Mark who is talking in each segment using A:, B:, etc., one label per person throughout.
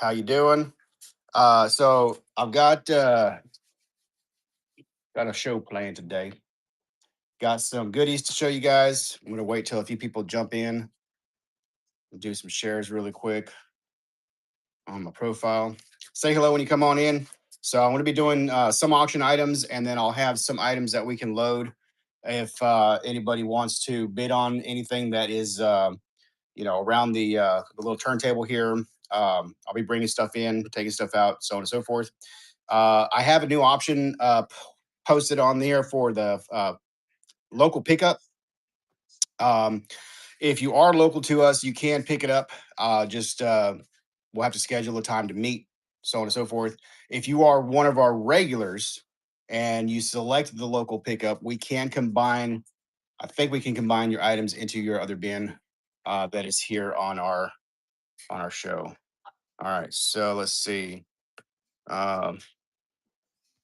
A: How you doing? So I've got a show planned today. Got some goodies to show you guys. I'm gonna wait till a few people jump in and do some shares really quick on my profile. Say hello when you come on in. So I'm gonna be doing some auction items, and then I'll have some items that we can load if anybody wants to bid on anything that is around the little turntable here. I'll be bringing stuff in, taking stuff out, so on and so forth. I have a new option posted on there for the local pickup. Um, if you are local to us, you can pick it up. Just we'll have to schedule a time to meet, so on and so forth. If you are one of our regulars and you select the local pickup, we can combine. I think we can combine your items into your other bin that is here on our show. All right, so let's see. Um,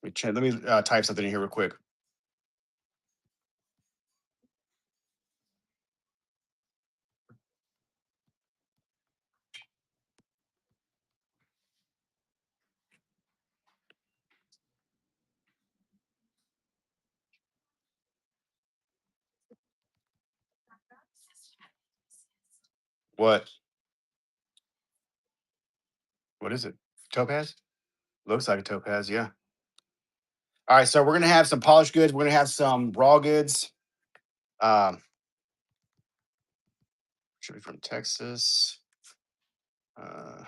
A: let me type something in here real quick. What? What is it? Topaz? Looks like a topaz, yeah. All right, so we're gonna have some polished goods. We're gonna have some raw goods. Um, should be from Texas. Uh,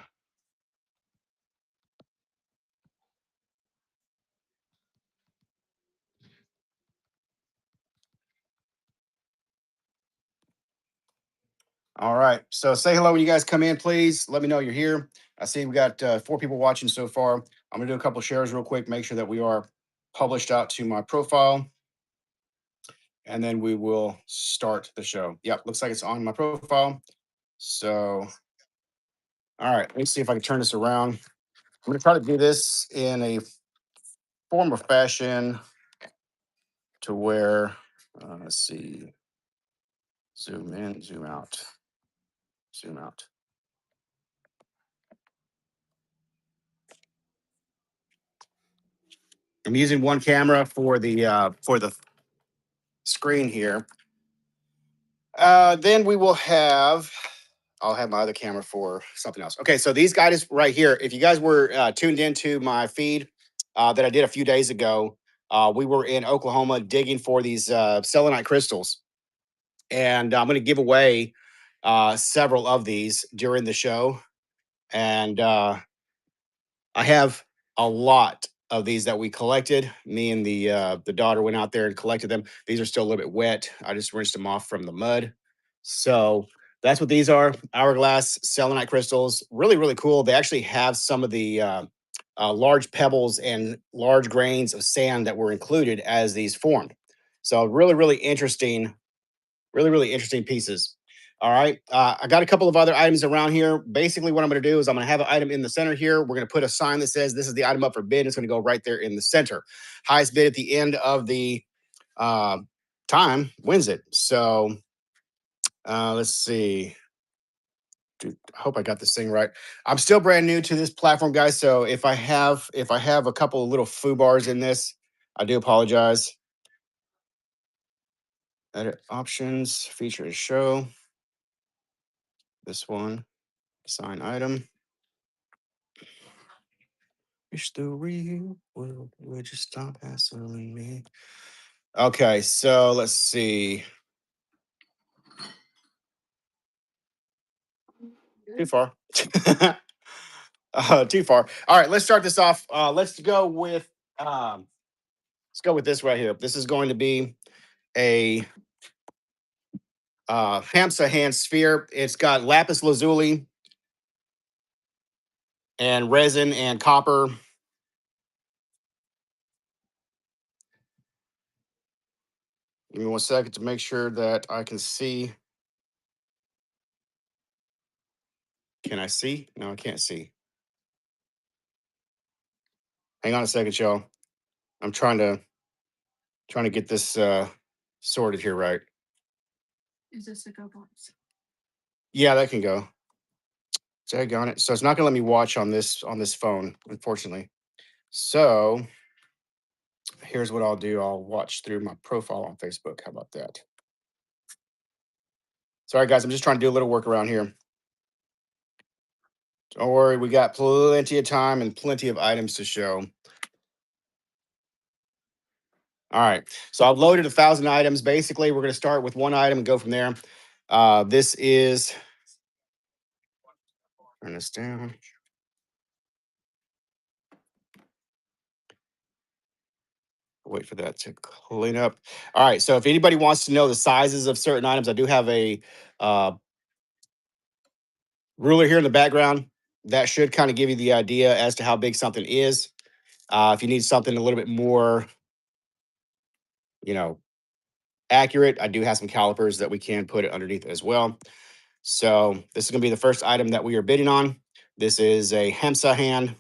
A: all right. So say hello when you guys come in, please. Let me know you're here. I see we got 4 people watching so far. I'm gonna do a couple shares real quick, make sure that we are published out to my profile, and then we will start the show. Yep, looks like it's on my profile. So, all right, let me see if I can turn this around. I'm gonna try to do this in a form or fashion to where, let's see, zoom in, zoom out, zoom out. I'm using one camera for the screen here. Then we will have. I'll have my other camera for something else. Okay, so these guys right here. If you guys were tuned into my feed that I did a few days ago, we were in Oklahoma digging for these selenite crystals, and I'm going to give away several of these during the show. And I have a lot of these that we collected. Me and the daughter went out there and collected them. These are still a little bit wet. I just rinsed them off from the mud. So that's what these are. Hourglass selenite crystals. Really, really cool. They actually have some of the large pebbles and large grains of sand that were included as these formed. So really, really interesting. Really, really interesting pieces. All right. I got a couple of other items around here. Basically, what I'm going to do is I'm going to have an item in the center here. We're going to put a sign that says this is the item up for bid. It's going to go right there in the center. Highest bid at the end of the uh, time wins it. So let's see. Dude, I hope I got this thing right. I'm still brand new to this platform, guys. So if I have a couple of little foo bars in this, I do apologize. Edit options, feature and show. This one, sign item. It's the real world. Would you stop hassling me? Okay, so let's see. Too far. Too far. All right, let's start this off. Let's go with this right here. This is going to be a Hamsa hand sphere. It's got lapis lazuli and resin and copper. Give me 1 second to make sure that I can see. Can I see? No, I can't see. Hang on a second, y'all. I'm trying to get this sorted here right. Yeah, that can go. Daggone it. So it's not gonna let me watch on this phone, unfortunately. So here's what I'll do. I'll watch through my profile on Facebook. How about that? Sorry, guys. I'm just trying to do a little work around here. Don't worry, we got plenty of time and plenty of items to show. All right. So I've loaded 1,000 items. Basically, we're going to start with one item and go from there. This is, turn this down. Wait for that to clean up. All right. So if anybody wants to know the sizes of certain items, I do have a uh, ruler here in the background. That should kind of give you the idea as to how big something is. If you need something a little bit more, you know, accurate, I do have some calipers that we can put it underneath as well. So this is going to be the first item that we are bidding on. This is a Hemsa hand.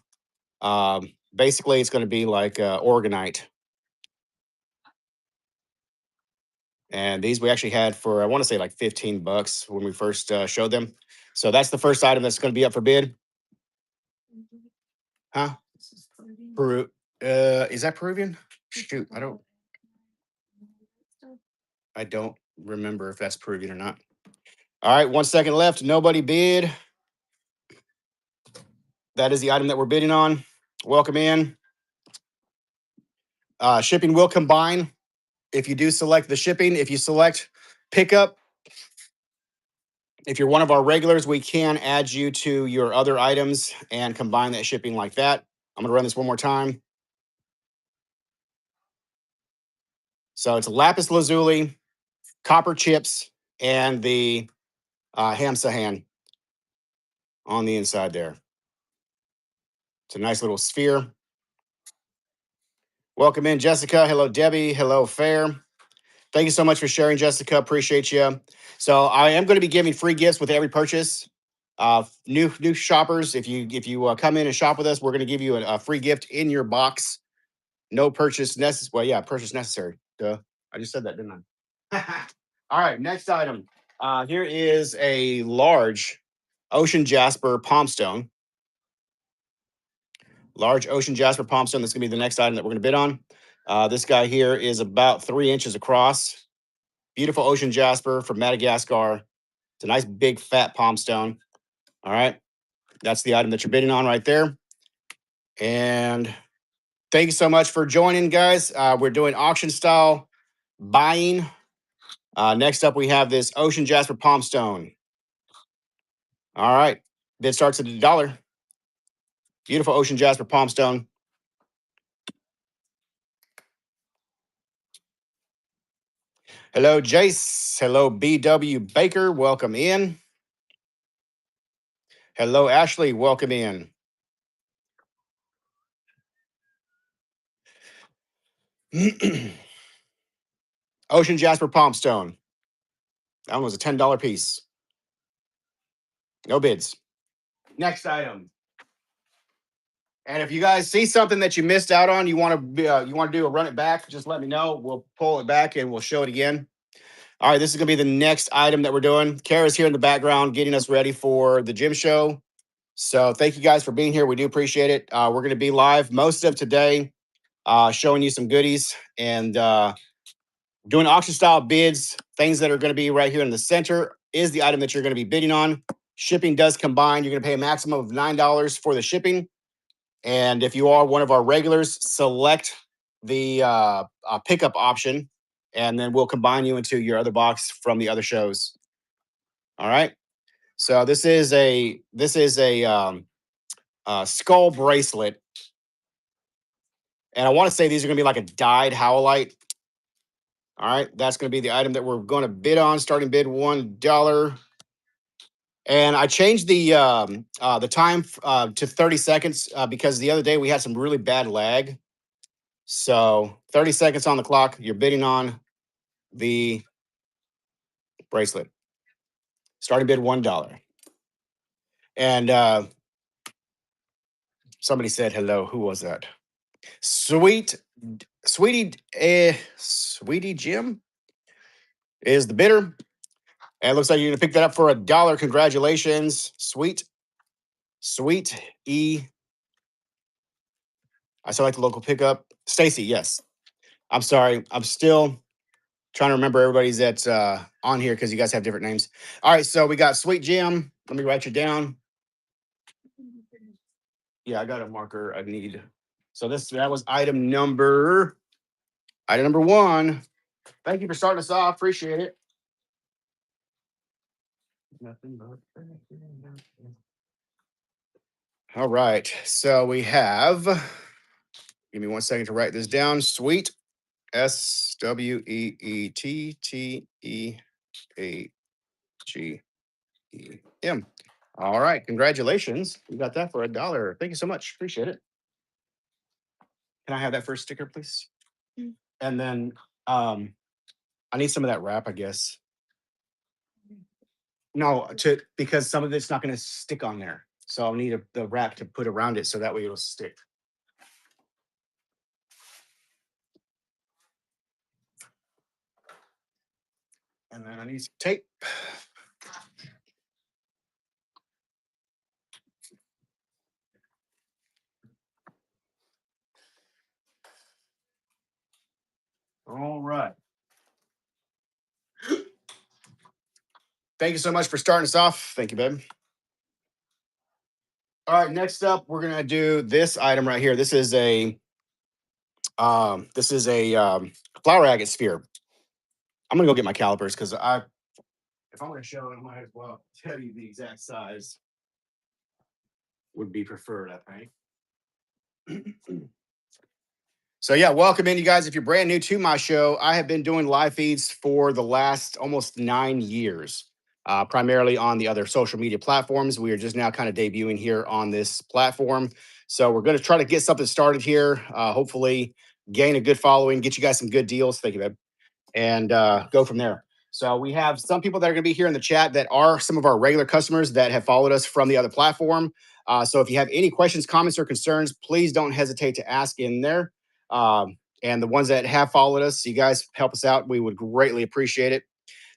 A: Basically, it's going to be like organite. And these we actually had for, I want to say like 15 bucks when we first showed them. So that's the first item that's going to be up for bid. Huh? Peru. Is that Peruvian? Shoot, I don't remember if that's Peruvian or not. All right, 1 second left. Nobody bid. That is the item that we're bidding on. Welcome in. Shipping will combine if you do select the shipping. If you select pickup, if you're one of our regulars, we can add you to your other items and combine that shipping like that. I'm going to run this one more time. So it's lapis lazuli, copper chips, and the ham sahan on the inside there. It's a nice little sphere. Welcome in, Jessica. Hello, Debbie. Hello, Fair. Thank you so much for sharing, Jessica. Appreciate you. So I am going to be giving free gifts with every purchase. New shoppers, if you come in and shop with us, we're going to give you a free gift in your box. No purchase necessary. Well, yeah, purchase necessary. Duh. I just said that, didn't I? All right, next item. Here is a large ocean jasper palm stone. Large ocean jasper palm stone. That's going to be the next item that we're going to bid on. This guy here is about 3 inches across. Beautiful ocean jasper from Madagascar. It's a nice big fat palm stone. All right. That's the item that you're bidding on right there. And thank you so much for joining, guys. We're doing auction style buying. Next up, we have this ocean jasper palm stone. All right. Bid starts at $1. Beautiful ocean jasper palm stone. Hello, Jace. Hello, BW Baker. Welcome in. Hello, Ashley. Welcome in. Ocean jasper palm stone. That one was a $10 piece. No bids. Next item. And if you guys see something that you missed out on, you want to do a run it back, just let me know. We'll pull it back and we'll show it again. All right, this is going to be the next item that we're doing. Kara's here in the background getting us ready for the gym show. So thank you guys for being here. We do appreciate it. We're going to be live most of today, showing you some goodies and doing auction style bids. Things that are going to be right here in the center is the item that you're going to be bidding on. Shipping does combine. You're going to pay a maximum of $9 for the shipping. And if you are one of our regulars, select the pickup option, and then we'll combine you into your other box from the other shows. All right. So this is a skull bracelet, and I want to say these are going to be like a dyed howlite. All right, that's going to be the item that we're going to bid on. Starting bid $1. And I changed the time to 30 seconds because the other day we had some really bad lag. So 30 seconds on the clock. You're bidding on the bracelet. Starting bid $1. And somebody said hello. Who was that? Sweetie Jim is the bidder. And it looks like you're gonna pick that up for $1. Congratulations, sweet. Sweet E. I select the local pickup. Stacy, yes. I'm sorry. I'm still trying to remember everybody's that's on here because you guys have different names. All right, so we got Sweet Jim. Let me write you down. Yeah, I got a marker I need. So that was item number one. Thank you for starting us off. Appreciate it. Nothing but all right. So we have, give me 1 second to write this down. Sweet SWEETETTEAGEM. All right. Congratulations. You got that for $1. Thank you so much. Appreciate it. Can I have that first sticker, please? And then I need some of that wrap, I guess. No, because some of it's not going to stick on there. So I'll need the wrap to put around it so that way it'll stick. And then I need some tape. All right. Thank you so much for starting us off. Thank you, babe. All right, next up, we're gonna do this item right here. This is a flower agate sphere. I'm gonna go get my calipers because if I'm gonna show it, I might as well tell you the exact size would be preferred, I think. So yeah, welcome in, you guys. If you're brand new to my show, I have been doing live feeds for the last almost 9 years, primarily on the other social media platforms. We are just now kind of debuting here on this platform. So we're going to try to get something started here. Hopefully, gain a good following, get you guys some good deals. Thank you, babe, and go from there. So we have some people that are going to be here in the chat that are some of our regular customers that have followed us from the other platform. So if you have any questions, comments, or concerns, please don't hesitate to ask in there. And the ones that have followed us, you guys help us out. We would greatly appreciate it.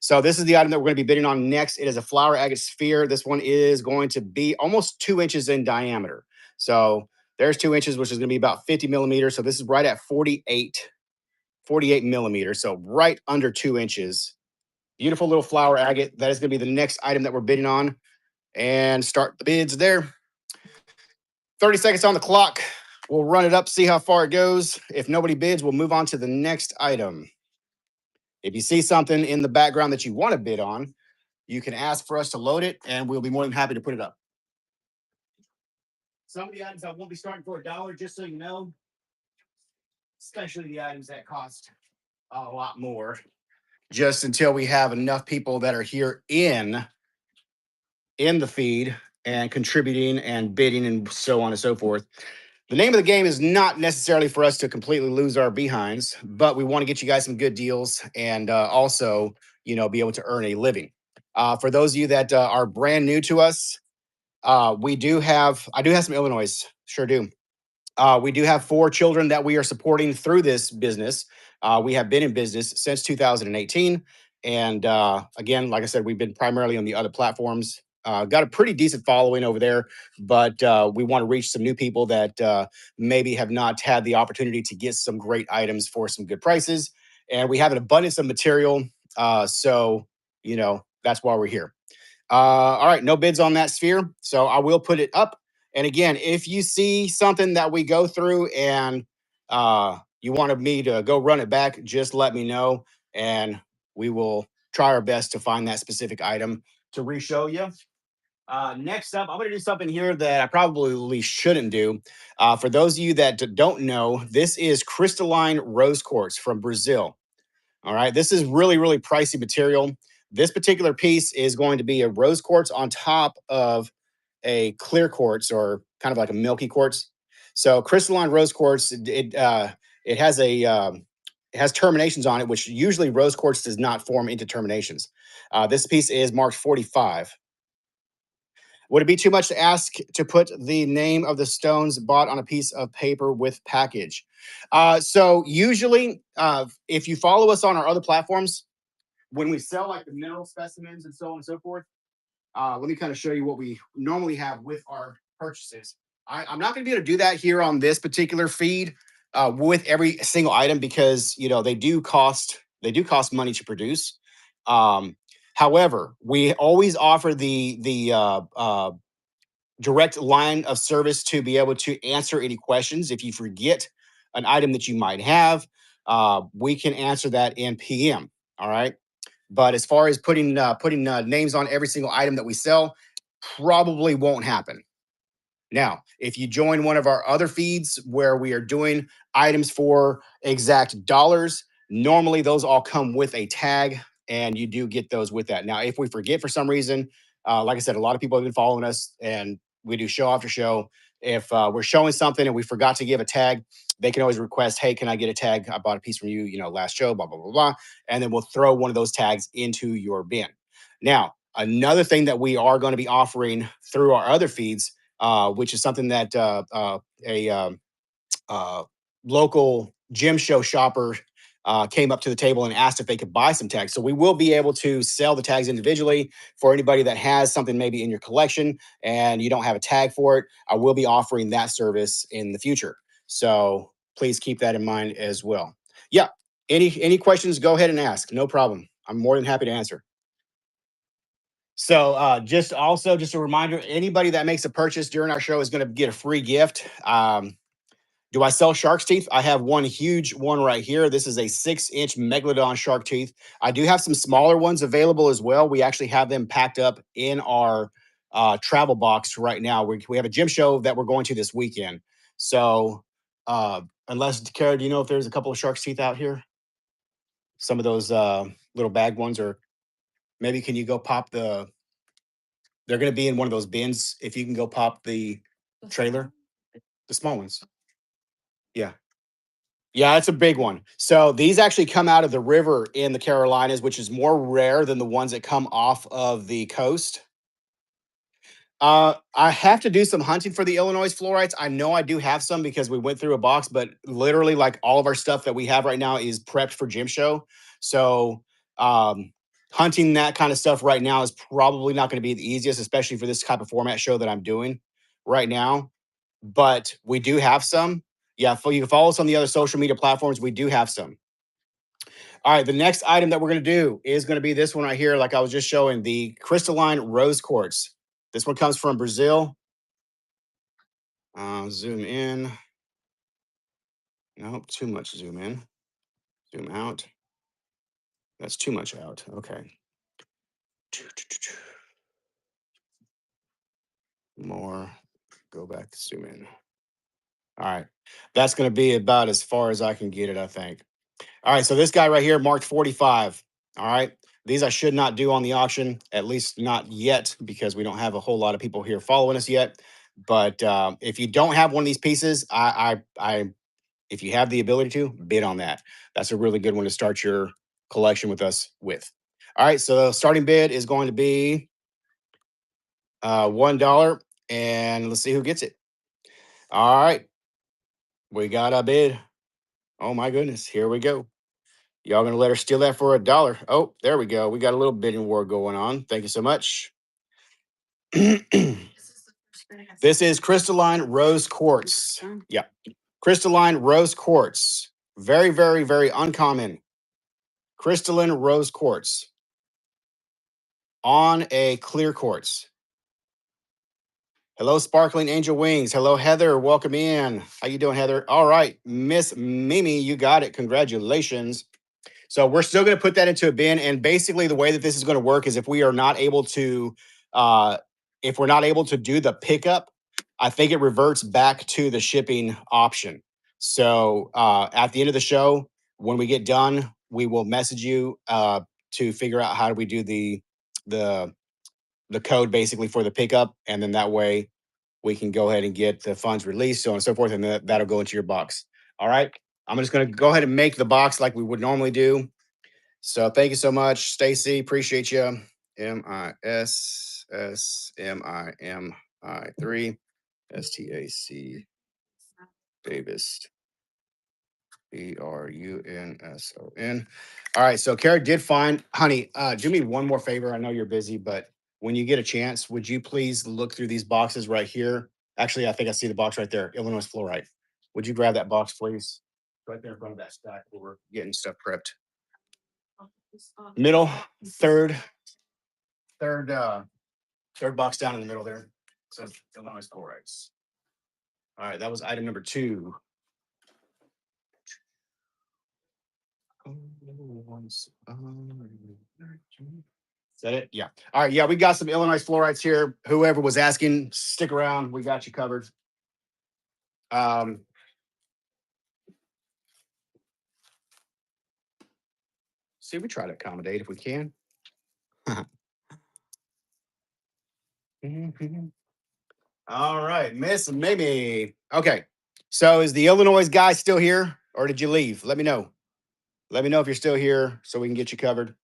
A: So this is the item that we're going to be bidding on next. It is a flower agate sphere. This one is going to be almost 2 inches in diameter. So there's 2 inches, which is going to be about 50 millimeters. So this is right at 48 millimeters. So right under 2 inches. Beautiful little flower agate. That is going to be the next item that we're bidding on. And start the bids there. 30 seconds on the clock. We'll run it up, see how far it goes. If nobody bids, we'll move on to the next item. If you see something in the background that you want to bid on, you can ask for us to load it, and we'll be more than happy to put it up. Some of the items I won't be starting for $1, just so you know, especially the items that cost a lot more, just until we have enough people that are here in the feed and contributing and bidding and so on and so forth. The name of the game is not necessarily for us to completely lose our behinds, but we want to get you guys some good deals and also, be able to earn a living. For those of you that are brand new to us, I do have some Illinois, sure do. We do have 4 children that we are supporting through this business. We have been in business since 2018. And again, like I said, we've been primarily on the other platforms. Got a pretty decent following over there, but we want to reach some new people that maybe have not had the opportunity to get some great items for some good prices. And we have an abundance of material. So, that's why we're here. All right, no bids on that sphere. So I will put it up. And again, if you see something that we go through and you wanted me to go run it back, just let me know. And we will try our best to find that specific item to re-show you. Next up, I'm going to do something here that I probably shouldn't do. For those of you that don't know, this is crystalline rose quartz from Brazil. All right, this is really, really pricey material. This particular piece is going to be a rose quartz on top of a clear quartz, or kind of like a milky quartz. So crystalline rose quartz, it has terminations on it, which usually rose quartz does not form into terminations. This piece is marked 45. Would it be too much to ask to put the name of the stones bought on a piece of paper with package? So usually, if you follow us on our other platforms, when we sell like the mineral specimens and so on and so forth, let me kind of show you what we normally have with our purchases. I'm not going to be able to do that here on this particular feed with every single item because they do cost money to produce. Um, However, we always offer the direct line of service to be able to answer any questions. If you forget an item that you might have, we can answer that in PM. All right. But as far as putting names on every single item that we sell, probably won't happen. Now, if you join one of our other feeds where we are doing items for exact dollars, normally those all come with a tag and you do get those with that. Now, if we forget for some reason, like I said, a lot of people have been following us and we do show after show. If we're showing something and we forgot to give a tag, they can always request, hey, can I get a tag? I bought a piece from you, last show, blah, blah, blah, blah. And then we'll throw one of those tags into your bin. Now, another thing that we are going to be offering through our other feeds which is something that a uh, local gym show shopper came up to the table and asked if they could buy some tags. So we will be able to sell the tags individually for anybody that has something maybe in your collection and you don't have a tag for it. I will be offering that service in the future. So please keep that in mind as well. Yeah. Any questions? Go ahead and ask. No problem. I'm more than happy to answer. So just a reminder, anybody that makes a purchase during our show is going to get a free gift. Do I sell shark's teeth? I have one huge one right here. This is a 6-inch megalodon shark tooth. I do have some smaller ones available as well. We actually have them packed up in our travel box right now. We have a gym show that we're going to this weekend. So unless, Kara, do you know if there's a couple of shark's teeth out here? Some of those little bag ones, or maybe can you go pop they're going to be in one of those bins. If you can go pop the trailer, the small ones. Yeah. Yeah, it's a big one. So these actually come out of the river in the Carolinas, which is more rare than the ones that come off of the coast. I have to do some hunting for the Illinois fluorites. I know I do have some because we went through a box, but literally, like all of our stuff that we have right now is prepped for gym show. So, hunting that kind of stuff right now is probably not going to be the easiest, especially for this type of format show that I'm doing right now. But we do have some. Yeah, you can follow us on the other social media platforms. We do have some. All right, the next item that we're going to do is going to be this one right here, like I was just showing, the crystalline rose quartz. This one comes from Brazil. Zoom in. Nope, too much zoom in. Zoom out. That's too much out. Okay. More. Go back to zoom in. All right. That's going to be about as far as I can get it, I think. All right. So this guy right here marked 45. All right. These I should not do on the auction, at least not yet, because we don't have a whole lot of people here following us yet. But if you don't have one of these pieces, if you have the ability to bid on that, that's a really good one to start your collection with us with. All right, so the starting bid is going to be $1, and let's see who gets it. All right, we got a bid. Oh my goodness, here we go. Y'all gonna let her steal that for $1? Oh, there we go. We got a little bidding war going on. Thank you so much. This is crystalline rose quartz. Yeah, crystalline rose quartz. Very, very, very uncommon. Crystalline rose quartz on a clear quartz. Hello, Sparkling Angel Wings. Hello, Heather. Welcome in. How you doing, Heather? All right, Miss Mimi, you got it. Congratulations. So we're still going to put that into a bin. And basically, the way that this is going to work is uh, if we're not able to do the pickup, I think it reverts back to the shipping option. So at the end of the show, when we get done, we will message you to figure out how do we do the the code basically for the pickup, and then that way we can go ahead and get the funds released, so on and so forth, and that'll go into your box. All right. I'm just going to go ahead and make the box like we would normally do. So thank you so much, Stacy. Appreciate you. MISSMIMI3 STAC Davis BRUNSON. All right. So Kara did find, honey, do me one more favor. I know you're busy, but when you get a chance, would you please look through these boxes right here? Actually, I think I see the box right there. Illinois fluorite. Would you grab that box, please? Right there in front of that stack where we're getting stuff prepped. Middle, third, third, third box down in the middle there. So Illinois fluorites. All right, that was item number 2. Is that it? Yeah. All right. Yeah, we got some Illinois fluorites here. Whoever was asking, stick around. We got you covered. See, we try to accommodate if we can. All right, Miss Mimi. Okay. So is the Illinois guy still here or did you leave? Let me know. Let me know if you're still here so we can get you covered.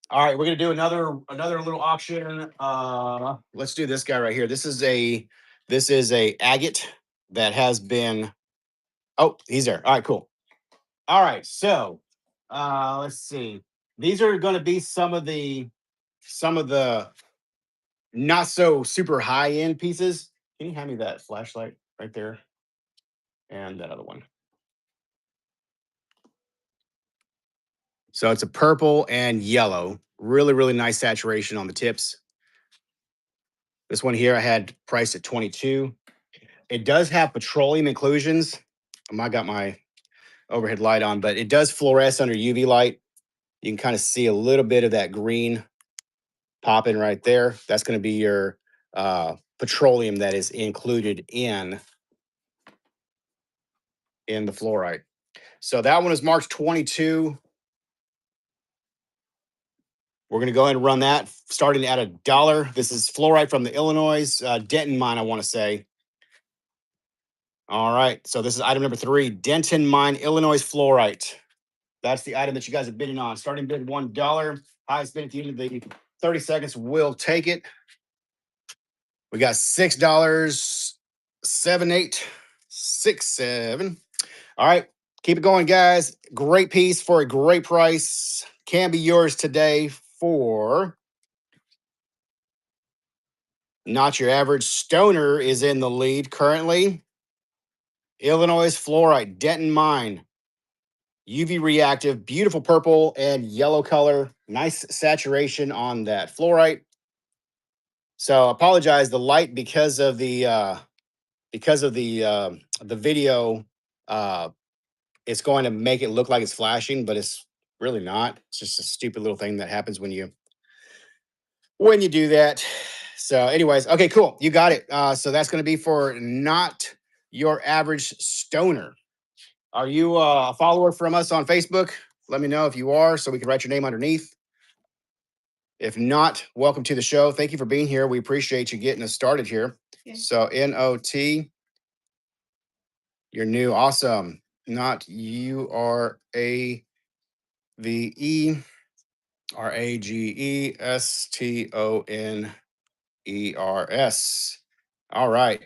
A: All right, we're gonna do another little auction. Let's do this guy right here. This is a agate that has been. Oh, he's there. All right, cool. All right, so let's see. These are going to be some of the not so super high end pieces. Can you hand me that flashlight right there and that other one? So it's a purple and yellow. Really, really nice saturation on the tips. This one here I had priced at 22. It does have petroleum inclusions. I got my overhead light on, but it does fluoresce under UV light. You can kind of see a little bit of that green popping right there. That's going to be your petroleum that is included in the fluorite. So that one is marked 22. We're going to go ahead and run that starting at $1. This is fluorite from the Illinois Denton mine, I want to say. All right. So this is item number 3, Denton mine, Illinois fluorite. That's the item that you guys are bidding on. Starting bid $1. Highest bid at the end of the 30 seconds will take it. We got $6, 7, 8, 6, 7. All right. Keep it going, guys. Great piece for a great price. Can be yours today for not your average. Stoner is in the lead currently. Illinois fluorite, Denton mine. UV reactive, beautiful purple and yellow color. Nice saturation on that fluorite. So apologize the light because of the video. It's going to make it look like it's flashing, but it's really not. It's just a stupid little thing that happens when you do that. So, anyways, okay, cool. You got it. So that's going to be for not your average stoner. Are you a follower from us on Facebook? Let me know if you are, so we can write your name underneath. If not, welcome to the show. Thank you for being here. We appreciate you getting us started here. Yeah. So NOT, you're new. Awesome. Not URAVE, RAGESTONERS. All right.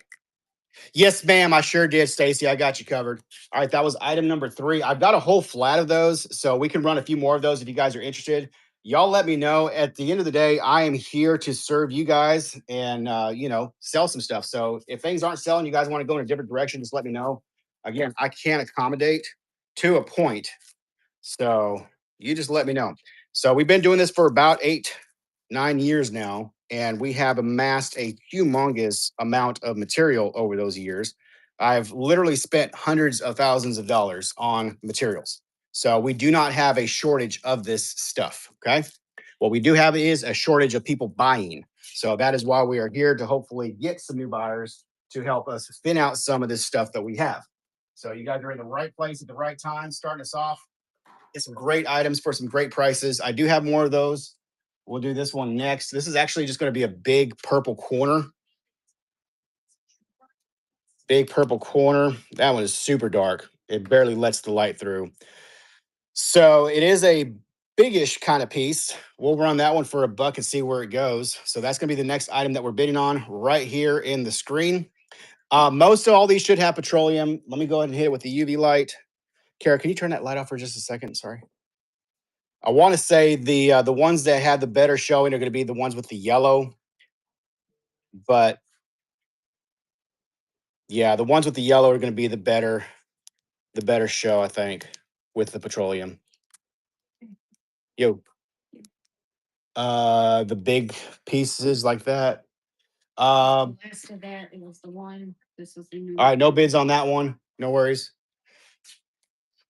A: Yes, ma'am. I sure did, Stacy. I got you covered. All right, that was item number 3. I've got a whole flat of those, so we can run a few more of those if you guys are interested. Y'all let me know. At the end of the day, I am here to serve you guys and sell some stuff. So if things aren't selling, you guys want to go in a different direction, just let me know. Again, I can accommodate to a point. So you just let me know. So we've been doing this for about 8, 9 years now, and we have amassed a humongous amount of material over those years. I've literally spent hundreds of thousands of dollars on materials. So we do not have a shortage of this stuff. Okay. What we do have is a shortage of people buying. So that is why we are here to hopefully get some new buyers to help us thin out some of this stuff that we have. So you guys are in the right place at the right time, starting us off. Get some great items for some great prices. I do have more of those. We'll do this one next. This is actually just going to be a big purple corner. Big purple corner. That one is super dark. It barely lets the light through. So it is a biggish kind of piece. We'll run that one for $1 and see where it goes. So that's going to be the next item that we're bidding on right here in the screen. Most of all these should have petroleum. Let me go ahead and hit it with the UV light. Kara, can you turn that light off for just a second? Sorry. I want to say the ones that had the better showing are going to be the ones with the yellow, but Yeah, the ones with the yellow are going to be the better show, I think, with the petroleum. Yo, the big pieces like that. Last of that, it was the one. This was the new. All right, no bids on that one. No worries.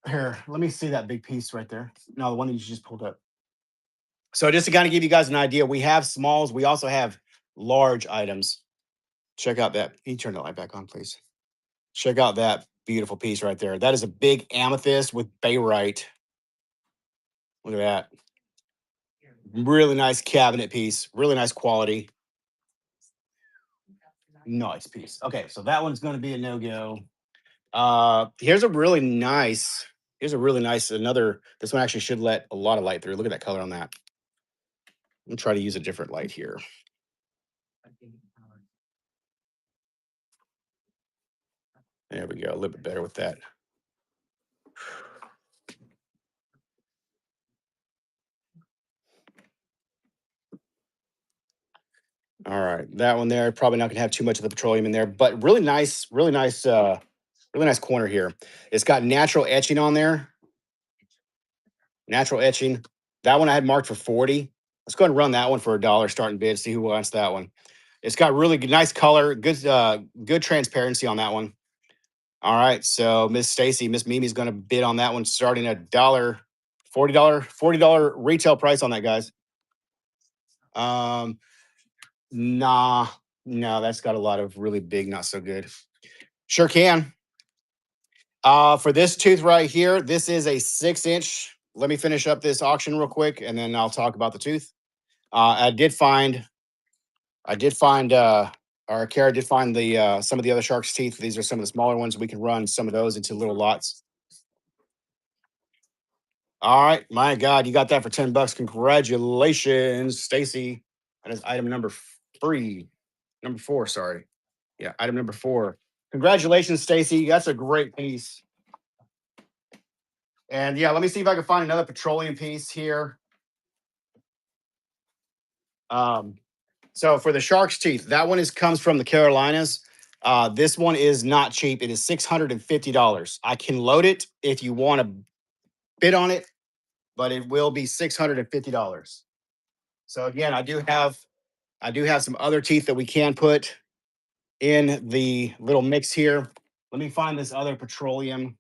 A: Here, let me see that big piece right there. No, the one that you just pulled up. So just to kind of give you guys an idea, we have smalls. We also have large items. Check out that. Can you turn the light back on, please? Check out that beautiful piece right there. That is a big amethyst with barite. Look at that. Really nice cabinet piece. Really nice quality. Nice piece. Okay, so that one's going to be a no-go. Here's a really nice. Here's a really nice. Another. This one actually should let a lot of light through. Look at that color on that. I'm gonna try to use a different light here. There we go. A little bit better with that. All right, that one there. Probably not gonna have too much of the petroleum in there, but really nice corner here. It's got natural etching on there. Natural etching. That one I had marked for 40. Let's go ahead and run that one for $1 starting bid. See who wants that one. It's got really good, nice color, good transparency on that one. All right, so Miss Mimi's going to bid on that one, starting at $40 retail price on that, guys. Um, nah, no, that's got a lot of really big, not so good. Sure can. For this tooth right here, this is a 6-inch. Let me finish up this auction real quick, and then I'll talk about the tooth. I did find, or Kara did find the some of the other shark's teeth. These are some of the smaller ones. We can run some of those into little lots. All right, my God, you got that for $10. Congratulations, Stacy. That is item number 3, number 4. Sorry, yeah, item number 4. Congratulations, Stacy. That's a great piece. And yeah, let me see if I can find another petroleum piece here. Um, so for the shark's teeth, that one comes from the Carolinas. This one is not cheap. It is $650. I can load it if you want to bid on it, but it will be $650. So again, I do have some other teeth that we can put in the little mix here. Let me find this other petroleum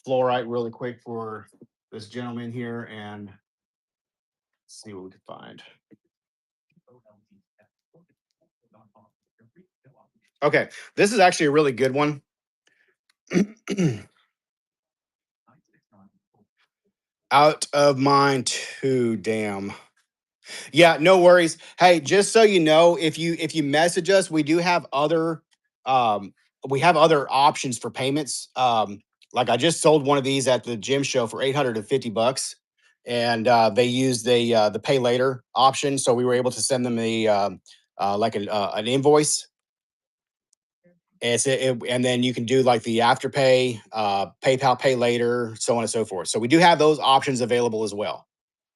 A: fluorite really quick for this gentleman here and see what we can find. Okay, this is actually a really good one. Out of mine too, damn. Yeah, no worries. Hey, just so you know, if you message us, um we have other options for payments. Like I just sold one of these at the gym show for $850, and they used the pay later option, so we were able to send them an invoice. And then you can do like the afterpay, PayPal pay later, so on and so forth. So we do have those options available as well.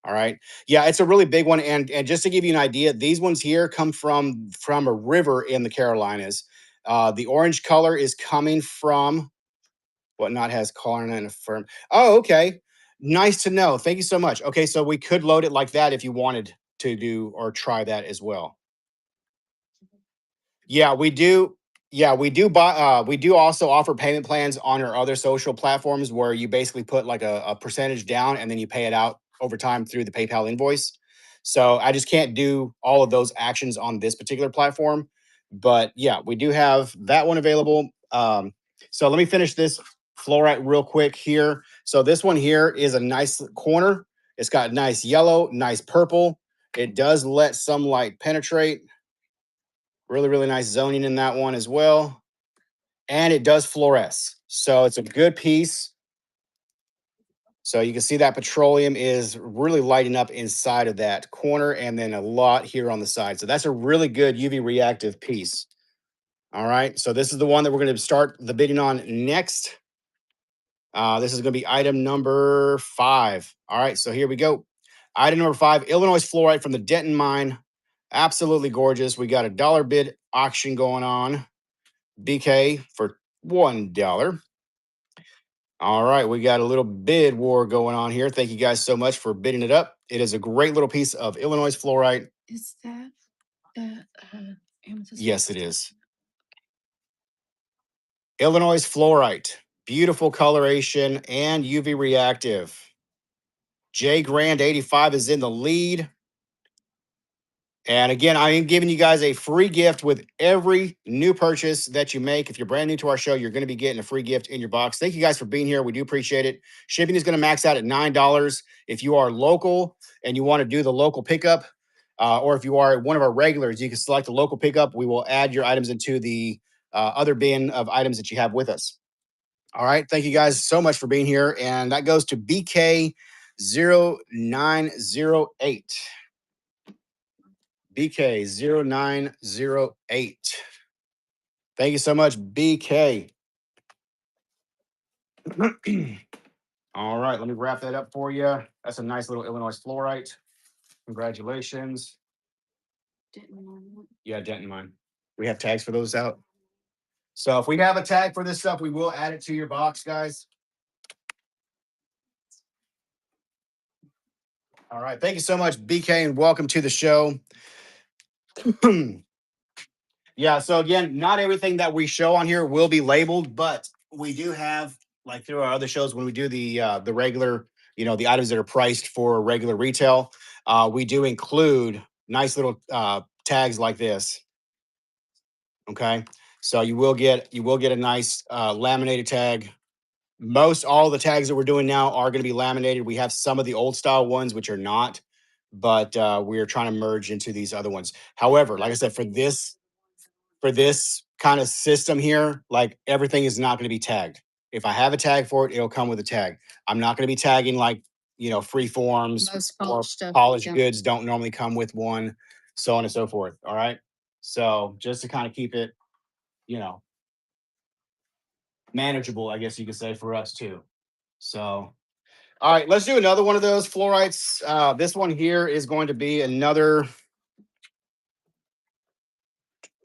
A: All right. Yeah, it's a really big one. And just to give you an idea, these ones here come from a river in the Carolinas. The orange color is coming from whatnot has corn and a firm. Oh, okay. Nice to know. Thank you so much. Okay, so we could load it like that if you wanted to do or try that as well. Yeah, we do. Yeah, we do also offer payment plans on our other social platforms where you basically put like a percentage down and then you pay it out over time through the PayPal invoice. So I just can't do all of those actions on this particular platform. But yeah, we do have that one available. So let me finish this fluorite real quick here. So this one here is a nice corner. It's got nice yellow, nice purple. It does let some light penetrate. Really, really nice zoning in that one as well. And it does fluoresce. So it's a good piece. So you can see that petroleum is really lighting up inside of that corner and then a lot here on the side. So that's a really good UV reactive piece. All right. So this is the one that we're going to start the bidding on next. This is going to be item number 5. All right. So here we go. Item number 5, Illinois fluorite from the Denton mine. Absolutely gorgeous. We got a dollar bid auction going on. BK for $1. All right, we got a little bid war going on here. Thank you guys so much for bidding it up. It is a great little piece of Illinois fluorite. Is that the amethyst? Yes, it is. Illinois fluorite, beautiful coloration and UV reactive. J Grand 85 is in the lead. And again, I am giving you guys a free gift with every new purchase that you make. If you're brand new to our show, you're going to be getting a free gift in your box. Thank you guys for being here. We do appreciate it. Shipping is going to max out at $9. If you are local and you want to do the local pickup, or if you are one of our regulars, you can select the local pickup. We will add your items into the other bin of items that you have with us. All right. Thank you guys so much for being here. And that goes to BK0908. BK0908. Thank you so much, BK. All right, let me wrap that up for you. That's a nice little Illinois fluorite. Congratulations. Yeah, Denton mine. We have tags for those out. So if we have a tag for this stuff, we will add it to your box, guys. All right. Thank you so much, BK, and welcome to the show. Yeah, so again, not everything that we show on here will be labeled, but we do have, like through our other shows, when we do the regular, the items that are priced for regular retail, we do include nice little tags like this. Okay, so you will get a nice laminated tag. Most all the tags that we're doing now are going to be laminated. We have some of the old style ones which are not, but we're trying to merge into these other ones. However, like I said, for this kind of system here, like everything is not going to be tagged. If I have a tag for it, it'll come with a tag. I'm not going to be tagging like, free forms. Most polished stuff. Polished goods don't normally come with one, so on and so forth. All right. So just to kind of keep it, you know, manageable, I guess you could say for us too. So, all right, let's do another one of those fluorites. This one here is going to be another.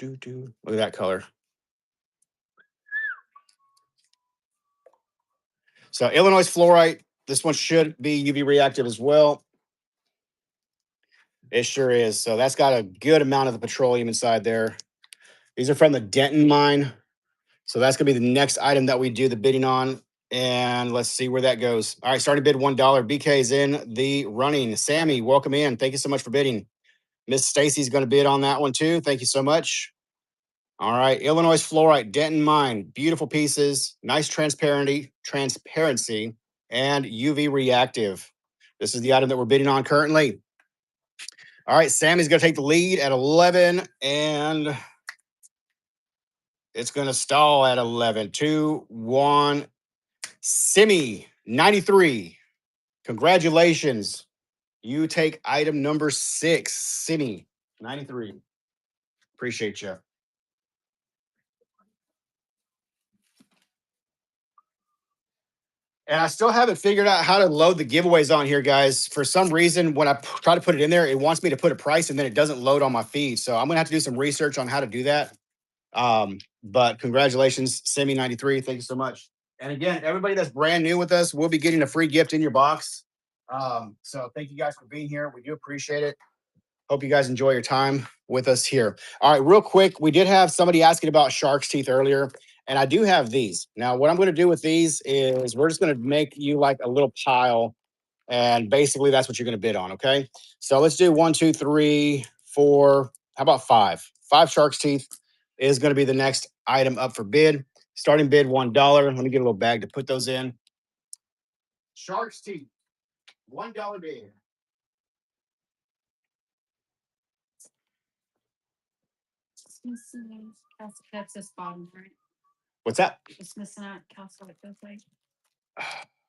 A: Look at that color. So Illinois fluorite, this one should be UV reactive as well. It sure is. So that's got a good amount of the petroleum inside there. These are from the Denton mine. So that's going to be the next item that we do the bidding on. And let's see where that goes. All right, starting bid $1. BK's in the running. Sammy, welcome in. Thank you so much for bidding. Miss Stacy's going to bid on that one too. Thank you so much. All right, Illinois fluorite, Denton mine, beautiful pieces, nice transparency, and UV reactive. This is the item that we're bidding on currently. All right, Sammy's going to take the lead at 11, and it's going to stall at 11. 2, 1. Simi, 93. Congratulations. You take item number 6, Simi, 93. Appreciate you. And I still haven't figured out how to load the giveaways on here, guys. For some reason, when I try to put it in there, it wants me to put a price and then it doesn't load on my feed. So I'm going to have to do some research on how to do that. But congratulations, Semi93. Thank you so much. And again, everybody that's brand new with us will be getting a free gift in your box. So thank you guys for being here. We do appreciate it. Hope you guys enjoy your time with us here. All right, real quick, we did have somebody asking about shark's teeth earlier, and I do have these. Now, what I'm going to do with these is we're just going to make you like a little pile, and basically that's what you're going to bid on, okay? So let's do 1, 2, 3, 4. How about 5? 5 shark's teeth is going to be the next item up for bid. Starting bid $1. Let me get a little bag to put those in. Shark's teeth, $1 bid. That's this bottom, right? What's that? It's missing out calcium, it feels like.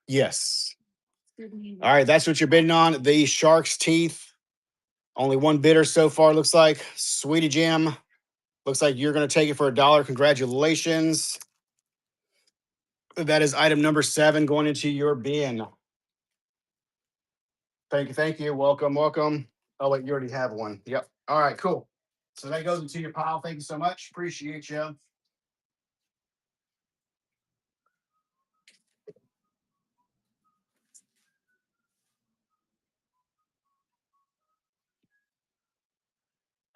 A: Yes. All right, that's what you're bidding on. The shark's teeth. Only one bidder so far, looks like. Sweetie Jim. Looks like you're going to take it for $1. Congratulations. That is item number 7 going into your bin. Thank you. Thank you. Welcome. Welcome. Oh, wait, you already have one. Yep. All right, cool. So that goes into your pile. Thank you so much. Appreciate you.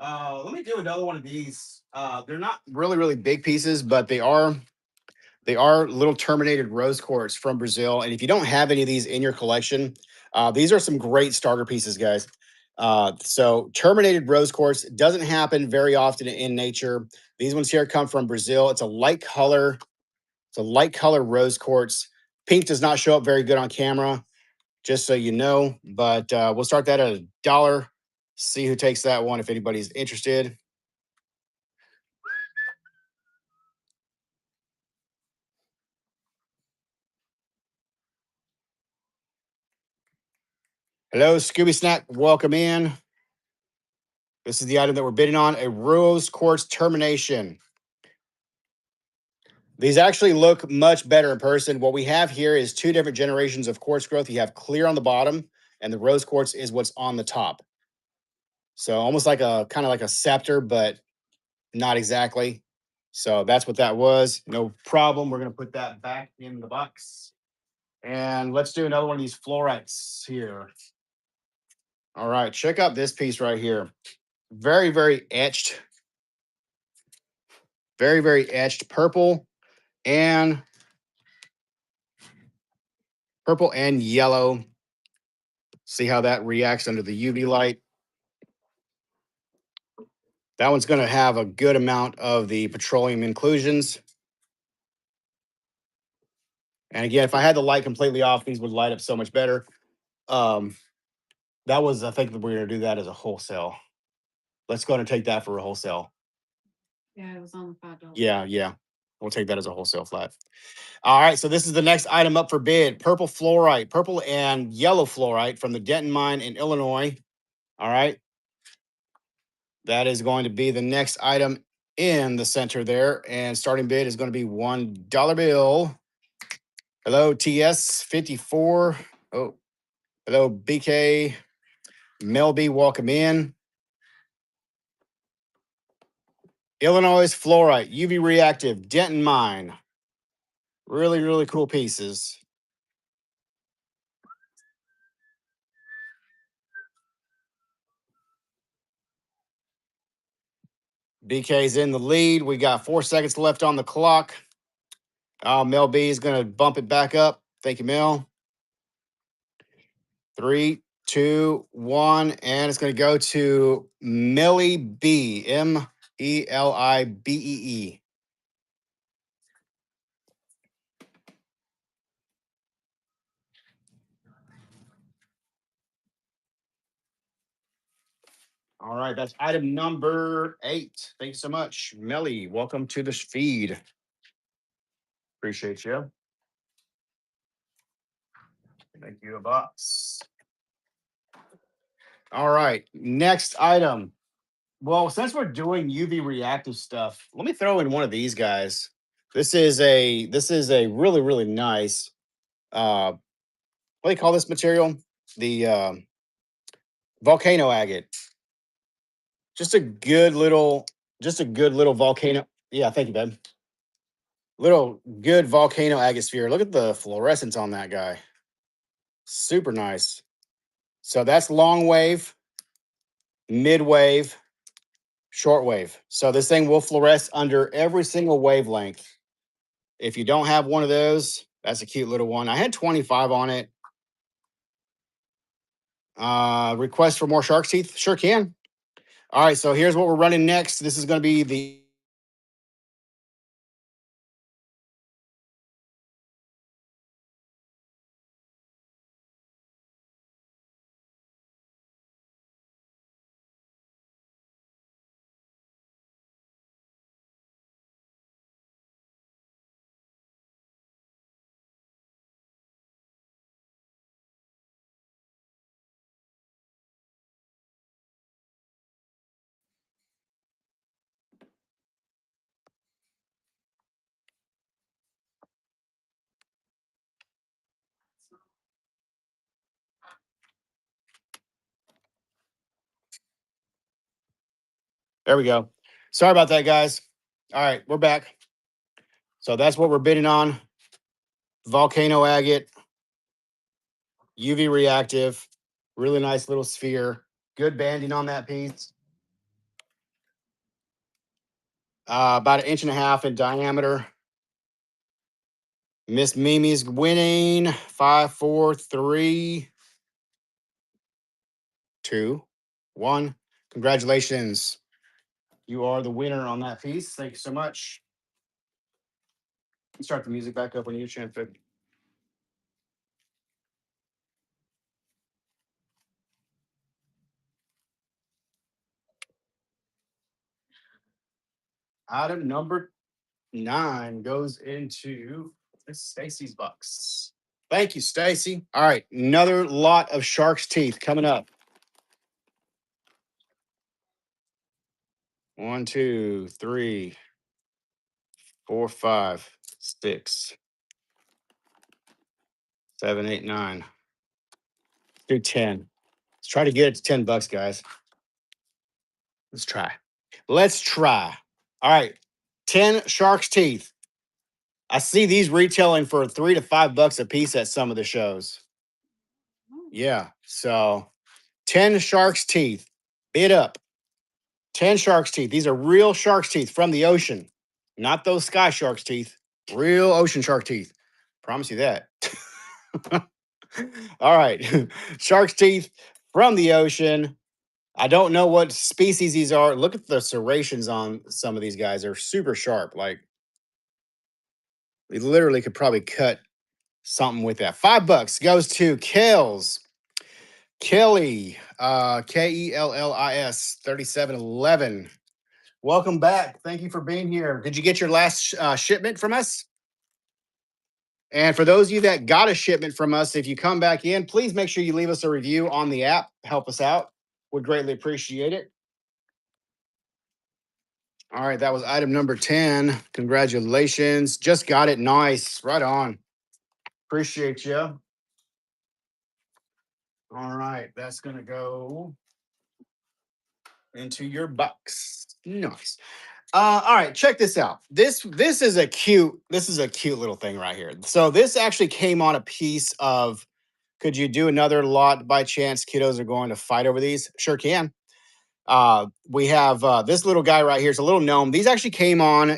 A: Let me do another one of these. They're not really big pieces, but they are little terminated rose quartz from Brazil. And if you don't have any of these in your collection, these are some great starter pieces, guys. So terminated rose quartz doesn't happen very often in nature. These ones here come from Brazil. It's a light color. It's a light color rose quartz. Pink does not show up very good on camera, just so you know. But we'll start that at $1. See who takes that one if anybody's interested. Hello, Scooby Snack. Welcome in. This is the item that we're bidding on, a rose quartz termination. These actually look much better in person. What we have here is two different generations of quartz growth. You have clear on the bottom, and the rose quartz is what's on the top. So almost like a kind of like a scepter, but not exactly. So that's what that was. No problem. We're going to put that back in the box. And let's do another one of these florites here. All right, check out this piece right here. Very etched. Very etched and purple and yellow. See how that reacts under the UV light. That one's going to have a good amount of the petroleum inclusions. And again, if I had the light completely off, these would light up so much better. That was, I think that we're going to do that as a wholesale. Let's go ahead and take that for a wholesale.
B: Yeah, it was on the $5.
A: Yeah. We'll take that as a wholesale flat. All right, so this is the next item up for bid. Purple fluorite, purple and yellow fluorite from the Denton mine in Illinois. All right. That is going to be the next item in the center there. And starting bid is going to be $1 bill. Hello, TS54. Oh, hello, BK. Melby, welcome in. Illinois fluorite, UV reactive, Denton mine. Really cool pieces. BK's in the lead. We got 4 seconds left on the clock. Mel B is going to bump it back up. Thank you, Mel. 3, 2, 1, and it's going to go to Melly B. Melibee. All right, that's item number 8. Thank you so much, Melly. Welcome to the feed. Appreciate you. Thank you, a box. All right, next item. Well, since we're doing UV reactive stuff, let me throw in one of these guys. This is a really nice what do you call this material? The volcano agate. Just a good little volcano. Yeah, thank you, babe. Little good volcano agate sphere. Look at the fluorescence on that guy. Super nice. So that's long wave, mid wave, short wave. So this thing will fluoresce under every single wavelength. If you don't have one of those, that's a cute little one. I had 25 on it. Request for more shark's teeth? Sure can. All right, so here's what we're running next. This is going to be the there we go. Sorry about that, guys. All right, we're back. So that's what we're bidding on. Volcano agate, UV reactive, really nice little sphere. Good banding on that piece. about an inch and a half in diameter. Miss Mimi's winning 5, 4, 3, 2, 1. Congratulations. You are the winner on that piece. Thank you so much. Start the music back up when you chant. Item number 9 goes into Stacy's box. Thank you, Stacy. All right, another lot of shark's teeth coming up. 1, 2, 3, 4, 5, 6, 7, 8, 9. Do 10. Let's try to get it to $10, guys. Let's try. Let's try. All right, 10 shark's teeth. I see these retailing for $3 to $5 a piece at some of the shows. Yeah, so 10 shark's teeth. Bid up. 10 shark's teeth. These are real shark's teeth from the ocean, not those sky shark's teeth. Real ocean shark teeth. Promise you that. All right. Shark's teeth from the ocean. I don't know what species these are. Look at the serrations on some of these guys. They're super sharp. Like, we literally could probably cut something with that. $5 goes to Kells. Kelly, Kellis 3711. Welcome back. Thank you for being here. Did you get your last shipment from us? And for those of you that got a shipment from us, if you come back in, please make sure you leave us a review on the app. Help us out. Would greatly appreciate it. All right, that was item number 10. Congratulations. Just got it. Nice. Right on. Appreciate you. All right, that's going to go into your box. Nice. All right, check this out. This is a cute little thing right here. So this actually came on a piece of. Could you do another lot by chance? Kiddos are going to fight over these. Sure can. We have this little guy right here. It's a little gnome. These actually came on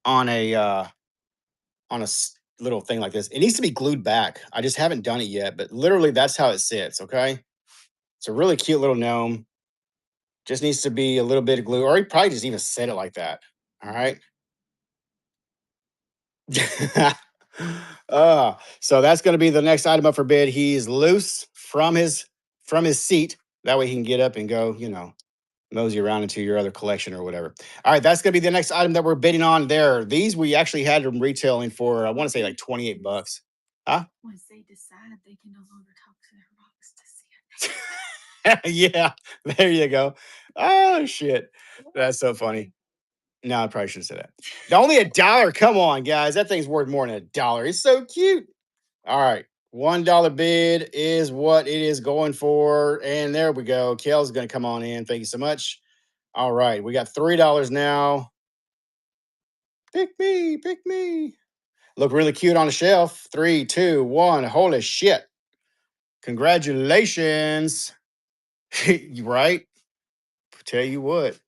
A: on a uh, little thing like this. It needs to be glued back. I just haven't done it yet, but literally that's how it sits. Okay, it's a really cute little gnome. Just needs to be a little bit of glue, or he probably just even set it like that. All right. So that's going to be the next item up for bid. He's loose from his seat. That way he can get up and go, mosey around into your other collection or whatever. All right, that's going to be the next item that we're bidding on there. These we actually had them retailing for, I want to say like $28. Huh?
B: Once they decide they can no longer talk to their rocks to see it.
A: Yeah, there you go. Oh shit, that's so funny. No, I probably shouldn't say that. Only $1. Come on, guys. That thing's worth more than $1. It's so cute. All right. $1 bid is what it is going for. And there we go. Kale's going to come on in. Thank you so much. All right. We got $3 now. Pick me. Pick me. Look really cute on the shelf. 3, 2, 1. Holy shit. Congratulations. Right? Tell you what.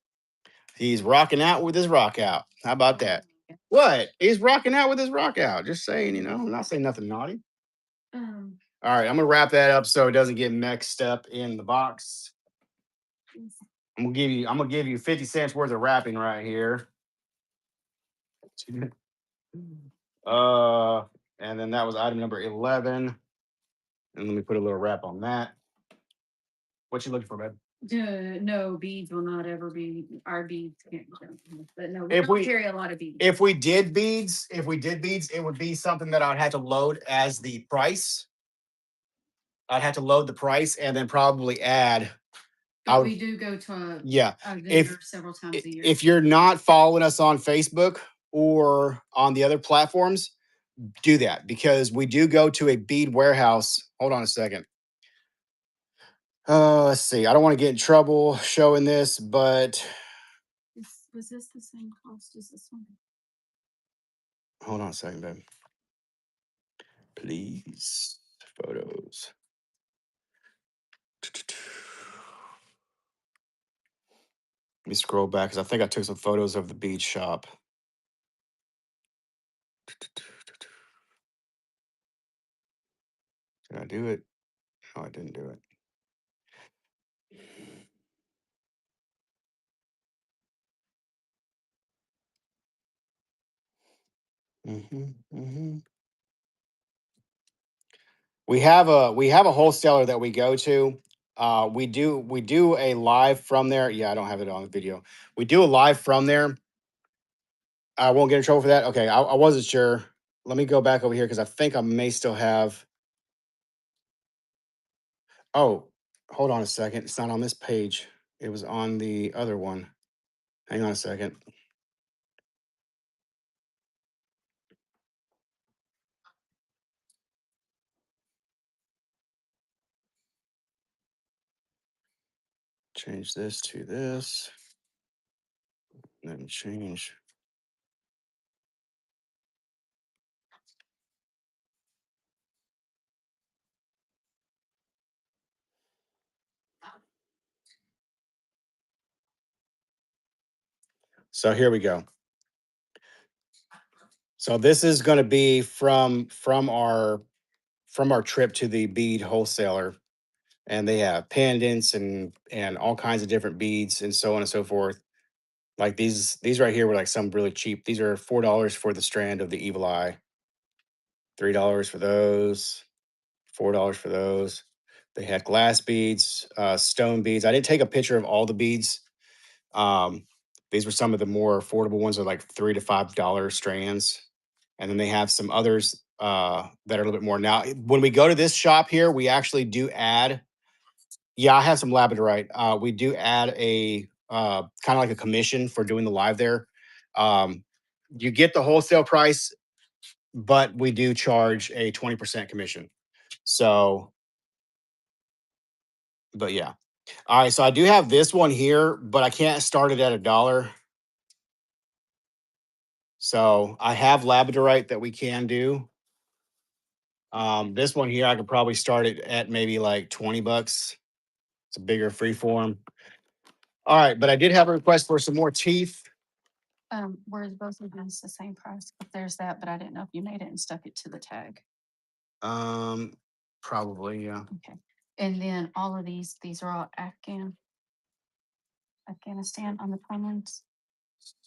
A: He's rocking out with his rock out. How about that? What? He's rocking out with his rock out. Just saying, I'm not saying nothing naughty.
B: Um,
A: All right, I'm gonna wrap that up so it doesn't get mixed up in the box. I'm gonna give you 50 cents worth of wrapping right here. Uh, and then that was item number 11. And let me put a little wrap on that. What you looking for, babe?
B: no, beads will not ever be our beads. Can't be done. But no, we
A: If
B: don't
A: we-
B: carry a lot of beads.
A: If we did beads, it would be something that I'd have to load as the price. I'd have to load the price and then probably add.
B: But we do go to
A: Yeah.
B: a vendor
A: If
B: several times a year.
A: if you're not following us on Facebook or on the other platforms, do that because we do go to a bead warehouse. Hold on a second. Let's see. I don't want to get in trouble showing this, but
B: Was this the same cost as this one?
A: hold on a second, babe. Please. Photos. Let me scroll back because I think I took some photos of the bead shop. Did I do it? No, I didn't do it. Hmm. We have a wholesaler that we go to. We do a live from there. Yeah, I don't have it on the video. We do a live from there. I won't get in trouble for that. Okay, I wasn't sure. Let me go back over here because I think I may still have. Oh, hold on a second. It's not on this page. It was on the other one. Hang on a second. Change this to this. Then change. So here we go. So this is going to be from our trip to the bead wholesaler, and they have pendants and all kinds of different beads and so on and so forth. Like these right here were like some really cheap. These are $4 for the strand of the evil eye, $3 for those, $4 for those. They had glass beads, stone beads. I didn't take a picture of all the beads. Um, these were some of the more affordable ones, are like $3 to $5 strands, and then they have some others that are a little bit more. Now, when we go to this shop here, we actually do add. Yeah, I have some labradorite. We do add a kind of like a commission for doing the live there. Um, you get the wholesale price, but we do charge a 20% commission. So, but yeah. All right, so I do have this one here, but I can't start it at $1. So I have labradorite that we can do. This one here, I could probably start it at maybe like $20. It's a bigger free form. All right, but I did have a request for some more teeth.
B: Whereas both of these the same price, but there's that, but I didn't know if you made it and stuck it to the tag.
A: Um, Probably, yeah.
B: Okay. And then all of these are all Afghanistan on the tourmalines.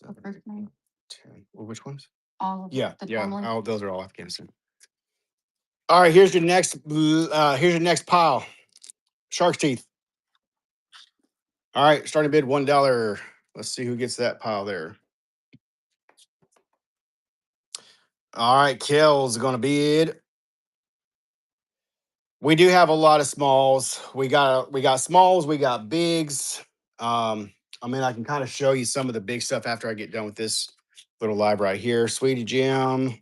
B: The
A: Seven,
B: first name,
A: 10. Well, which ones?
B: all of
A: Yeah,
B: the
A: yeah.
B: tourmaline.
A: Oh, those are all Afghanistan. All right, here's your next pile. Shark's teeth. All right, starting bid $1. Let's see who gets that pile there. All right, Kel's gonna bid. We do have a lot of smalls. We got smalls, we got bigs. I mean, I can kind of show you some of the big stuff after I get done with this little live right here. Sweetie Jim.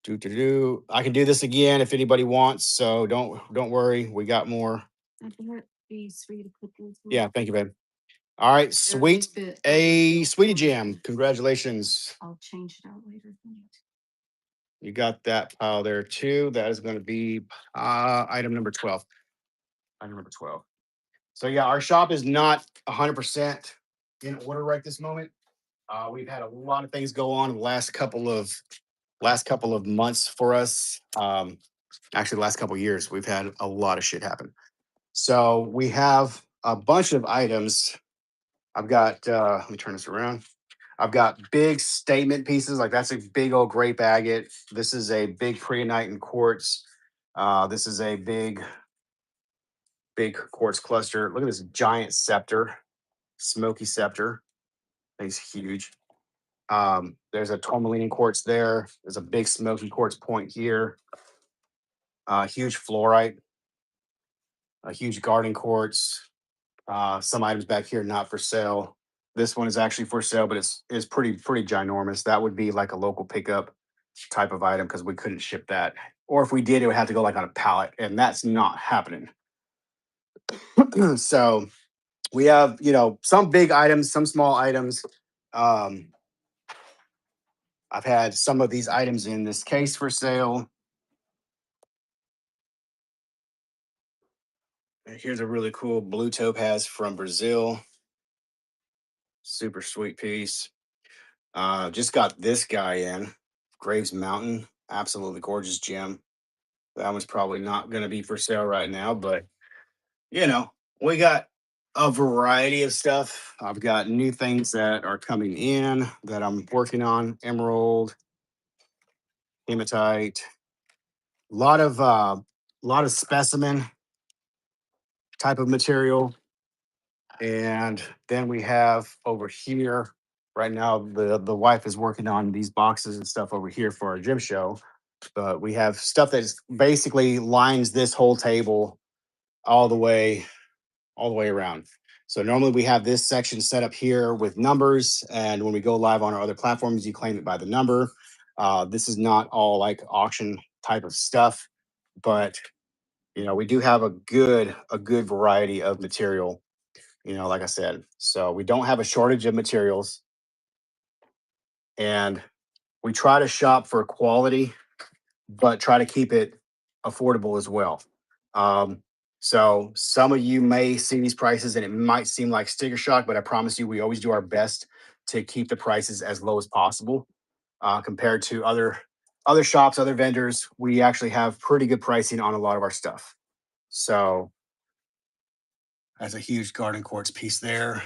A: Do do do. I can do this again if anybody wants. So don't worry. We got more.
B: I think it'd be sweet to put those.
A: Yeah, thank you, babe. All right,
B: They're a little
A: sweet.
B: bit
A: A
B: overkill
A: Sweetie
B: for me.
A: Jam. Congratulations.
B: I'll change it out later.
A: You got that pile there too. That is going to be item number 12. Item number 12. So yeah, our shop is not 100% in order right this moment. We've had a lot of things go on in the last couple of months for us. Actually, the last couple of years, we've had a lot of shit happen. So we have a bunch of items. I've got. Let me turn this around. I've got big statement pieces. Like that's a big old grape agate. This is a big preonite and quartz. This is a big quartz cluster. Look at this giant scepter, smoky scepter. It's huge. There's a tourmaline quartz there. There's a big smoky quartz point here. Huge fluorite, a huge garden quartz. Some items back here not for sale. This one is actually for sale, but it's pretty ginormous. That would be like a local pickup type of item because we couldn't ship that. Or if we did, it would have to go like on a pallet, and that's not happening. So we have, some big items, some small items. Um, I've had some of these items in this case for sale. And here's a really cool blue topaz from Brazil. Super sweet piece. Just got this guy in. Graves Mountain. Absolutely gorgeous gem. That one's probably not going to be for sale right now, but you know, we got a variety of stuff. I've got new things that are coming in that I'm working on. Emerald, hematite, lot of specimen type of material. And then we have over here right now, the wife is working on these boxes and stuff over here for our gym show. But we have stuff that is basically lines this whole table all the way all the way around. So normally we have this section set up here with numbers, and when we go live on our other platforms, you claim it by the number. This is not all like auction type of stuff, but we do have a good variety of material. Like I said, so we don't have a shortage of materials, and we try to shop for quality but try to keep it affordable as well. Um, so some of you may see these prices and it might seem like sticker shock, but I promise you, we always do our best to keep the prices as low as possible compared to other shops, other vendors. We actually have pretty good pricing on a lot of our stuff. So that's a huge garden quartz piece there.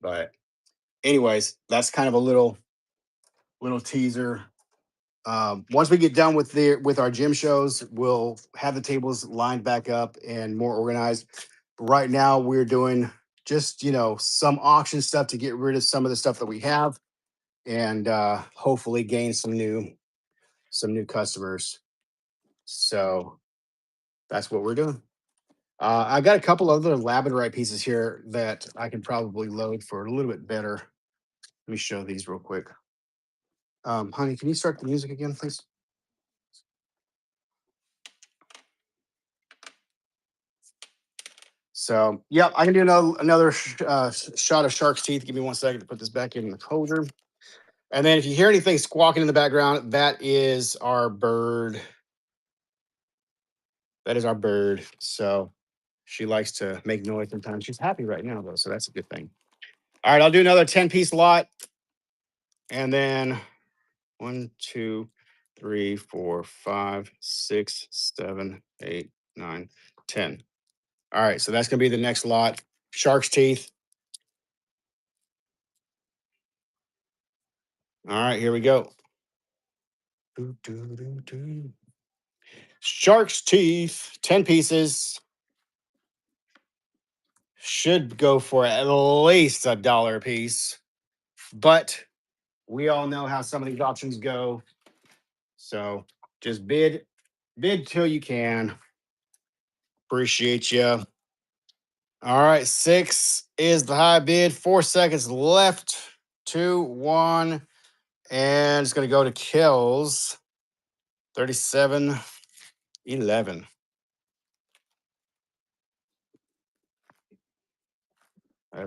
A: But anyways, that's kind of a little teaser. Once we get done with our gym shows, we'll have the tables lined back up and more organized. Right now, we're doing just some auction stuff to get rid of some of the stuff that we have, and hopefully gain some new customers. So that's what we're doing. I got a couple other labradorite pieces here that I can probably load for a little bit better. Let me show these real quick. Honey, can you start the music again, please? So, yeah, I can do another shot of shark's teeth. Give me 1 second to put this back in the holder. And then if you hear anything squawking in the background, that is our bird. That is our bird. So she likes to make noise sometimes. She's happy right now, though. So that's a good thing. All right, I'll do another 10-piece lot. And then 1, 2, 3, 4, 5, 6, 7, 8, 9, 10. All right, so that's going to be the next lot. Shark's teeth. All right, here we go. Doo, doo, doo, doo. Shark's teeth, 10 pieces. Should go for at least $1 a piece. But we all know how some of these auctions go. So just bid till you can. Appreciate you. All right, 6 is the high bid. 4 seconds left. 2, 1. And it's going to go to Kills. 37.11.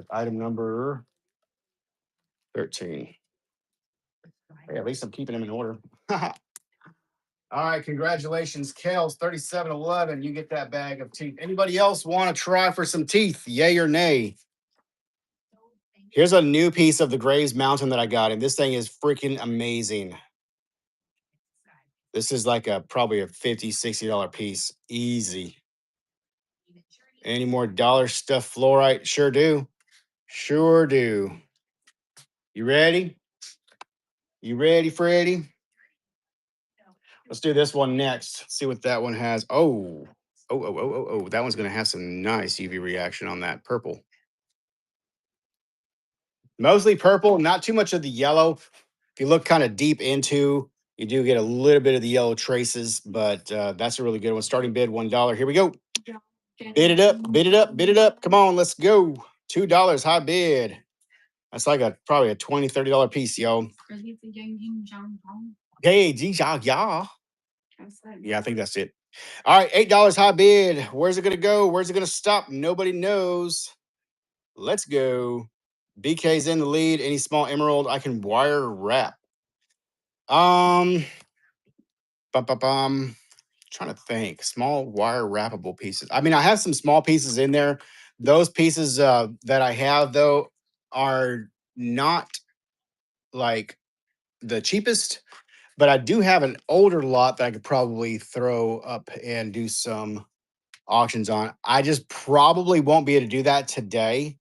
A: Item number 13. Hey, at least I'm keeping them in order. All right, congratulations, Kales, 37.11. You get that bag of teeth. Anybody else want to try for some teeth? Yay or nay? Here's a new piece of the Graves Mountain that I got, and this thing is freaking amazing. This is like probably a $50-$60 piece. Easy. Any more dollar stuff fluorite? Sure do. Sure do. You ready? You ready, Freddie? Let's do this one next. See what that one has. Oh. That one's going to have some nice UV reaction on that purple. Mostly purple, not too much of the yellow. If you look kind of deep into, you do get a little bit of the yellow traces, but that's a really good one. Starting bid $1. Here we go. Bid it up, bid it up, bid it up. Come on, let's go. $2 high bid. That's like probably a $20-$30 piece, yo. Hey, gee, yeah. Yeah, I think that's it. All right, $8 high bid. Where's it gonna go? Where's it gonna stop? Nobody knows. Let's go. BK's in the lead. Any small emerald I can wire wrap. Um, trying to think. Small wire wrappable pieces. I mean, I have some small pieces in there. Those pieces that I have though are not like the cheapest, but I do have an older lot that I could probably throw up and do some auctions on. I just probably won't be able to do that today.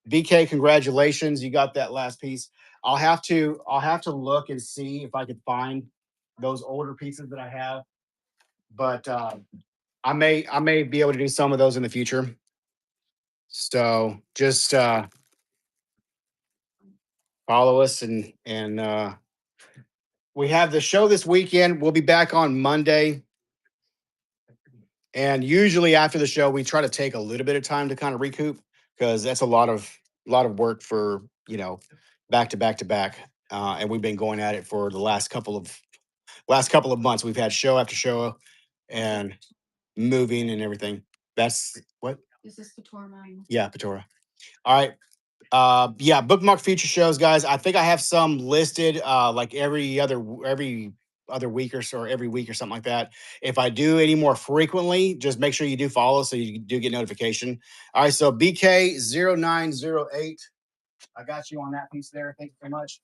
A: BK, congratulations. You got that last piece. I'll have to look and see if I could find those older pieces that I have. But I may be able to do some of those in the future. So just follow us and we have the show this weekend. We'll be back on Monday. And usually after the show, we try to take a little bit of time to kind of recoup because that's a lot of work for back to back to back. And we've been going at it for the last couple of months. We've had show after show and moving and everything. That's what?
B: Is this Couture mine?
A: Yeah, Patora. All right. Yeah, bookmark future shows, guys. I think I have some listed like every other week or so, or every week or something like that. If I do any more frequently, just make sure you do follow so you do get notification. All right, so BK0908. I got you on that piece there. Thank you so much.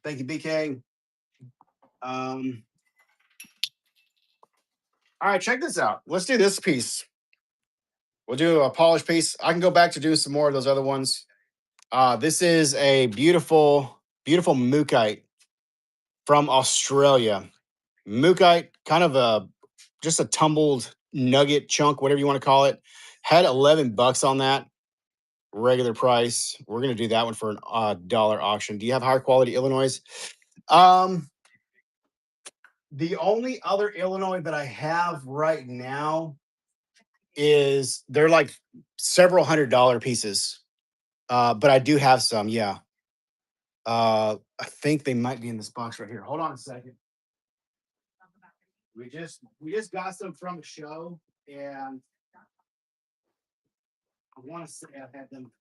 A: Thank you, BK. All right, check this out. Let's do this piece. We'll do a polished piece. I can go back to do some more of those other ones. This is a beautiful, beautiful mookaite from Australia. Mookaite, kind of just a tumbled nugget chunk, whatever you want to call it. Had $11 on that regular price. We're gonna do that one for a dollar auction. Do you have higher quality Illinois? Um, the only other Illinois that I have right now is they're like several $100 pieces. But I do have some, yeah. I think they might be in this box right here. Hold on a second. We just got some from a show, and I want to say I've had them.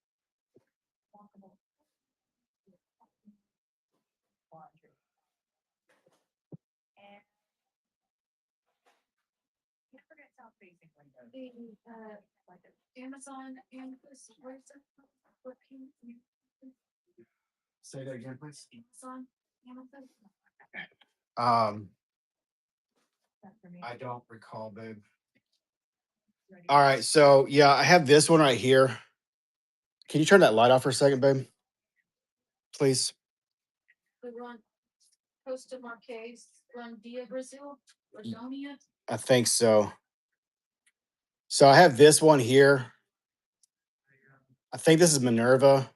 B: Amazon and
A: Say that again, please.
B: Amazon.
A: Um, I don't recall, babe. All right, so yeah, I have this one right here. Can you turn that light off for a second, babe? Please.
B: We run Costa Marques, run Dia Brazil, Ladonia.
A: I think so. So I have this one here. I think this is Minerva.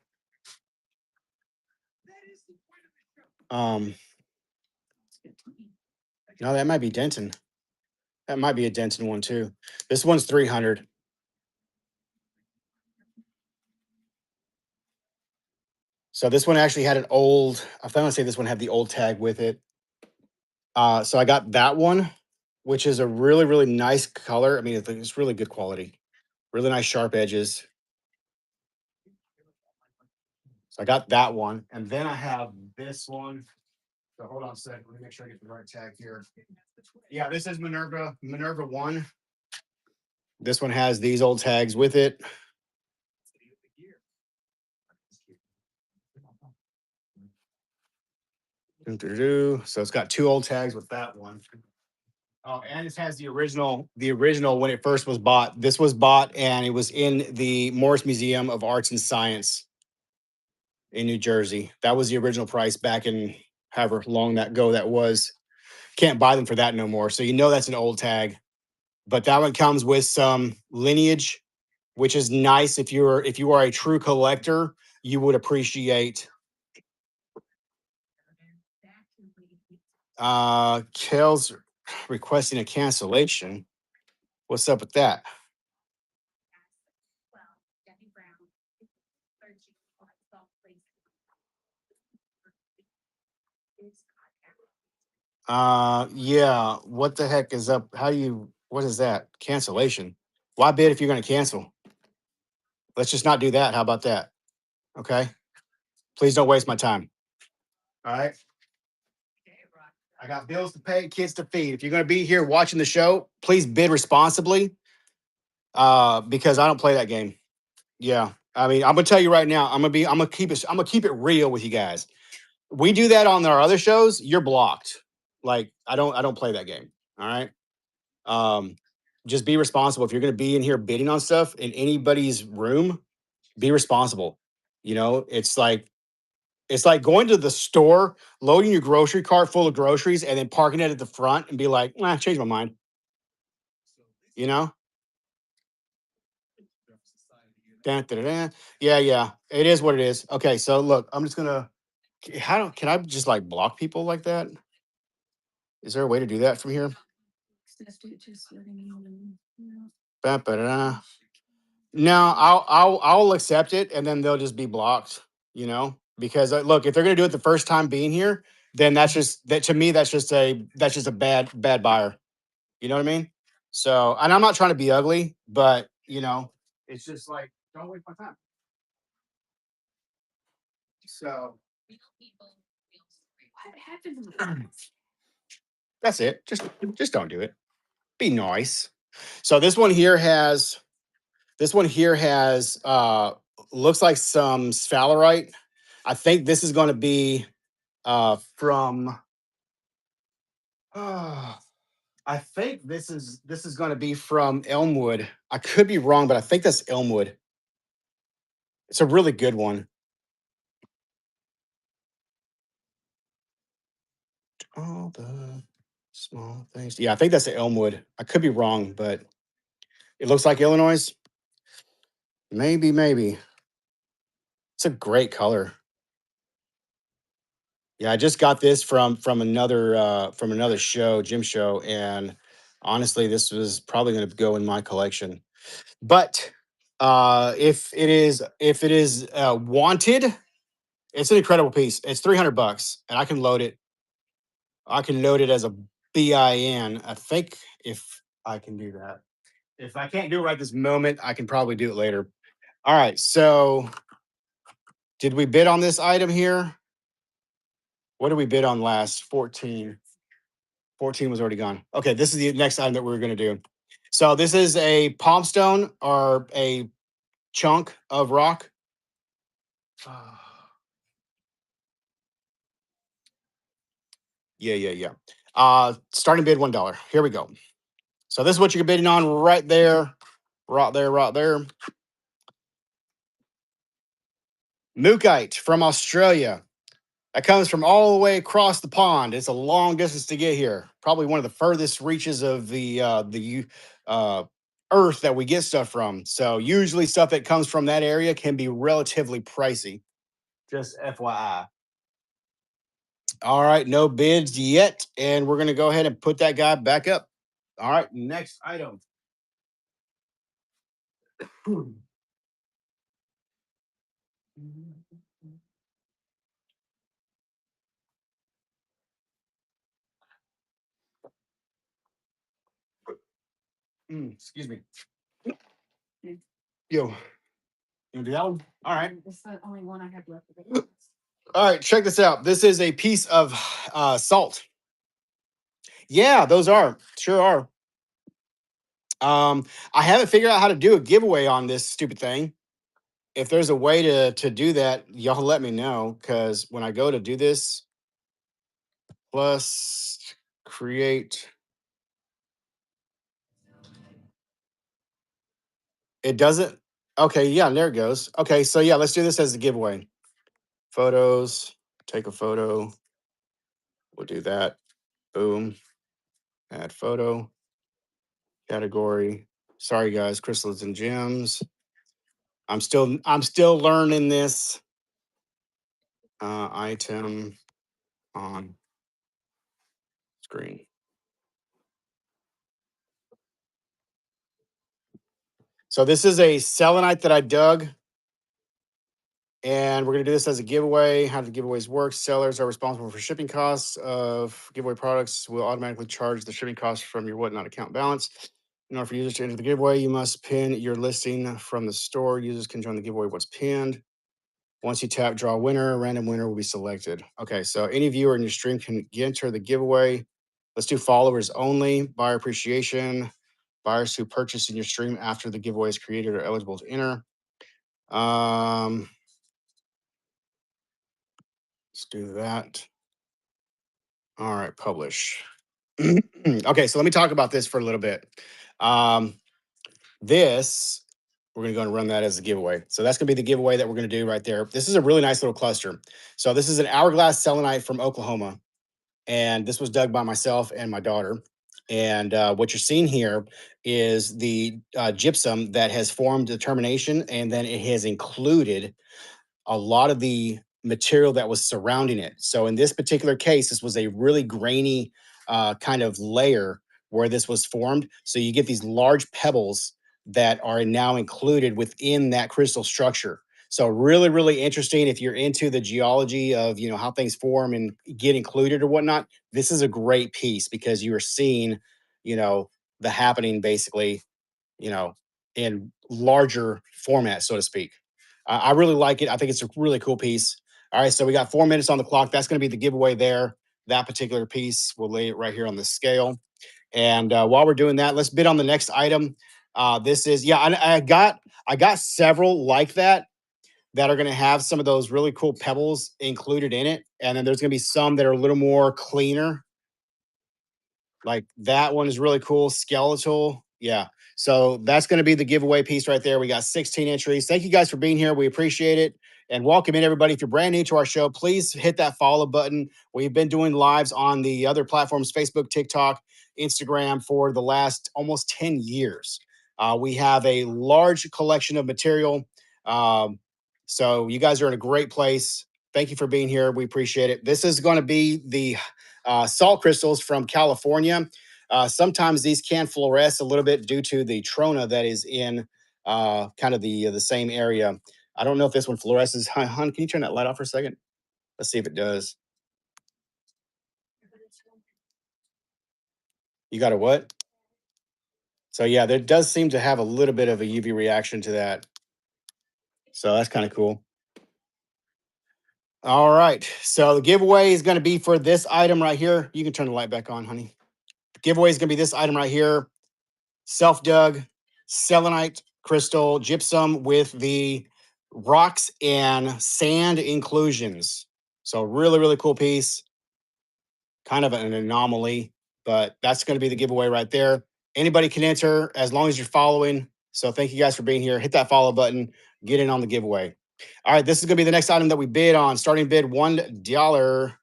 A: Um, no, that might be Denton. That might be a Denton one too. This one's 300. So this one actually had an old. I found to say this one had the old tag with it. So I got that one, which is a really really nice color. I mean, it's really good quality, really nice sharp edges. So I got that one, and then I have this one. So hold on a second. Let me make sure I get the right tag here. Yeah, this is Minerva 1. This one has these old tags with it. So it's got two old tags with that one. Oh, and it has the original when it first was bought. This was bought and it was in the Morris Museum of Arts and Science in New Jersey. That was the original price back in however long that was. Can't buy them for that no more. So that's an old tag. But that one comes with some lineage, which is nice if you are a true collector, you would appreciate. Kel's requesting a cancellation. What's up with that? Yeah. What the heck is up? What is that? Cancellation. Why bid if you're going to cancel? Let's just not do that. How about that? Okay. Please don't waste my time. All right. I got bills to pay, kids to feed. If you're going to be here watching the show, please bid responsibly because I don't play that game. Yeah. I mean, I'm gonna tell you right now. I'm gonna keep it real with you guys. We do that on our other shows. You're blocked. Like I don't play that game. All right. Um, just be responsible. If you're gonna be in here bidding on stuff in anybody's room, be responsible. You know, it's like going to the store, loading your grocery cart full of groceries, and then parking it at the front and be like, "Nah, change my mind." You know? Dun, dun, dun, dun. Yeah, yeah. It is what it is. Okay, so look, I'm just gonna. How do can I just like block people like that? Is there a way to do that from here? Ba, ba, da, da. No, I'll accept it, and then they'll just be blocked. You know, because look, if they're gonna do it the first time being here, then that's just that to me. That's just a bad buyer. You know what I mean? So, and I'm not trying to be ugly, but you know, it's just like don't waste my time. So that's it. Just don't do it. Be nice. So this one here has looks like some sphalerite. I think this is going to be from I think this is going to be from Elmwood. I could be wrong, but I think that's Elmwood. It's a really good one. All the small things. Yeah, I think that's the Elmwood. I could be wrong, but it looks like Illinois. Maybe, maybe. It's a great color. Yeah, I just got this from another show, gym show, and honestly, this was probably going to go in my collection. But if it is wanted, it's an incredible piece. It's $300, and I can load it. I can load it as a BIN. I think if I can do that. If I can't do it right this moment, I can probably do it later. All right. So, did we bid on this item here? What did we bid on last? 14. 14 was already gone. Okay, this is the next item that we're going to do. So, this is a palm stone or a chunk of rock. Yeah, yeah, yeah. Starting bid $1. Here we go. So, this is what you're bidding on right there, right there, right there. Mookite from Australia. That comes from all the way across the pond. It's a long distance to get here. Probably one of the furthest reaches of the uh, Earth that we get stuff from. So usually stuff that comes from that area can be relatively pricey. Just FYI. All right, no bids yet, and we're gonna go ahead and put that guy back up. All right, next item. Excuse me. Yo, you wanna do that one? All right.
B: It's the only one I have left of it.
A: All right, check this out. This is a piece of salt. Yeah, those are sure are. I haven't figured out how to do a giveaway on this stupid thing. If there's a way to do that, y'all let me know. Because when I go to do this, plus create, it doesn't. Okay, yeah, there it goes. Okay, so yeah, let's do this as a giveaway. Photos, take a photo. We'll do that. Boom. Add photo. Category. Sorry guys, crystals and gems. I'm still learning this. Item on screen. So this is a selenite that I dug, and we're gonna do this as a giveaway. How the giveaways work: sellers are responsible for shipping costs of giveaway products. Will automatically charge the shipping costs from your whatnot account balance. In order for users to enter the giveaway, you must pin your listing from the store. Users can join the giveaway what's pinned. Once you tap draw winner, a random winner will be selected. Okay, so any viewer in your stream can enter the giveaway. Let's do followers only, buyer appreciation. Buyers who purchase in your stream after the giveaway is created are eligible to enter. Let's do that. All right, publish. Okay, so let me talk about this for a little bit. Um, this we're gonna go and run that as a giveaway. So that's gonna be the giveaway that we're gonna do right there. This is a really nice little cluster. So this is an hourglass selenite from Oklahoma, and this was dug by myself and my daughter. And what you're seeing here is the gypsum that has formed a termination, and then it has included a lot of the material that was surrounding it. So in this particular case, this was a really grainy kind of layer where this was formed. So you get these large pebbles that are now included within that crystal structure. So really, really interesting if you're into the geology of how things form and get included or whatnot. This is a great piece because you are seeing, you know, the happening basically, you know, in larger format, so to speak. I really like it. I think it's a really cool piece. All right, so we got 4 minutes on the clock. That's going to be the giveaway there. That particular piece, we'll lay it right here on the scale. And while we're doing that, let's bid on the next item. This is yeah, I got several like that are going to have some of those really cool pebbles included in it, and then there's going to be some that are a little more cleaner like that one is really cool. Skeletal. Yeah. So that's going to be the giveaway piece right there. We got 16 entries. Thank you guys for being here. We appreciate it. And welcome in everybody. If you're brand new to our show, please hit that follow button. We've been doing lives on the other platforms, Facebook, TikTok, Instagram for the last almost 10 years. We have a large collection of material. Um, so you guys are in a great place. Thank you for being here. We appreciate it. This is going to be the salt crystals from California. Sometimes these can fluoresce a little bit due to the trona that is in kind of the same area. I don't know if this one fluoresces. Hun, can you turn that light off for a second? Let's see if it does. You got a what? So yeah, there does seem to have a little bit of a UV reaction to that. So that's kind of cool. All right. So the giveaway is going to be for this item right here. You can turn the light back on, honey. Giveaway is going to be this item right here. Self-dug selenite crystal gypsum with the rocks and sand inclusions. So really, really cool piece. Kind of an anomaly, but that's going to be the giveaway right there. Anybody can enter as long as you're following. So thank you guys for being here. Hit that follow button. Get in on the giveaway. All right, this is going to be the next item that we bid on. Starting bid $1.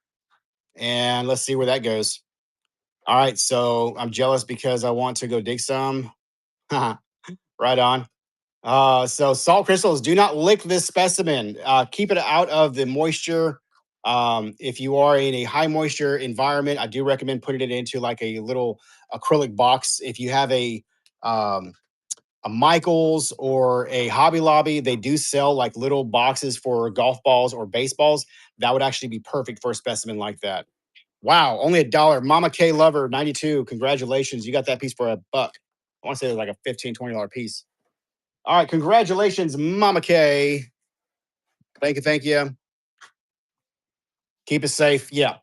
A: And let's see where that goes. All right, so I'm jealous because I want to go dig some. Right on. So salt crystals, do not lick this specimen. Keep it out of the moisture. If you are in a high moisture environment, I do recommend putting it into like a little acrylic box. If you have um, a Michaels or a Hobby Lobby, they do sell like little boxes for golf balls or baseballs. That would actually be perfect for a specimen like that. Wow, only $1. Mama K Lover 92. Congratulations. You got that piece for $1. I want to say it's like a $15, $20 piece. All right, congratulations, Mama K. Thank you, thank you. Keep it safe. Yeah.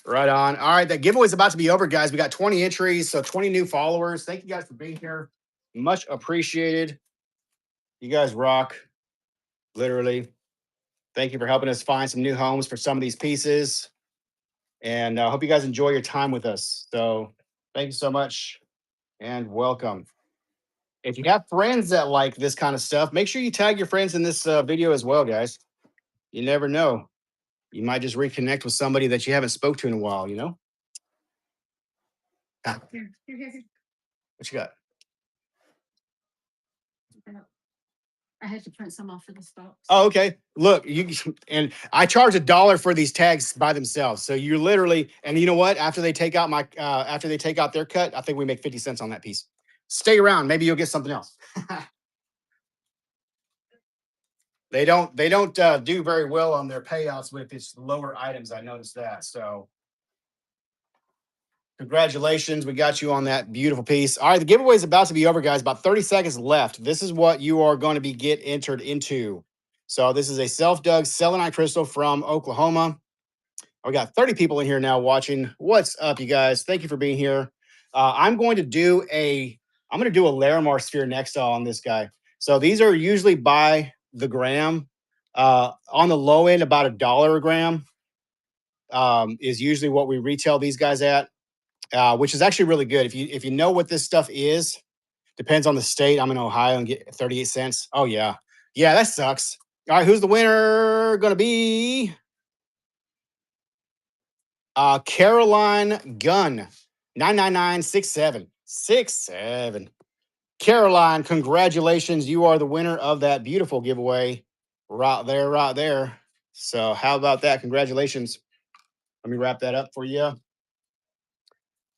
A: Right on. All right, that giveaway is about to be over, guys. We got 20 entries, so 20 new followers. Thank you guys for being here. Much appreciated. You guys rock, literally. Thank you for helping us find some new homes for some of these pieces. And I hope you guys enjoy your time with us. So thank you so much and welcome. If you have friends that like this kind of stuff, make sure you tag your friends in this video as well, guys. You never know. You might just reconnect with somebody that you haven't spoke to in a while, you know? Ah,
B: Here.
A: what you got?
B: I had to print some off for the stocks.
A: Oh, okay. Look, you and I charge $1 for these tags by themselves. So you're literally, and you know what? After they take out after they take out their cut, I think we make 50 cents on that piece. Stay around. Maybe you'll get something else. They don't do very well on their payouts with its lower items. I noticed that. So congratulations. We got you on that beautiful piece. All right, the giveaway is about to be over, guys. About 30 seconds left. This is what you are going to be get entered into. So this is a self-dug selenite crystal from Oklahoma. We got 30 people in here now watching. What's up, you guys? Thank you for being here. I'm going to do a Larimar sphere next on this guy. So these are usually by the gram. On the low end, about $1 a gram is usually what we retail these guys at, which is actually really good. If you know what this stuff is, depends on the state. I'm in Ohio and get 38 cents. Oh yeah, yeah, that sucks. All right, who's the winner gonna be? Caroline Gunn, 9996767. Caroline, congratulations. You are the winner of that beautiful giveaway. Right there, right there. So, how about that? Congratulations. Let me wrap that up for you.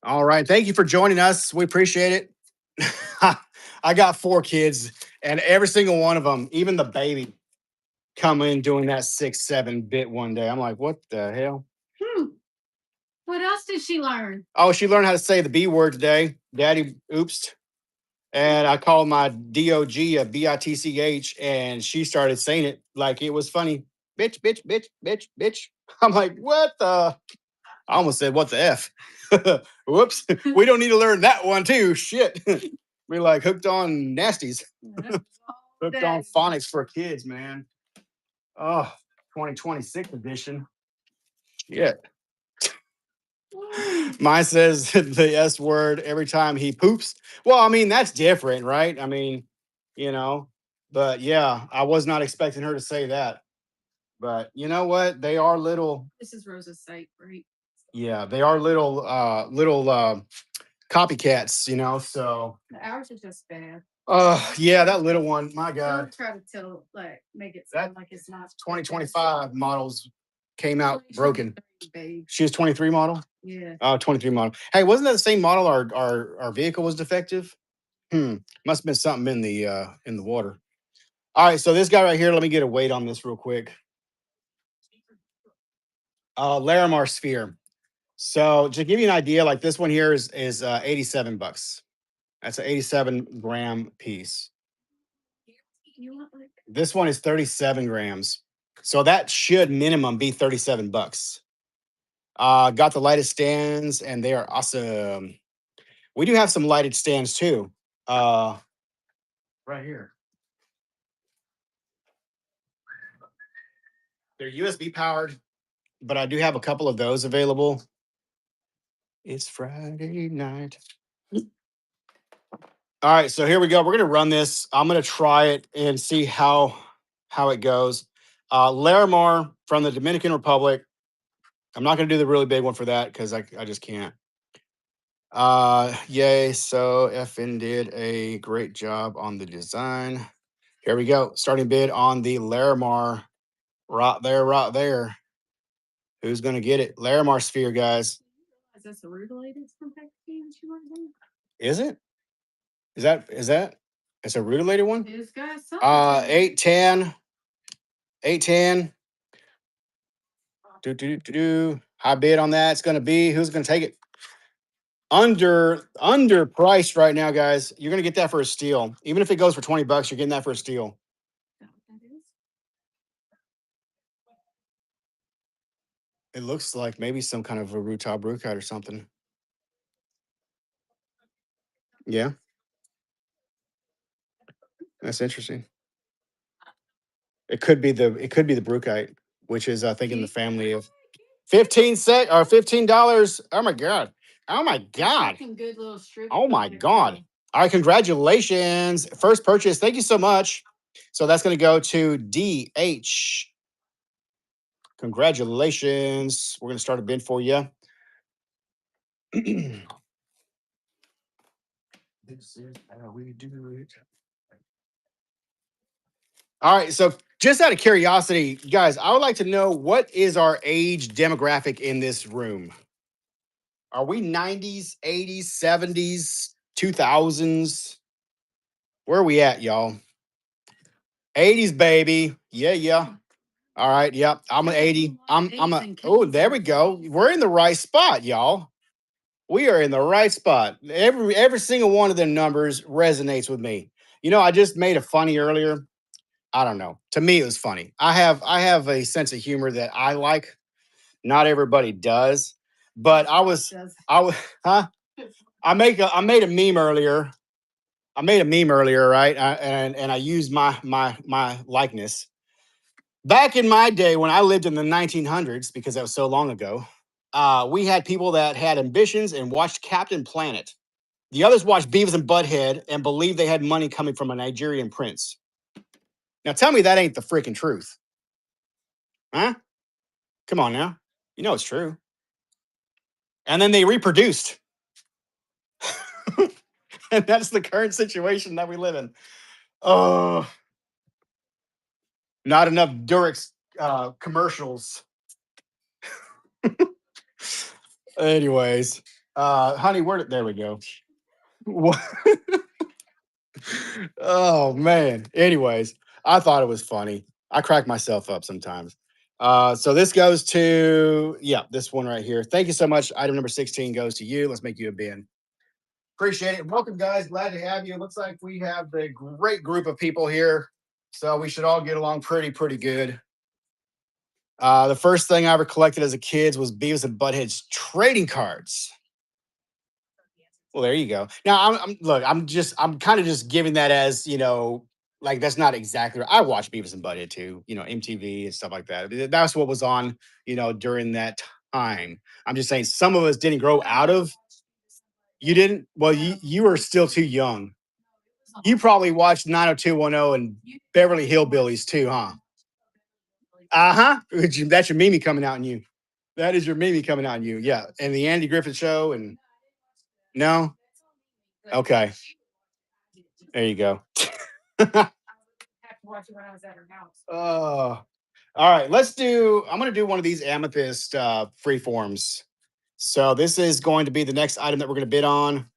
A: All right. Thank you for joining us. We appreciate it. I got 4 kids, and every single one of them, even the baby, come in doing that 6-7 bit one day. I'm like, what the hell?
B: Hmm. What else did she learn?
A: Oh, she learned how to say the B word today. Daddy, oops. And I called my DOG a BITCH, and she started saying it like it was funny. Bitch, bitch, bitch, bitch, bitch. I'm like, what the? I almost said, what the F? Whoops. We don't need to learn that one too. Shit. We're like hooked on nasties, hooked on phonics for kids, man. Oh, 2026 edition. Yeah. Mine says the S word every time he poops. Well, I mean, that's different, right? I mean, you know, but yeah, I was not expecting her to say that. But you know what? They are little,
B: This is Rosa's site, right?
A: yeah, they are little copycats, so
B: Ours is just bad.
A: yeah, that little one, my God.
B: Try to tell, like, make it
A: That
B: sound like it's not
A: 2025 models came out broken.
B: babe.
A: She was 23 model?
B: Yeah.
A: 23 model. Hey, wasn't that the same model our vehicle was defective? Must have been something in the water. All right, so this guy right here, let me get a weight on this real quick. Larimar sphere. So to give you an idea, like this one here is $87. That's an 87 gram piece.
B: You want like
A: This one is 37 grams. So that should minimum be $37. Got the lighted stands, and they are awesome. We do have some lighted stands too. Right here. They're USB powered, but I do have a couple of those available. It's Friday night. All right, so here we go. We're gonna run this. I'm gonna try it and see how it goes. Larimar from the Dominican Republic. I'm not gonna do the really big one for that because I just can't. Yay. So FN did a great job on the design. Here we go. Starting bid on the Larimar. Right there, right there. Who's gonna get it? Larimar sphere, guys.
B: is this a rutilated compact that you want to do?
A: Is it? Is that it's a rutilated one?
B: It's got something.
A: 810. 810. Do. High bid on that. It's gonna be who's gonna take it? Under priced right now, guys. You're gonna get that for a steal. Even if it goes for $20, you're getting that for a steal. It looks like maybe some kind of a Ruta Brookout or something. Yeah. That's interesting. It could be the Brookite, which is I think in the family of 15 sec or $15. Oh my God. Oh my God.
B: Good little strip.
A: Oh my God. All right, congratulations. First purchase. Thank you so much. So that's going to go to DH. Congratulations. We're going to start a bid for you. This is how we do it. All right. So, just out of curiosity, guys, I would like to know what is our age demographic in this room? Are we 90s, 80s, 70s, 2000s? Where are we at, y'all? 80s, baby. Yeah, yeah. All right. Yep. I'm an 80. Oh, there we go. We're in the right spot, y'all. We are in the right spot. Every single one of them numbers resonates with me. I just made a funny earlier. I don't know. To me, it was funny. I have a sense of humor that I like. Not everybody does, but I was, huh? I made a meme earlier. I made a meme earlier, right? And I used my likeness. Back in my day when I lived in the 1900s, because that was so long ago, we had people that had ambitions and watched Captain Planet. The others watched Beavis and Butthead and believed they had money coming from a Nigerian prince. Now tell me that ain't the freaking truth, huh? Come on now, you know it's true. And then they reproduced, and that's the current situation that we live in. Oh, not enough Durex commercials. Anyways, honey, where did there we go? What? Oh man. Anyways, I thought it was funny. I crack myself up sometimes. So this goes to this one right here. Thank you so much. Item number 16 goes to you. Let's make you a bin. Appreciate it. Welcome, guys. Glad to have you. Looks like we have a great group of people here. So we should all get along pretty good. The first thing I ever collected as a kid was Beavis and Butthead's trading cards. Well, there you go. Now, I'm kind of just giving that as like that's not exactly. I watched Beavis and Butthead too, MTV and stuff like that. That's what was on, during that time. I'm just saying some of us didn't grow out of. You didn't. Well, you were still too young. You probably watched 90210 and Beverly Hillbillies too, huh? Uh huh. That's your Mimi coming out in you. That is your Mimi coming out in you. Yeah, and the Andy Griffith Show and no. Okay, there you go. Oh, all right. Let's do. I'm going to do one of these amethyst free forms. So this is going to be the next item that we're going to bid on.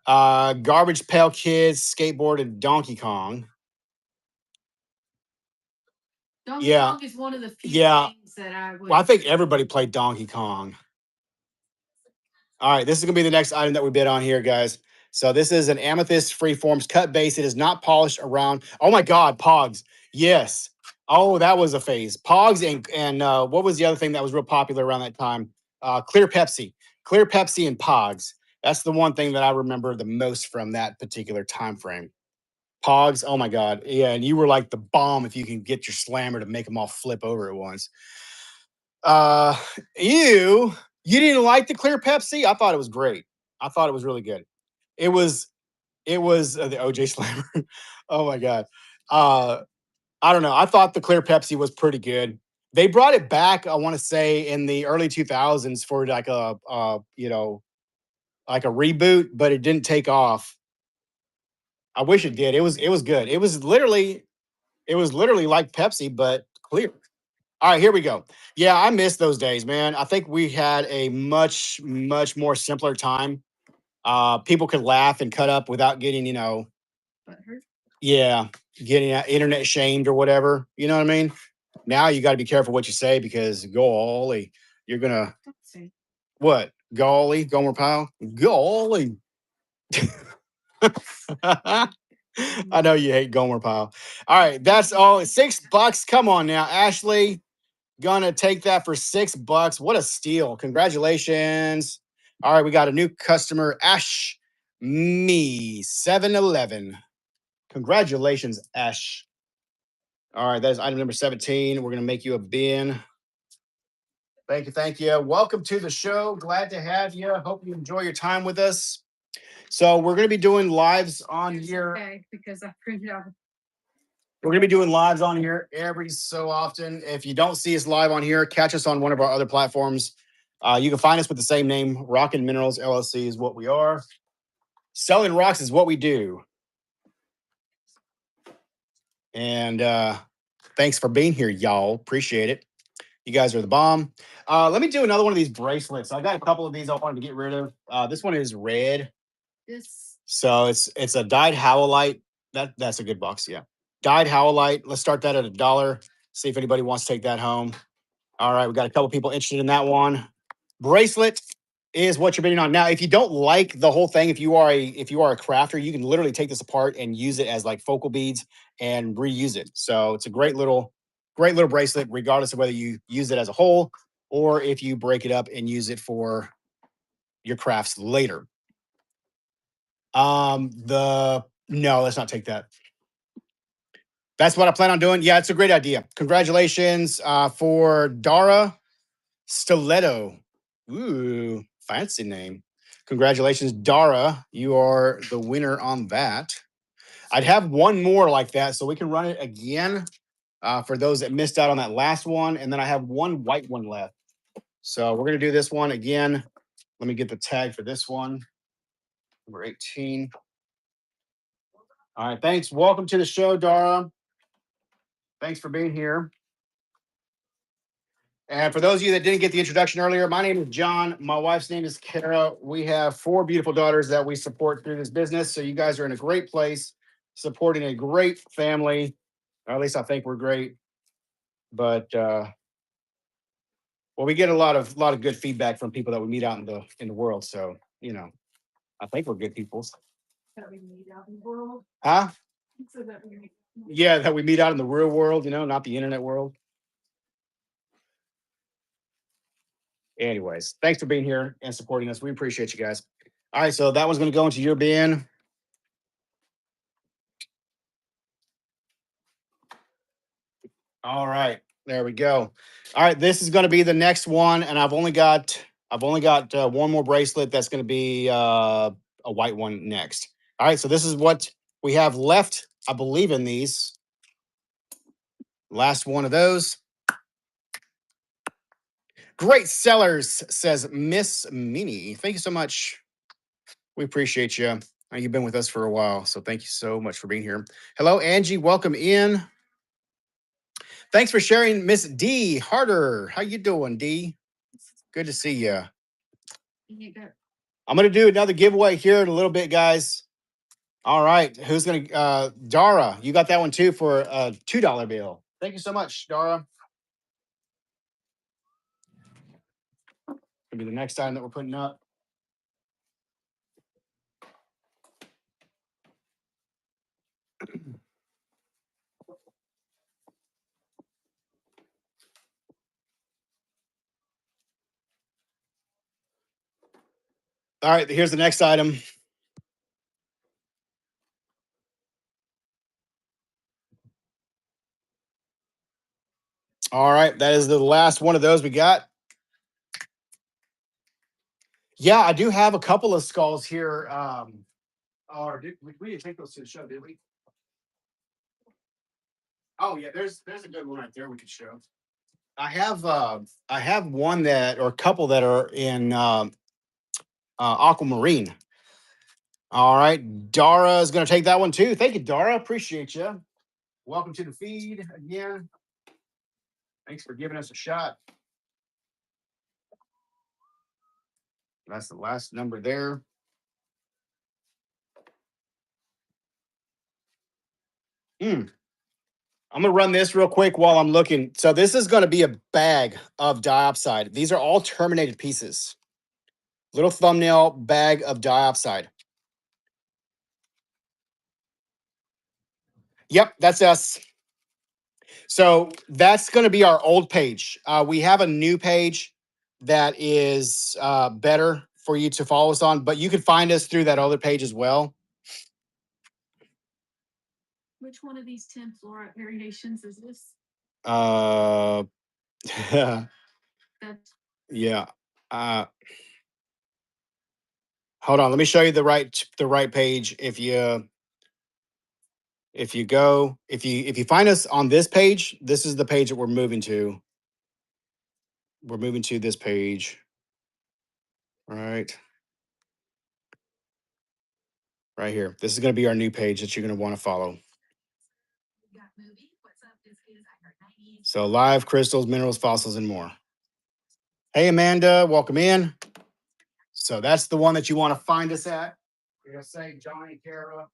A: Garbage Pail Kids, skateboard, and Donkey Kong. Donkey Kong is one of the few things that I would. Well, I think everybody played Donkey Kong. All right, this is gonna be the next item that we bid on here, guys. So this is an amethyst freeforms cut base. It is not polished around. Oh my God, Pogs. Yes. Oh, that was a phase. Pogs and what was the other thing that was real popular around that time? Clear Pepsi and Pogs. That's the one thing that I remember the most from that particular time frame. Pogs. Oh my God. Yeah, and you were like the bomb if you can get your slammer to make them all flip over at once. Uh, you didn't like the clear Pepsi? I thought it was great. I thought it was really good. It was the OJ Slammer. Oh my god. Uh, I don't know. I thought the clear Pepsi was pretty good. They brought it back. I want to say in the early 2000s for like like a reboot, but it didn't take off. I wish it did. It was good. It was literally like Pepsi, but clear. All right, here we go. Yeah, I miss those days, man. I think we had a much more simpler time. People could laugh and cut up without getting, yeah, getting internet shamed or whatever. You know what I mean? Now you got to be careful what you say because golly, you're gonna what? Golly, Gomer Pyle, golly. I know you hate Gomer Pyle. All right, that's all. $6. Come on now, Ashley. Gonna take that for $6. What a steal. Congratulations. All right, we got a new customer, Ash Me 711. Congratulations, Ash. All right, that is item number 17. We're gonna make you a bin. Thank you, thank you. Welcome to the show. Glad to have you. Hope you enjoy your time with us. So we're gonna be doing lives on here. Okay, because I printed out. We're going to be doing lives on here every so often. If you don't see us live on here, catch us on one of our other platforms. You can find us with the same name. Rockin'Minerals LLC is what we are. Selling rocks is what we do. And thanks for being here, y'all. Appreciate it. You guys are the bomb. Let me do another one of these bracelets. I got a couple of these I wanted to get rid of. This one is red. So it's a dyed howlite. That's a good box, yeah. Dyed howlite. Let's start that at $1. See if anybody wants to take that home. All right, we got a couple people interested in that one. Bracelet is what you're bidding on. Now, if you don't like the whole thing, if you are a crafter, you can literally take this apart and use it as like focal beads and reuse it. So it's a great little bracelet, regardless of whether you use it as a whole or if you break it up and use it for your crafts later. The no, let's not take that. That's what I plan on doing. Yeah, it's a great idea. Congratulations for Dara Stiletto. Ooh, fancy name. Congratulations, Dara. You are the winner on that. I'd have one more like that so we can run it again for those that missed out on that last one. And then I have one white one left. So we're going to do this one again. Let me get the tag for this one. Number 18. All right. Thanks. Welcome to the show, Dara. Thanks for being here. And for those of you that didn't get the introduction earlier, my name is John. My wife's name is Kara. We have four beautiful daughters that we support through this business. So you guys are in a great place, supporting a great family. Or at least I think we're great. But well, we get a lot of good feedback from people that we meet out in the world. So I think we're good people.
B: That we meet out in the world.
A: Huh?
B: So that we
A: Yeah, that we meet out in the real world. Not the internet world. Anyways, thanks for being here and supporting us. We appreciate you guys. All right, so that one's going to go into your bin. All right, there we go. All right, this is going to be the next one, and I've only got one more bracelet that's going to be a white one next. All right, so this is what we have left. I believe in these. Last one of those. Great sellers, says Miss Minnie. Thank you so much. We appreciate you. You've been with us for a while, so thank you so much for being here. Hello, Angie. Welcome in. Thanks for sharing, Miss D Harder. How you doing, D? Good to see you. I'm gonna do another giveaway here in a little bit, guys. All right, who's gonna? Dara, you got that one too for a $2 bill. Thank you so much, Dara. Gonna be the next time that we're putting up. All right, here's the next item. All right, that is the last one of those we got. Yeah, I do have a couple of skulls here. Or we didn't take those to the show, did we? Oh yeah, there's a good one right there we could show. I have one that or a couple that are in aquamarine. All right, Dara is going to take that one too. Thank you, Dara. Appreciate you. Welcome to the feed again. Thanks for giving us a shot. That's the last number there. Mm. I'm going to run this real quick while I'm looking. So this is going to be a bag of diopside. These are all terminated pieces. Little thumbnail bag of diopside. Yep, that's us. So that's going to be our old page. We have a new page that is better for you to follow us on, but you can find us through that other page as well.
B: Which one of these 10 flora variations is this?
A: Uh,
B: That's
A: yeah. Uh, hold on. Let me show you the right page. If you find us on this page, this is the page that we're moving to. We're moving to this page. Right. Right here. This is going to be our new page that you're going to want to follow. So live crystals, minerals, fossils, and more. Hey, Amanda, welcome in. So that's the one that you want to find us at. We're going to say Johnny Kara.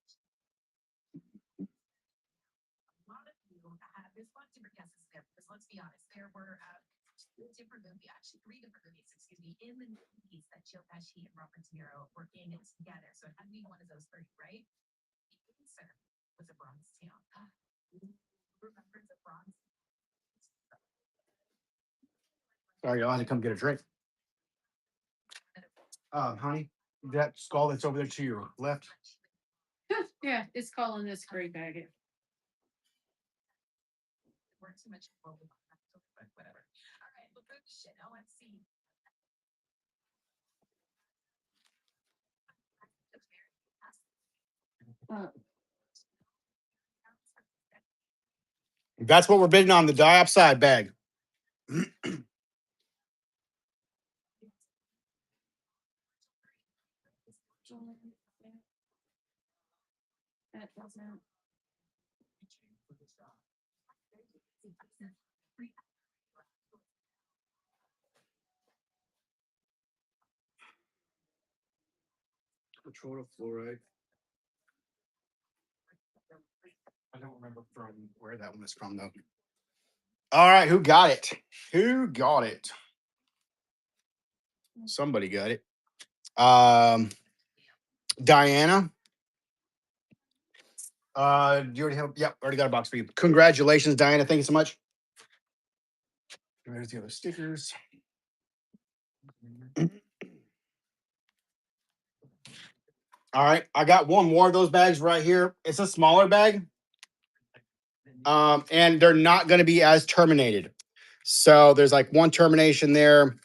A: Sorry, y'all had to come get a drink. Honey, That skull that's over there to your left.
B: Yeah, it's calling this gray bag. Uh,
A: That's what we're bidding on, the diopside bag.
B: that doesn't.
A: Control of fluoride. I don't remember from where that one is from though. All right, who got it? Who got it? Somebody got it. Diana. Do you already have? Yep, already got a box for you. Congratulations, Diana. Thank you so much. There's the other stickers. All right, I got one more of those bags right here. It's a smaller bag, and they're not going to be as terminated. So there's like one termination there.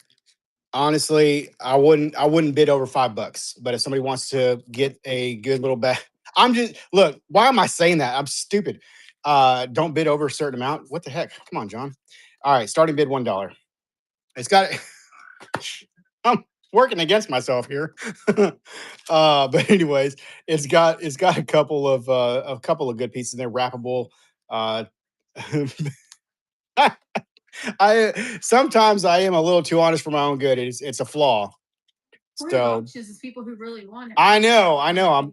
A: Honestly, I wouldn't bid over $5. But if somebody wants to get a good little bag, I'm just look. Why am I saying that? I'm stupid. Don't bid over a certain amount. What the heck? Come on, John. All right, starting bid $1. It's got. I'm working against myself here. But anyways, it's got a couple of good pieces in there, wrappable. Uh, I sometimes I am a little too honest for my own good. It's a flaw. So
B: Is people who really want it.
A: I know.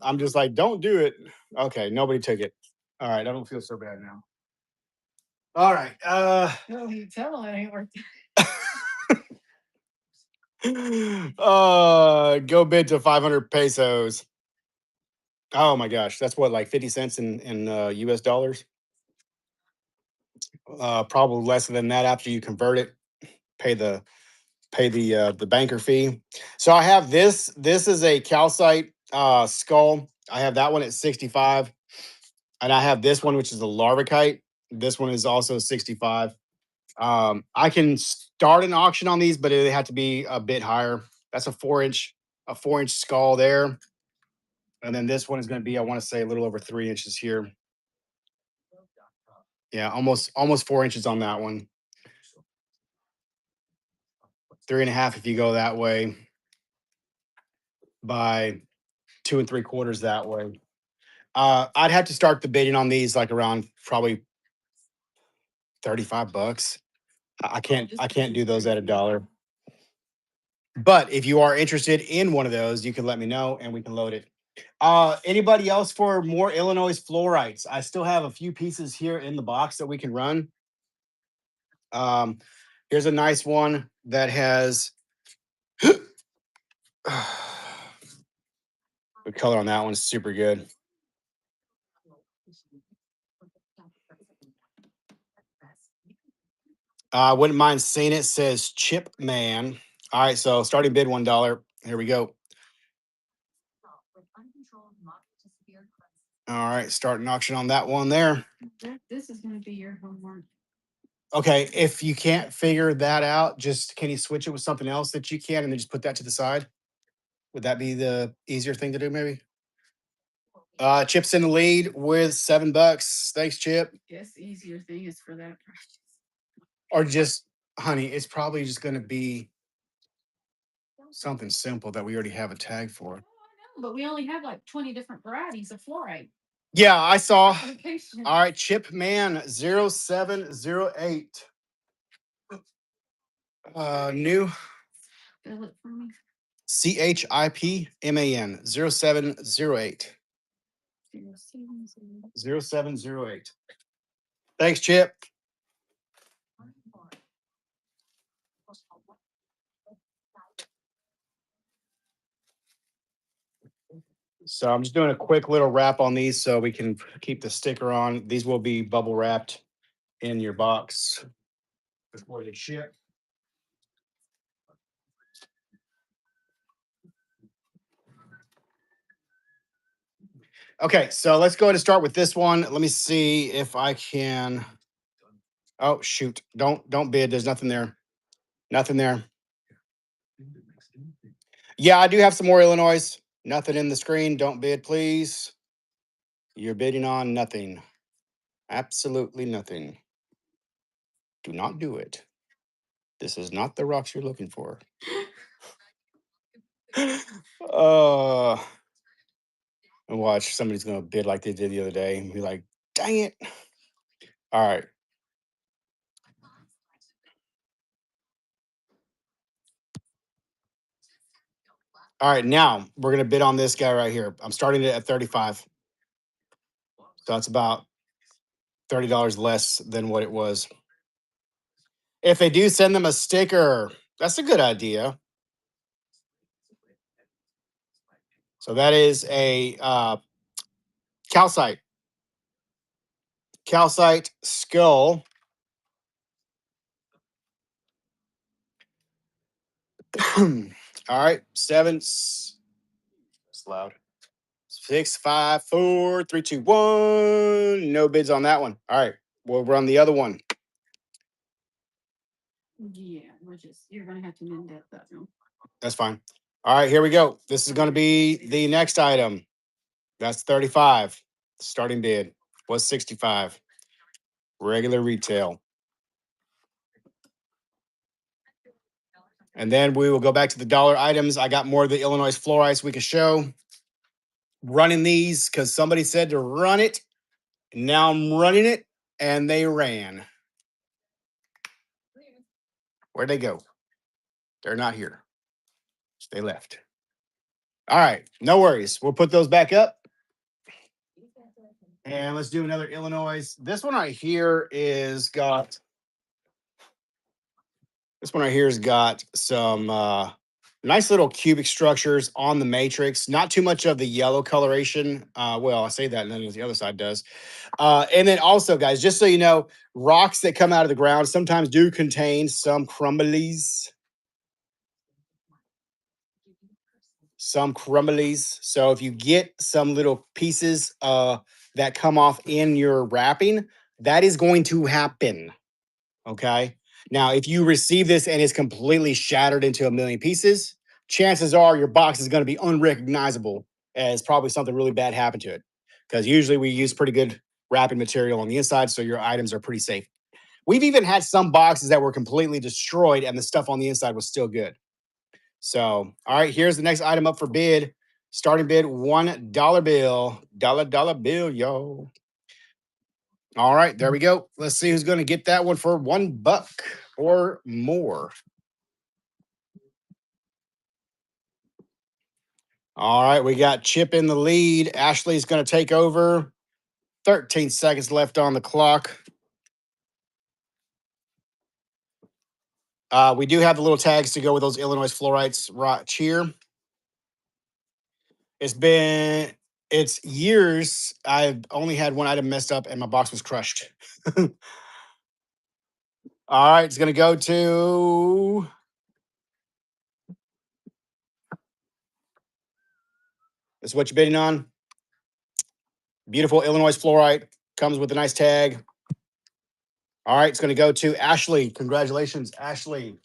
A: I'm just like, don't do it. Okay, nobody took it. All right, I don't feel so bad now. All right.
B: No, you tell them it ain't worth
A: Go bid to 500 pesos. Oh my gosh, that's what, like 50 cents in US dollars. Probably less than that after you convert it. Pay the banker fee. So I have this. This is a calcite skull. I have that one at 65, and I have this one, which is a larvicite. This one is also 65. I can start an auction on these, but it had to be a bit higher. That's a 4 inch skull there, and then this one is going to be, I want to say, a little over 3 inches here. Yeah, almost 4 inches on that one. 3.5 if you go that way, by 2 3/4 that way. I'd have to start the bidding on these like around probably $35. I can't do those at $1. But if you are interested in one of those, you can let me know and we can load it. Anybody else for more Illinois fluorites? I still have a few pieces here in the box that we can run. Um, Here's a nice one that has the color on that one is super good. I wouldn't mind seeing it. Says Chip Man. All right, so starting bid $1. Here we go. All right, starting auction on that one there.
B: This is going to be your homework.
A: Okay, if you can't figure that out, just can you switch it with something else that you can, and then just put that to the side? Would that be the easier thing to do, maybe? Chip's in the lead with $7. Thanks, Chip.
B: Guess the easier thing is for that price.
A: Or just, honey, it's probably just going to be something simple that we already have a tag for.
B: Oh, I know, but we only have like 20 different varieties of fluorite.
A: Yeah, I saw.
B: Application.
A: All right, Chip Man 0708. New
B: Fill it for me.
A: CHIPMAN 0708.
B: 070.
A: 0708. Thanks, Chip. So I'm just doing a quick little wrap on these so we can keep the sticker on. These will be bubble wrapped in your box before they ship. Okay, so let's go ahead and start with this one. Let me see if I can. Oh shoot! Don't bid. There's nothing there. Nothing there. Yeah, I do have some more Illinois. Nothing in the screen. Don't bid, please. You're bidding on nothing. Absolutely nothing. Do not do it. This is not the rocks you're looking for. uh, and watch somebody's gonna bid like they did the other day and be like, "Dang it!" All right, all right. Now we're gonna bid on this guy right here. I'm starting it at 35, so that's about $30 less than what it was. If they do send them a sticker, that's a good idea. So that is a calcite, calcite skull. All right, seven. It's loud. 6, 5, 4, 3, 2, 1. No bids on that one. All right, we'll run the other one.
B: Yeah, you're gonna have to mend that though.
A: That's fine. All right, here we go. This is going to be the next item. That's 35. Starting bid was 65. Regular retail. And then we will go back to the dollar items. I got more of the Illinois fluorides we can show. Running these because somebody said to run it. Now I'm running it, and they ran. Where'd they go? They're not here. They left. All right, no worries. We'll put those back up. And let's do another Illinois. This one right here has got some nice little cubic structures on the matrix. Not too much of the yellow coloration. Well, I say that, and then the other side does. And then also, guys, just so you know, rocks that come out of the ground sometimes do contain some crumblies. Some crumblies. So if you get some little pieces that come off in your wrapping, that is going to happen. Okay. Now, if you receive this and it's completely shattered into a million pieces, chances are your box is going to be unrecognizable as probably something really bad happened to it. Because usually we use pretty good wrapping material on the inside, so your items are pretty safe. We've even had some boxes that were completely destroyed and the stuff on the inside was still good. So, all right, here's the next item up for bid. Starting bid $1 bill. Dollar bill, yo. All right, there we go. Let's see who's going to get that one for $1 or more. All right, we got Chip in the lead. Ashley's going to take over. 13 seconds left on the clock. We do have the little tags to go with those Illinois fluorides right here. It's years. I've only had one item messed up and my box was crushed. All right, it's going to go to. This is what you're bidding on. Beautiful Illinois fluorite. Comes with a nice tag. All right, it's going to go to Ashley. Congratulations, Ashley.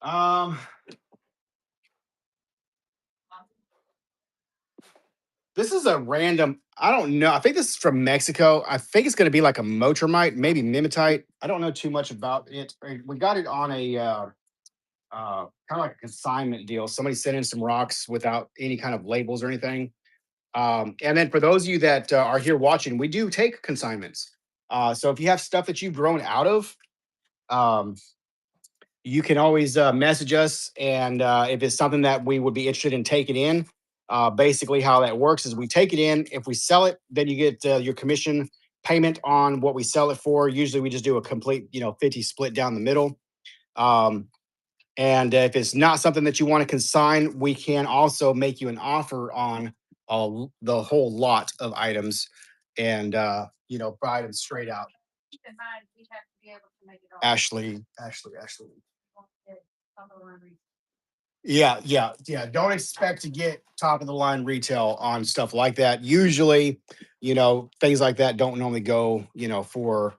A: Um, this is a random. I don't know. I think this is from Mexico. I think it's going to be like a motramite, maybe mimetite. I don't know too much about it. We got it on a kind of like a consignment deal. Somebody sent in some rocks without any kind of labels or anything. And then for those of you that are here watching, we do take consignments. So if you have stuff that you've grown out of, um, you can always message us. And if it's something that we would be interested in taking in, basically how that works is we take it in. If we sell it, then you get your commission payment on what we sell it for. Usually we just do a complete, 50 split down the middle. Um, and if it's not something that you want to consign, we can also make you an offer on the whole lot of items and, buy them straight out.
B: Keep in mind, we have to be able to make it all.
A: Ashley. Yeah. Don't expect to get top of the line retail on stuff like that. Usually, things like that don't normally go, for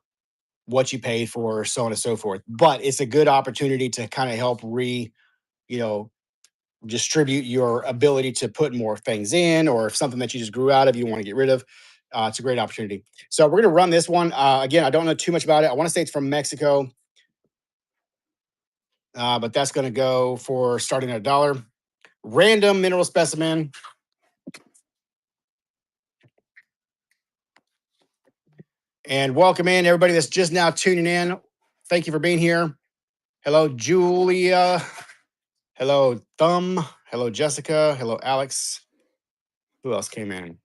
A: what you paid for, so on and so forth. But it's a good opportunity to kind of help you know, distribute your ability to put more things in, or if something that you just grew out of, you want to get rid of. It's a great opportunity. So we're going to run this one. Again, I don't know too much about it. I want to say it's from Mexico, but that's going to go for starting at $1. Random mineral specimen. And welcome in everybody that's just now tuning in. Thank you for being here. Hello, Julia. Hello, Thumb. Hello, Jessica. Hello, Alex. Who else came in?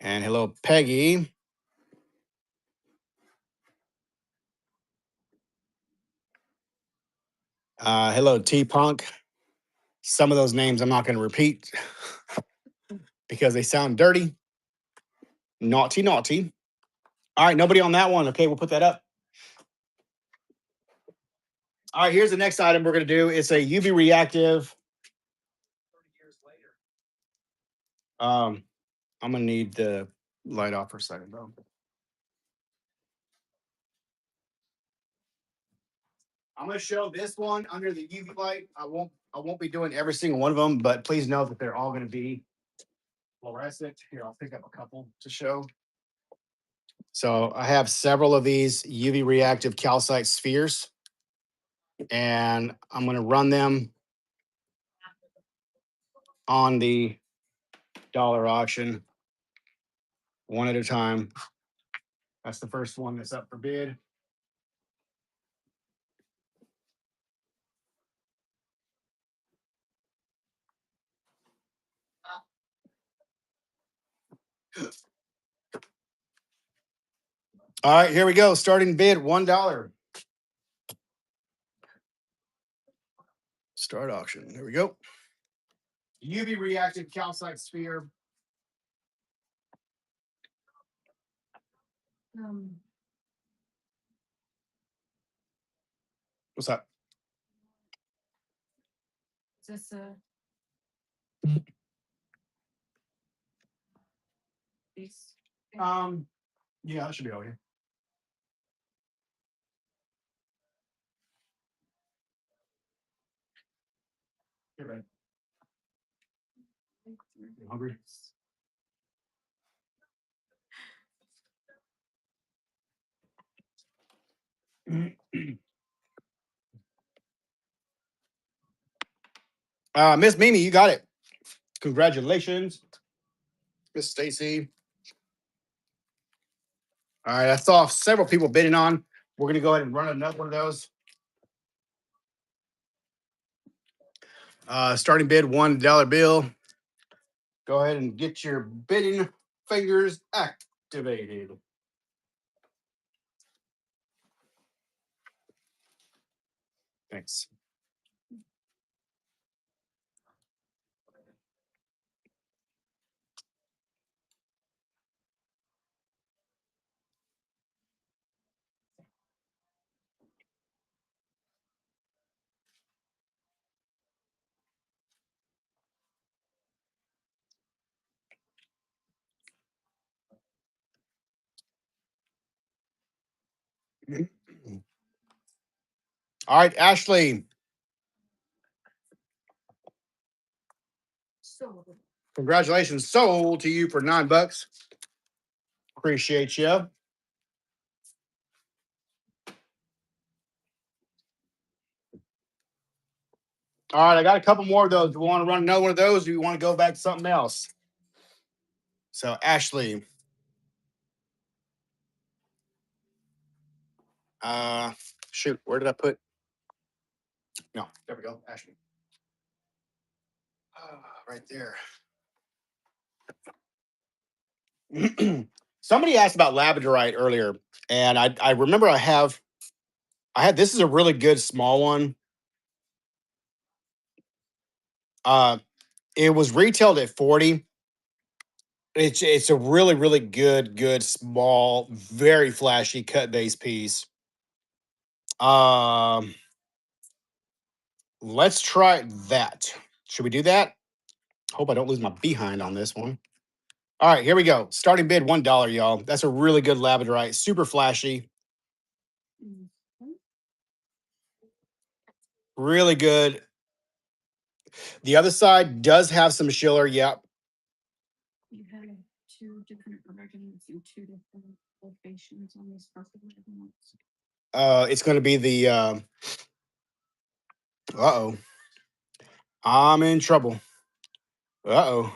A: And hello, Peggy. Hello, T Punk. Some of those names I'm not going to repeat because they sound dirty. Naughty, naughty. All right, nobody on that one. Okay, we'll put that up. All right, here's the next item we're going to do. It's a UV reactive. I'm going to need the light off for a second, though. I'm going to show this one under the UV light. I won't be doing every single one of them, but please know that they're all going to be fluorescent. Here, I'll pick up a couple to show. So I have several of these UV reactive calcite spheres, and I'm going to run them on the dollar auction one at a time. That's the first one that's up for bid. All right, here we go. Starting bid $1. Start auction. Here we go. UV reactive calcite sphere. What's that?
B: Is this these?
A: Yeah, that should be over here. Get ready. You hungry? Miss Mimi, you got it. Congratulations, Miss Stacy. All right, I saw several people bidding on. We're gonna go ahead and run another one of those. Starting bid $1 bill. Go ahead and get your bidding fingers activated. Thanks. All right, Ashley. Congratulations, sold to you for $9. Appreciate you. All right, I got a couple more of those. Do you want to run another one of those, or do you want to go back to something else? So, Ashley. Shoot, where did I put? No, there we go, Ashley. Right there. Somebody asked about labradorite earlier, and I remember I had this is a really good small one. It was retailed at 40. It's a really, really good, small, very flashy cut base piece. Um, let's try that. Should we do that? Hope I don't lose my behind on this one. All right, here we go. Starting bid $1, y'all. That's a really good labradorite, super flashy,
B: Mhm.
A: really good. The other side does have some schiller. Yep.
B: You have two different oregons and two different locations on these purple oregons.
A: It's going to be the. Uh-oh, I'm in trouble. Uh-oh.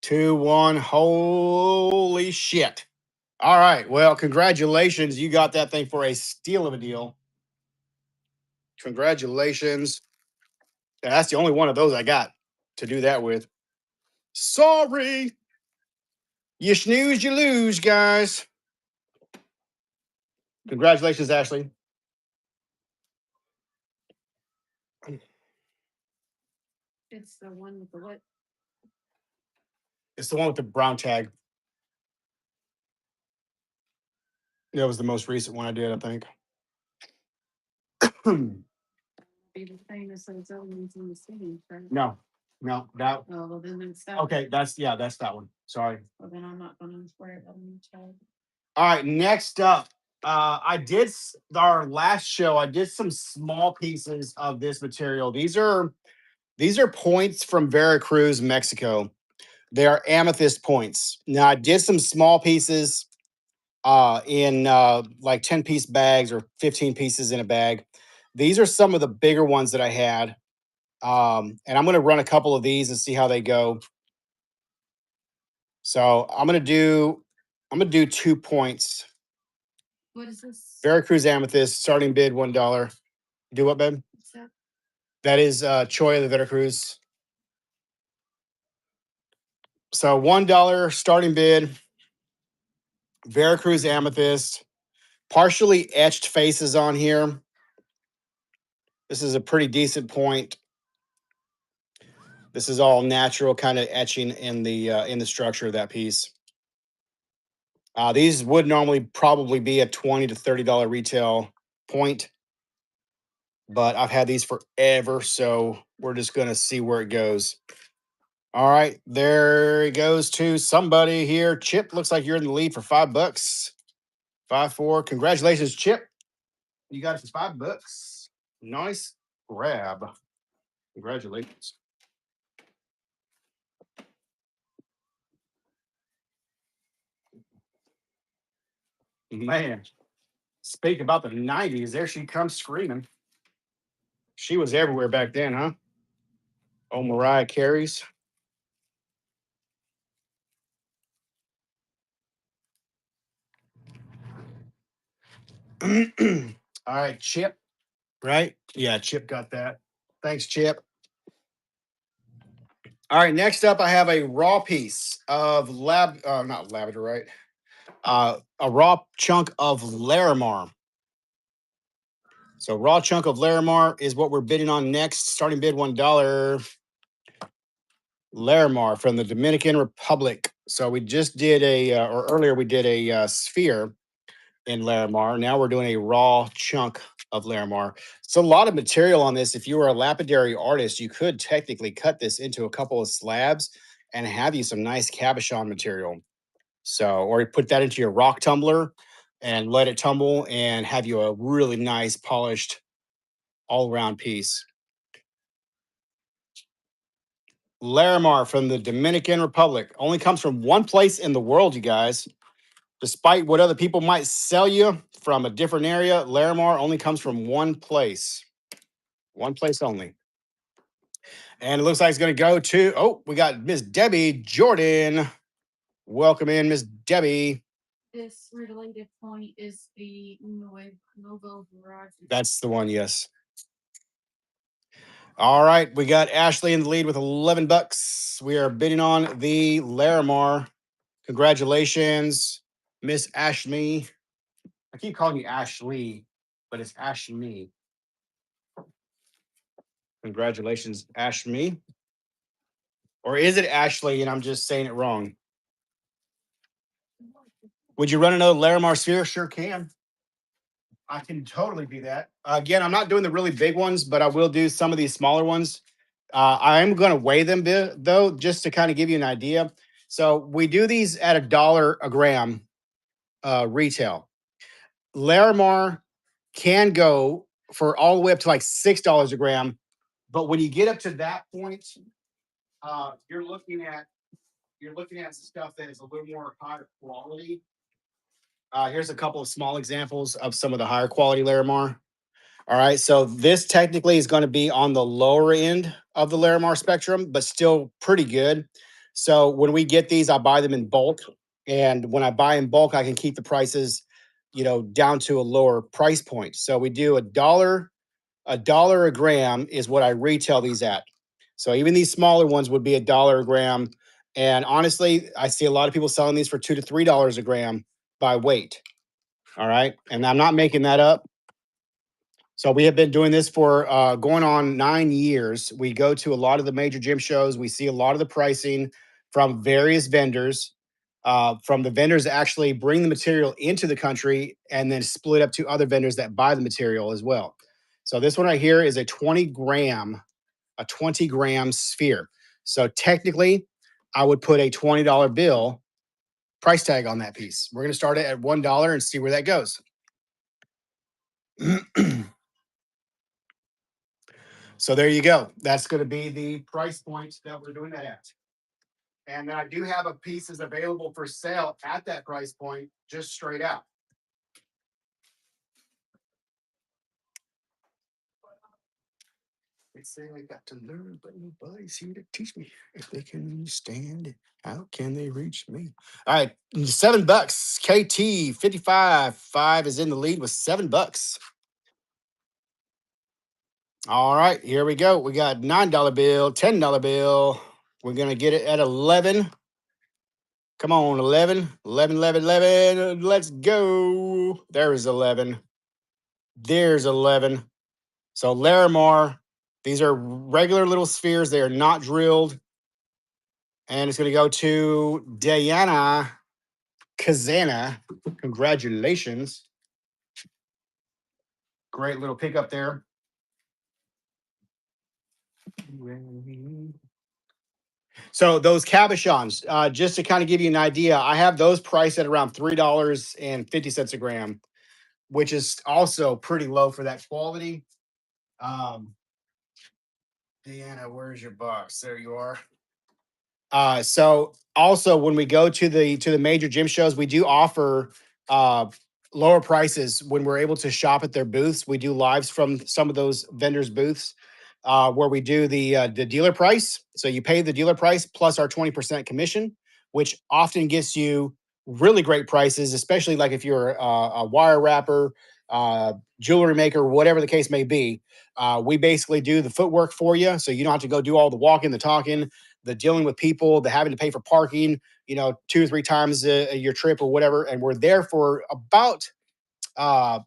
A: 2-1. Holy shit. All right. Well, congratulations. You got that thing for a steal of a deal. Congratulations. Yeah, that's the only one of those I got to do that with. Sorry. You snooze, you lose, guys. Congratulations, Ashley.
B: It's the one with the what?
A: It's the one with the brown tag. That was the most recent one I did, I think.
B: Be the famous those elements in the city, right?
A: No, no, that.
B: Oh, well, then it's that.
A: Okay, that's that one. Sorry.
B: Well, then I'm not gonna swear it on the child.
A: All right, next up, I did our last show. I did some small pieces of this material. These are points from Veracruz, Mexico. They are amethyst points. Now I did some small pieces in like 10-piece bags or 15 pieces in a bag. These are some of the bigger ones that I had. And I'm going to run a couple of these and see how they go. So I'm gonna do 2 points.
B: What is this?
A: Veracruz amethyst, starting bid $1. Do what, babe?
B: What's that?
A: That is Choy de Veracruz. So $1 starting bid. Veracruz amethyst, partially etched faces on here. This is a pretty decent point. This is all natural kind of etching in the structure of that piece. These would normally probably be a $20 to $30 retail point, but I've had these forever, so we're just gonna see where it goes. All right, there it goes to somebody here. Chip, looks like you're in the lead for $5. 5-4. Congratulations, Chip. You got it for $5. Nice grab. Congratulations. Man, speak about the 90s. There she comes screaming. She was everywhere back then, huh? Oh, Mariah Carey's. All right, Chip, right? Yeah, Chip got that. Thanks, Chip. All right, next up, I have a raw piece of not labradorite, a raw chunk of Larimar. So raw chunk of Larimar is what we're bidding on next. Starting bid $1. Larimar from the Dominican Republic. So we just did or earlier we did a sphere in Larimar. Now we're doing a raw chunk of Larimar. It's a lot of material on this. If you were a lapidary artist, you could technically cut this into a couple of slabs and have you some nice cabochon material. So, or you put that into your rock tumbler and let it tumble and have you a really nice polished all around piece. Larimar from the Dominican Republic only comes from one place in the world, you guys. Despite what other people might sell you from a different area, Larimar only comes from one place only. And it looks like it's going to go to, oh, we got Miss Debbie Jordan. Welcome in, Miss Debbie.
B: This related point is the Novo Garage.
A: That's the one, yes. All right, we got Ashley in the lead with $11. We are bidding on the Larimar. Congratulations, Miss Ashley. I keep calling you Ashley, but it's Ashley. Congratulations, Ashley. Or is it Ashley and I'm just saying it wrong? Would you run another Larimar sphere? Sure can. I can totally do that. Again, I'm not doing the really big ones, but I will do some of these smaller ones. I am going to weigh them though, just to kind of give you an idea. So we do these at $1 a gram retail. Larimar can go for all the way up to like $6 a gram, but when you get up to that point, uh, you're looking at you're looking at stuff that is a little more higher quality. Here's a couple of small examples of some of the higher quality Larimar. All right, so this technically is going to be on the lower end of the Larimar spectrum, but still pretty good. So when we get these, I buy them in bulk, and when I buy in bulk, I can keep the prices, down to a lower price point. So we do a dollar a gram is what I retail these at. So even these smaller ones would be $1 a gram. And honestly, I see a lot of people selling these for $2 to $3 a gram by weight. All right. And I'm not making that up. So we have been doing this for going on 9 years. We go to a lot of the major gym shows. We see a lot of the pricing from various vendors. From the vendors that actually bring the material into the country and then split up to other vendors that buy the material as well. So this one right here is a 20 gram sphere. So technically, I would put a $20 bill price tag on that piece. We're going to start it at $1 and see where that goes. So there you go. That's going to be the price point that we're doing that at. And then I do have a pieces available for sale at that price point, just straight out. They say I got to learn, but nobody's here to teach me. If they can understand it, how can they reach me? All right, $7. KT 55.5 is in the lead with $7. All right, here we go. We got $9 bill, $10 bill. We're gonna get it at 11. Come on, 11, 11, 11, 11. Let's go. There is 11. There's 11. So Larimar, these are regular little spheres. They are not drilled. And it's going to go to Diana Kazana. Congratulations. Great little pickup there. So those cabochons, just to kind of give you an idea, I have those priced at around $3.50 a gram, which is also pretty low for that quality. Um, Deanna, where's your box? There you are. So also when we go to the major gym shows, we do offer uh, lower prices when we're able to shop at their booths. We do lives from some of those vendors' booths where we do the dealer price. So you pay the dealer price plus our 20% commission, which often gets you really great prices, especially like if you're a wire wrapper, jewelry maker, whatever the case may be. We basically do the footwork for you, so you don't have to go do all the walking, the talking, the dealing with people, the having to pay for parking, 2 or 3 times your trip or whatever. And we're there for about, uh,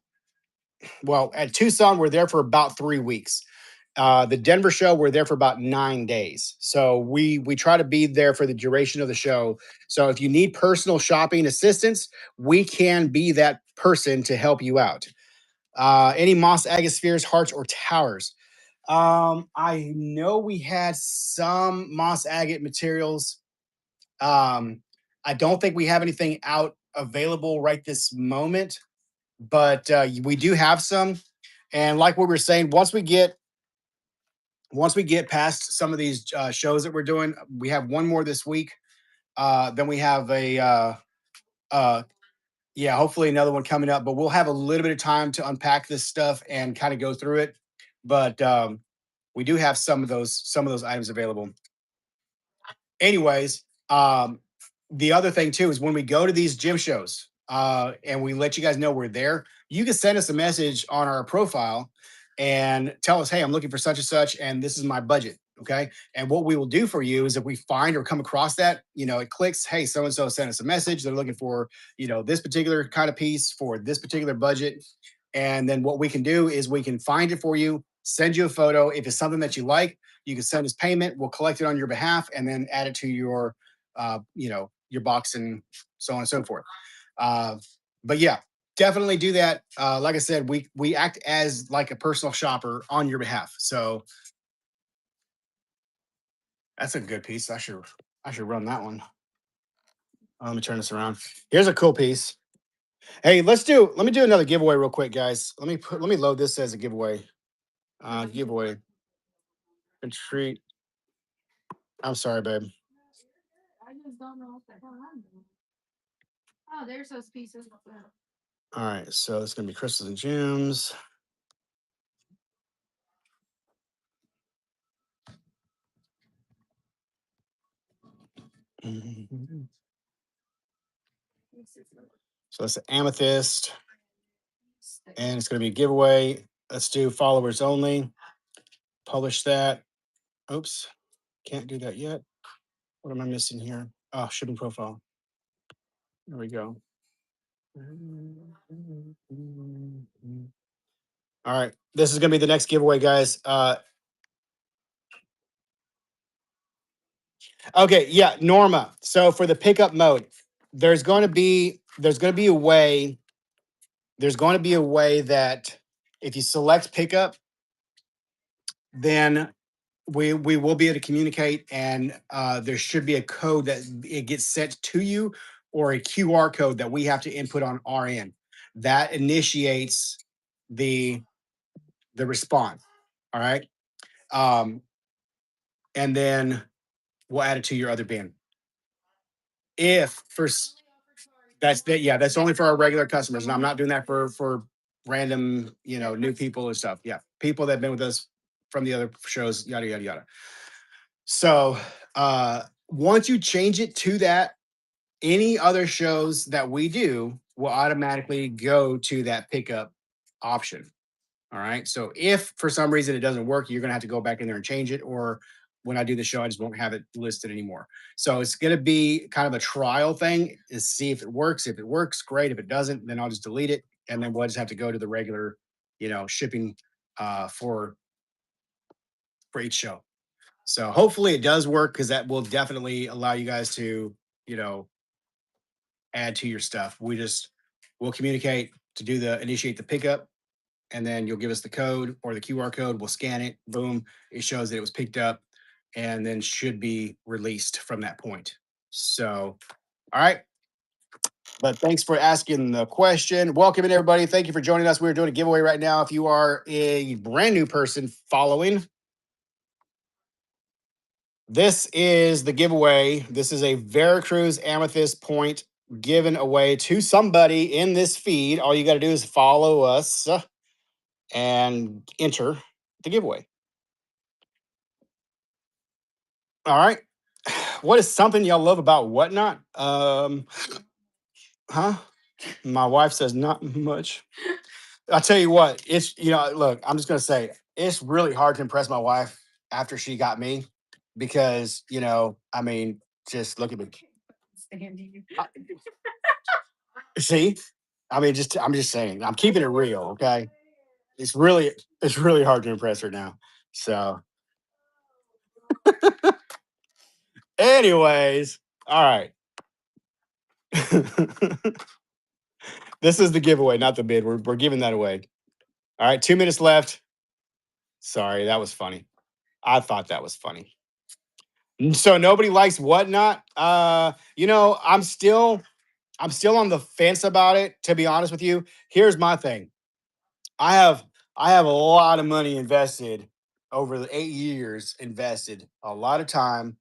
A: well, at Tucson, we're there for about 3 weeks. The Denver show, we're there for about 9 days. So we try to be there for the duration of the show. So if you need personal shopping assistance, we can be that person to help you out. Any moss agate spheres, hearts, or towers? I know we had some moss agate materials. I don't think we have anything out available right this moment, but we do have some. And like what we were saying, once we get past some of these shows that we're doing, we have one more this week. Then we have uh, yeah, hopefully another one coming up. But we'll have a little bit of time to unpack this stuff and kind of go through it. But we do have some of those items available. Anyways, the other thing too is when we go to these gym shows and we let you guys know we're there, you can send us a message on our profile and tell us, hey, I'm looking for such and such, and this is my budget. Okay. And what we will do for you is if we find or come across that, it clicks, hey, so and so sent us a message. They're looking for, this particular kind of piece for this particular budget. And then what we can do is we can find it for you, send you a photo. If it's something that you like, you can send us payment. We'll collect it on your behalf and then add it to your box and so on and so forth. Uh, but yeah, definitely do that. Like I said, we act as like a personal shopper on your behalf. So that's a good piece. I should run that one. Let me turn this around. Here's a cool piece. Hey, let me do another giveaway real quick, guys. Let me load this as a giveaway. Giveaway. Retreat. I'm sorry, babe.
B: I just don't know what the hell I'm doing. Oh, there's those pieces.
A: All right, so it's gonna be crystals and gems. Mhm. So it's an amethyst, and it's gonna be a giveaway. Let's do followers only. Publish that. Oops, can't do that yet. What am I missing here? Oh, shipping profile. There we go. All right, this is gonna be the next giveaway, guys. Okay, yeah, Norma. So for the pickup mode, there's going to be a way. There's going to be a way that if you select pickup, then we will be able to communicate, and there should be a code that it gets sent to you, or a QR code that we have to input on our end. That initiates the the response. All right, um, and then we'll add it to your other bin. If for That's the yeah, that's only for our regular customers, and I'm not doing that for random, new people and stuff. Yeah, people that have been with us from the other shows, yada yada yada. So once you change it to that, any other shows that we do will automatically go to that pickup option. All right. So if for some reason it doesn't work, you're gonna have to go back in there and change it, or when I do the show, I just won't have it listed anymore. So it's gonna be kind of a trial thing to see if it works. If it works, great. If it doesn't, then I'll just delete it, and then we'll just have to go to the regular, shipping for each show. So hopefully it does work, because that will definitely allow you guys to, you know, add to your stuff. We'll communicate to do the initiate the pickup, and then you'll give us the code or the QR code. We'll scan it. Boom. It shows that it was picked up, and then should be released from that point. So, all right. But thanks for asking the question. Welcome in, everybody. Thank you for joining us. We're doing a giveaway right now. If you are a brand new person following, this is the giveaway. This is a Veracruz Amethyst point given away to somebody in this feed. All you got to do is follow us and enter the giveaway. All right. What is something y'all love about Whatnot? Huh? My wife says not much. I'll tell you what, look, I'm just gonna say it's really hard to impress my wife after she got me, because, I mean, just look at me.
B: Stand you.
A: See? I mean, I'm just saying, I'm keeping it real, okay? It's really hard to impress her now. So, anyways, all right. This is the giveaway, not the bid. We're giving that away. All right, 2 minutes left. Sorry, that was funny. I thought that was funny. So nobody likes Whatnot. I'm still on the fence about it, to be honest with you. Here's my thing. I have I have a lot of money invested over the 8 years, invested a lot of time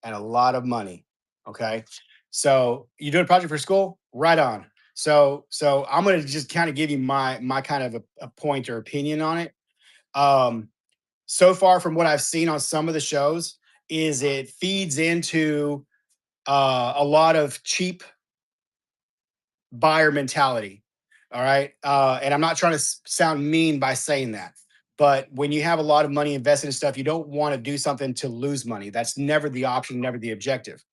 A: and a lot of money. Okay. So you doing a project for school? Right on. So I'm gonna just kind of give you my kind of a point or opinion on it. Um, so far from what I've seen on some of the shows, is it feeds into a lot of cheap buyer mentality. All right. And I'm not trying to sound mean by saying that. But when you have a lot of money invested in stuff, you don't want to do something to lose money. That's never the option, never the objective.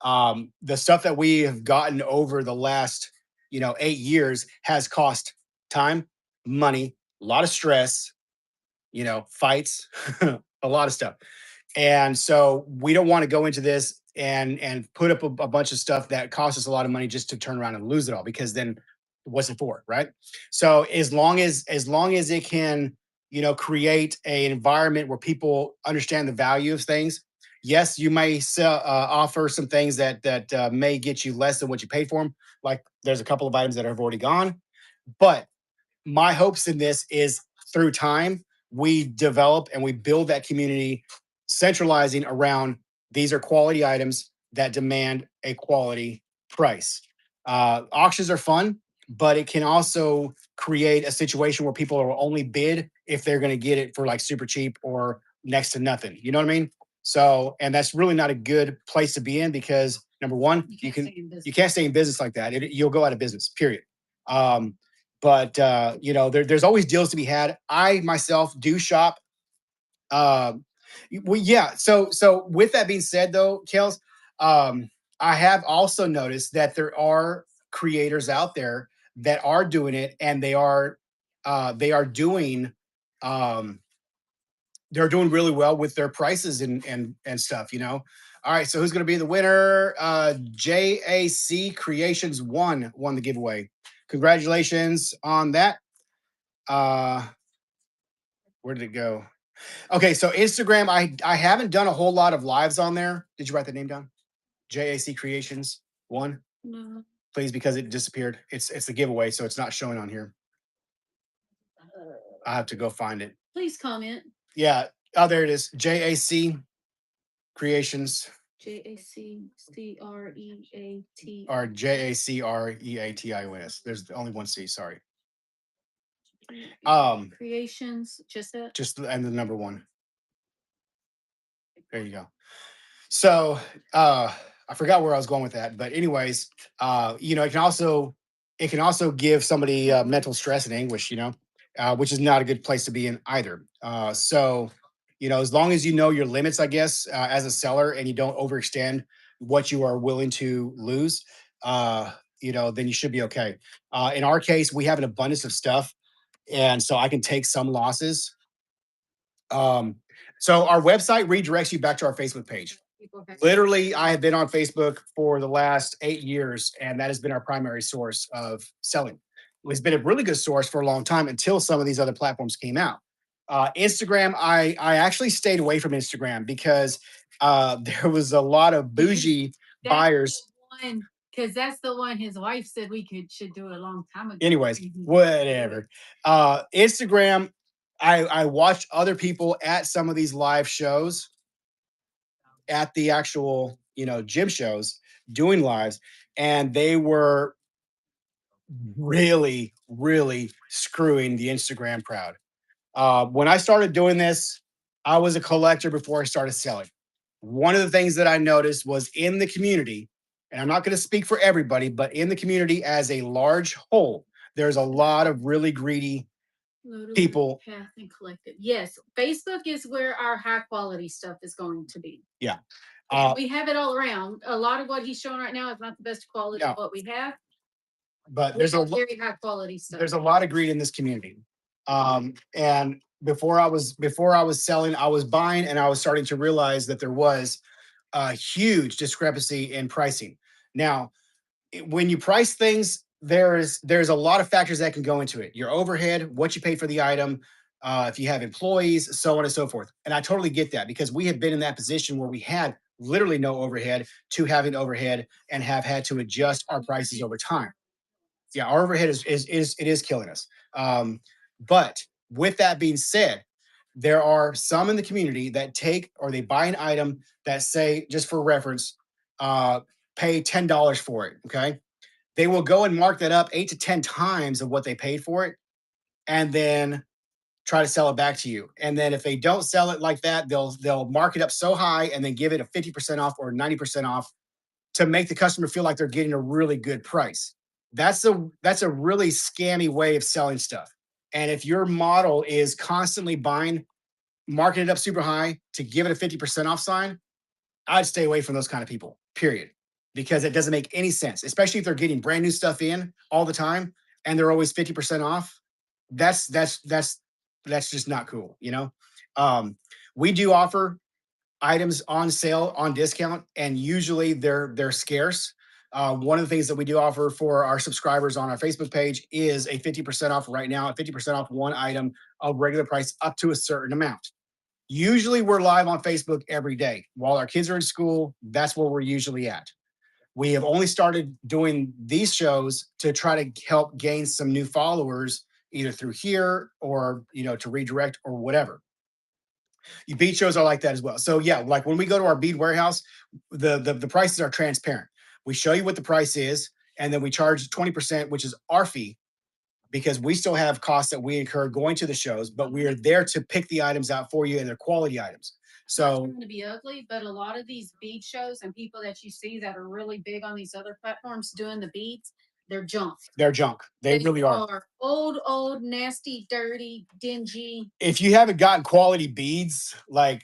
A: The stuff that we have gotten over the last, 8 years has cost time, money, a lot of stress, fights, a lot of stuff. And so we don't want to go into this and put up a bunch of stuff that costs us a lot of money just to turn around and lose it all, because then what's it for, right? So as long as it can, create an environment where people understand the value of things. Yes, you may offer some things that may get you less than what you paid for them. Like there's a couple of items that have already gone, but my hopes in this is through time, we develop and we build that community centralizing around these are quality items that demand a quality price. Auctions are fun, but it can also create a situation where people will only bid if they're going to get it for like super cheap or next to nothing. You know what I mean? So, and that's really not a good place to be in, because number one, you can't stay in business like that. You'll go out of business. Period. Um, but there's always deals to be had. I myself do shop. Well, yeah. So with that being said, though, Kels, um, I have also noticed that there are creators out there that are doing it, and they are doing um, they're doing really well with their prices and stuff. All right, so who's going to be the winner? JAC Creations won the giveaway. Congratulations on that. Uh, where did it go? Okay, so Instagram, I haven't done a whole lot of lives on there. Did you write the name down? JAC Creations one,
B: No.
A: please, because it disappeared. It's the giveaway, so it's not showing on here. I have to go find it.
B: Please comment.
A: Yeah. Oh, there it is. JAC Creations
B: JACCREAT.
A: or JACREATIONS. There's only one C. Sorry.
B: Creations. Just that.
A: Just and the number one. There you go. So I forgot where I was going with that, but anyways, it can also give somebody mental stress and anguish, which is not a good place to be in either. So as long as you know your limits, I guess, as a seller, and you don't overextend what you are willing to lose, then you should be okay. In our case, we have an abundance of stuff, and so I can take some losses. So our website redirects you back to our Facebook page. Literally, I have been on Facebook for the last 8 years, and that has been our primary source of selling. It's been a really good source for a long time until some of these other platforms came out. Instagram, I actually stayed away from Instagram because there was a lot of bougie buyers.
B: Because that's the one his wife said we should do a long time ago.
A: Anyways, whatever. Instagram, I watched other people at some of these live shows, at the actual gym shows, doing lives, and they were really really screwing the Instagram crowd. When I started doing this, I was a collector before I started selling. One of the things that I noticed was in the community, and I'm not going to speak for everybody, but in the community as a large whole, there's a lot of really greedy people.
B: Path and collected. Yes, Facebook is where our high quality stuff is going to be.
A: Yeah.
B: We have it all around. A lot of what he's showing right now is not the best quality of what we have.
A: But there's a
B: very high quality stuff.
A: There's a lot of greed in this community. And before I was selling, I was buying, and I was starting to realize that there was a huge discrepancy in pricing. Now, when you price things, there's a lot of factors that can go into it. Your overhead, what you pay for the item, if you have employees, so on and so forth. And I totally get that, because we have been in that position where we had literally no overhead to having overhead and have had to adjust our prices over time. Yeah, our overhead is killing us. But with that being said, there are some in the community that take or they buy an item that say, just for reference, uh, pay $10 for it. Okay, they will go and mark that up 8 to 10 times of what they paid for it, and then try to sell it back to you. And then if they don't sell it like that, they'll mark it up so high and then give it a 50% off or 90% off to make the customer feel like they're getting a really good price. That's a really scammy way of selling stuff. And if your model is constantly buying, marking it up super high to give it a 50% off sign, I'd stay away from those kind of people, period. Because it doesn't make any sense, especially if they're getting brand new stuff in all the time and they're always 50% off. That's just not cool. Um, we do offer items on sale on discount, and usually they're scarce. One of the things that we do offer for our subscribers on our Facebook page is a 50% off right now, a 50% off one item of regular price up to a certain amount. Usually we're live on Facebook every day. While our kids are in school, that's where we're usually at. We have only started doing these shows to try to help gain some new followers, either through here or to redirect or whatever. Bead shows are like that as well. So yeah, like when we go to our bead warehouse, the prices are transparent. We show you what the price is, and then we charge 20%, which is our fee, because we still have costs that we incur going to the shows, but we are there to pick the items out for you, and they're quality items. So
B: going to be ugly, but a lot of these bead shows and people that you see that are really big on these other platforms doing the beads, they're junk.
A: they're junk. They really are.
B: Old, nasty, dirty, dingy.
A: If you haven't gotten quality beads, like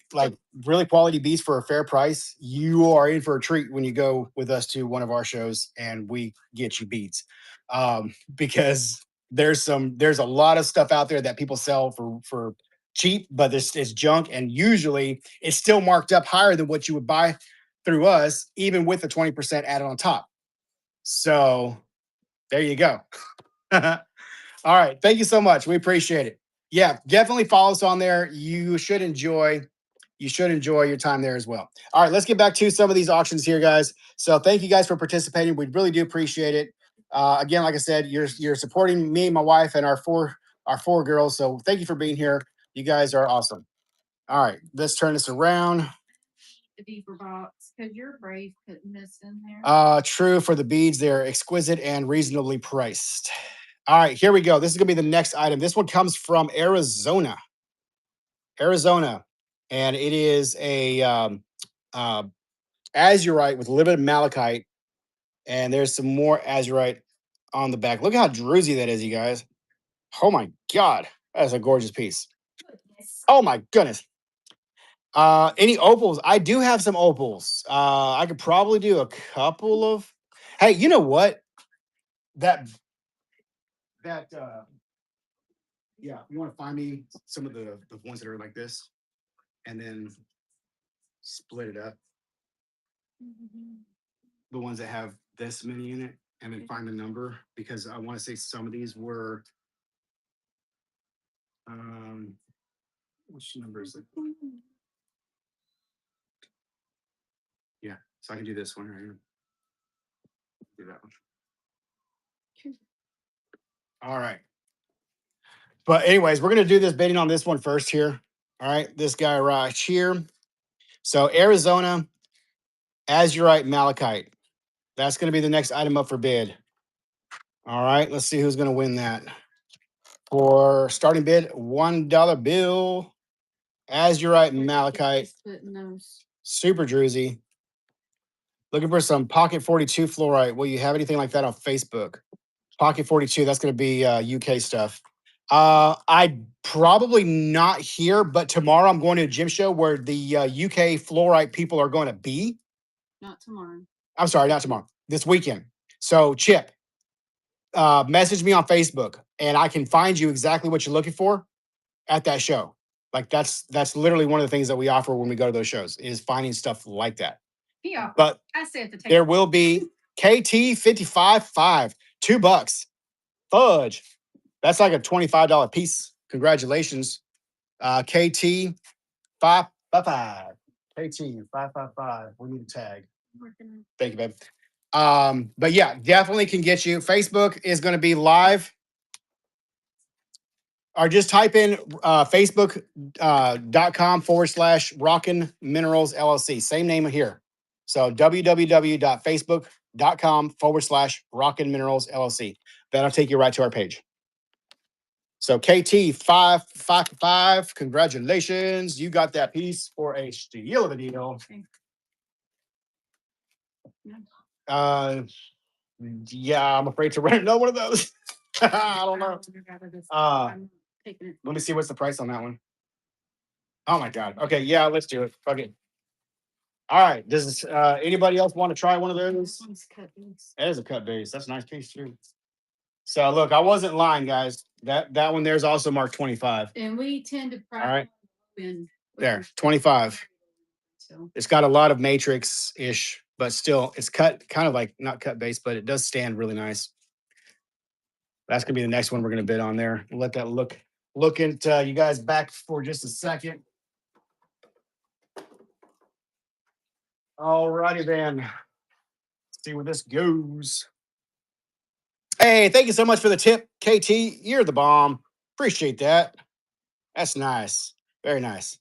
A: really quality beads for a fair price, you are in for a treat when you go with us to one of our shows and we get you beads. Because there's a lot of stuff out there that people sell for cheap, but this is junk, and usually it's still marked up higher than what you would buy through us, even with the 20% added on top. So there you go. All right. Thank you so much. We appreciate it. Yeah, definitely follow us on there. You should enjoy your time there as well. All right, let's get back to some of these auctions here, guys. So thank you guys for participating. We really do appreciate it. Again, like I said, you're supporting me, my wife, and our four girls. So thank you for being here. You guys are awesome. All right, let's turn this around.
B: The beaver box, because you're brave putting this in there.
A: True for the beads, they're exquisite and reasonably priced. All right, here we go. This is gonna be the next item. This one comes from Arizona. Arizona, and it is a uh, azurite with a little bit of malachite, and there's some more azurite on the back. Look how druzy that is, you guys. Oh my god, that's a gorgeous piece.
B: Goodness.
A: Oh my goodness. Any opals? I do have some opals. I could probably do a couple of. Hey, you know what? That yeah, you want to find me some of the ones that are like this, and then split it up. The ones that have this many in it, and then find the number, because I want to say some of these were which number is it? Yeah, so I can do this one right here. Do that one. All right. But anyways, we're gonna do this bidding on this one first here. All right, this guy right here. So Arizona azurite malachite. That's gonna be the next item up for bid. All right, let's see who's gonna win that. For starting bid, $1 bill, azurite malachite,
B: Putting those.
A: super druzy. Looking for some Pocket 42 fluorite. Will you have anything like that on Facebook? Pocket 42, that's going to be UK stuff. I probably not here, but tomorrow I'm going to a gym show where the UK fluorite people are going to be.
B: Not tomorrow.
A: I'm sorry, not tomorrow. This weekend. So Chip, message me on Facebook, and I can find you exactly what you're looking for at that show. Like that's literally one of the things that we offer when we go to those shows, is finding stuff like that.
B: Yeah,
A: But
B: I said the
A: there will be KT 55.5, $2. Fudge. That's like a $25 piece. Congratulations. KT 555. KT 555. We need a tag. Thank you, babe. But yeah, definitely can get you. Facebook is going to be live. Or just type in facebook.com/Rockin'Minerals LLC. Same name here. So www.facebook.com/Rockin'Minerals LLC. That'll take you right to our page. So KT 555, congratulations. You got that piece for a steal of a deal. Yeah, I'm afraid to rent another one of those. I don't know. Let me see what's the price on that one. Oh my god. Okay, yeah, let's do it. Fuck it. All right. Does anybody else want to try one of those? That is a cut base. That's a nice piece too. So look, I wasn't lying, guys. That one there's also marked 25.
B: And we tend to
A: All right.
B: in
A: There, 25.
B: So
A: It's got a lot of matrix-ish, but still it's cut kind of like not cut base, but it does stand really nice. That's gonna be the next one we're gonna bid on there. We'll let that look into you guys back for just a second. All righty then. Let's see where this goes. Hey, thank you so much for the tip, KT. You're the bomb. Appreciate that. That's nice. Very nice.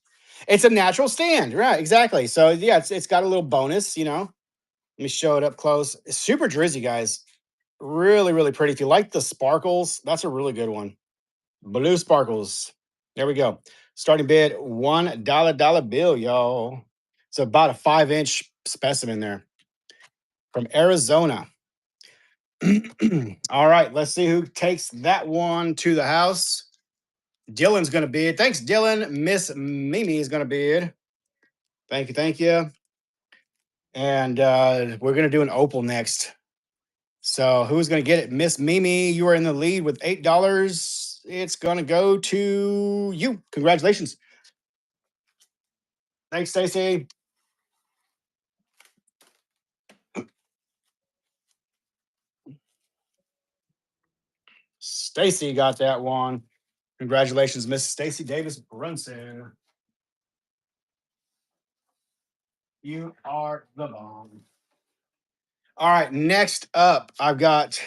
A: It's a natural stand, right? Exactly. So yeah, it's got a little bonus, you know. Let me show it up close. It's super drizzy, guys. Really, really pretty. If you like the sparkles, that's a really good one. Blue sparkles. There we go. Starting bid $1 bill, y'all. It's about a 5-inch specimen there from Arizona. All right, let's see who takes that one to the house. Dylan's gonna bid. Thanks, Dylan. Miss Mimi is gonna bid. Thank you, thank you. And we're gonna do an opal next. So who's gonna get it? Miss Mimi, you are in the lead with $8. It's gonna go to you. Congratulations. Thanks, Stacy. Stacy got that one. Congratulations, Miss Stacy Davis Brunson. You are the bomb. All right, next up, I got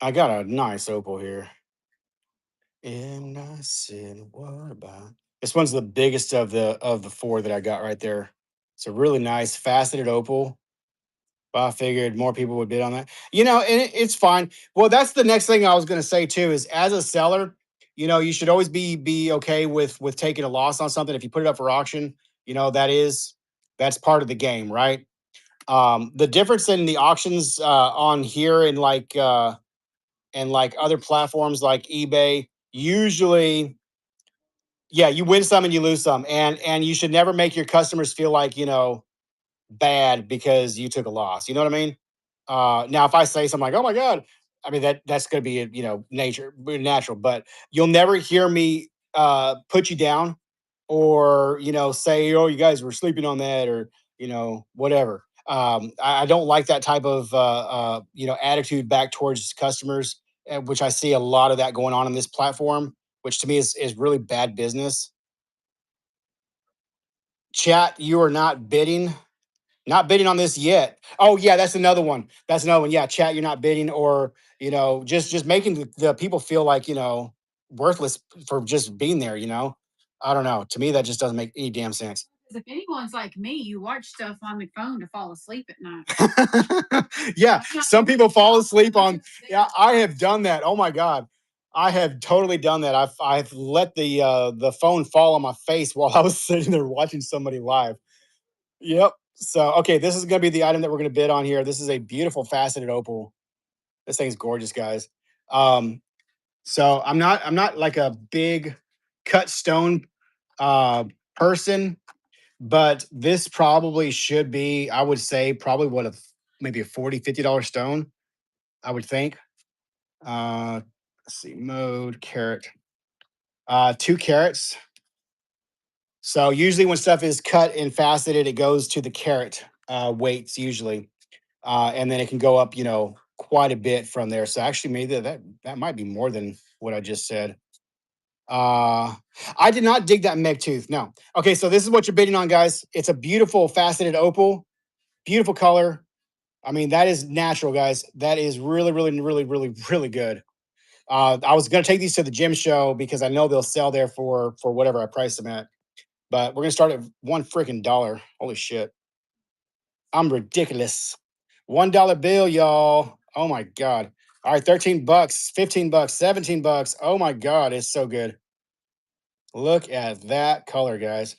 A: a nice opal here. And I said, what about this one's the biggest of the four that I got right there. It's a really nice faceted opal. But I figured more people would bid on that. You know, and it's fine. Well, that's the next thing I was gonna say too, is as a seller, you know, you should always be okay with taking a loss on something. If you put it up for auction, you know, that's part of the game, right? The difference in the auctions on here and like other platforms like eBay, usually, yeah, you win some and you lose some. And you should never make your customers feel like, you know, bad because you took a loss. You know what I mean? Now, if I say something like, "Oh my god," I mean that's going to be you know natural, but you'll never hear me put you down or you know say, "Oh, you guys were sleeping on that," or you know whatever. I don't like that type of you know attitude back towards customers, which I see a lot of that going on this platform, which to me is really bad business. Chat, you are not bidding. Not bidding on this yet. Oh yeah, that's another one. That's another one. Yeah, chat, you're not bidding, or you know, just making the people feel like you know worthless for just being there. You know, I don't know. To me, that just doesn't make any damn sense.
B: if anyone's like me, you watch stuff on the phone to fall asleep at night.
A: Yeah,
B: I'm not
A: some
B: able
A: people
B: to
A: fall
B: stop.
A: asleep
B: I'm
A: on.
B: just
A: Yeah,
B: there.
A: I have done that. Oh my god, I have totally done that. I've let the phone fall on my face while I was sitting there watching somebody live. Yep. So, okay, this is going to be the item that we're going to bid on here. This is a beautiful faceted opal. This thing's gorgeous, guys. Um, so I'm not like a big cut stone uh person, but this probably should be, I would say, probably what a maybe a 40 $50 stone, I would think. Let's see, mode, carat. 2 carats. So usually when stuff is cut and faceted, it goes to the carat weights usually. And then it can go up, you know, quite a bit from there. So actually, maybe that might be more than what I just said. Uh, I did not dig that meg tooth. No. Okay, so this is what you're bidding on, guys. It's a beautiful faceted opal, beautiful color. I mean, that is natural, guys. That is really, really, really, really, really good. I was gonna take these to the gym show because I know they'll sell there for whatever I price them at. But we're gonna start at one freaking dollar. Holy shit. I'm ridiculous. $1 bill, y'all. Oh my god. All right, 13 bucks, 15 bucks, 17 bucks. Oh my god, it's so good. Look at that color, guys.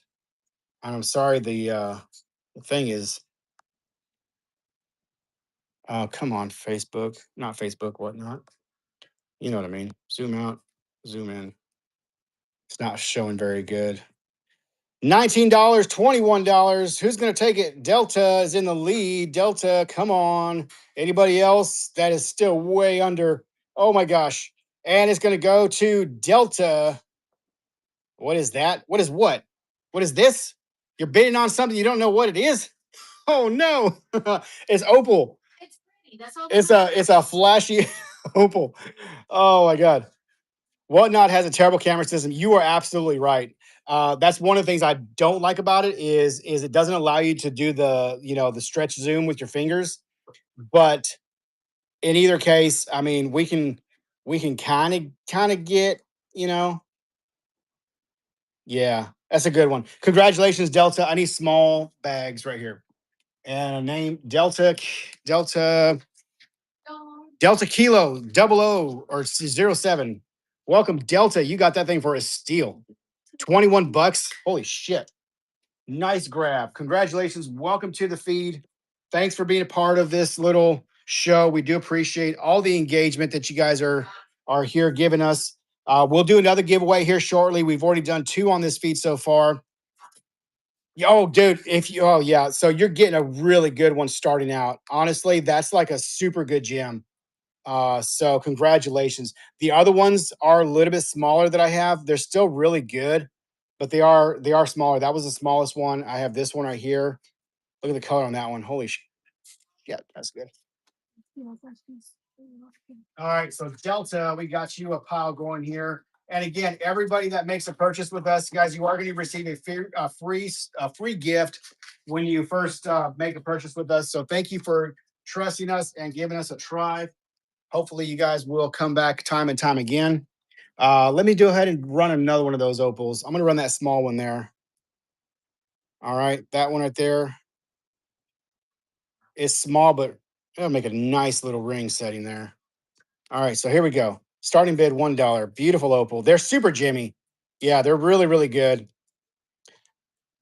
A: And I'm sorry the thing is oh come on, Facebook. Not Facebook, whatnot. You know what I mean. Zoom out, zoom in. It's not showing very good. $19, $21. Who's going to take it? Delta is in the lead. Delta, come on. Anybody else? That is still way under. Oh my gosh. And it's going to go to Delta. What is that? What is what? What is this? You're bidding on something you don't know what it is? Oh no. It's opal.
B: It's pretty. That's all.
A: It's a flashy opal. Oh my god. Whatnot has a terrible camera system. You are absolutely right. That's one of the things I don't like about it is it doesn't allow you to do the stretch zoom with your fingers. But in either case, I mean, we can kind of get you know yeah, that's a good one. Congratulations, Delta. I need small bags right here. And a name Delta Delta Kilo double O or 07. Welcome, Delta. You got that thing for a steal. 21 bucks. Holy shit. Nice grab. Congratulations. Welcome to the feed. Thanks for being a part of this little show. We do appreciate all the engagement that you guys are here giving us. We'll do another giveaway here shortly. We've already done two on this feed so far. Oh, dude, oh yeah, so you're getting a really good one starting out. Honestly, that's like a super good gem. So congratulations. The other ones are a little bit smaller that I have. They're still really good, but they are smaller. That was the smallest one. I have this one right here. Look at the color on that one. Holy shit. Yeah, that's good. All right, so Delta, we got you a pile going here. And again, everybody that makes a purchase with us, guys, you are going to receive a free gift when you first make a purchase with us. So thank you for trusting us and giving us a try. Hopefully, you guys will come back time and time again. Let me go ahead and run another one of those opals. I'm going to run that small one there. All right, that one right there is small, but it'll make a nice little ring setting there. All right, so here we go. Starting bid $1. Beautiful opal. They're super Jimmy. Yeah, they're really, really good.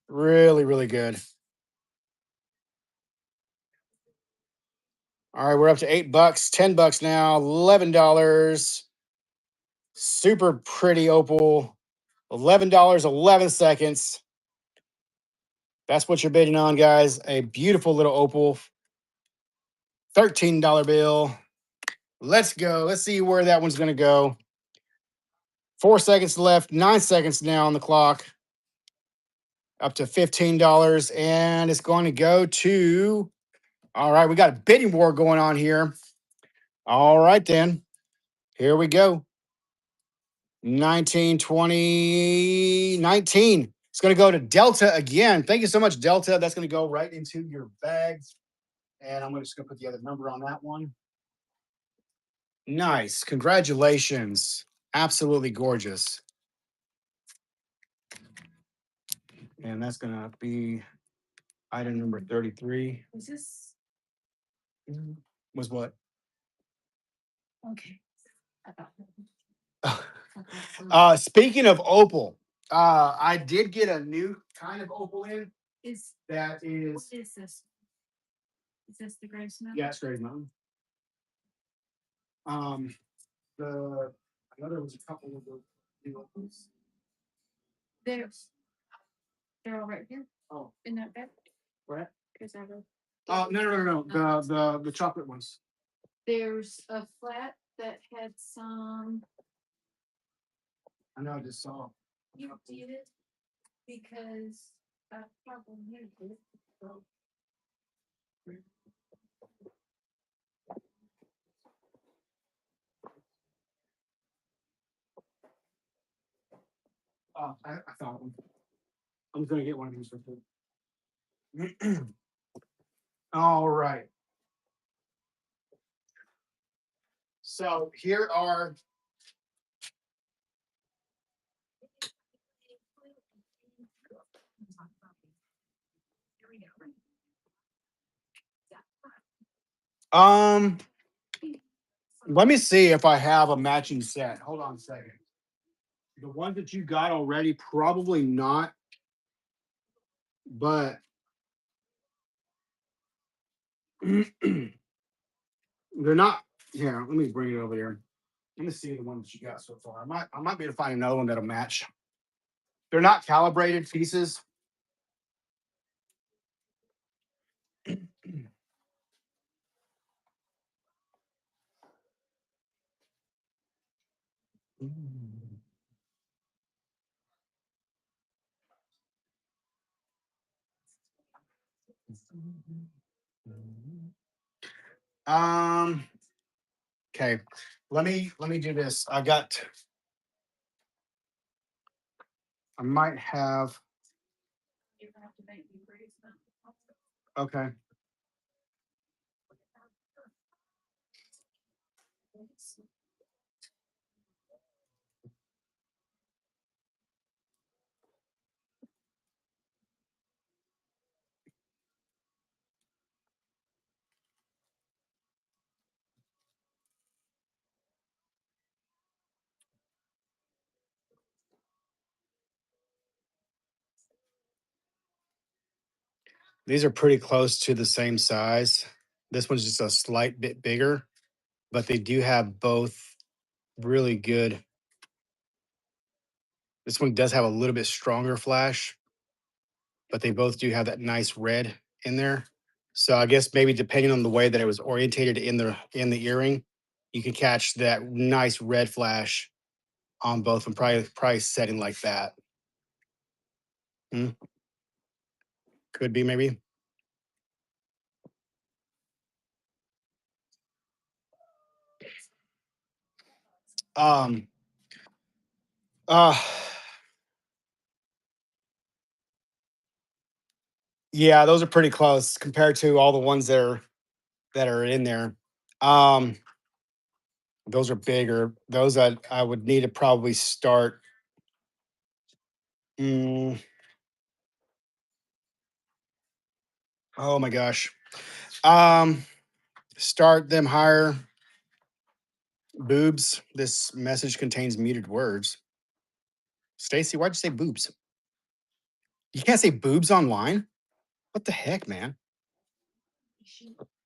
A: Really, really good. All right, we're up to $8, $10 now, $11. Super pretty opal. $11, 11 seconds. That's what you're bidding on, guys. A beautiful little opal. $13 bill. Let's go. Let's see where that one's going to go. 4 seconds left. 9 seconds now on the clock. Up to $15. And it's going to go to. All right. We got a bidding war going on here. All right, then. Here we go. 19, 20, 19. It's going to go to Delta again. Thank you so much, Delta. That's going to go right into your bags. And I'm just going to put the other number on that one. Nice. Congratulations. Absolutely gorgeous. And that's going to be item number 33.
B: Was this
A: Was what?
B: okay? I thought
A: Speaking of opal, I did get a new kind of opal in.
B: is
A: That
B: what
A: is,
B: is this? Is this the Grace Mountain?
A: yeah, it's Grave Mountain. Um, the I know there was a couple of the new opals.
B: There's they're all right here
A: Oh,
B: in that bag.
A: where?
B: Is that a?
A: Oh, no. The chocolate ones.
B: There's a flat that had some.
A: I know. I just saw.
B: You did it because I probably used it. So.
A: Oh, I found one. I'm just gonna get one of these for food. All right. So here are. Um, let me see if I have a matching set. Hold on a second. The ones that you got already, probably not, but they're not. Here, let me bring it over here. Let me see the ones that you got so far. I might be able to find another one that'll match. They're not calibrated pieces. Um. Okay. Let me do this. I might have.
B: You have to make me raise them.
A: Okay. These are pretty close to the same size. This one's just a slight bit bigger, but they do have both really good. This one does have a little bit stronger flash, but they both do have that nice red in there. So I guess maybe depending on the way that it was orientated in the earring, you can catch that nice red flash on both of them. Probably setting like that. Hmm, could be maybe. Um. Uh. Yeah, those are pretty close compared to all the ones that are in there. Um. Those are bigger. Those I would need to probably start. mm, oh my gosh. Um. Start them higher. Boobs. This message contains muted words. Stacy, why'd you say boobs? You can't say boobs online? What the heck, man?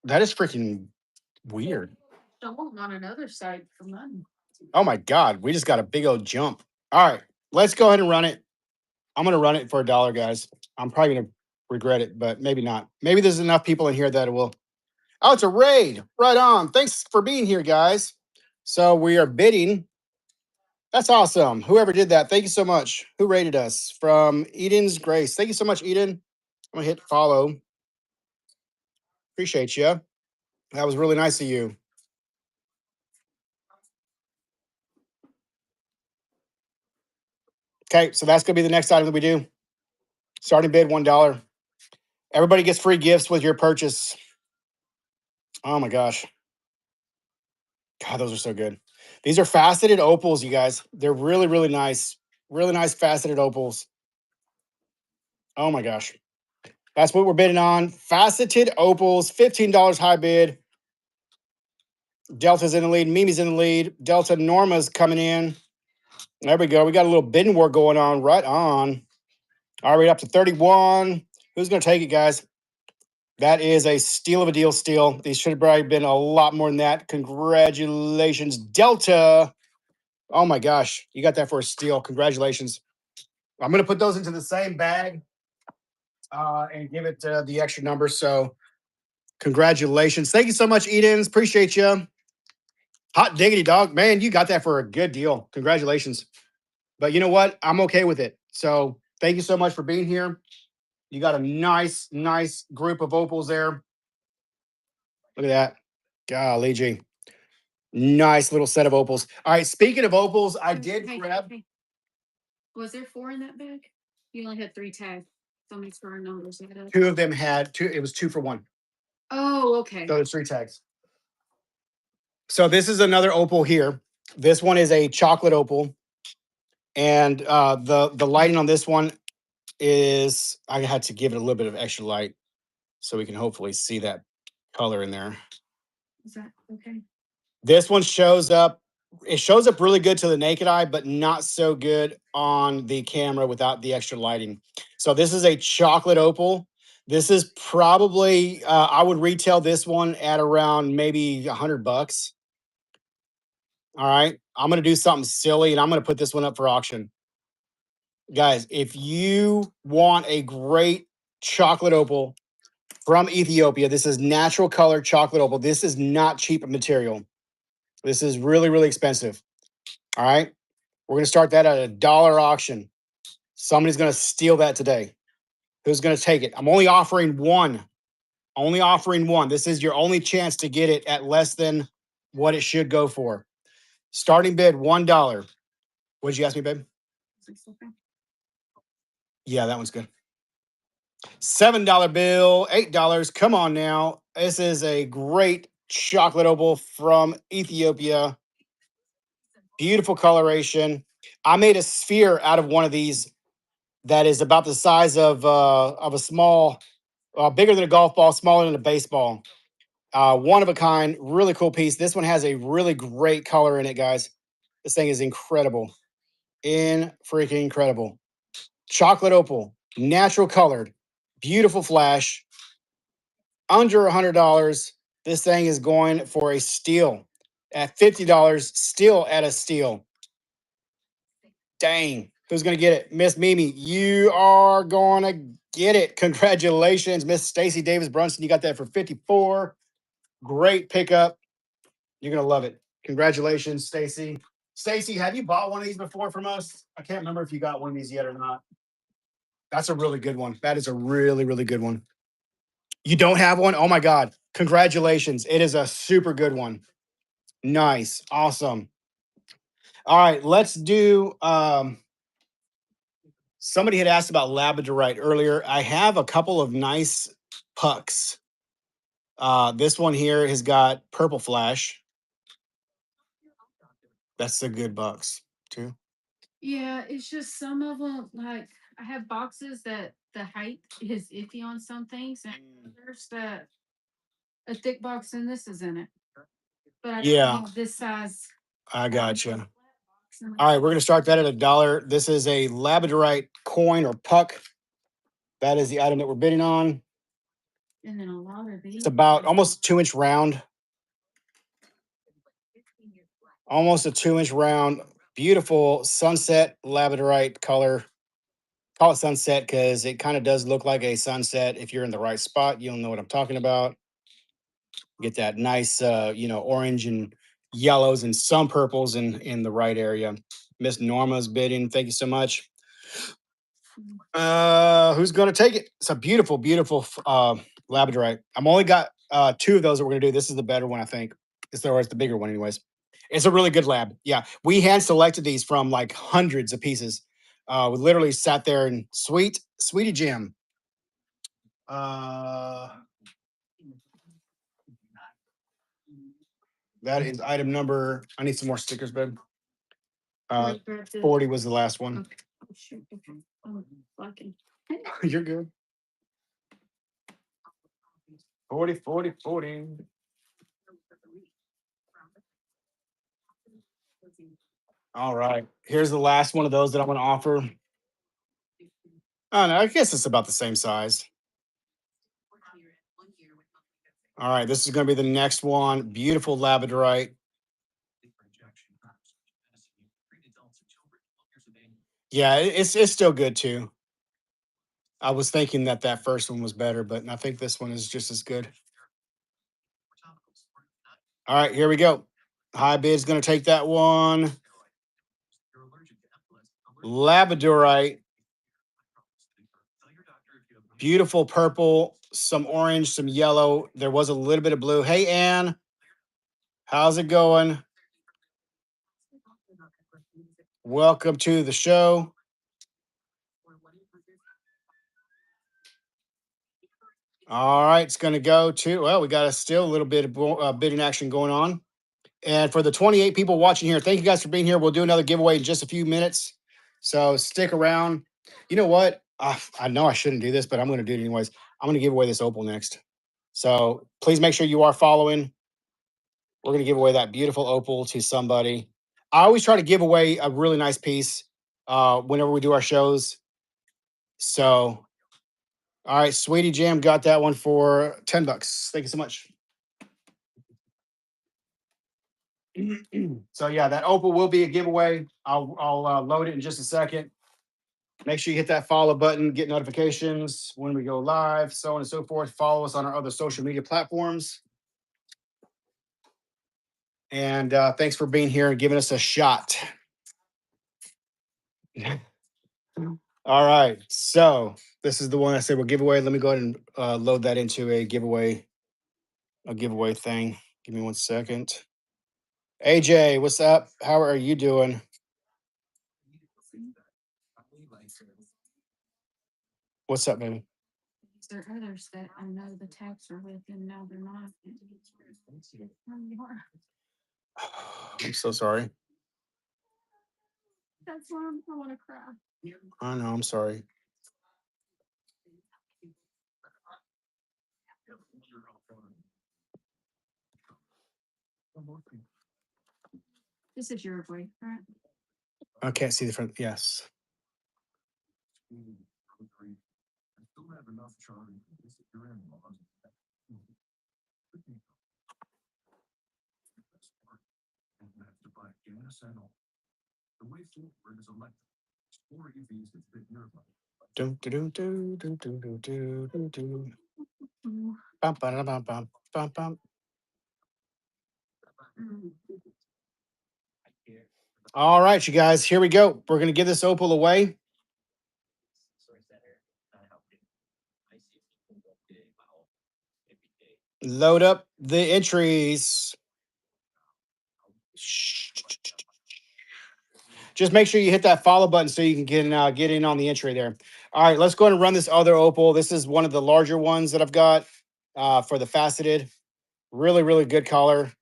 A: That is freaking weird.
B: Someone on another side for money.
A: Oh my God. We just got a big old jump. All right. Let's go ahead and run it. I'm going to run it for $1, guys. I'm probably going to regret it, but maybe not. Maybe there's enough people in here that it will. Oh, it's a raid. Right on. Thanks for being here, guys. So we are bidding. That's awesome. Whoever did that, thank you so much. Who rated us? From Eden's Grace. Thank you so much, Eden. I'm going to hit follow. Appreciate you. That was really nice of you. Okay, so that's going to be the next item that we do. Starting bid $1. Everybody gets free gifts with your purchase. Oh my gosh. God, those are so good. These are faceted opals, you guys. They're really, really nice. Really nice faceted opals. Oh my gosh. That's what we're bidding on. Faceted opals, $15 high bid. Delta's in the lead. Mimi's in the lead. Delta Norma's coming in. There we go. We got a little bidding war going on. Right on. All right, up to 31. Who's going to take it, guys? That is a steal of a deal steal. These should have probably been a lot more than that. Congratulations, Delta. Oh my gosh. You got that for a steal. Congratulations. I'm going to put those into the same bag and give it the extra number. So congratulations. Thank you so much, Edens. Appreciate you. Hot diggity, dog. Man, you got that for a good deal. Congratulations. But you know what? I'm okay with it. So thank you so much for being here. You got a nice, nice group of opals there. Look at that. Golly gee. Nice little set of opals. All right. Speaking of opals, I did grab.
B: Was there 4 in that bag? You only had 3 tags. Somebody's throwing numbers at us.
A: Two of them had two. It was 2 for 1.
B: Oh, okay.
A: So there's 3 tags. So this is another opal here. This one is a chocolate opal. And the lighting on this one is, I had to give it a little bit of extra light so we can hopefully see that color in there.
B: Is that okay?
A: This one shows up. It shows up really good to the naked eye, but not so good on the camera without the extra lighting. So this is a chocolate opal. This is probably, I would retail this one at around maybe $100. All right. I'm going to do something silly and I'm going to put this one up for auction. Guys, if you want a great chocolate opal from Ethiopia, this is natural color chocolate opal. This is not cheap material. This is really, really expensive. All right. We're going to start that at $1 auction. Somebody's going to steal that today. Who's going to take it? I'm only offering one. Only offering one. This is your only chance to get it at less than what it should go for. Starting bid $1. What did you ask me, babe? Yeah, that one's good. $7 bill, $8. Come on now. This is a great chocolate opal from Ethiopia. Beautiful coloration. I made a sphere out of one of these that is about the size of a small, bigger than a golf ball, smaller than a baseball. One of a kind, really cool piece. This one has a really great color in it, guys. This thing is incredible. In freaking incredible. Chocolate opal, natural colored, beautiful flash, under $100. This thing is going for a steal. At $50, still at a steal. Dang. Who's going to get it? Miss Mimi, you are going to get it. Congratulations, Miss Stacy Davis Brunson. You got that for 54. Great pickup. You're going to love it. Congratulations, Stacy. Stacy, have you bought one of these before from us? I can't remember if you got one of these yet or not. That's a really good one. That is a really, really good one. You don't have one? Oh my God. Congratulations. It is a super good one. Nice. Awesome. All right, let's do somebody had asked about labradorite earlier. I have a couple of nice pucks. This one here has got purple flash. That's the good bucks too.
B: Yeah, it's just some of them. Like I have boxes that the height is iffy on some things, and others that a thick box and this is in it. But I don't
A: Yeah,
B: have this size.
A: I
B: I don't have a
A: gotcha.
B: flat box and
A: All right, we're gonna start that at $1. This is a labradorite coin or puck. That is the item that we're bidding on.
B: then a lot of these.
A: It's about almost 2-inch round. Almost a 2-inch round. Beautiful sunset labradorite color. Call it sunset because it kind of does look like a sunset. If you're in the right spot, you'll know what I'm talking about. Get that nice, orange and yellows and some purples in the right area. Miss Norma's bidding. Thank you so much. Who's gonna take it? It's a beautiful, beautiful labradorite. I'm only got two of those that we're gonna do. This is the better one, I think. It's the bigger one, anyways. It's a really good lab. Yeah, we hand selected these from like hundreds of pieces. We literally sat there and sweetie Jim. That is item number. I need some more stickers, babe. 40 was the last one.
B: Okay. Oh, shoot. Okay. Oh, fucking.
A: You're good. 40, 40, 40. All right. Here's the last one of those that I'm going to offer. Oh, no, I guess it's about the same size. All right. This is going to be the next one. Beautiful labradorite. Yeah, it's still good too. I was thinking that first one was better, but I think this one is just as good. All right, here we go. High bid's going to take that one. Labradorite. Beautiful purple, some orange, some yellow. There was a little bit of blue. Hey, Ann, how's it going? Welcome to the show. All right, it's going to go to, well, we got still a little bit of bidding action going on. And for the 28 people watching here, thank you guys for being here. We'll do another giveaway in just a few minutes. So stick around. You know what? I know I shouldn't do this, but I'm going to do it anyways. I'm going to give away this opal next. So please make sure you are following. We're going to give away that beautiful opal to somebody. I always try to give away a really nice piece whenever we do our shows. So, all right, Sweetie Jam got that one for $10. Thank you so much. So yeah, that opal will be a giveaway. I'll load it in just a second. Make sure you hit that follow button, get notifications when we go live, so on and so forth. Follow us on our other social media platforms. And thanks for being here and giving us a shot. All right. So This is the one I said we'll give away. Let me go ahead and load that into a giveaway thing. Give me 1 second. AJ, what's up? How are you doing? What's up, baby?
B: There are others that I know the tags are with, and now they're not.
A: I'm so sorry.
B: That's why I want to cry.
A: I know. I'm sorry.
B: This is Uruguay, right?
A: I can't see the front. Yes. Do, do, do, do, do, do, do, do, do, do. Bum, ba, bum, bum, bum, bum. All right, you guys, here we go. We're going to give this opal away. Load up the entries. Just make sure you hit that follow button so you can get in on the entry there. All right, let's go ahead and run this other opal. This is one of the larger ones that I've got for the faceted. Really, really good color.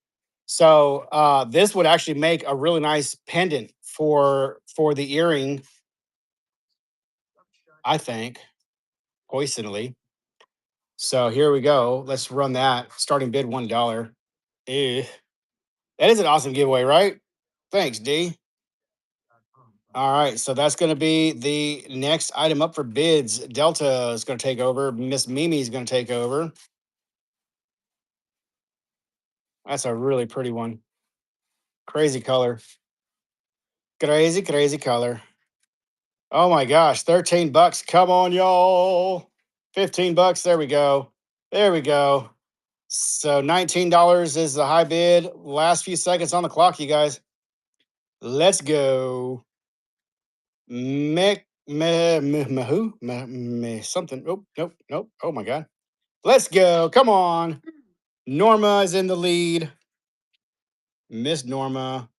A: So this would actually make a really nice pendant for the earring, I think, poisonally. So here we go. Let's run that. Starting bid $1. Eh. That is an awesome giveaway, right? Thanks, D. All right, so that's going to be the next item up for bids. Delta is going to take over. Miss Mimi is going to take over. That's a really pretty one. Crazy color. Crazy, crazy color. Oh my gosh, $13. Come on, y'all. $15. There we go. There we go. So $19 is the high bid. Last few seconds on the clock, you guys. Let's go. Who? Something. Oh, nope, nope. Oh my God. Let's go. Come on. Norma is in the lead. Miss Norma.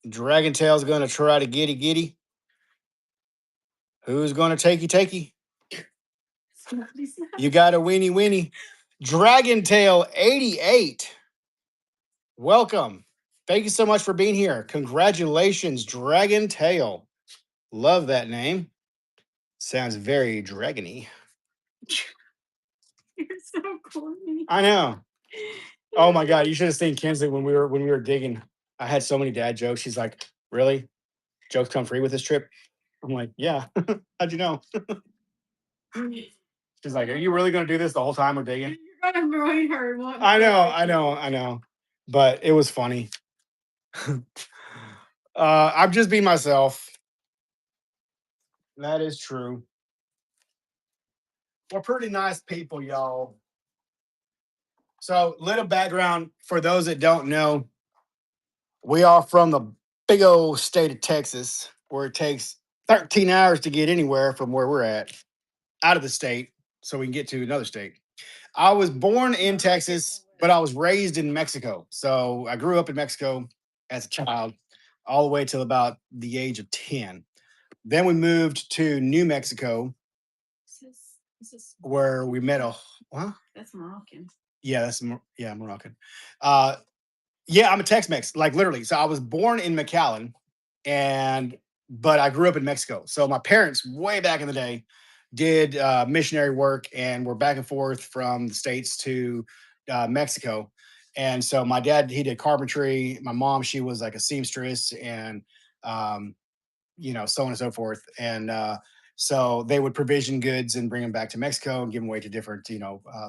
A: Dragon Tail's gonna try to giddy. Who's gonna takey? You got a weenie. Dragon Tail 88. Welcome. Thank you so much for being here. Congratulations, Dragon Tail. Love that name. Sounds very dragony.
B: You're so corny.
A: I know. Oh my God, you should have seen Kinsley when we were digging. I had so many dad jokes. She's like, "Really? Jokes come free with this trip?" I'm like, "Yeah." How'd you know? She's like, "Are you really going to do this the whole time we're digging?"
B: You're gonna ruin her.
A: I know. But it was funny. I'm just being myself. That is true. We're pretty nice people, y'all. So, little background for those that don't know, we are from the big old state of Texas, where it takes 13 hours to get anywhere from where we're at, out of the state, so we can get to another state. I was born in Texas, but I was raised in Mexico. So I grew up in Mexico as a child, all the way till about the age of 10. Then we moved to New Mexico, where we met a. Huh?
B: That's Moroccan.
A: Yeah, Moroccan. Uh, yeah, I'm a Tex-Mex, like literally. So I was born in McAllen, but I grew up in Mexico. So my parents, way back in the day, did missionary work and were back and forth from the states to Mexico. And so my dad, he did carpentry. My mom, she was like a seamstress, and um, so on and so forth. And so they would provision goods and bring them back to Mexico and give them away to different,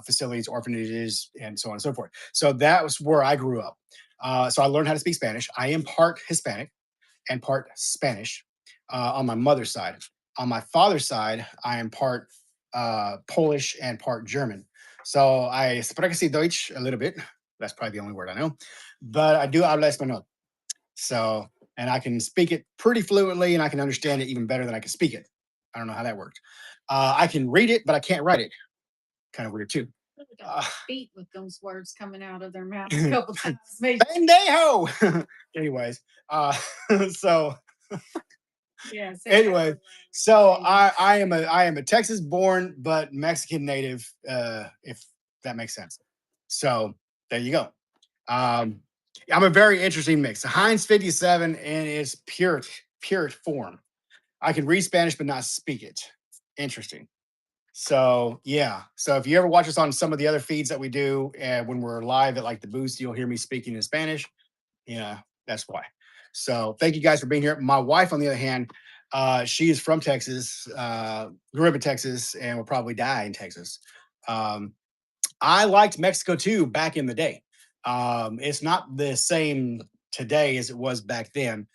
A: facilities, orphanages, and so on and so forth. So that was where I grew up. So I learned how to speak Spanish. I am part Hispanic and part Spanish on my mother's side. On my father's side, I am part Polish and part German. So I spreche Deutsch a little bit. That's probably the only word I know, but I do habla español. So and I can speak it pretty fluently, and I can understand it even better than I can speak it. I don't know how that worked. I can read it, but I can't write it. Kind of weird too.
B: Really got
A: Uh,
B: beat with those words coming out of their mouth a couple times. Maybe.
A: Pendejo. Anyways, uh, so
B: Yeah.
A: anyway, so I am a Texas born but Mexican native, if that makes sense. So there you go. Um, I'm a very interesting mix. Heinz 57 in its pure form. I can read Spanish but not speak it. Interesting. So yeah. So if you ever watch us on some of the other feeds that we do, when we're live at like the boost, you'll hear me speaking in Spanish. Yeah, that's why. So thank you guys for being here. My wife, on the other hand, she is from Texas, grew up in Texas, and will probably die in Texas. Um, I liked Mexico too back in the day. It's not the same today as it was back then.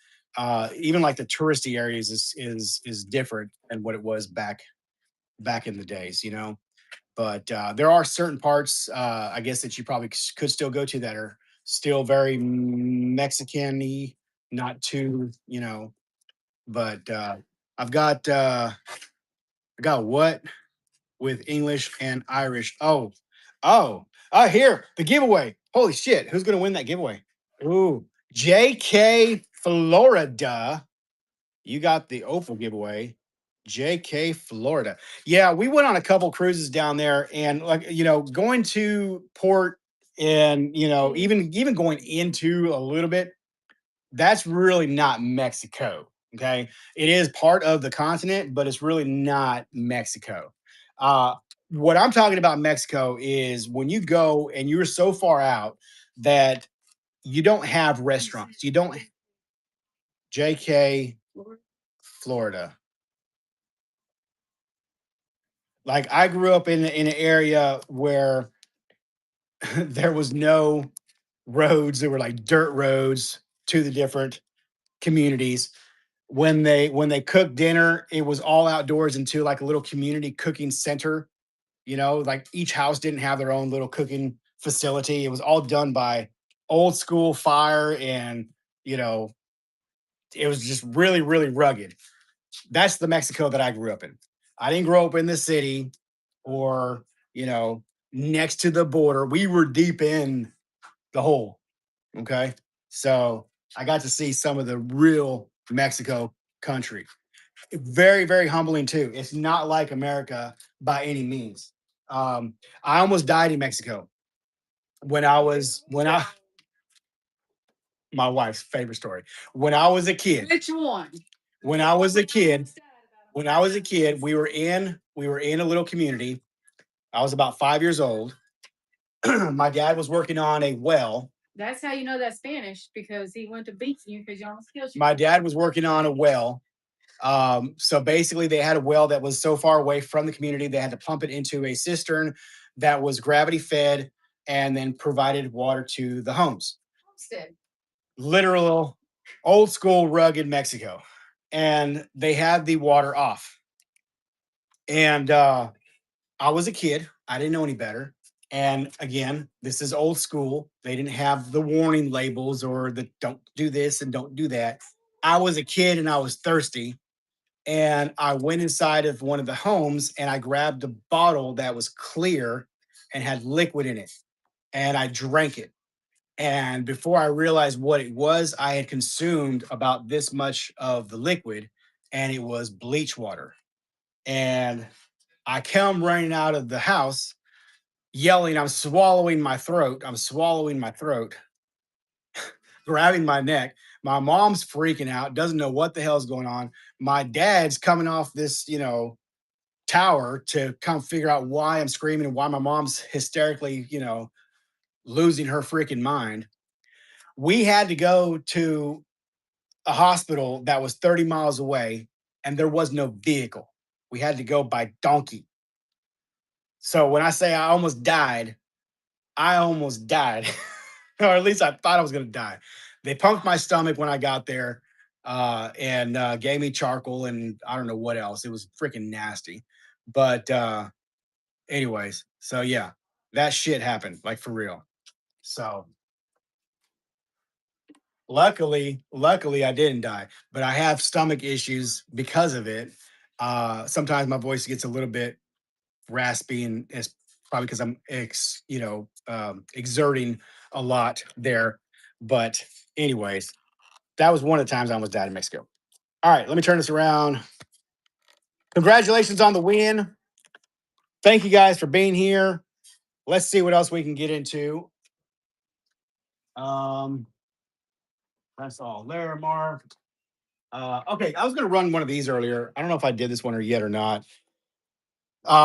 A: Even like the touristy areas is different than what it was back in the days, you know. But there are certain parts, I guess, that you probably could still go to that are still very Mexican-y, not too, you know. But I've got I got what with English and Irish. Here the giveaway. Holy shit! Who's gonna win that giveaway? Ooh, J.K. Florida. You got the Opal giveaway. JK Florida. Yeah, we went on a couple cruises down there, and like, going to port, and even going into a little bit, that's really not Mexico. Okay. It is part of the continent, but it's really not Mexico. Uh what I'm talking about Mexico is when you go and you're so far out that you don't have restaurants. You don't. JK Florida. Like I grew up in an area where there was no roads. There were like dirt roads to the different communities. When they cooked dinner, it was all outdoors into like a little community cooking center. Like each house didn't have their own little cooking facility. It was all done by old school fire, and you know, it was just really, really rugged. That's the Mexico that I grew up in. I didn't grow up in the city or, you know, next to the border. We were deep in the hole. Okay. So I got to see some of the real Mexico country. Very, very humbling too. It's not like America by any means. I almost died in Mexico when I my wife's favorite story. When I was a kid,
B: Which one?
A: when I was a kid, when I was a kid, we were in a little community. I was about 5 years old. My dad was working on a well.
B: That's how you know that Spanish because he went to beat you because you almost killed you.
A: My dad was working on a well. So basically, they had a well that was so far away from the community, they had to pump it into a cistern that was gravity fed and then provided water to the homes.
B: Homestead.
A: Literal old school rugged Mexico. And they had the water off. And I was a kid. I didn't know any better. And again, this is old school. They didn't have the warning labels or the don't do this and don't do that. I was a kid and I was thirsty. And I went inside of one of the homes and I grabbed a bottle that was clear and had liquid in it. And I drank it. And before I realized what it was, I had consumed about this much of the liquid, and it was bleach water. And I come running out of the house yelling, I'm swallowing my throat. I'm swallowing my throat, grabbing my neck. My mom's freaking out, doesn't know what the hell's going on. My dad's coming off this, tower to come figure out why I'm screaming and why my mom's hysterically, losing her freaking mind. We had to go to a hospital that was 30 miles away, and there was no vehicle. We had to go by donkey. So when I say I almost died, or at least I thought I was going to die. They pumped my stomach when I got there, and gave me charcoal and I don't know what else. It was freaking nasty. But anyways, so yeah, that shit happened like for real. So luckily, I didn't die, but I have stomach issues because of it. Sometimes my voice gets a little bit raspy, and it's probably because I'm exerting a lot there. But anyways, that was one of the times I almost died in Mexico. All right, let me turn this around. Congratulations on the win. Thank you guys for being here. Let's see what else we can get into. Um, that's all there, Mark. Okay, I was going to run one of these earlier. I don't know if I did this one or yet or not.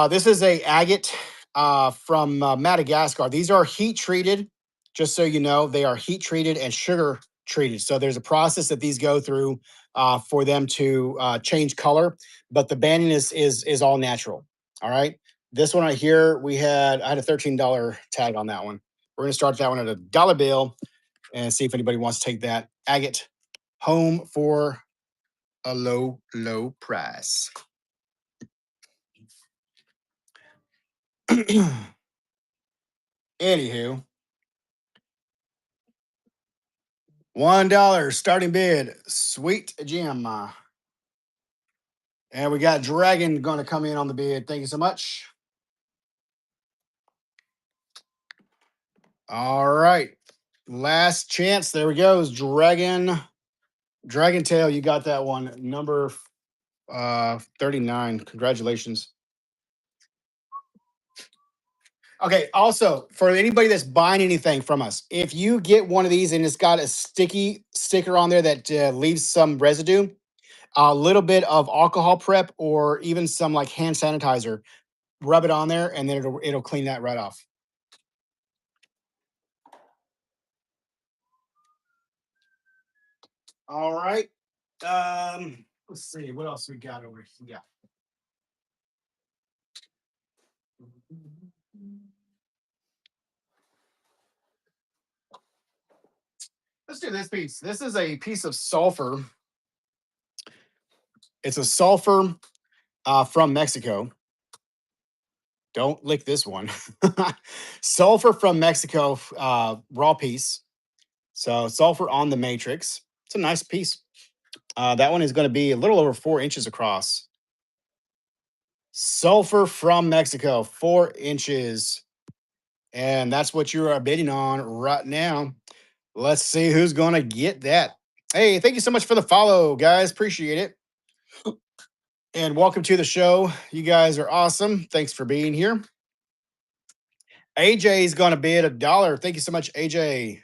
A: This is a agate from Madagascar. These are heat treated. Just so you know, they are heat treated and sugar treated. So there's a process that these go through for them to change color, but the banding is all natural. All right. This one right here, I had a $13 tag on that one. We're gonna start that one at a dollar bill and see if anybody wants to take that agate home for a low price. Anywho, $1 starting bid. Sweet gem. And we got Dragon going to come in on the bid. Thank you so much. All right. Last chance. There we go. Dragon Tail. You got that one. Number 39. Congratulations. Okay. Also, for anybody that's buying anything from us, if you get one of these and it's got a sticky sticker on there that leaves some residue, a little bit of alcohol prep or even some like hand sanitizer, rub it on there, and then it'll clean that right off. All right. Let's see what else we got over here. Yeah. Let's do this piece. This is a piece of sulfur. It's a sulfur from Mexico. Don't lick this one. Sulfur from Mexico, raw piece. So sulfur on the matrix. It's a nice piece. That one is going to be a little over 4 inches across. Sulfur from Mexico, 4 inches. And that's what you are bidding on right now. Let's see who's going to get that. Hey, thank you so much for the follow, guys. Appreciate it. And welcome to the show. You guys are awesome. Thanks for being here. AJ is going to bid $1. Thank you so much, AJ.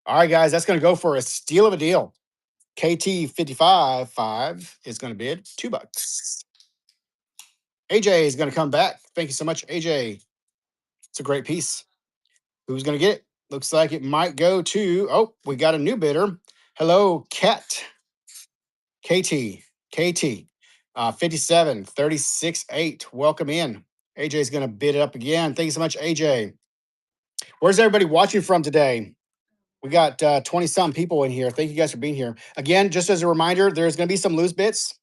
A: All right, guys, that's going to go for a steal of a deal. KT 55.5 is going to bid $2. AJ is going to come back. Thank you so much, AJ. It's a great piece. Who's going to get it? Looks like it might go to, oh, we got a new bidder. Hello, Cat. KT. 57, 36, 8. Welcome in. AJ is going to bid it up again. Thank you so much, AJ. Where's everybody watching from today? We got 20 some people in here. Thank you guys for being here. Again, just as a reminder, there's going to be some loose bits.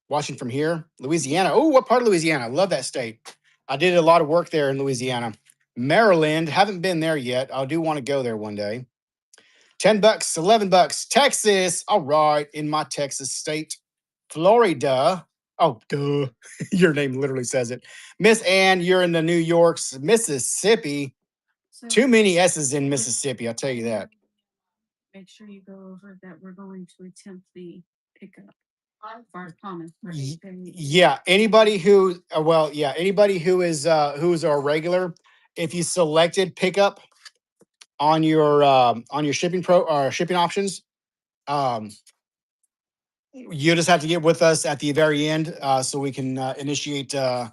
A: Watching from here, Louisiana. Oh, what part of Louisiana? I love that state. I did a lot of work there in Louisiana. Maryland, haven't been there yet. I do want to go there one day. $10, $11. Texas, all right, in my Texas state. Florida, oh, duh. Your name literally says it. Miss Ann, you're in the New York's Mississippi. Too many S's in Mississippi, I'll tell you that.
B: Make sure you go over that we're going to attempt the pickup. Our comments.
A: Yeah, anybody who anybody who is who's a regular, if you selected pickup on your shipping options, um you just have to get with us at the very end so we can initiate the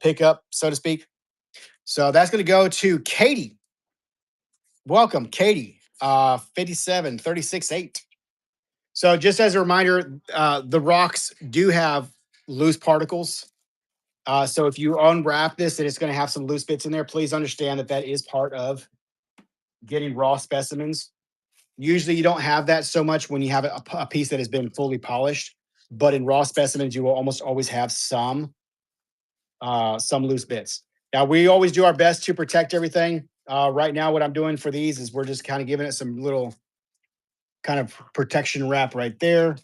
A: pickup, so to speak. So that's going to go to Katie. Welcome, Katie. 57, 36, 8. So just as a reminder, the rocks do have loose particles. So if you unwrap this and it's going to have some loose bits in there, please understand that that is part of getting raw specimens. Usually you don't have that so much when you have a piece that has been fully polished, but in raw specimens, you will almost always have some loose bits. Now we always do our best to protect everything. Right now, what I'm doing for these is we're just kind of giving it some little kind of protection wrap right there.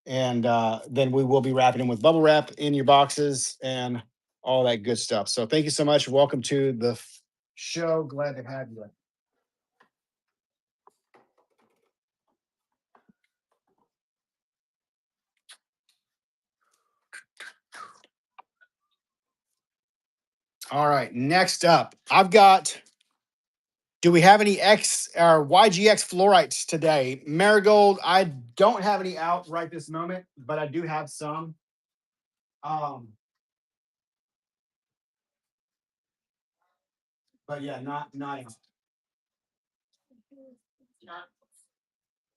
A: And then we will be wrapping them with bubble wrap in your boxes and all that good stuff. So thank you so much. Welcome to the show. Glad to have you. All right, next up, I've got. Do we have any X or YGX fluorites today? Marigold, I don't have any out right this moment, but I do have some. Um, but yeah, not out.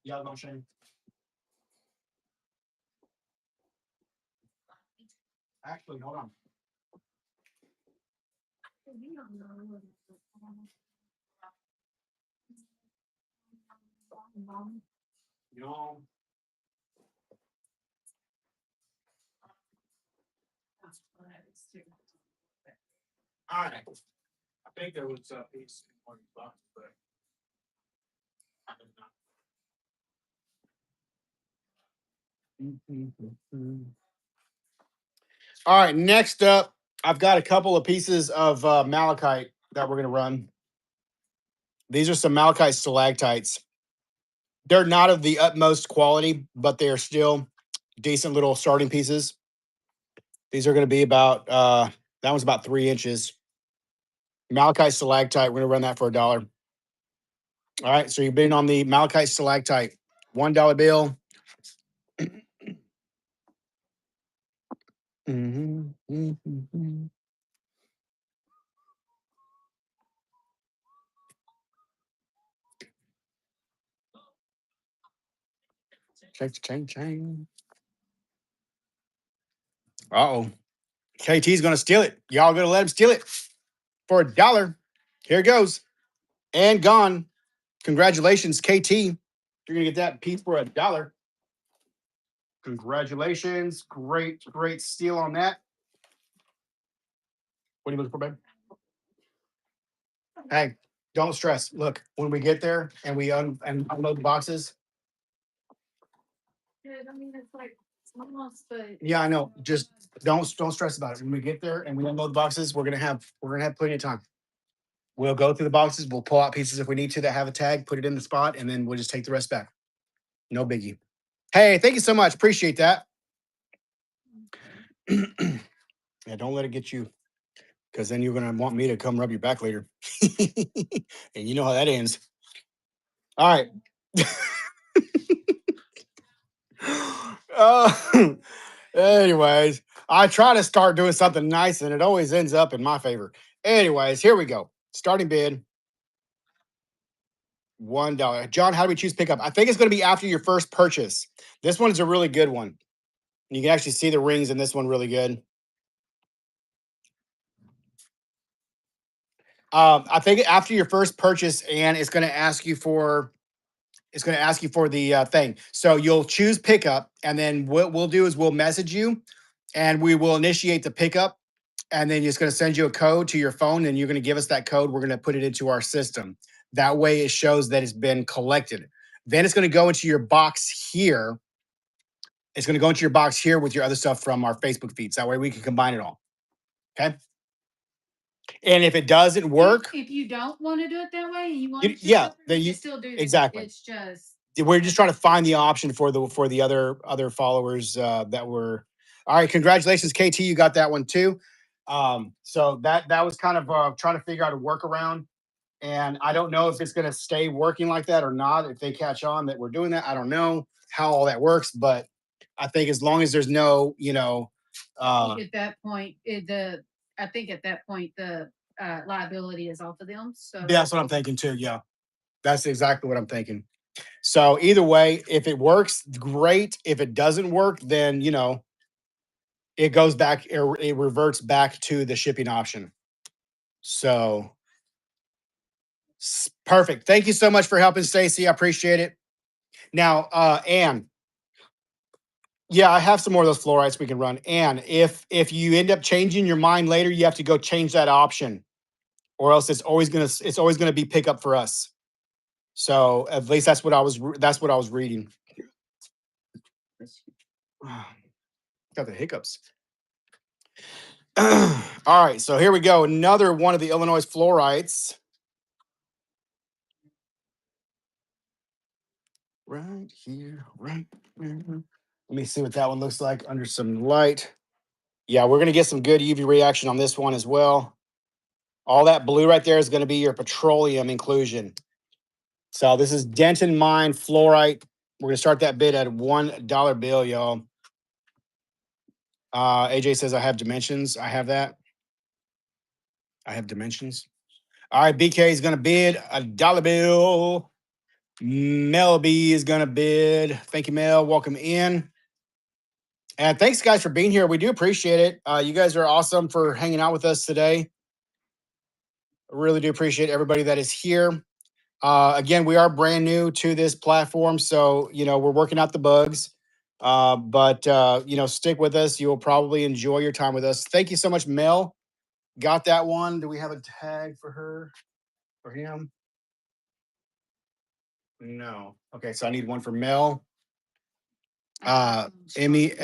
A: Yeah, don't shame. Actually, hold on. No. All right. I think there was a piece in one of the boxes, but I don't know. All right, next up, I've got a couple of pieces of malachite that we're going to run. These are some malachite stalactites. They're not of the utmost quality, but they are still decent little starting pieces. These are going to be about, that one's about 3 inches. Malachite stalactite, we're going to run that for $1. All right, so you've been on the malachite stalactite, $1 bill. Mm-hmm, mm-hmm. Chang. Uh-oh. KT's going to steal it. Y'all going to let him steal it for $1. Here it goes. And gone. Congratulations, KT. You're going to get that piece for $1. Congratulations. Great steal on that. What are you looking for, babe? Hey, don't stress. Look, when we get there and we and unload the boxes.
B: I mean, it's like almost, but
A: Yeah, I know. Just don't stress about it. When we get there and we unload the boxes, we're gonna have plenty of time. We'll go through the boxes. We'll pull out pieces if we need to that have a tag, put it in the spot, and then we'll just take the rest back. No biggie. Hey, thank you so much. Appreciate that. Yeah, don't let it get you, because then you're gonna want me to come rub your back later, and you know how that ends. All right. uh, anyways, I try to start doing something nice, and it always ends up in my favor. Anyways, here we go. Starting bid. $1. John, how do we choose pickup? I think it's going to be after your first purchase. This one is a really good one. You can actually see the rings in this one really good. I think after your first purchase, and it's going to ask you for the thing. So you'll choose pickup, and then what we'll do is we'll message you, and we will initiate the pickup, and then it's going to send you a code to your phone, and you're going to give us that code. We're going to put it into our system. That way, it shows that it's been collected. Then it's going to go into your box here. It's going to go into your box here with your other stuff from our Facebook feeds. That way, we can combine it all. Okay. And if it doesn't work,
B: if you don't want to do it that way, you want
A: you,
B: to
A: yeah, then
B: you
A: you
B: can still do that.
A: exactly.
B: It's just
A: We're just trying to find the option for the other followers that were. All right, congratulations, KT. You got that one too. So that was kind of trying to figure out a workaround, and I don't know if it's going to stay working like that or not. If they catch on that we're doing that, I don't know how all that works, but I think as long as there's no,
B: at that point, I think at that point the liability is off of them. So
A: that's what I'm thinking too. Yeah, that's exactly what I'm thinking. So either way, if it works, great. If it doesn't work, then it goes back, it reverts back to the shipping option. So perfect. Thank you so much for helping, Stacy. I appreciate it. Now, Anne, yeah, I have some more of those fluorites we can run. And if you end up changing your mind later, you have to go change that option. or else it's always gonna be pickup for us. So at least that's what I was reading. Got the hiccups. All right, so here we go. Another one of the Illinois fluorites. Right here, right here. Let me see what that one looks like under some light. Yeah, we're gonna get some good UV reaction on this one as well. All that blue right there is gonna be your petroleum inclusion. So this is Denton Mine fluorite. We're gonna start that bid at $1 bill, y'all. AJ says I have dimensions. I have that. I have dimensions. All right, BK is gonna bid $1 bill. Mel B is gonna bid. Thank you, Mel. Welcome in. And thanks, guys, for being here. We do appreciate it. You guys are awesome for hanging out with us today. I really do appreciate everybody that is here. Again, we are brand new to this platform, so we're working out the bugs. But stick with us. You will probably enjoy your time with us. Thank you so much, Mel. Got that one. Do we have a tag for her? For him? No. Okay, so I need one for Mel. Melibee.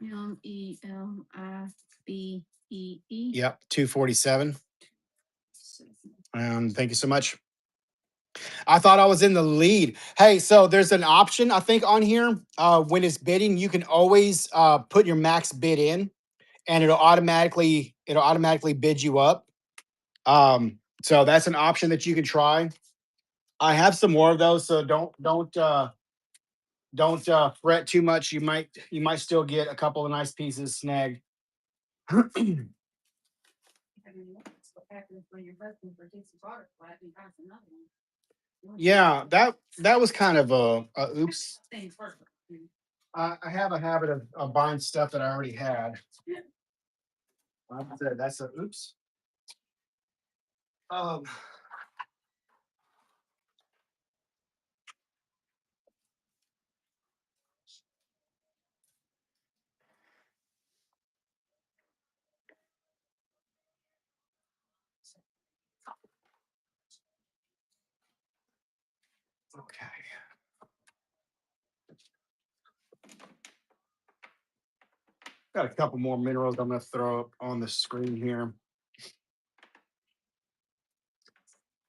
B: Melibee.
A: Yep, 247. Thank you so much. I thought I was in the lead. Hey, so there's an option I think on here. When it's bidding, you can always put your max bid in, and it'll automatically bid you up. So that's an option that you can try. I have some more of those, so don't fret too much. You might still get a couple of nice pieces snagged. Yeah, that was kind of a oops. I have a habit of buying stuff that I already had. Like I said, that's a oops. Um, okay. Got a couple more minerals I'm going to throw up on the screen here.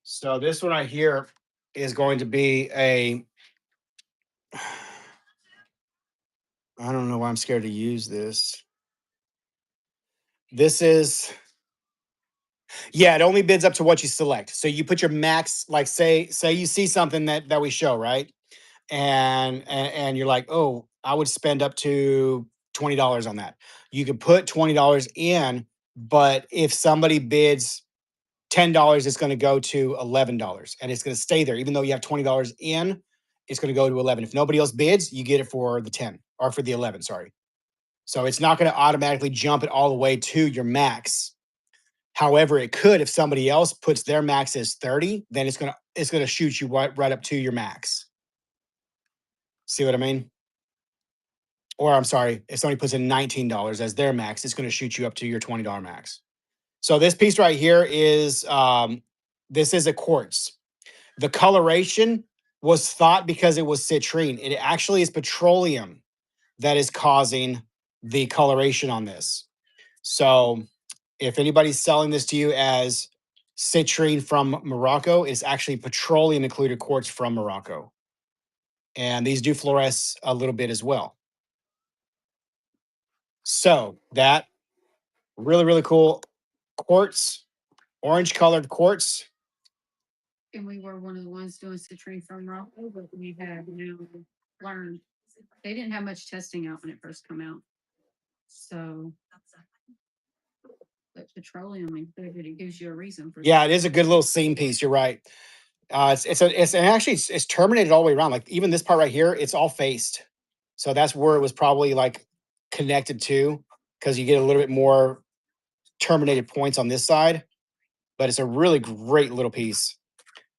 A: So this one right here is going to be a. I don't know why I'm scared to use this. This is. Yeah, it only bids up to what you select. So you put your max, like say you see something that we show, right? And you're like, oh, I would spend up to $20 on that. You could put $20 in, but if somebody bids $10, it's going to go to $11, and it's going to stay there, even though you have $20 in. It's going to go to 11. If nobody else bids, you get it for the 10 or for the 11. Sorry. So it's not going to automatically jump it all the way to your max. However, it could if somebody else puts their max as 30, then it's gonna shoot you right up to your max. See what I mean? Or I'm sorry, if somebody puts in $19 as their max, it's gonna shoot you up to your $20 max. So this piece right here is this is a quartz. The coloration was thought because it was citrine. It actually is petroleum that is causing the coloration on this. So if anybody's selling this to you as citrine from Morocco, it's actually petroleum included quartz from Morocco. And these do fluoresce a little bit as well. So that really, really cool quartz, orange colored quartz.
B: And we were one of the ones doing citrine from Morocco, but we have now learned they didn't have much testing out when it first come out. So but petroleum included, it gives you a reason for.
A: Yeah, it is a good little seam piece. You're right. And actually it's terminated all the way around. Like even this part right here, it's all faced. So that's where it was probably like connected to, because you get a little bit more terminated points on this side. But it's a really great little piece.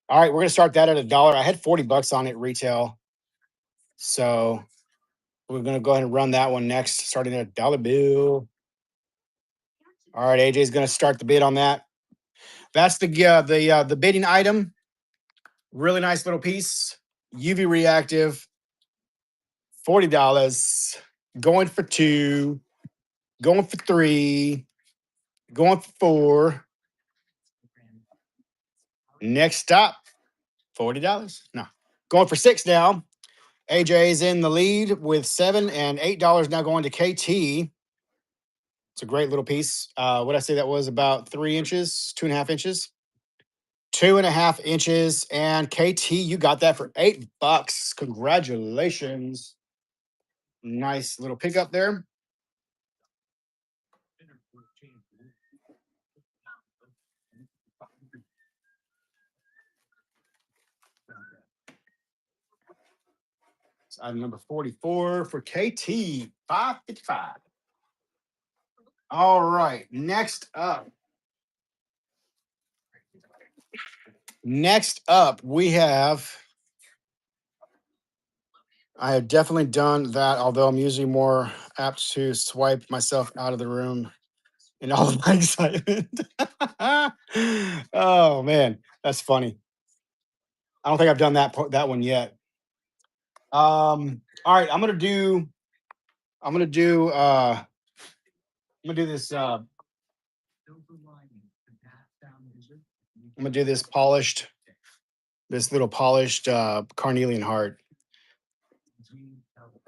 A: All right, we're gonna start that at $1. I had $40 on it retail. So we're gonna go ahead and run that one next, starting at $1 bill. All right, AJ's gonna start the bid on that. That's the bidding item. Really nice little piece. UV reactive. $40. Going for two. Going for three. Going for four. Next stop. $40. No. Going for six now. AJ's in the lead with seven and $8 now going to KT. It's a great little piece. What I say that was about 3 inches, 2.5 inches. 2.5 inches. And KT, you got that for $8. Congratulations. Nice little pickup there. It's item number 44 for KT, 555. All right. Next up. We have. I have definitely done that, although I'm usually more apt to swipe myself out of the room in all of my excitement. Oh man, that's funny. I don't think I've done that one yet. All right, I'm gonna do this I'm gonna do this little polished carnelian heart.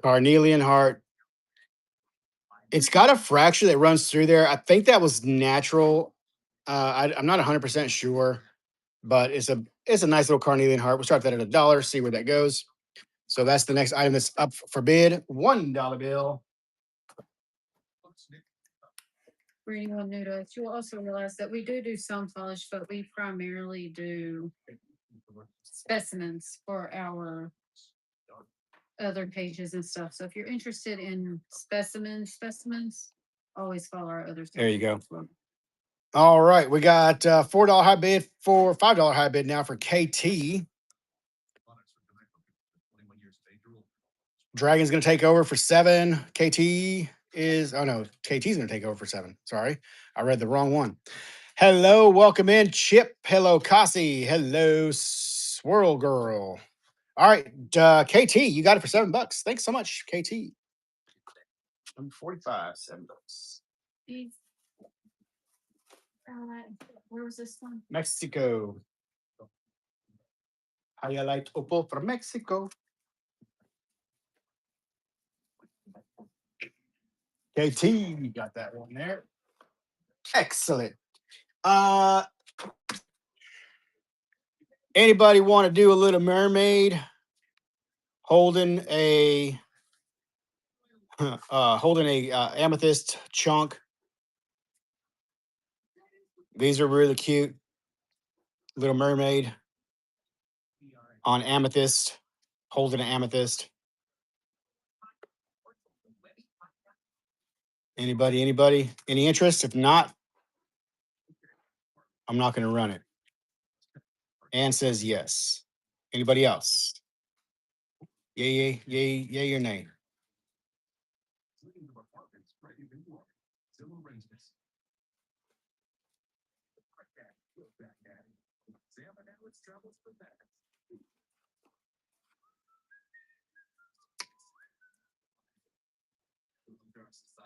A: Carnelian heart. It's got a fracture that runs through there. I think that was natural. I'm not 100% sure, but it's a nice little carnelian heart. We'll start that at $1. See where that goes. So that's the next item that's up for bid. $1 bill.
B: For anyone new to us, you'll also realize that we do some polish, but we primarily do specimens for our other pages and stuff. So if you're interested in specimens, always follow our other.
A: There you go. All right, we got $4 high bid for $5 high bid now for KT. Dragon's going to take over for 7. KT's going to take over for 7. Sorry, I read the wrong one. Hello, welcome in, Chip. Hello, Cassie. Hello, Swirl Girl. All right, KT, you got it for $7. Thanks so much, KT. Number 45, $7.
B: Where was this one?
A: Mexico. Highlight Opal from Mexico. KT, you got that one there. Excellent. Anybody want to do a little mermaid holding a amethyst chunk? These are really cute. Little mermaid on amethyst, holding an amethyst. Anybody? Any interest? If not, I'm not going to run it. Ann says yes. Anybody else? Yay or nay?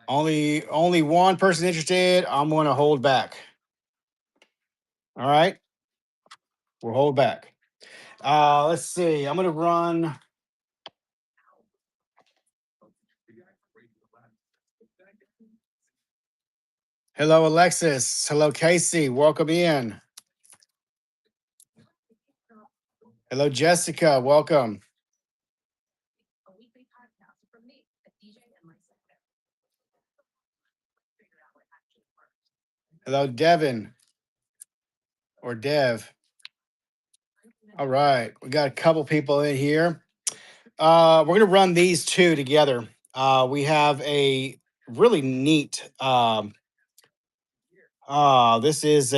A: Only one person interested. I'm going to hold back. All right. We'll hold back. Let's see. I'm going to run. Hello, Alexis. Hello, Casey. Welcome in. Hello, Jessica. Welcome. Hello, Devin or Dev. All right. We got a couple people in here. We're going to run these two together. We have a really neat. This is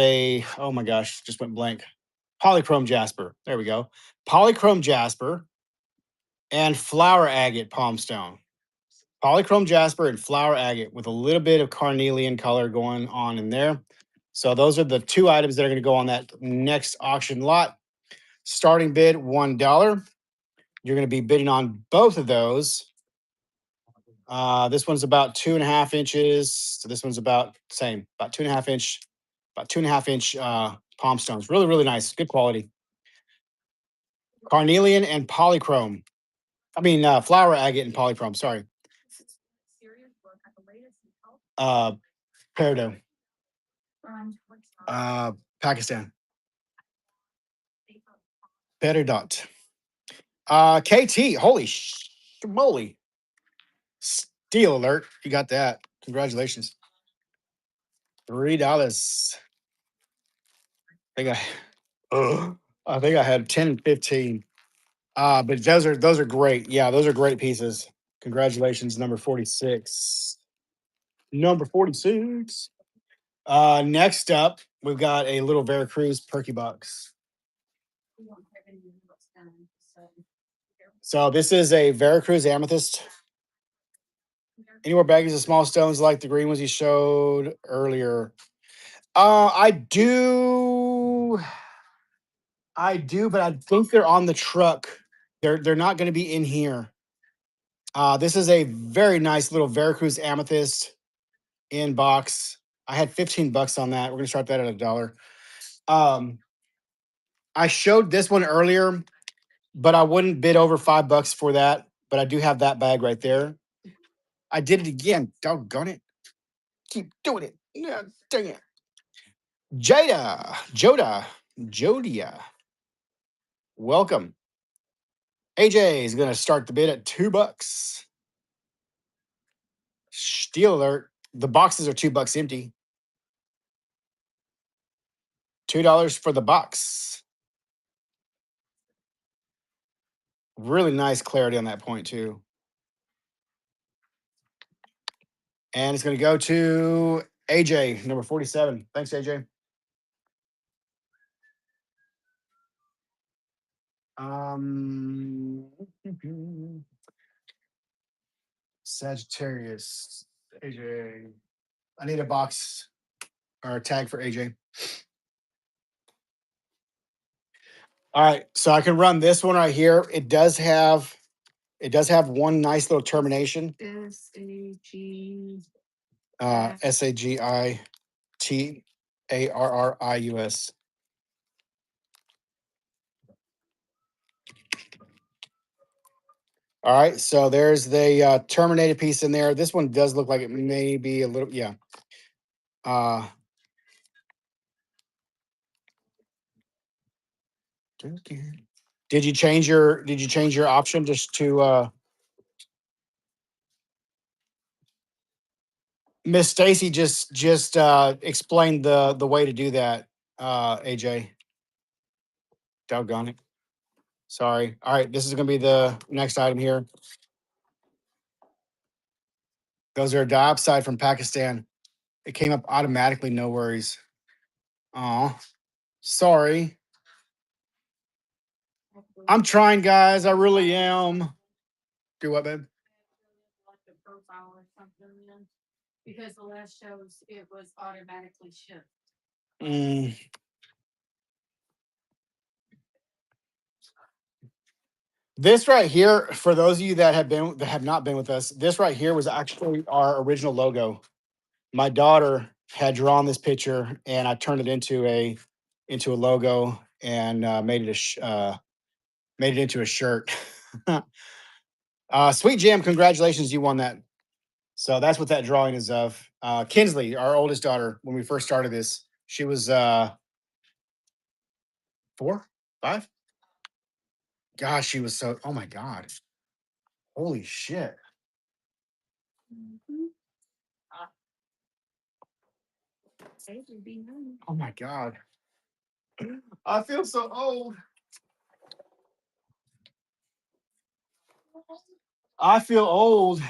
A: oh my gosh, just went blank. Polychrome jasper. There we go. Polychrome jasper and flower agate palm stone. Polychrome jasper and flower agate with a little bit of carnelian color going on in there. So those are the two items that are going to go on that next auction lot. Starting bid $1. You're going to be bidding on both of those. This one's about 2.5 inches. So this one's about same, about 2.5 inch, about 2.5 inch palm stones. Really, really nice, good quality. Carnelian and polychrome. I mean, flower agate and polychrome. Sorry. Uh, Peridot, uh, Pakistan. Peridot. KT. Holy moly! Steal alert! You got that. Congratulations. $3. I think I think I had 10 and 15. But those are great. Yeah, those are great pieces. Congratulations, number 46. Number 46. Next up, we've got a little Veracruz Perky Box. So this is a Veracruz Amethyst. Any more baggies of small stones like the green ones you showed earlier? I do. I do, but I think they're on the truck. They're not going to be in here. This is a very nice little Veracruz Amethyst in box. I had $15 on that. We're gonna start that at $1. Um, I showed this one earlier, but I wouldn't bid over $5 for that. But I do have that bag right there. I did it again. Doggone it. Keep doing it. Yeah, dang it. Jodia. Welcome. AJ is gonna start the bid at $2. Steal alert. The boxes are $2 empty. $2 for the box. Really nice clarity on that point too. And it's going to go to AJ, number 47. Thanks, AJ. Um, Sagittarius, AJ. I need a box or a tag for AJ. All right, so I can run this one right here. It does have one nice little termination. SAGITARRIUS. All right, so there's the terminated piece in there. This one does look like it may be a little, yeah. Uh, did you change your option just to Miss Stacy just explained the way to do that, AJ. Doggone it. Sorry. All right, this is gonna be the next item here. Those are diopside from Pakistan. It came up automatically, no worries. Oh, sorry. I'm trying, guys. I really am. Do what, babe?
B: Because the last shows it was automatically shipped.
A: Mm. This right here, for those of you that have not been with us, this right here was actually our original logo. My daughter had drawn this picture, and I turned it into a logo and made it into a shirt. Sweet Jam, congratulations, you won that. So that's what that drawing is of. Kinsley, our oldest daughter, when we first started this, she was 4, 5. Gosh, she was so. Oh my god, holy shit. Oh my god. I feel so old. I feel old.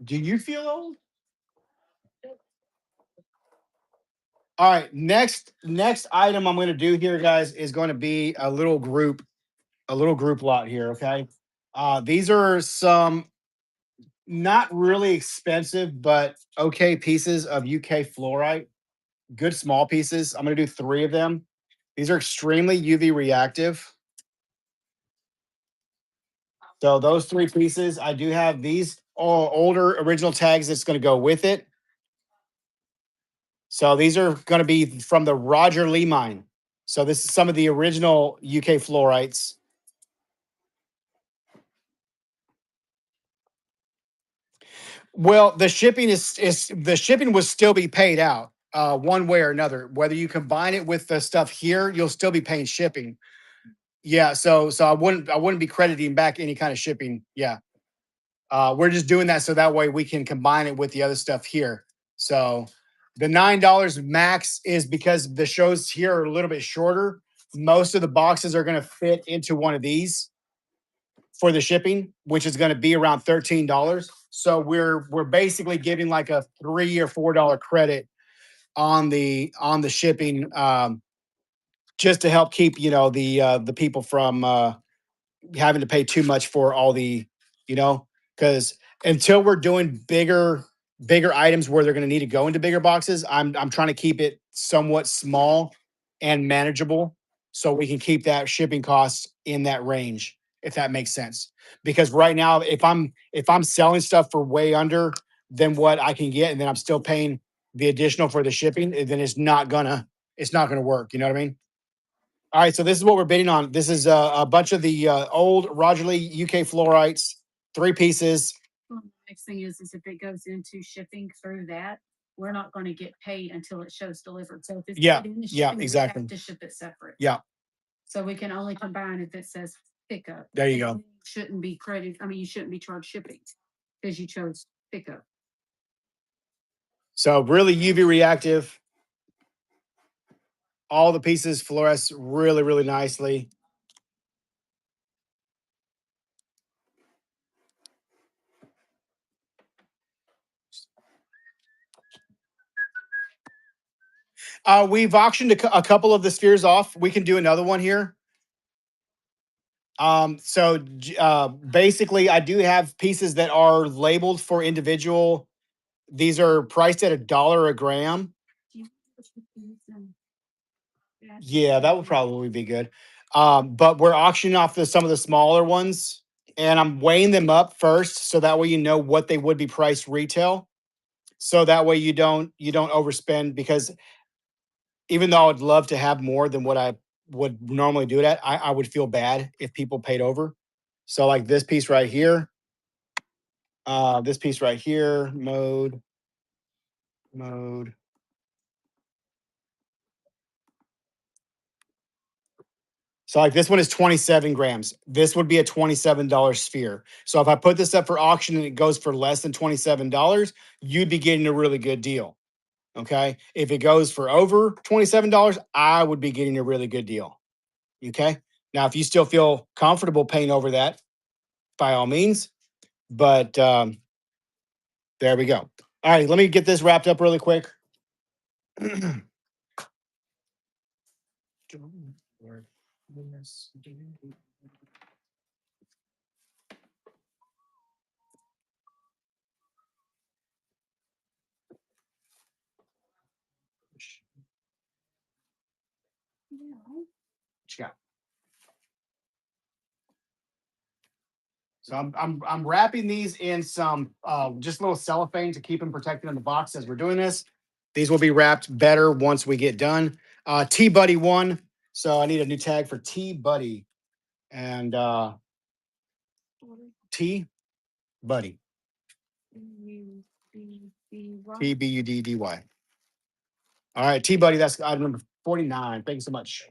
A: Do you feel old? All right, next item I'm going to do here, guys, is going to be a little group lot here. Okay, these are some not really expensive but okay pieces of UK fluorite. good small pieces. I'm going to do 3 of them. These are extremely UV reactive. So those 3 pieces, I do have these all older original tags that's going to go with it. So these are going to be from the Roger Lee mine. So this is some of the original UK fluorites. Well, the shipping will still be paid out one way or another. Whether you combine it with the stuff here, you'll still be paying shipping. Yeah, so I wouldn't be crediting back any kind of shipping. Yeah. We're just doing that so that way we can combine it with the other stuff here. So the $9 max is because the shows here are a little bit shorter. Most of the boxes are going to fit into one of these for the shipping, which is going to be around $13. So we're basically giving like a $3 or $4 credit on the shipping, just to help keep the people from having to pay too much for all the, because until we're doing bigger items where they're going to need to go into bigger boxes, I'm trying to keep it somewhat small and manageable so we can keep that shipping costs in that range, if that makes sense. Because right now, if I'm selling stuff for way under than what I can get, and then I'm still paying the additional for the shipping, then it's not gonna work. You know what I mean? All right, so this is what we're bidding on. This is a bunch of the old Roger Lee UK fluorites, 3 pieces.
B: Well, the next thing is if it goes into shipping through that, we're not going to get paid until it shows delivered. So if it's
A: Yeah,
B: paid in the
A: yeah,
B: shipping, we
A: exactly.
B: have to ship it separate.
A: Yeah,
B: So we can only combine if it says pickup.
A: there you
B: And
A: go.
B: you shouldn't be credit. I mean, you shouldn't be charged shipping because you chose pickup.
A: So really UV reactive. All the pieces fluoresce really, really nicely. We've auctioned a couple of the spheres off. We can do another one here. Basically, I do have pieces that are labeled for individual. These are priced at $1 a gram. Yeah, that would probably be good. But we're auctioning off some of the smaller ones, and I'm weighing them up first, so that way you know what they would be priced retail. So that way you don't overspend, because even though I would love to have more than what I would normally do it at, I would feel bad if people paid over. So like this piece right here, mode. So like this one is 27 grams. This would be a $27 sphere. So if I put this up for auction and it goes for less than $27, you'd be getting a really good deal. Okay. If it goes for over $27, I would be getting a really good deal. Okay. Now, if you still feel comfortable paying over that, by all means. But there we go. All right. Let me get this wrapped up really quick. Yeah. So I'm wrapping these in some just little cellophane to keep them protected in the box as we're doing this. These will be wrapped better once we get done. T Buddy 1. So I need a new tag for T Buddy and T Buddy. TBUDDY. All right, T Buddy, that's item number 49. Thank you so much.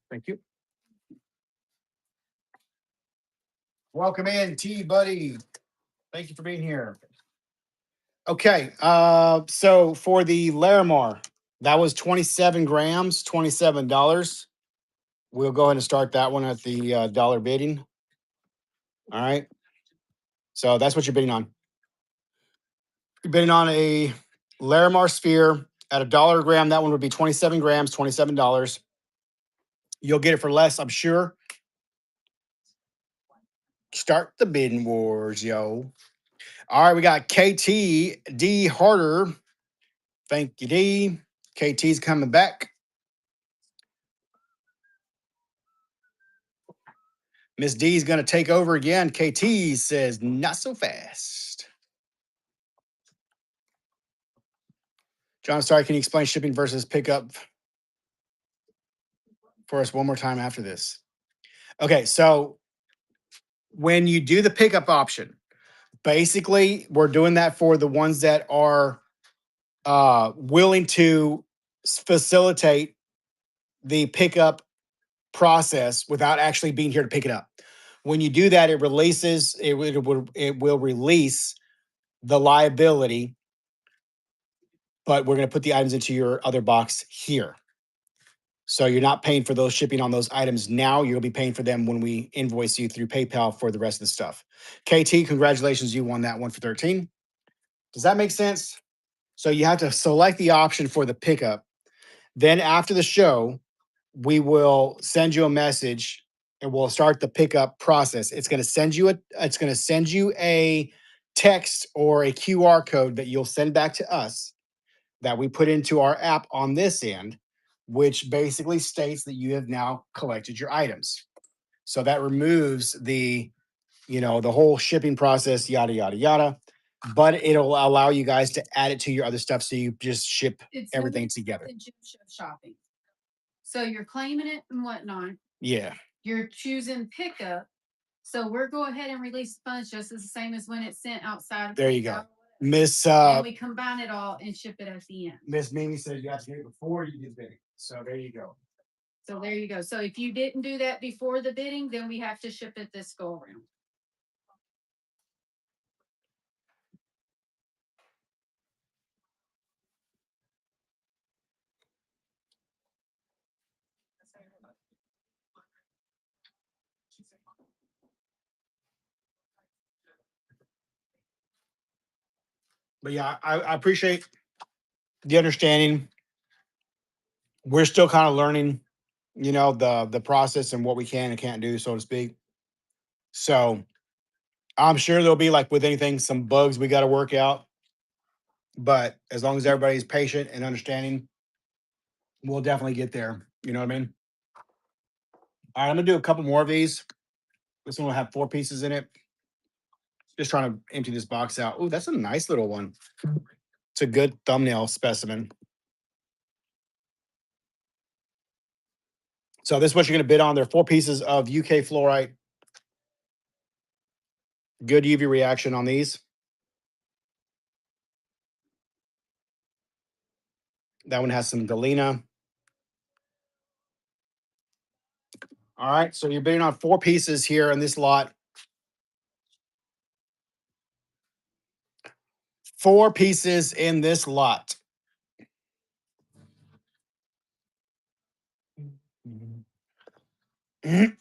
A: Thank you. Welcome in, T Buddy. Thank you for being here. Okay, so for the Larimar, that was 27 grams, $27. We'll go ahead and start that one at the dollar bidding. All right. So that's what you're bidding on. You're bidding on a Larimar sphere at $1 a gram. That one would be 27 grams, $27. You'll get it for less, I'm sure. Start the bidding wars, yo. All right, we got KT D Harder. Thank you, D. KT's coming back. Miss D's going to take over again. KT says, not so fast. John, sorry, can you explain shipping versus pickup for us one more time after this? Okay, so when you do the pickup option, basically we're doing that for the ones that are willing to facilitate the pickup process without actually being here to pick it up. When you do that, it will release the liability, but we're going to put the items into your other box here. So you're not paying for those shipping on those items now. You'll be paying for them when we invoice you through PayPal for the rest of the stuff. KT, congratulations, you won that one for 13. Does that make sense? So you have to select the option for the pickup. Then after the show, we will send you a message and we'll start the pickup process. It's going to send you a text or a QR code that you'll send back to us that we put into our app on this end, which basically states that you have now collected your items. So that removes the whole shipping process, yada, yada, yada. But it'll allow you guys to add it to your other stuff. So you just ship everything together.
B: The gym shopping. So you're claiming it and whatnot.
A: Yeah.
B: You're choosing pickup. So we're go ahead and release funds just as the same as when it's sent outside.
A: There you go. Miss
B: and we combine it all and ship it at the end.
A: Miss Mimi said you have to get it before you do bidding. So there you go.
B: So there you go. So if you didn't do that before the bidding, then we have to ship it this go around.
A: But yeah, I appreciate the understanding. We're still kind of learning, the process and what we can and can't do, so to speak. So I'm sure there'll be, like with anything, some bugs we got to work out. But as long as everybody's patient and understanding, we'll definitely get there. You know what I mean? All right, I'm gonna do a couple more of these. This one will have 4 pieces in it. Just trying to empty this box out. Oh, that's a nice little one. It's a good thumbnail specimen. So this is what you're gonna bid on. There are 4 pieces of UK fluorite. Good UV reaction on these. That one has some galena. All right, so you're bidding on 4 pieces here in this lot. 4 pieces in this lot. And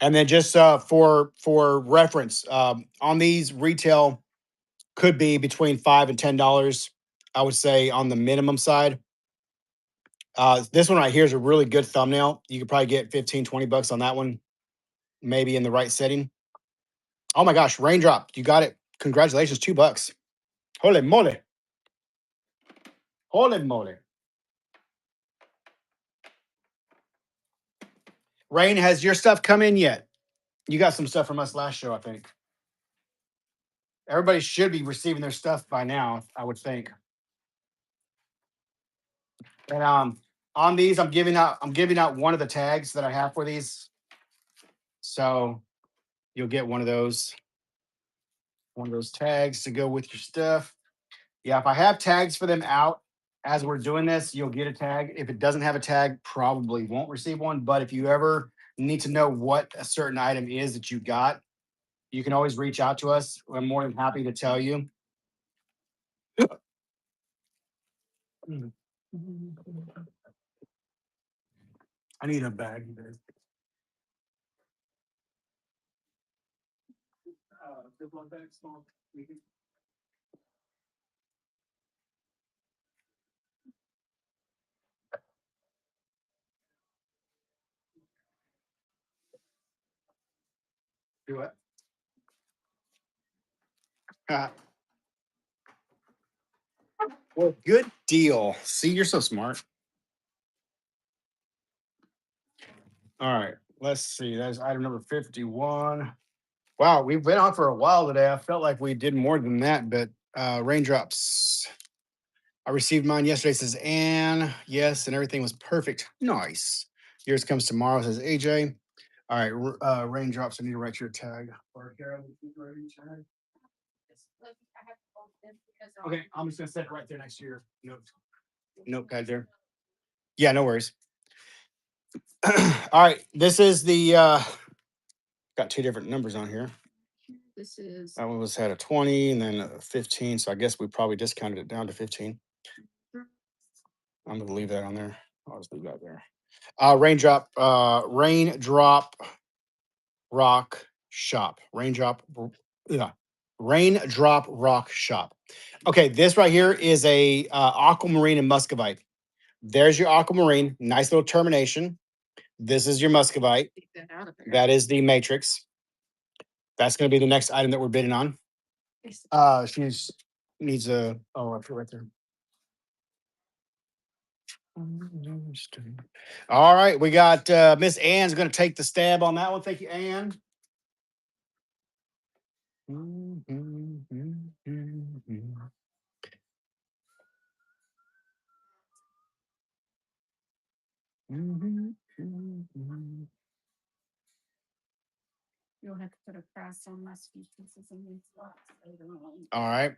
A: then just for reference, on these retail could be between $5 and $10. I would say on the minimum side. This one right here is a really good thumbnail. You could probably get 15, $20 on that one, maybe in the right setting. Oh my gosh, raindrop, you got it. Congratulations, $2. Holy moly. Holy moly. Rain, has your stuff come in yet? You got some stuff from us last show, I think. Everybody should be receiving their stuff by now, I would think. And on these, I'm giving out one of the tags that I have for these. So you'll get one of those tags to go with your stuff. Yeah, if I have tags for them out as we're doing this, you'll get a tag. If it doesn't have a tag, probably won't receive one. But if you ever need to know what a certain item is that you got, you can always reach out to us. I'm more than happy to tell you. I need a bag. Do it. Well, good deal. See, you're so smart. All right. Let's see. That's item number 51. Wow, we've been on for a while today. I felt like we did more than that, but raindrops. I received mine yesterday, says Anne. Yes, and everything was perfect. Nice. Yours comes tomorrow, says AJ. All right, raindrops. I need to write your tag. Or Carol, you write your tag? Okay, I'm just gonna set it right there next to your notepad there. Yeah, no worries. All right, this is the got two different numbers on here.
B: This is
A: That one was had a 20 and then a 15. So I guess we probably discounted it down to 15. I'm gonna leave that on there. I'll just leave that there. Raindrop rock shop. Yeah. Raindrop rock shop. Okay, this right here is a aquamarine and muscovite. There's your aquamarine. Nice little termination. This is your muscovite.
B: take that out of there.
A: That is the matrix. That's going to be the next item that we're bidding on. She's needs a I put it right there. All right, we got Miss Ann's going to take the stab on that one. Thank you, Ann.
B: You'll have to put a price on my few pieces in these spots later on.
A: All right.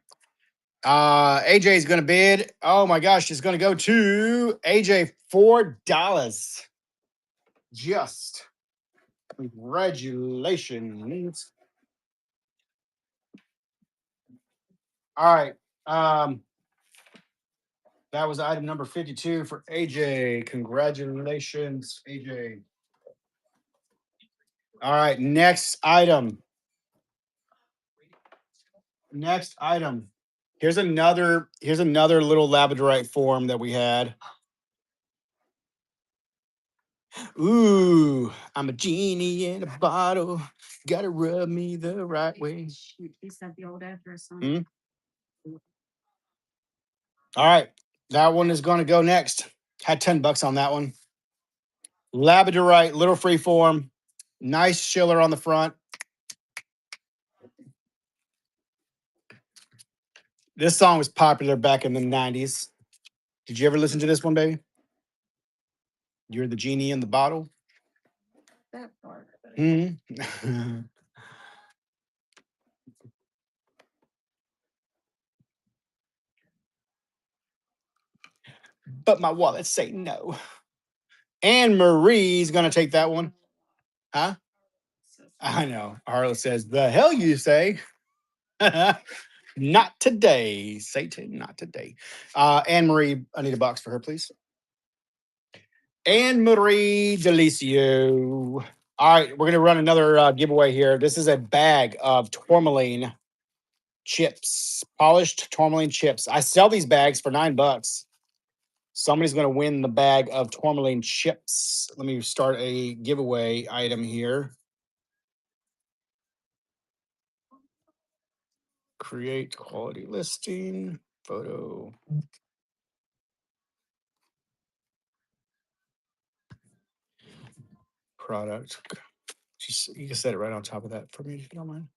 A: AJ is going to bid. Oh my gosh, it's going to go to AJ $4. Just congratulations. All right. That was item number 52 for AJ. Congratulations, AJ. All right, next item. Next item. Here's another little labradorite form that we had. Ooh, I'm a genie in a bottle. Gotta rub me the right way.
B: These have the old address on.
A: Hmm? All right, that one is going to go next. Had $10 on that one. Labradorite, little free form, nice schiller on the front. This song was popular back in the 90s. Did you ever listen to this one, baby? You're the genie in the bottle.
B: That part.
A: Mm-hmm. But my wallet say no. Anne Marie's gonna take that one. Huh? I know. Harlow says, the hell you say? Not today, Satan, not today. Anne Marie, I need a box for her, please. Anne Marie Delicio. All right, we're gonna run another giveaway here. This is a bag of tourmaline chips, polished tourmaline chips. I sell these bags for $9. Somebody's going to win the bag of tourmaline chips. Let me start a giveaway item here. Create quality listing, photo. Product. Just, you can set it right on top of that for me if you don't mind.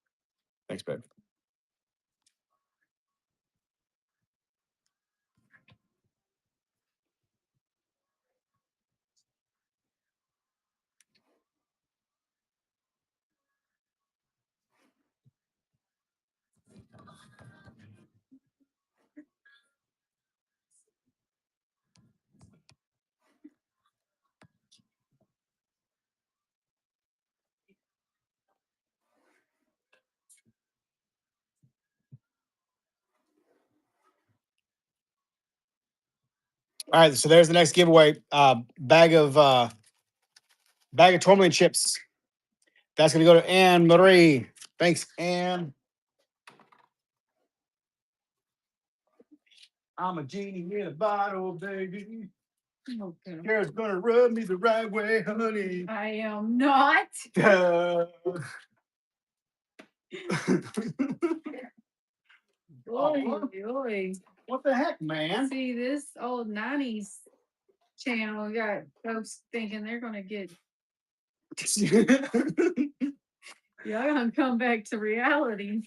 A: Thanks, babe. All right, so there's the next giveaway. Bag of tourmaline chips. That's gonna go to Anne Marie. Thanks, Anne. I'm a genie in a bottle, baby.
B: Okay.
A: Kara's gonna rub me the right way, honey.
B: I am not. Oy,
A: Oh,
B: oy.
A: what the heck, man?
B: See, this old 90s channel got folks thinking they're going to get, y'all going to come back to reality.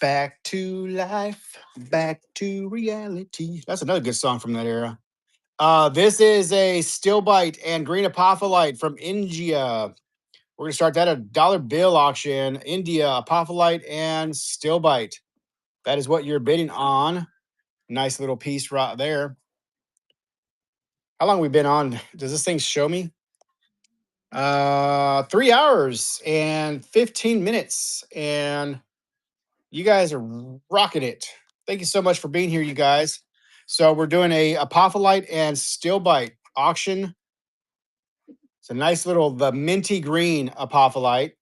A: Back to life, back to reality. That's another good song from that era. This is a still bite and green apophyllite from India. We're gonna start that at dollar bill auction. India apophyllite and still bite. That is what you're bidding on. Nice little piece right there. How long we been on? Does this thing show me? 3 hours and 15 minutes. And you guys are rocking it. Thank you so much for being here, you guys. So we're doing a apophyllite and still bite auction. It's a nice little the minty green apophyllite.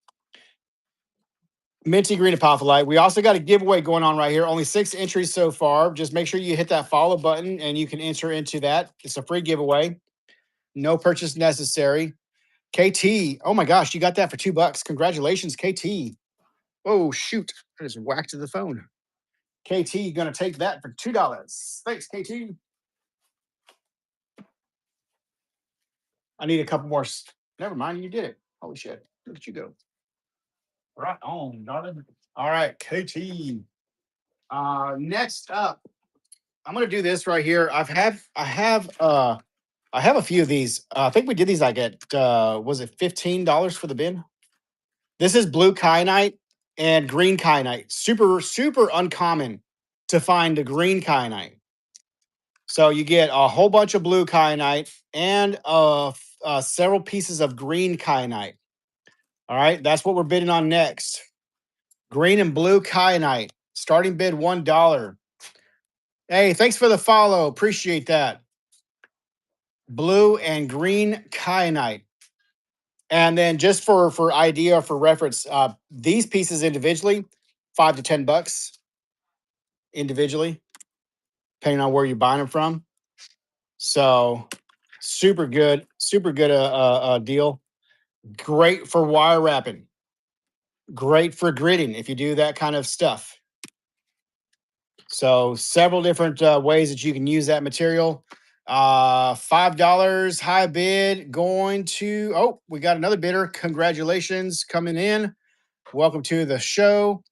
A: Minty green apophyllite. We also got a giveaway going on right here. Only 6 entries so far. Just make sure you hit that follow button and you can enter into that. It's a free giveaway. No purchase necessary. KT. Oh my gosh, you got that for $2. Congratulations, KT. Oh shoot. I just whacked the phone. KT gonna take that for $2. Thanks, KT. I need a couple more. Never mind, you did it. Holy shit. Look at you go. Right on, darling. All right, KT. Next up, I'm gonna do this right here. I have a few of these. I think we did these like at was it $15 for the bin? This is blue kyanite and green kyanite. Super, super uncommon to find the green kyanite. So you get a whole bunch of blue kyanite and several pieces of green kyanite. All right, that's what we're bidding on next. Green and blue kyanite. Starting bid $1. Hey, thanks for the follow. Appreciate that. Blue and green kyanite. And then just for idea for reference, these pieces individually, $5 to $10 individually, depending on where you're buying them from. So super good deal. Great for wire wrapping. Great for gridding if you do that kind of stuff. So several different ways that you can use that material. $5 high bid going to, oh, we got another bidder. Congratulations coming in. Welcome to the show.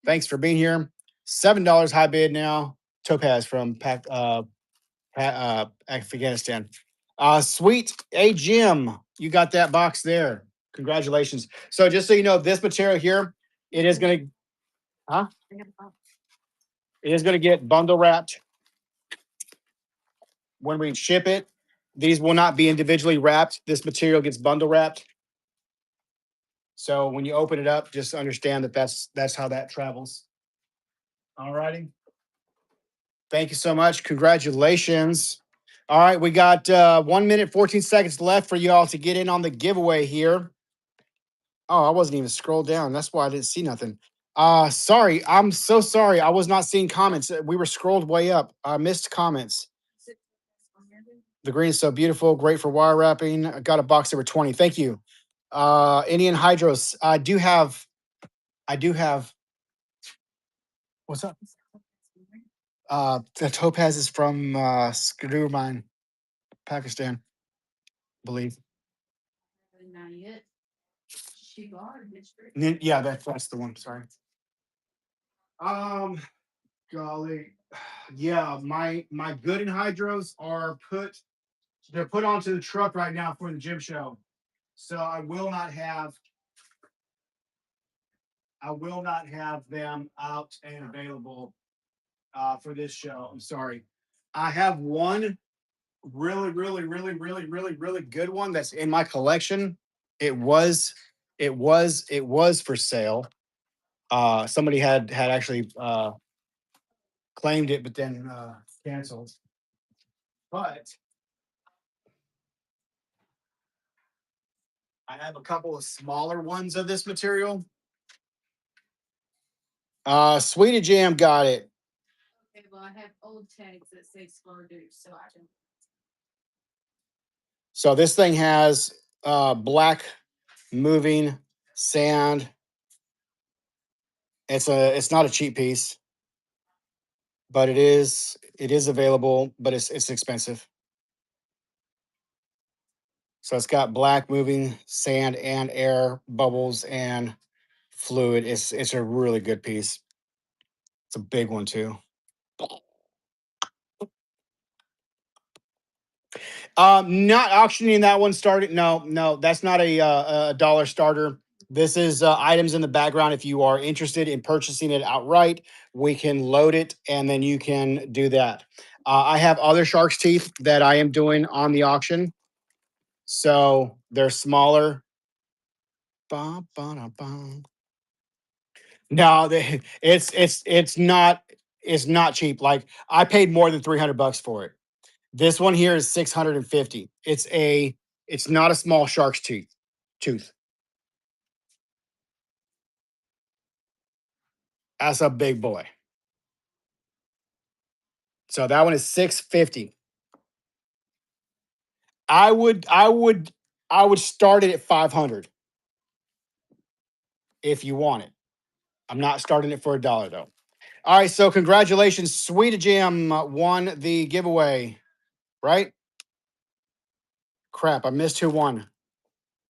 A: Thanks for being here. $7 high bid now. Topaz from Afghanistan. Sweet. Hey, Jim, you got that box there. Congratulations. So just so you know, this material here, it is going to, huh? It is going to get bundle wrapped when we ship it. These will not be individually wrapped. This material gets bundle wrapped. So when you open it up, just understand that that's how that travels. All righty. Thank you so much. Congratulations. All right, we got 1 minute, 14 seconds left for y'all to get in on the giveaway here. Oh, I wasn't even scrolled down. That's why I didn't see nothing. Sorry. I'm so sorry. I was not seeing comments. We were scrolled way up. I missed comments. The green is so beautiful. Great for wire wrapping. I got a box over 20. Thank you. Indian Hydros. I do have, what's up? The topaz is from Skidoo Mine, Pakistan, I believe.
B: Not yet.
A: Yeah, that's the one. Sorry. Um, golly, yeah, my good and hydros are they're put onto the truck right now for the gym show. So I will not have them out and available for this show. I'm sorry. I have one really good one that's in my collection. It was for sale. Somebody had actually claimed it, but then canceled. But I have a couple of smaller ones of this material. Sweetie Jam got it.
B: Okay, well, I have old tags that say Spardu, so I can.
A: So this thing has black moving sand It's not a cheap piece, but it is available, but it's expensive. So it's got black moving sand and air bubbles and fluid. It's a really good piece. It's a big one too. Not auctioning that one started. No, no, that's not a dollar starter. This is items in the background. If you are interested in purchasing it outright, we can load it and then you can do that. I have other shark's teeth that I am doing on the auction. So they're smaller. Ba, ba, da, ba. No, it's not cheap. Like I paid more than $300 for it. This one here is 650. It's not a small shark's tooth. That's a big boy. So that one is 650. I would I would I would start it at 500 if you want it. I'm not starting it for a dollar though. All right, so congratulations, Sweet Jam won the giveaway, right? Crap, I missed who won.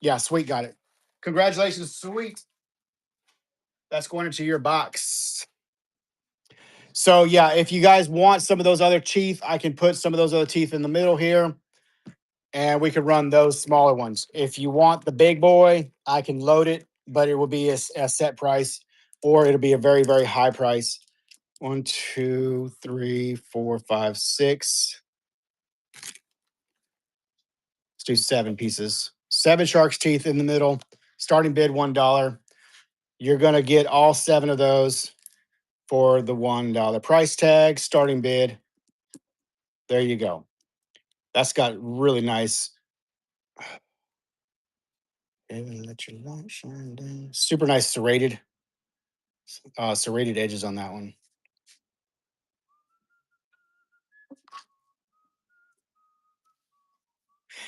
A: Yeah, Sweet got it. Congratulations, Sweet. That's going into your box. So yeah, if you guys want some of those other teeth, I can put some of those other teeth in the middle here, and we can run those smaller ones. If you want the big boy, I can load it, but it will be a set price, or it'll be a very, very high price. One, two, three, four, five, six. Let's do 7 pieces. 7 shark's teeth in the middle. Starting bid $1. You're gonna get all 7 of those for the $1 price tag. Starting bid. There you go. That's got really nice. Let your light shine down. Super nice serrated edges on that one.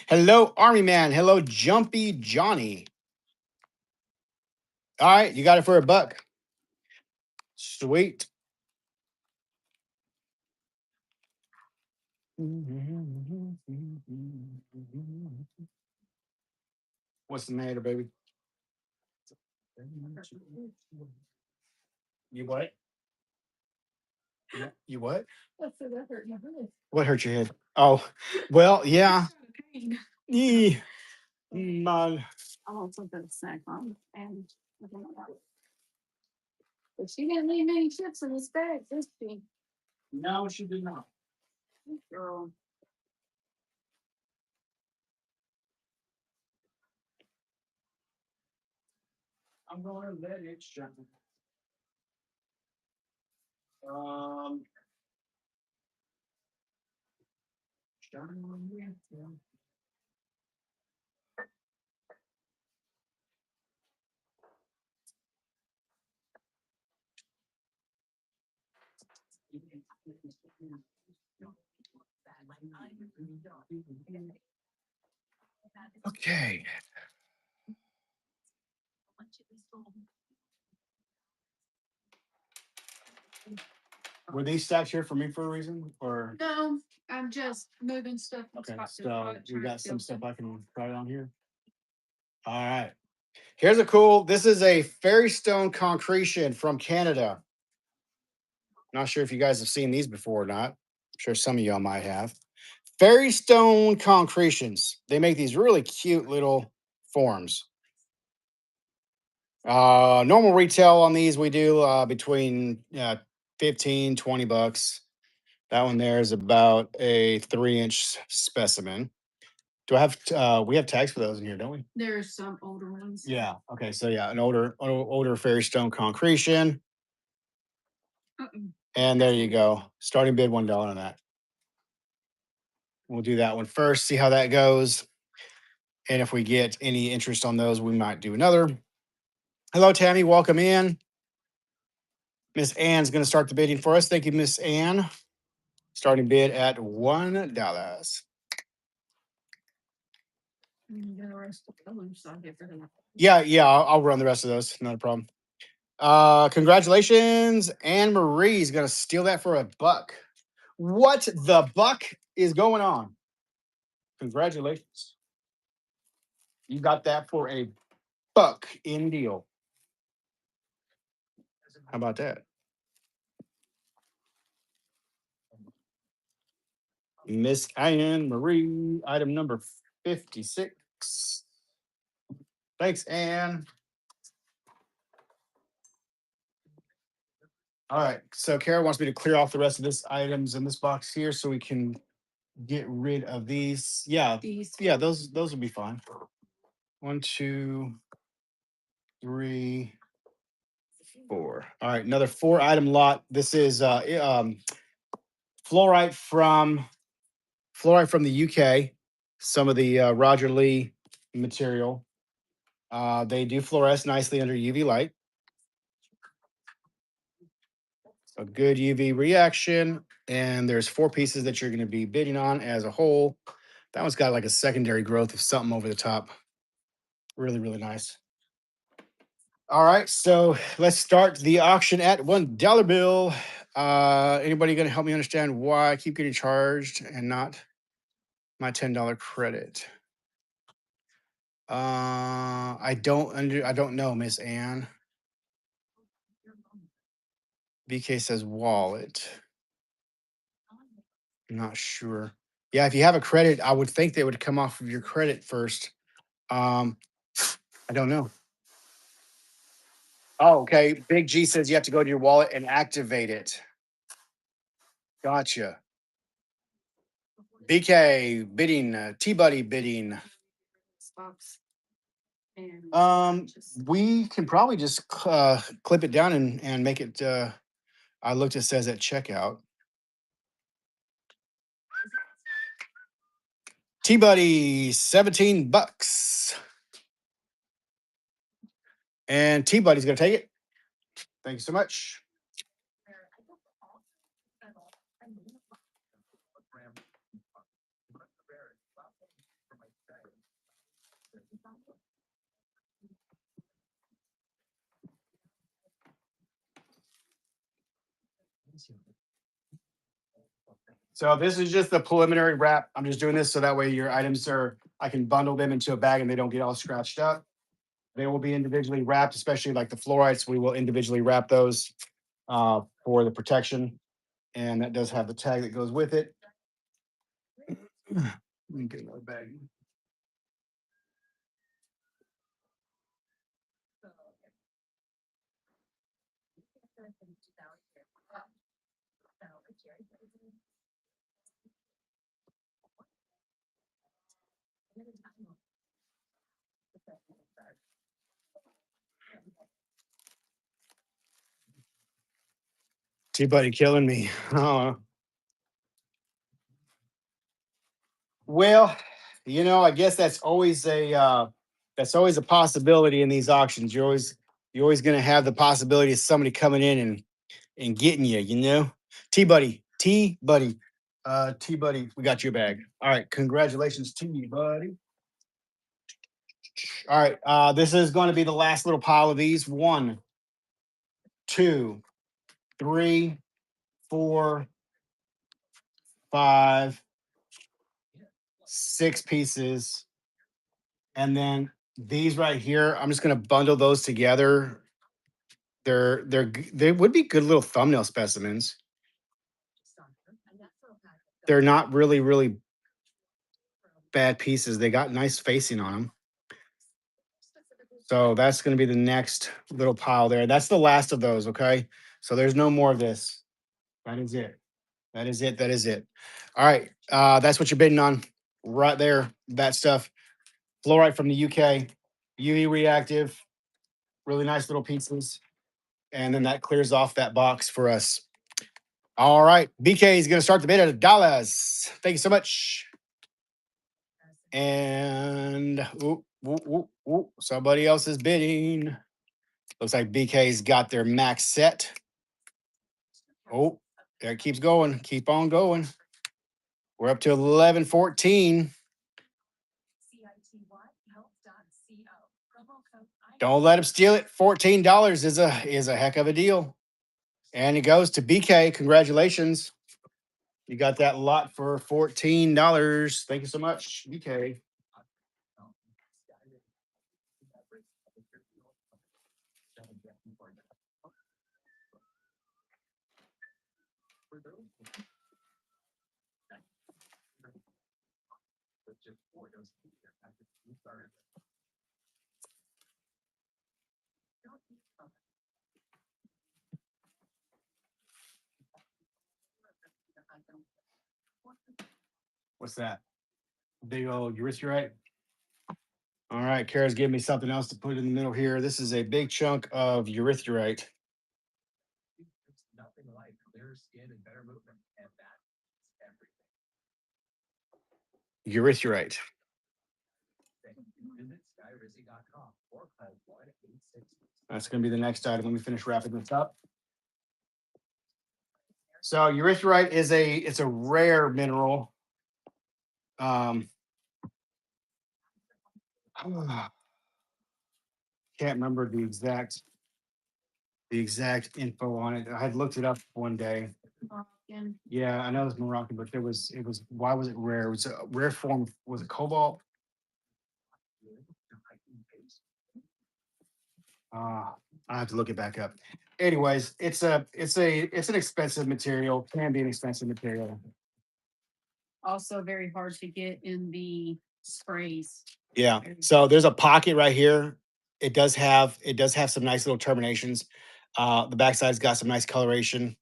A: Hello, Army Man. Hello, Jumpy Johnny. All right, you got it for $1. Sweet. What's the matter, baby? You what? You what? I said that hurt my head. What hurt your head? Oh, well, yeah. Yeah. Man.
B: I want something to snack on. And I don't know about it. But she didn't leave any chips in this bag, did she?
A: No, she did not.
B: Girl.
A: I'm going to let it shine. Um, shine on me. Okay. Were these stacks here for me for a reason, or
B: No, I'm just moving stuff. From
A: okay?
B: spot to
A: So
B: spot,
A: we
B: trying
A: got
B: to
A: some
B: fill
A: stuff
B: them.
A: I can try on here. All right. Here's a cool. This is a fairy stone concretion from Canada. Not sure if you guys have seen these before or not. I'm sure some of y'all might have. Fairy stone concretions. They make these really cute little forms. Normal retail on these we do between 15, $20. That one there is about a 3-inch specimen. Do I have we have tags for those in here, don't we?
B: There's some older ones.
A: Yeah. Okay. So yeah, an older fairy stone concretion. And there you go. Starting bid $1 on that. We'll do that one first, see how that goes. And if we get any interest on those, we might do another. Hello, Tammy. Welcome in. Miss Ann's going to start the bidding for us. Thank you, Miss Ann. Starting bid at $1. Yeah, yeah, I'll run the rest of those. Not a problem. Congratulations. Anne Marie's gonna steal that for $1. What the buck is going on? Congratulations. You got that for $1 in deal. How about that? Miss Anne Marie, item number 56. Thanks, Anne. All right. So Kara wants me to clear off the rest of this items in this box here so we can get rid of these. Yeah.
B: These.
A: Yeah, those will be fine. 1, 2, 3, 4. All right, another 4 item lot. This is fluorite from the UK. Some of the Roger Lee material. They do fluoresce nicely under UV light. A good UV reaction. And there's 4 pieces that you're going to be bidding on as a whole. That one's got like a secondary growth of something over the top. Really, really nice. All right, so let's start the auction at $1 bill. Anybody going to help me understand why I keep getting charged and not my $10 credit? I don't know, Miss Ann. BK says wallet. I'm not sure. Yeah, if you have a credit, I would think they would come off of your credit first. Um, I don't know. Oh, okay. Big G says you have to go to your wallet and activate it. Gotcha. BK bidding, T Buddy bidding.
B: Box. And
A: We can probably just clip it down and make it. I looked. It says at checkout. T Buddy, $17, and T Buddy's gonna take it. Thank you so much. So this is just the preliminary wrap. I'm just doing this so that way your items are. I can bundle them into a bag and they don't get all scratched up. They will be individually wrapped, especially like the fluorites. We will individually wrap those for the protection, and that does have the tag that goes with it. Let me get another bag. T Buddy killing me. Oh. Well, I guess that's always a possibility in these auctions. You're always going to have the possibility of somebody coming in and getting you. T Buddy, we got your bag. All right, congratulations to you, buddy. All right, this is going to be the last little pile of these. 1, 2, 3, 4, 5, 6 pieces. And then these right here, I'm just gonna bundle those together. They would be good little thumbnail specimens. They're not really, really bad pieces. They got nice facing on them. So that's gonna be the next little pile there. That's the last of those, okay? So there's no more of this. That is it. That is it. That is it. All right. That's what you're bidding on right there. That stuff. Fluorite from the UK, UV reactive, really nice little pieces. And then that clears off that box for us. All right. BK is going to start the bid at $1. Thank you so much. And somebody else is bidding. Looks like BK's got their max set. Oh, there it keeps going. Keep on going. We're up to 1114. Don't let him steal it. $14 is a heck of a deal. And it goes to BK. Congratulations. You got that lot for $14. Thank you so much, BK. What's that? Big old urethra. All right, Kara's giving me something else to put in the middle here. This is a big chunk of urethra. Urethra. That's going to be the next item. Let me finish wrapping this up. So urethra it's a rare mineral. Can't remember the exact info on it. I had looked it up one day.
B: Moroccan.
A: Yeah, I know it's Moroccan, but it was why was it rare? It was a rare form. Was it cobalt? I have to look it back up. Anyways, it's an expensive material. Can be an expensive material.
B: Also very hard to get in the sprays.
A: Yeah. So there's a pocket right here. It does have some nice little terminations. The backside's got some nice coloration.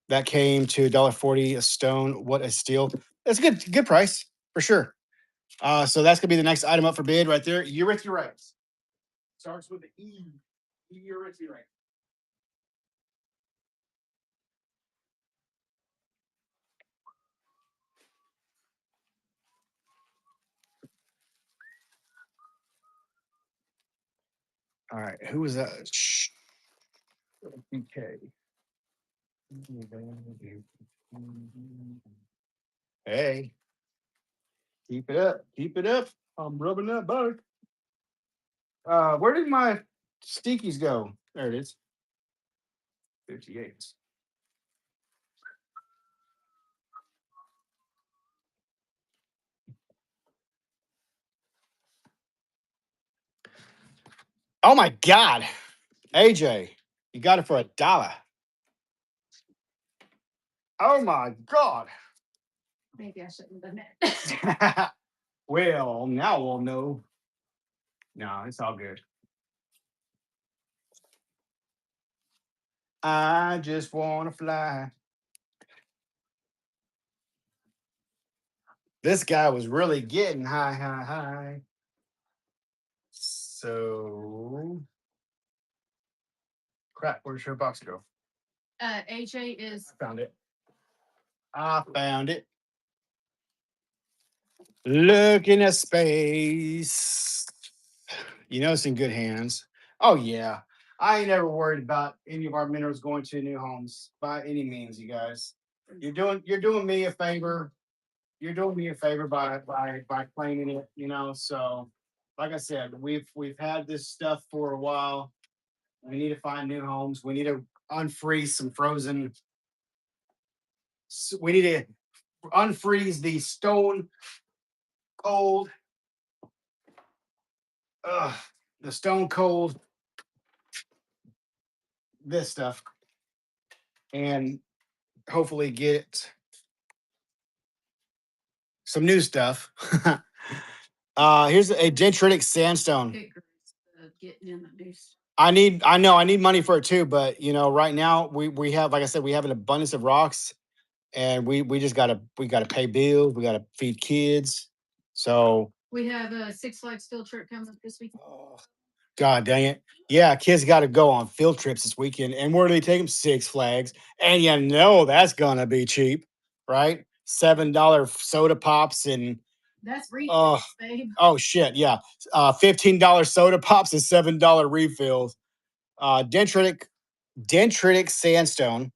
A: That came to $1.40 a stone. What a steal! That's a good price for sure. So that's gonna be the next item up for bid right there. Urethra starts with the E. Urethra. All right, who was that? Okay. Hey, keep it up. Keep it up. I'm rubbing that bug. Where did my stickies go? There it is. 58. Oh my God. AJ, you got it for $1. Oh my God.
B: Maybe I shouldn't have done that.
A: Well, now we'll know. No, it's all good. I just want to fly. This guy was really getting high, high, high. So, crap, where'd your box go?
B: AJ is
A: Found it. I found it. Looking at space. You know it's in good hands. Oh yeah. I ain't never worried about any of our minerals going to new homes by any means, you guys. You're doing me a favor. You're doing me a favor by claiming it, So like I said, we've had this stuff for a while. We need to find new homes. We need to unfreeze some frozen. We need to unfreeze the stone cold. Ugh, the stone cold this stuff and hopefully get some new stuff. Here's a dendritic sandstone.
B: pickers getting in the news.
A: I need money for it too, but right now we have, like I said, we have an abundance of rocks, and we just we gotta pay bills, we gotta feed kids. So
B: We have a Six Flags field trip coming up this week.
A: oh, God dang it. Yeah, kids got to go on field trips this weekend. And where do they take them? Six Flags. And that's going to be cheap, right? $7 soda pops and,
B: That's
A: oh,
B: refills, babe.
A: oh shit. Yeah. $15 soda pops and $7 refills. Dendritic sandstone.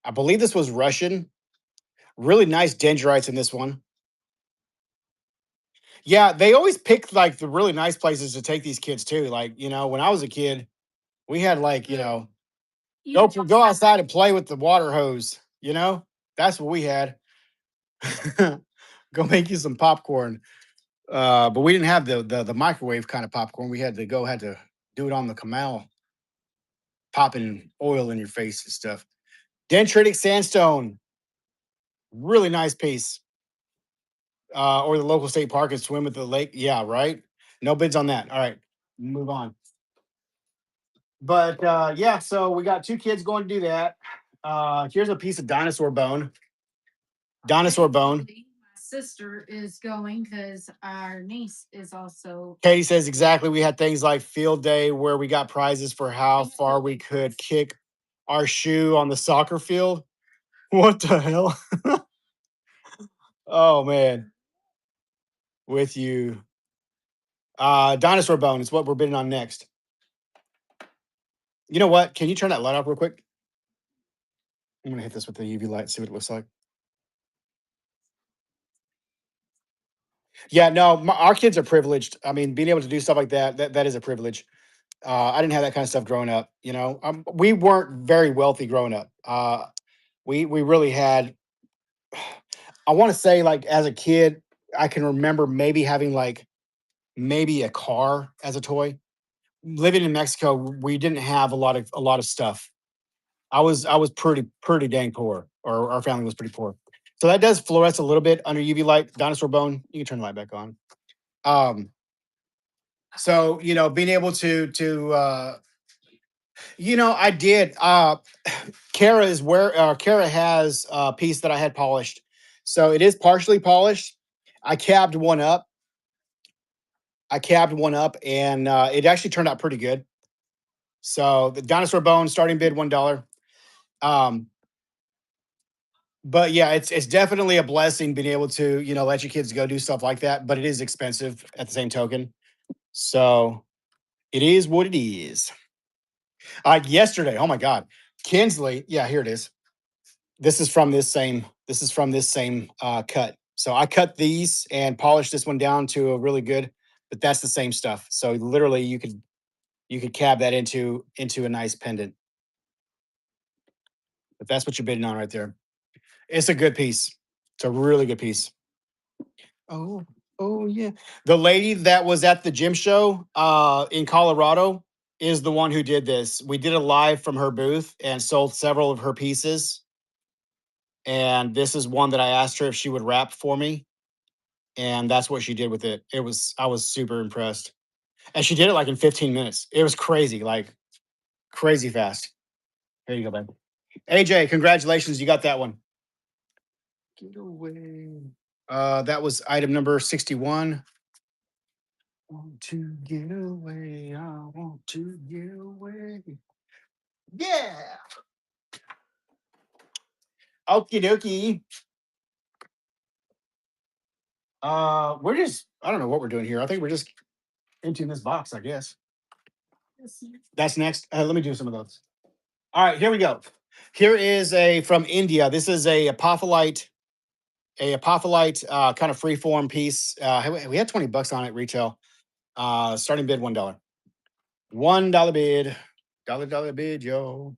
A: I believe this was Russian. Really nice dendrites in this one. Yeah, they always pick like the really nice places to take these kids to. Like, when I was a kid, we had like,
B: You
A: go outside and play with the water hose, That's what we had. Go make you some popcorn. But we didn't have the microwave kind of popcorn. We had to do it on the canal, popping oil in your face and stuff. Dendritic sandstone, really nice piece. Or the local state park and swim with the lake. Yeah, right. No bids on that. All right, move on. But yeah, so we got two kids going to do that. Here's a piece of dinosaur bone. Dinosaur bone.
B: My sister is going because our niece is also.
A: Katie says exactly. We had things like field day where we got prizes for how far we could kick our shoe on the soccer field. What the hell? Oh man, with you. Dinosaur bone is what we're bidding on next. You know what? Can you turn that light off real quick? I'm gonna hit this with the UV light, see what it looks like. Yeah, no, our kids are privileged. I mean, being able to do stuff like that is a privilege. I didn't have that kind of stuff growing up. We weren't very wealthy growing up. We really had. I want to say, like as a kid, I can remember maybe having like maybe a car as a toy. Living in Mexico, we didn't have a lot of stuff. I was pretty dang poor, or our family was pretty poor. So that does fluoresce a little bit under UV light. Dinosaur bone. You can turn the light back on. Um, so being able to I did. Kara is where Kara has a piece that I had polished, so it is partially polished. I cabbed one up. And it actually turned out pretty good. So the dinosaur bone starting bid $1. Um, but yeah, it's definitely a blessing being able to let your kids go do stuff like that. But it is expensive at the same token. So it is what it is. Yesterday, oh my God, Kinsley. Yeah, here it is. This is from this same. This is from this same cut. So I cut these and polished this one down to a really good. But that's the same stuff. So literally, you could cab that into a nice pendant. But that's what you're bidding on right there. It's a good piece. It's a really good piece. Oh, oh yeah. The lady that was at the gym show in Colorado is the one who did this. We did a live from her booth and sold several of her pieces. And this is one that I asked her if she would wrap for me. And that's what she did with it. I was super impressed. And she did it like in 15 minutes. It was crazy, like crazy fast. Here you go, babe. AJ, congratulations. You got that one. Get away. That was item number 61. Want to get away. I want to get away. Yeah. Okie dokie. I don't know what we're doing here. I think we're just emptying this box, I guess. That's next. Let me do some of those. All right, here we go. Here is a from India. This is a apophyllite kind of freeform piece. We had $20 on it retail. Starting bid $1. $1 bid. Dollar bid, yo.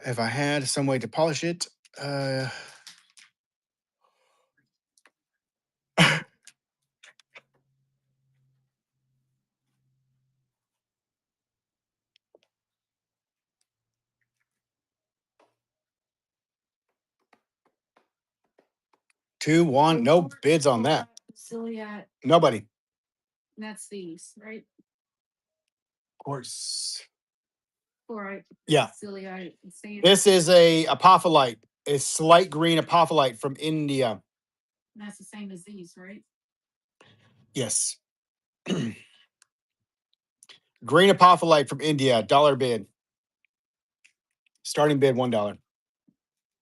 A: If I had some way to polish it, uh 2-1. No bids on that.
B: Celiac.
A: Nobody.
B: That's these, right?
A: Of course.
B: All right.
A: Yeah.
B: Celiac.
A: This is a apophyllite, a slight green apophyllite from India.
B: That's the same as these, right?
A: Yes. Green apophyllite from India, dollar bid. Starting bid $1.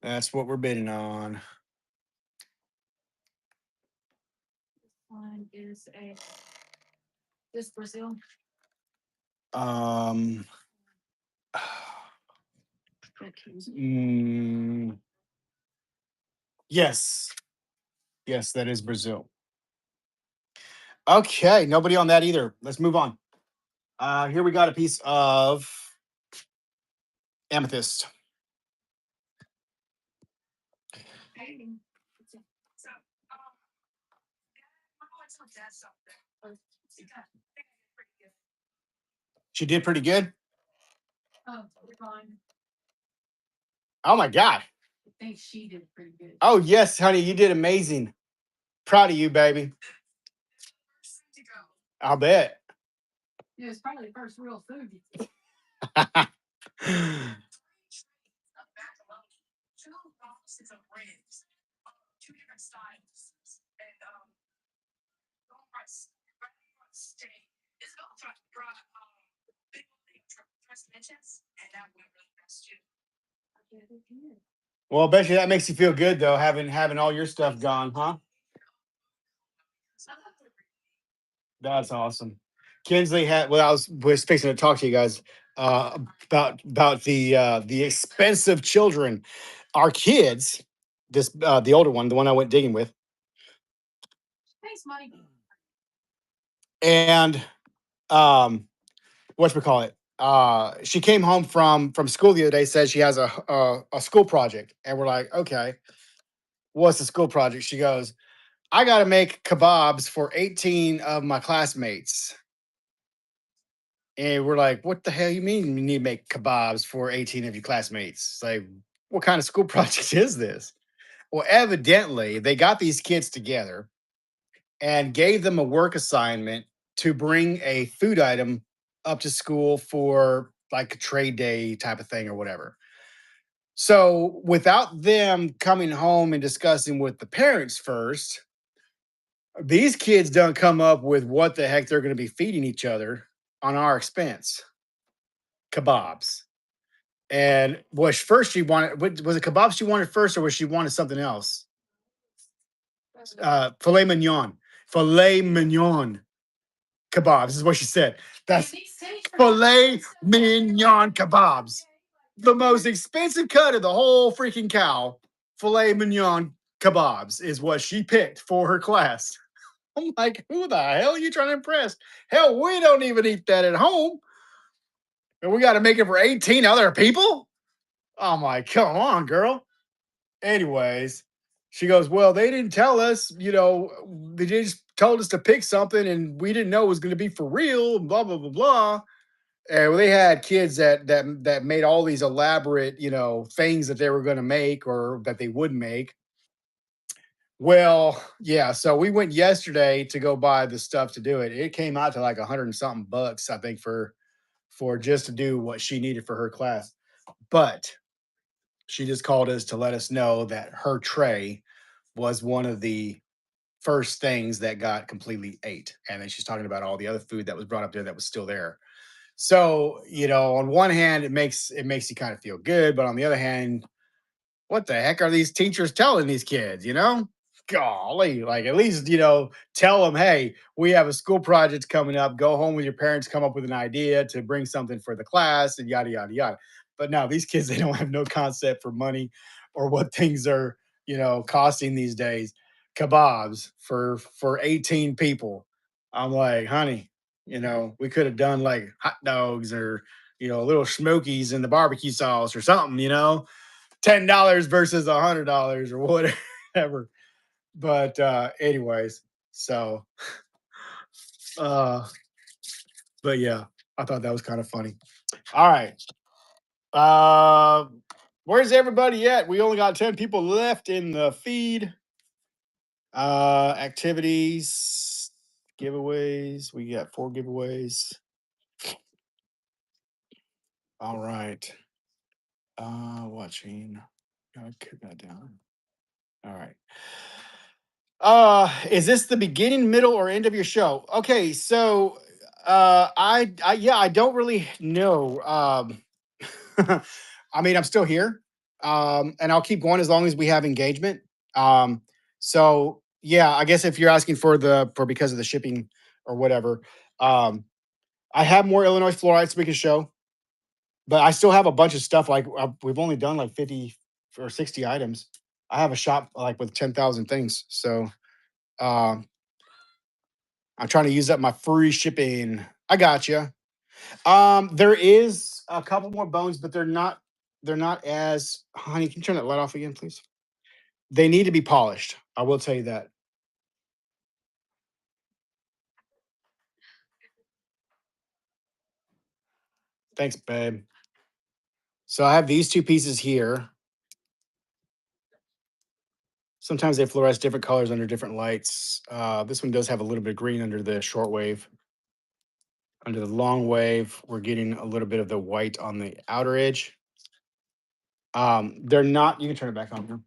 A: That's what we're bidding on.
B: One is this Brazil.
A: Um mm, yes. Yes, that is Brazil. Okay, nobody on that either. Let's move on. Here we got a piece of amethyst. She did pretty good.
B: Oh, we're fine.
A: Oh my god.
B: I think she did pretty good.
A: Oh yes, honey, you did amazing. Proud of you, baby. I'll bet.
B: It was probably the first real food.
A: Well, I bet you that makes you feel good though, having all your stuff gone, huh? That's awesome. Kinsley had well, I was fixing to talk to you guys about the expensive children. Our kids, this the older one, the one I went digging with,
B: Thanks, Mike.
A: and um what's we call it? She came home from school the other day, said she has a school project, and we're like, okay, what's the school project? She goes, I got to make kebabs for 18 of my classmates. And we're like, what the hell you mean you need to make kebabs for 18 of your classmates? It's like, what kind of school project is this? Well, evidently, they got these kids together and gave them a work assignment to bring a food item up to school for like a trade day type of thing or whatever. So, without them coming home and discussing with the parents first, these kids don't come up with what the heck they're going to be feeding each other on our expense. Kebabs. And was first she wanted was it kebabs she wanted first, or was she wanted something else? Filet mignon. Filet mignon kebabs is what she said. That's filet mignon kebabs. The most expensive cut of the whole freaking cow. Filet mignon kebabs is what she picked for her class. I'm like, who the hell are you trying to impress? Hell, we don't even eat that at home. And we got to make it for 18 other people? I'm like, come on, girl. Anyways, she goes, well, they didn't tell us, they just told us to pick something and we didn't know it was going to be for real, blah, blah, blah, blah. And they had kids that made all these elaborate, things that they were going to make or that they would make. Well, yeah. So we went yesterday to go buy the stuff to do it. It came out to like 100 and something bucks, I think, for just to do what she needed for her class. But she just called us to let us know that her tray was one of the first things that got completely ate. And then she's talking about all the other food that was brought up there that was still there. So, on one hand, it makes you kind of feel good, but on the other hand, what the heck are these teachers telling these kids, Golly, like at least, tell them, hey, we have a school project coming up. Go home with your parents, come up with an idea to bring something for the class and yada, yada, yada. But now these kids, they don't have no concept for money or what things are, costing these days. Kebabs for 18 people. I'm like, honey, we could have done like hot dogs or, little smokies in the barbecue sauce or something, $10 versus $100 or whatever. But anyways, so uh but yeah, I thought that was kind of funny. All right. Uh where's everybody at? We only got 10 people left in the feed. Activities, giveaways. We got 4 giveaways. All right. Watching. Gotta cut that down. All right. Is this the beginning, middle, or end of your show? Okay, so I yeah, I don't really know. I mean, I'm still here. And I'll keep going as long as we have engagement. Um, so yeah, I guess if you're asking for because of the shipping or whatever, um, I have more Illinois fluorides we can show, but I still have a bunch of stuff like we've only done like 50 or 60 items. I have a shop like with 10,000 things. So um I'm trying to use up my free shipping. I got you. There is a couple more bones, but they're not as honey. Can you turn that light off again, please? They need to be polished. I will tell you that. Thanks, babe. So I have these two pieces here. Sometimes they fluoresce different colors under different lights. This one does have a little bit of green under the short wave. Under the long wave, we're getting a little bit of the white on the outer edge. They're not. You can turn it back on now.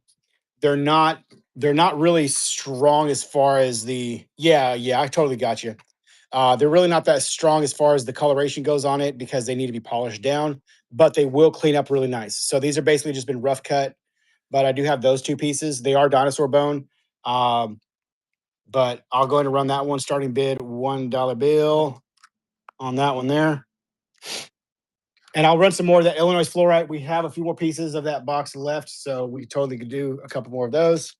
A: They're not. They're not really strong as far as the. Yeah, yeah. I totally got you. They're really not that strong as far as the coloration goes on it because they need to be polished down, but they will clean up really nice. So these are basically just been rough cut, but I do have those two pieces. They are dinosaur bone. Um, but I'll go ahead and run that one starting bid $1 bill on that one there. And I'll run some more of that Illinois fluorite. We have a few more pieces of that box left, so we totally could do a couple more of those.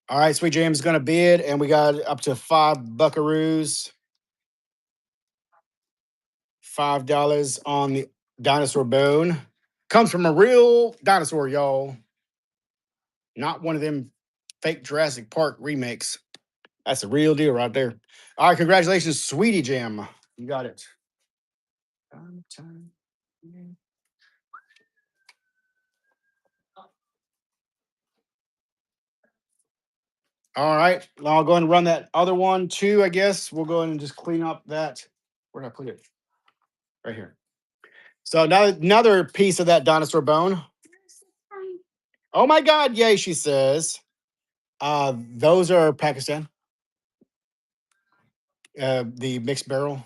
A: All right, Sweet James is going to bid, and we got up to 5 buckaroos. $5 on the dinosaur bone. Comes from a real dinosaur, y'all. Not one of them fake Jurassic Park remakes. That's the real deal right there. All right, congratulations, Sweetie Jam. You got it. All right, I'll go ahead and run that other one too, I guess. We'll go ahead and just clean up that. Where did I put it? Right here. So now another piece of that dinosaur bone. Oh my God, yay, she says. Those are Pakistan. The mixed barrel.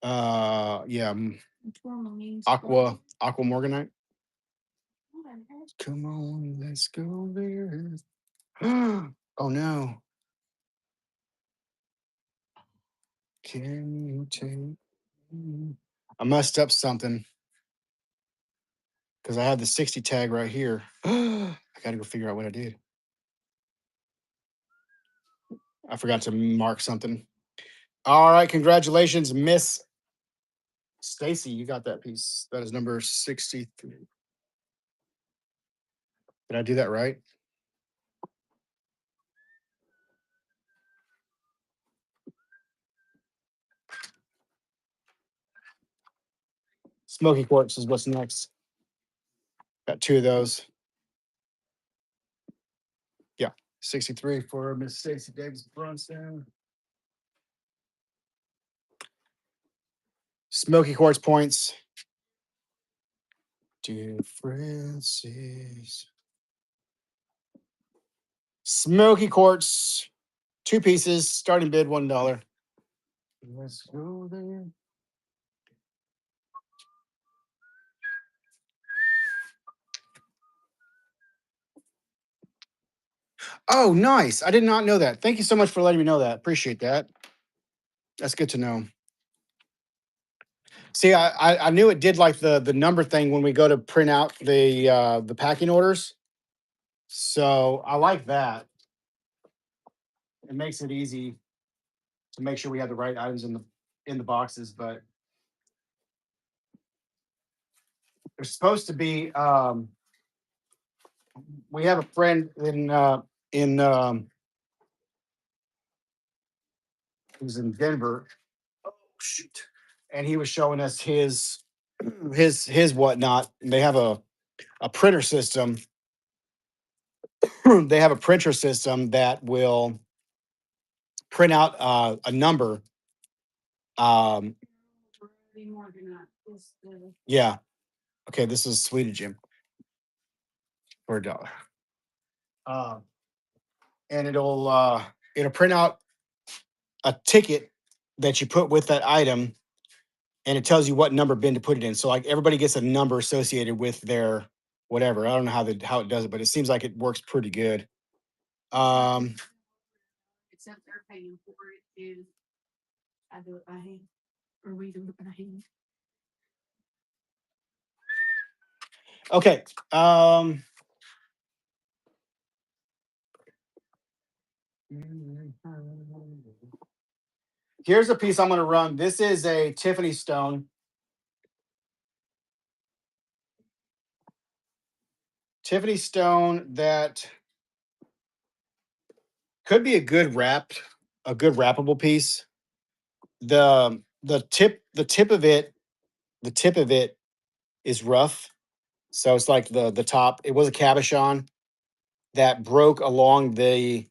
A: Yeah, aqua morganite. Come on, let's go there. Oh no. Can you take me? I messed up something because I had the 60 tag right here. I gotta go figure out what I did. I forgot to mark something. All right, congratulations, Miss Stacy. You got that piece. That is number 63. Did I do that right? Smoky Quartz is what's next. Got two of those. Yeah, 63 for Miss Stacy Davis Brunstone. Smoky Quartz points. Differences. Smoky Quartz, two pieces, starting bid $1. Let's go there. Oh, nice. I did not know that. Thank you so much for letting me know that. Appreciate that. That's good to know. See, I knew it did like the number thing when we go to print out the packing orders. So I like that. It makes it easy to make sure we have the right items in the boxes. But there's supposed to be. We have a friend in who's in Denver. Oh shoot! And he was showing us his whatnot. They have a printer system. They have a printer system that will print out a number. Um, yeah. Okay, this is Swedish Jim for $1. Uh, and it'll print out a ticket that you put with that item, and it tells you what number bin to put it in. So like everybody gets a number associated with their whatever. I don't know how it does it, but it seems like it works pretty good. Um,
B: Except they're paying for it, and I do it by hand, or we do it by hand.
A: okay. Here's a piece I'm going to run. This is a Tiffany stone. Tiffany stone that could be a good wrappable piece. The tip of it is rough. So it's like the top. It was a cabochon that broke along the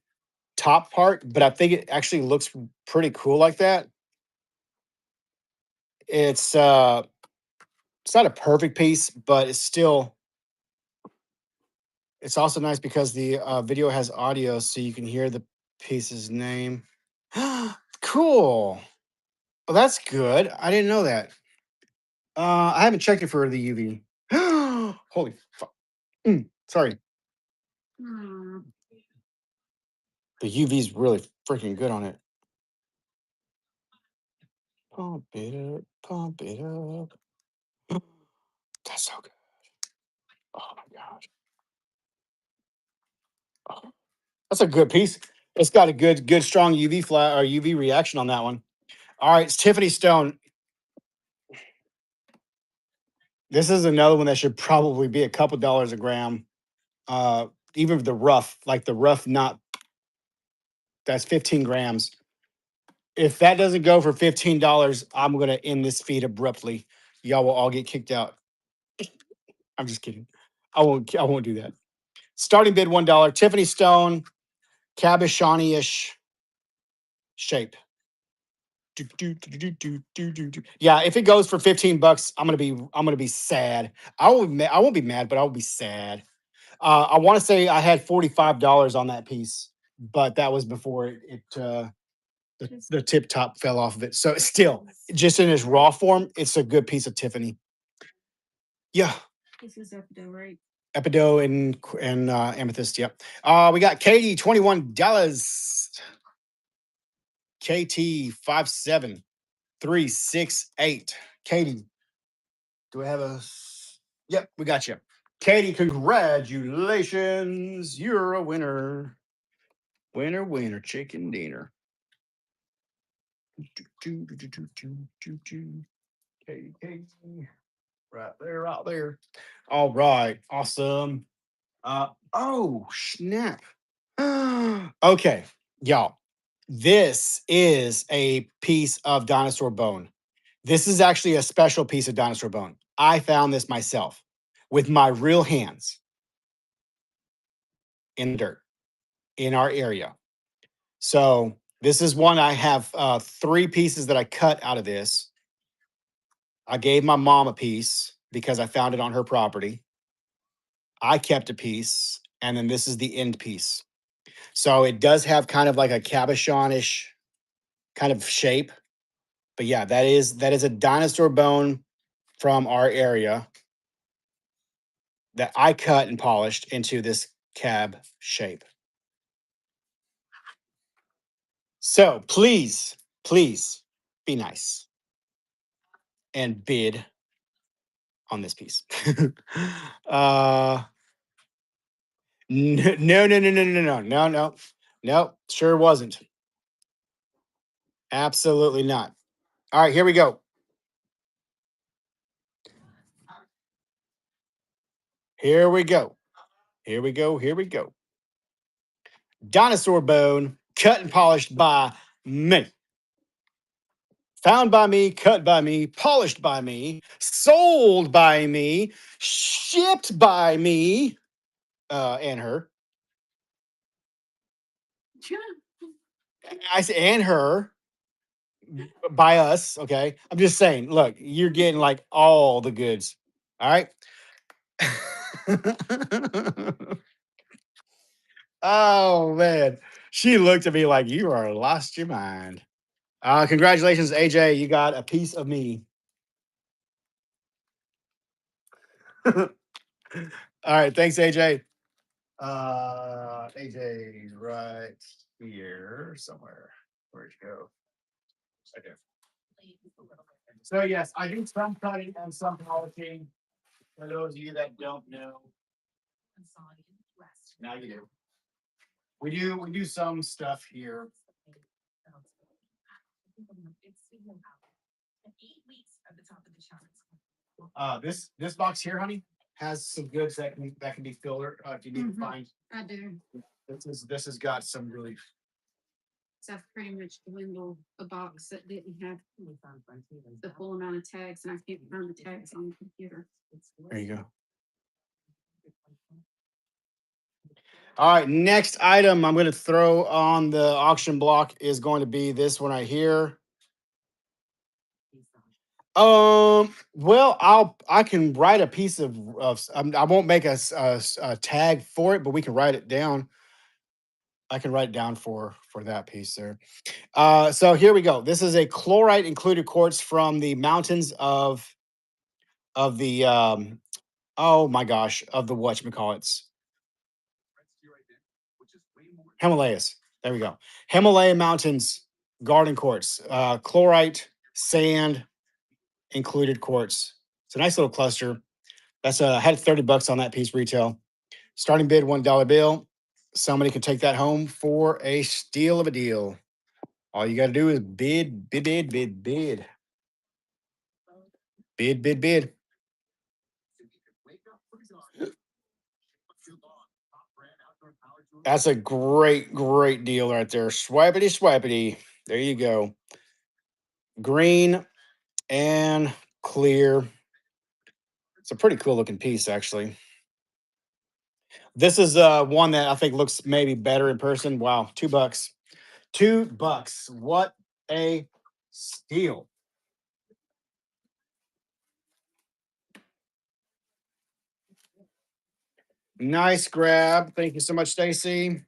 A: top part, but I think it actually looks pretty cool like that. It's it's not a perfect piece, but it's also nice because the video has audio, so you can hear the piece's name. Cool. Well, that's good. I didn't know that. I haven't checked it for the UV. Holy fuck. Sorry.
B: Hmm.
A: The UV's really freaking good on it. Pump it up, pump it up. That's so good. Oh my gosh. Oh, that's a good piece. It's got a good strong UV flat or UV reaction on that one. All right, it's Tiffany Stone. This is another one that should probably be a couple dollars a gram. Uh, even the rough, like the rough not that's 15 grams. If that doesn't go for $15, I'm gonna end this feed abruptly. Y'all will all get kicked out. I'm just kidding. I won't do that. Starting bid $1. Tiffany Stone, cabochon-ish shape. Yeah, if it goes for $15, I'm gonna be sad. I won't be mad, but I'll be sad. I want to say I had $45 on that piece, but that was before the tip top fell off of it. So still, just in its raw form, it's a good piece of Tiffany. Yeah,
B: This is Epido, right?
A: Epido and amethyst. Yep. We got Katie $21. KT 57368. Katie, do I have a? Yep, we got you. Katie, congratulations! You're a winner. Winner, winner, chicken dinner. Katie, right there, right there. All right, awesome. Oh snap. Okay, y'all. This is a piece of dinosaur bone. This is actually a special piece of dinosaur bone. I found this myself with my real hands in the dirt in our area. So this is one I have three pieces that I cut out of this. I gave my mom a piece because I found it on her property. I kept a piece, and then this is the end piece. So it does have kind of like a cabochon-ish kind of shape. But yeah, that is a dinosaur bone from our area that I cut and polished into this cab shape. So please be nice and bid on this piece. No, sure wasn't. Absolutely not. All right, here we go. Here we go. Here we go. Here we go. Dinosaur bone cut and polished by me. Found by me, cut by me, polished by me, sold by me, shipped by me, and her. I say and her by us. Okay, I'm just saying. Look, you're getting like all the goods. All right. Oh man, she looked at me like you are lost your mind. Congratulations, AJ. You got a piece of me. All right, thanks, AJ. AJ, right here somewhere. Where'd you go? Right there. So yes, I do some cutting and some polishing. For those of you that don't know, now you do. We do some stuff here. This box here, honey, has some goods that can be filler if you need to find.
B: I do.
A: This has got some really.
B: So I've pretty much dwindled a box that didn't have the full amount of tags, and I can't find the tags on the computer.
A: There you go. All right, next item I'm going to throw on the auction block is going to be this one right here. Well, I can write a piece of I won't make a tag for it, but we can write it down. I can write it down for that piece there. So here we go. This is a chlorite included quartz from the mountains of the oh my gosh, of the whatchamacallits. Himalayas. There we go. Himalaya mountains garden quartz. Chlorite, sand, included quartz. It's a nice little cluster. That's I had $30 on that piece retail. Starting bid $1 bill. Somebody can take that home for a steal of a deal. All you got to do is bid, bid, bid, bid, bid, bid, bid, bid. That's a great, great deal right there. Swipity, swipity. There you go. Green and clear. It's a pretty cool looking piece, actually. This is one that I think looks maybe better in person. Wow, $2. $2. What a steal. Nice grab. Thank you so much, Stacy.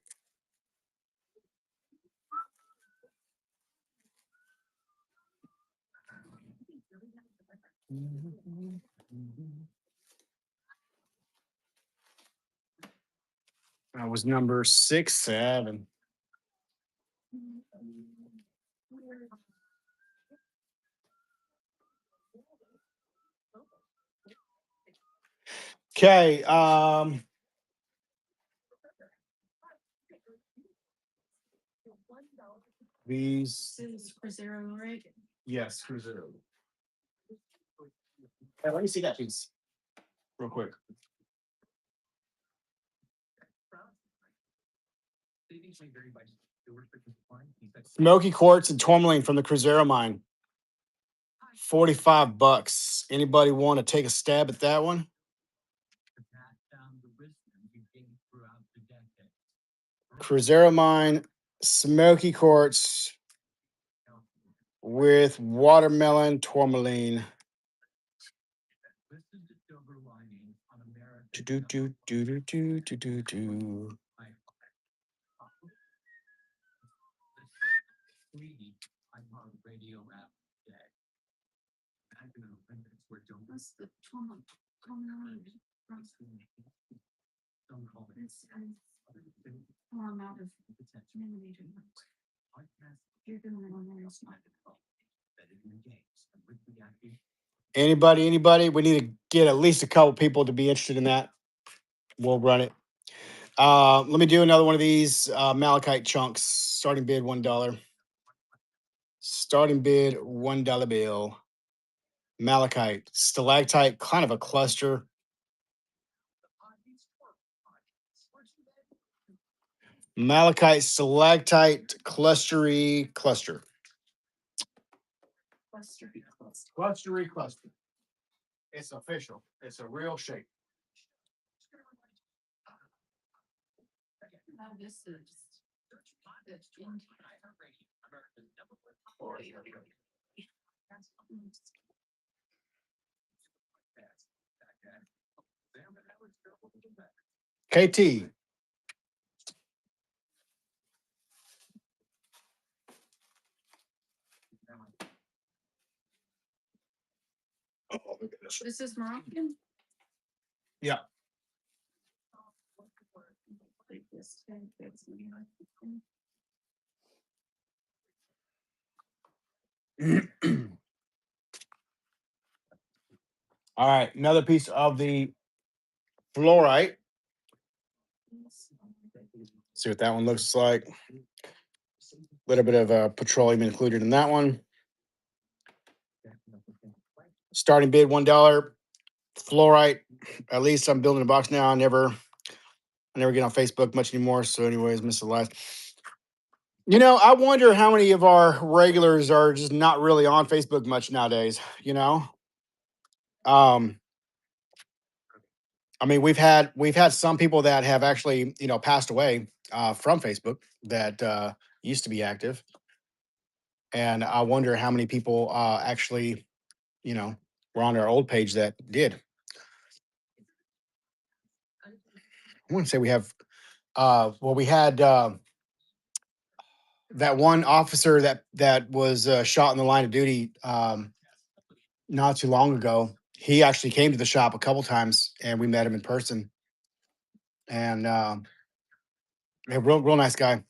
A: That was number 6-7. Okay. These.
B: This is for zero, right?
A: Yes, Cruiser. Hey, let me see that piece real quick. Smoky quartz and tourmaline from the Cruzeiro mine. $45. Anybody want to take a stab at that one? Cruzeiro mine, smoky quartz with watermelon tourmaline. Do do do do do do do do.
B: What's the tourmaline? I'm out of millimeter. You're doing it on there. It's not.
A: Anybody? We need to get at least a couple people to be interested in that. We'll run it. Let me do another one of these malachite chunks. Starting bid $1. Starting bid $1 bill. Malachite, stalactite, kind of a cluster. Malachite, stalactite, clustery cluster. Clustery cluster. It's official. It's a real shape.
B: Now this is
A: KT. Oh, look at this.
B: This is Moroccan.
A: Yeah. All right, another piece of the fluorite. It's See what that one looks like. A little bit of petroleum included in that one. Starting bid $1. Fluorite. At least I'm building a box now. I never get on Facebook much anymore. So, anyways, miss the last. I wonder how many of our regulars are just not really on Facebook much nowadays. Um, I mean, we've had some people that have actually, passed away from Facebook that used to be active, and I wonder how many people actually, you know, were on our old page that did. I wouldn't say we have. Well, we had that one officer that was shot in the line of duty not too long ago. He actually came to the shop a couple times, and we met him in person. And a real nice guy,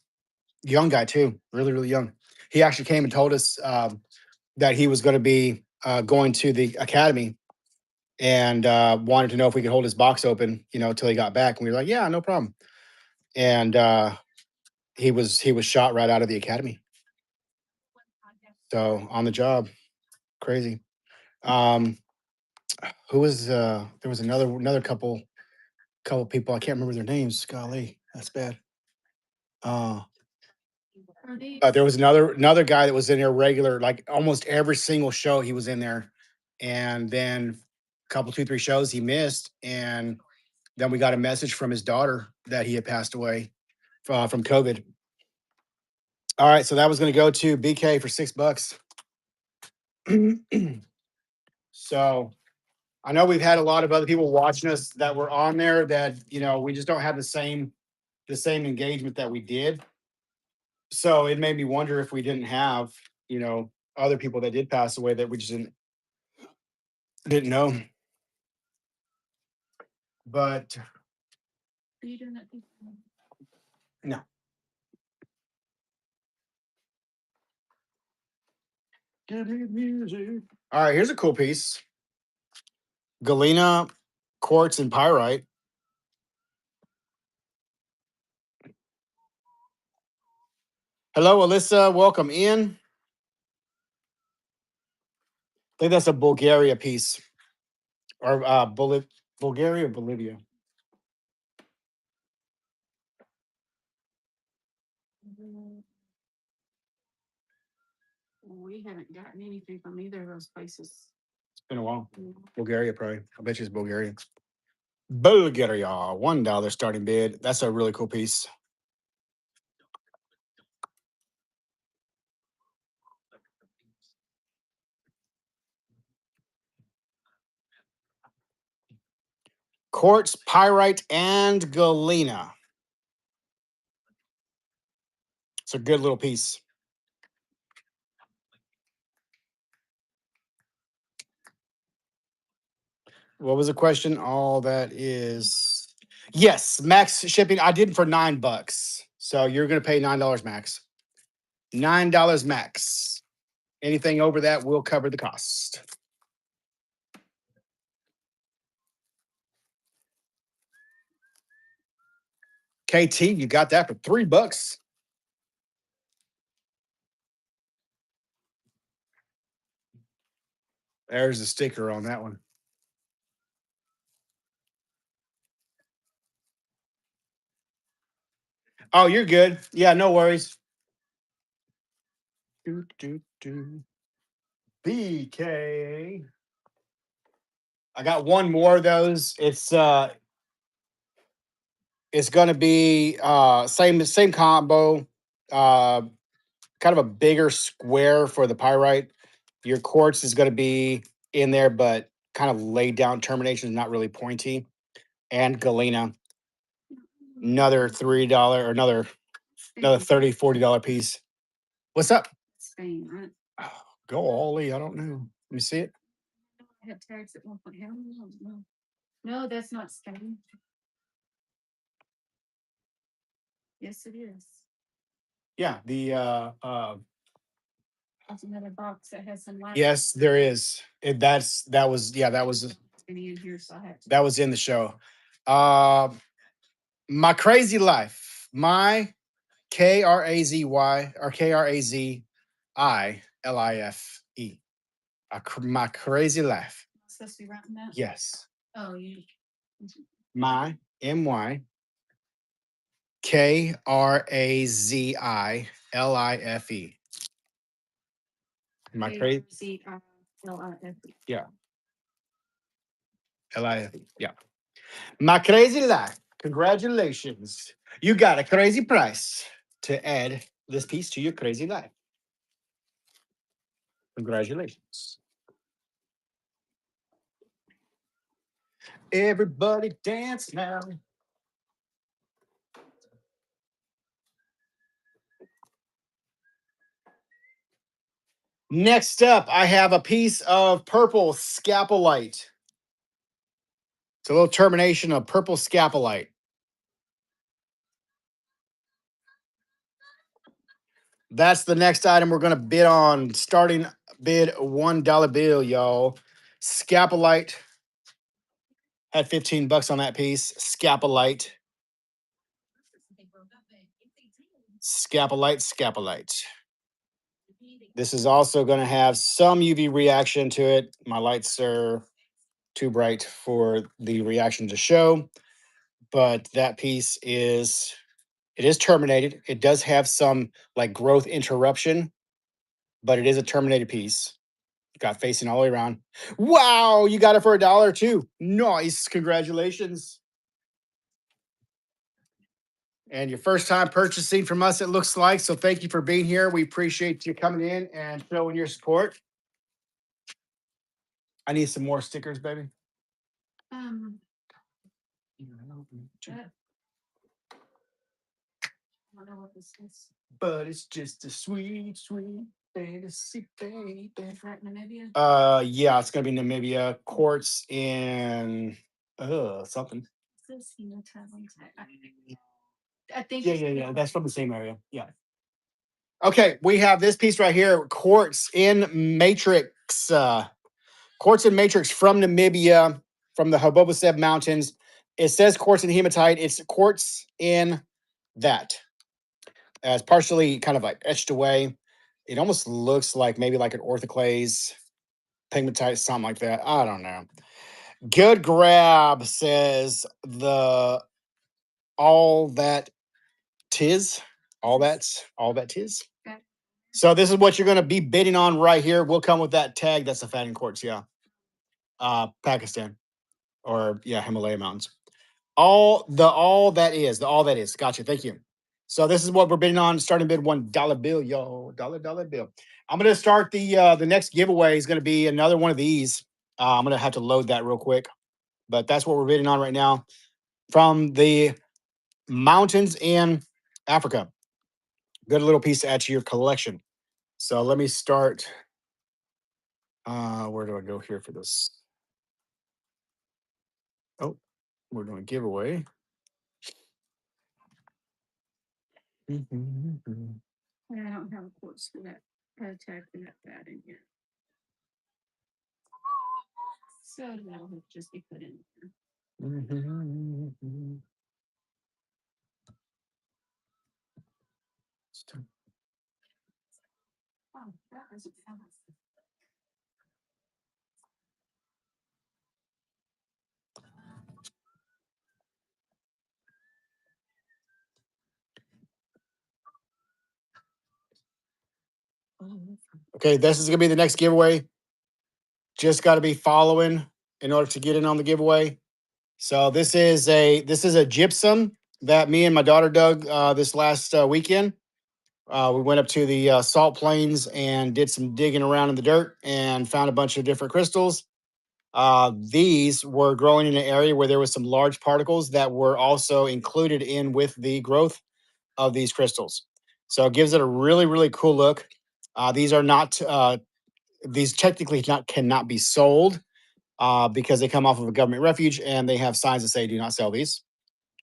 A: young guy too, really really young. He actually came and told us that he was going to be going to the academy and wanted to know if we could hold his box open, till he got back. And we were like, yeah, no problem. And he was shot right out of the academy. So on the job, crazy. Um, who was there was another couple people. I can't remember their names. Golly, that's bad. Uh,
B: Are these
A: there was another guy that was in there regular, like almost every single show he was in there, and then a couple, 2, 3 shows he missed, and then we got a message from his daughter that he had passed away from COVID. All right, so that was going to go to BK for $6. So I know we've had a lot of other people watching us that were on there that we just don't have the same engagement that we did. So it made me wonder if we didn't have other people that did pass away that we just didn't know. But
B: are you doing that?
A: no. Give me music. All right, here's a cool piece. Galena quartz and pyrite. Hello, Alyssa. Welcome in. I think that's a Bulgaria piece, or Bulgaria or Bolivia.
B: We haven't gotten anything from either of those places.
A: It's been a while. Bulgaria, probably. I bet you it's Bulgaria. Bulgaria, $1 starting bid. That's a really cool piece. Quartz, pyrite, and galena. It's a good little piece. What was the question? All that is yes, max shipping. I did it for $9. So you're gonna pay $9 max. $9 max. Anything over that will cover the cost. KT, you got that for $3. There's a sticker on that one. Oh, you're good. Yeah, no worries. Do, do, do. BK. I got one more of those. It's gonna be same combo. Uh Kind of a bigger square for the pyrite. Your quartz is gonna be in there, but kind of laid down termination is not really pointy. And galena, another $3 or another
B: Spain.
A: 30, $40 piece. What's up?
B: Spain, right?
A: Oh, go Ollie. I don't know. Let me see it.
B: I had tags at one point. How many? No, no, that's not Spain. Yes, it is.
A: Yeah,
B: There's another box that has some.
A: yes, there is. That was
B: Any in here, so I have to.
A: that was in the show. Uh, my crazy life. My Krazy or Krazilife. My crazy life.
B: Supposed to be writing that.
A: Yes.
B: Oh, you.
A: My Krazilife. My crazy.
B: Krzife.
A: Yeah. Life. Yeah. My crazy life. Congratulations. You got a crazy price to add this piece to your crazy life. Congratulations. Everybody dance now. Next up, I have a piece of purple scapulite. It's a little termination of purple scapulite. That's the next item we're going to bid on. Starting bid $1 bill, y'all. Scapulite had 15 bucks on that piece. Scapulite. Scapulite. This is also going to have some UV reaction to it. My lights are too bright for the reaction to show, but that piece is it is terminated. It does have some like growth interruption, but it is a terminated piece. Got facing all the way around. Wow, you got it for $1 too. Nice, congratulations. And your first time purchasing from us, it looks like. So thank you for being here. We appreciate you coming in and showing your support. I need some more stickers, baby.
B: Um. That, I don't know what this is.
A: But it's just a sweet, sweet fantasy, baby.
B: Is that Namibia?
A: Yeah, it's gonna be Namibia. Quartz in something.
B: This hematite. I think.
A: Yeah. That's from the same area. Yeah. Okay, we have this piece right here, quartz in matrix. Quartz in matrix from Namibia, from the Hoboboseb Mountains. It says quartz in hematite. It's quartz in that. It's partially kind of like etched away. It almost looks like maybe like an orthoclase, pigmatite, something like that. I don't know. Good grab, says the all that tis. All that tis.
B: Okay.
A: So this is what you're gonna be bidding on right here. We'll come with that tag. That's the fatting quartz, yeah. Pakistan. Or yeah, Himalaya Mountains. All that is. Gotcha. Thank you. So this is what we're bidding on. Starting bid $1 bill, yo. Dollar bill. I'm gonna start the next giveaway is gonna be another one of these. I'm gonna have to load that real quick, but that's what we're bidding on right now from the mountains in Africa. Good little piece to add to your collection. So let me start. Where do I go here for this? Oh, we're doing giveaway.
B: I don't have a quartz for that. Tag for that bad in here. So that'll just be put in there. Oh, that was
A: Okay, this is gonna be the next giveaway. Just got to be following in order to get in on the giveaway. So this is a gypsum that me and my daughter dug this last weekend. We went up to the salt plains and did some digging around in the dirt and found a bunch of different crystals. These were growing in an area where there was some large particles that were also included in with the growth of these crystals. So it gives it a really, really cool look. These are not these technically cannot be sold because they come off of a government refuge and they have signs that say do not sell these.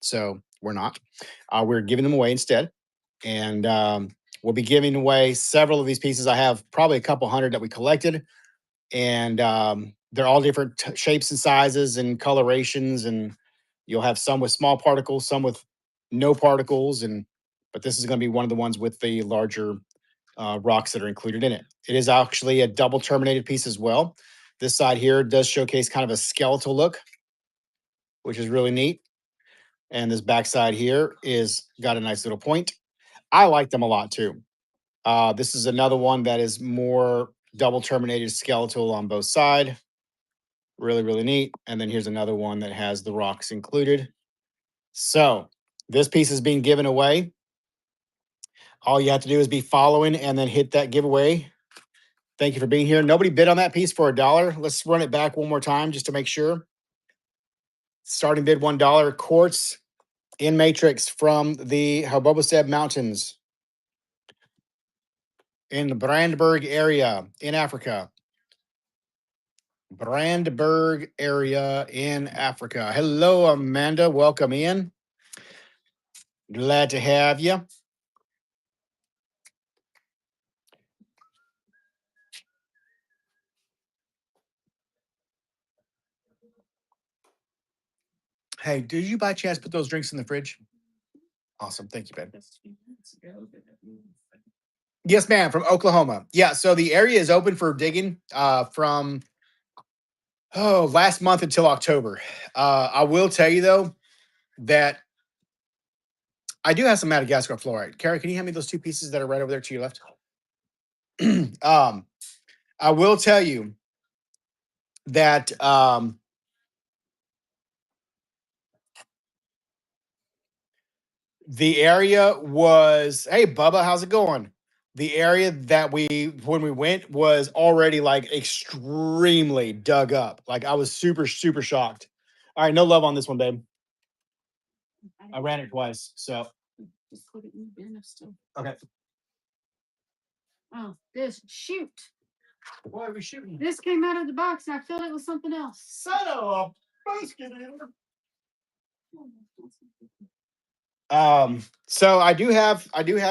A: So we're not. We're giving them away instead. And we'll be giving away several of these pieces. I have probably a couple hundred that we collected. And they're all different shapes and sizes and colorations. And you'll have some with small particles, some with no particles, but this is going to be one of the ones with the larger rocks that are included in it. It is actually a double terminated piece as well. This side here does showcase kind of a skeletal look, which is really neat. And this backside here is got a nice little point. I like them a lot too. This is another one that is more double terminated skeletal on both sides. Really, really neat. And then here's another one that has the rocks included. So this piece is being given away. All you have to do is be following and then hit that giveaway. Thank you for being here. Nobody bid on that piece for $1. Let's run it back one more time just to make sure. Starting bid $1. Quartz in matrix from the Haboboseb Mountains in the Brandberg area in Africa. Brandberg area in Africa. Hello, Amanda. Welcome in. Glad to have you. Hey, did you by chance put those drinks in the fridge? Awesome. Thank you, babe. Yes, ma'am, from Oklahoma. Yeah, so the area is open for digging from last month until October. I will tell you though that I do have some Madagascar fluorite. Carrie, can you hand me those two pieces that are right over there to your left? I will tell you that the area was, hey Bubba, how's it going? The area that when we went was already like extremely dug up. Like I was super, super shocked. All right, no love on this one, babe. I ran it twice. So
B: Just put it in the bin of stuff.
A: okay.
B: Oh, this shoot.
A: What are we shooting?
B: This came out of the box and I filled it with something else.
A: Son of a basket. So I do have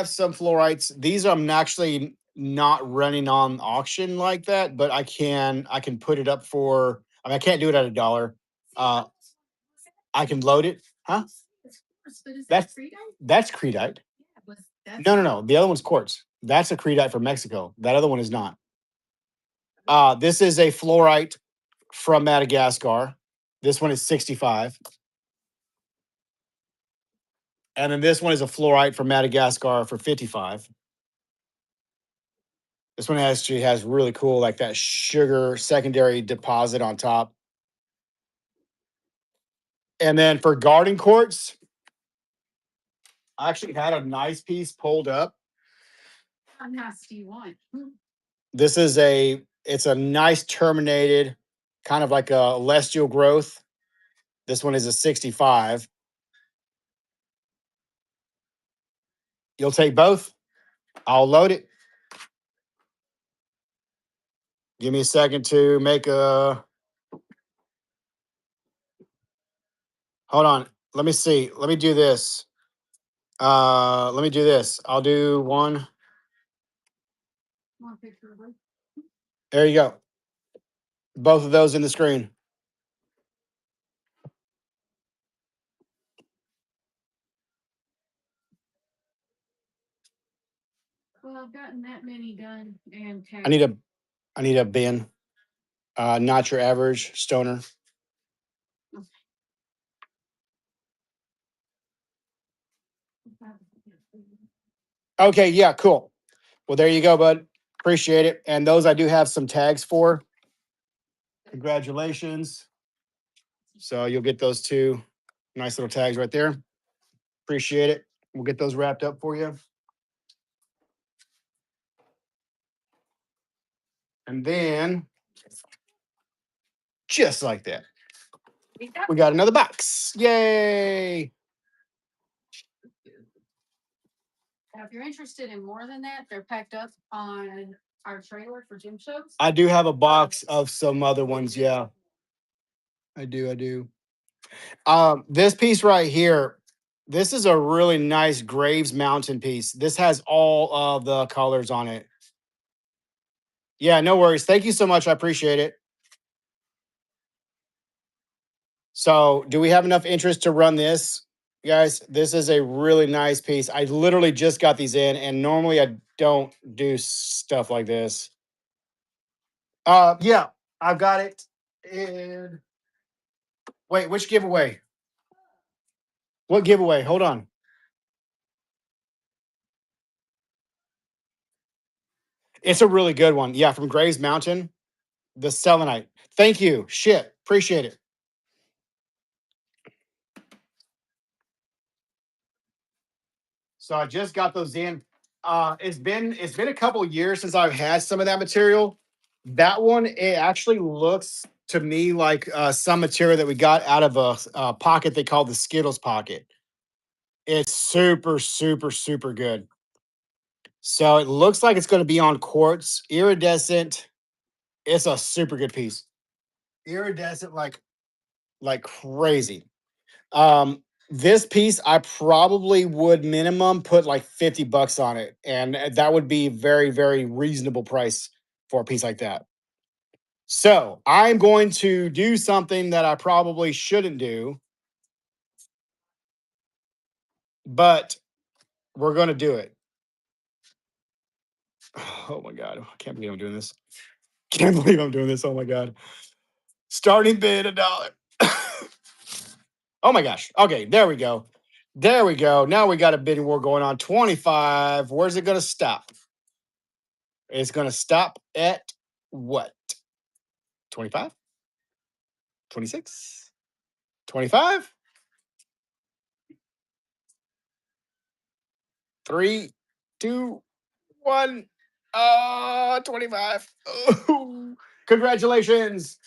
A: some fluorites. These I'm actually not running on auction like that, but I can put it up for, I mean I can't do it at $1. I can load it. Huh? That's Creedite. No. The other one's quartz. That's a Creedite from Mexico. That other one is not. This is a fluorite from Madagascar. This one is 65. And then this one is a fluorite from Madagascar for 55. This one actually has really cool, like that sugar secondary deposit on top. And then for garden quartz, I actually had a nice piece pulled up.
B: How nice do you want?
A: This is it's a nice terminated, kind of like a celestial growth. This one is a 65. You'll take both? I'll load it. Give me a second to make a. Hold on. Let me see. Let me do this. Let me do this. I'll do one. There you go. Both of those in the screen.
B: Well, I've gotten that many done and
A: I need a bin. Not your average stoner. Okay, yeah, cool. Well, there you go, bud. Appreciate it. And those I do have some tags for. Congratulations. So you'll get those two nice little tags right there. Appreciate it. We'll get those wrapped up for you. And then, just like that, we got another box. Yay.
B: Now, if you're interested in more than that, they're packed up on our trailer for gym shows.
A: I do have a box of some other ones. Yeah, I do. This piece right here, this is a really nice Graves Mountain piece. This has all of the colors on it. Yeah, no worries. Thank you so much. I appreciate it. So do we have enough interest to run this? guys, this is a really nice piece. I literally just got these in, and normally I don't do stuff like this. Yeah, I've got it. And wait, which giveaway? What giveaway? Hold on. It's a really good one. Yeah, from Graves Mountain, the selenite. Thank you. Shit, appreciate it. So I just got those in. It's been a couple years since I've had some of that material. That one, it actually looks to me like some material that we got out of a pocket they call the Skittles pocket. It's super, super, super good. So it looks like it's going to be on quartz, iridescent. It's a super good piece. Iridescent like crazy. This piece I probably would minimum put like 50 bucks on it, and that would be very, very reasonable price for a piece like that. So I'm going to do something that I probably shouldn't do, but we're going to do it. Oh my god, I can't believe I'm doing this. Can't believe I'm doing this. Oh my god. Starting bid $1. Oh my gosh. Okay, there we go. There we go. Now we got a bidding war going on. 25. Where's it going to stop? It's going to stop at what? 25? 26? 25? 3, 2, 1. 25. Oh, congratulations.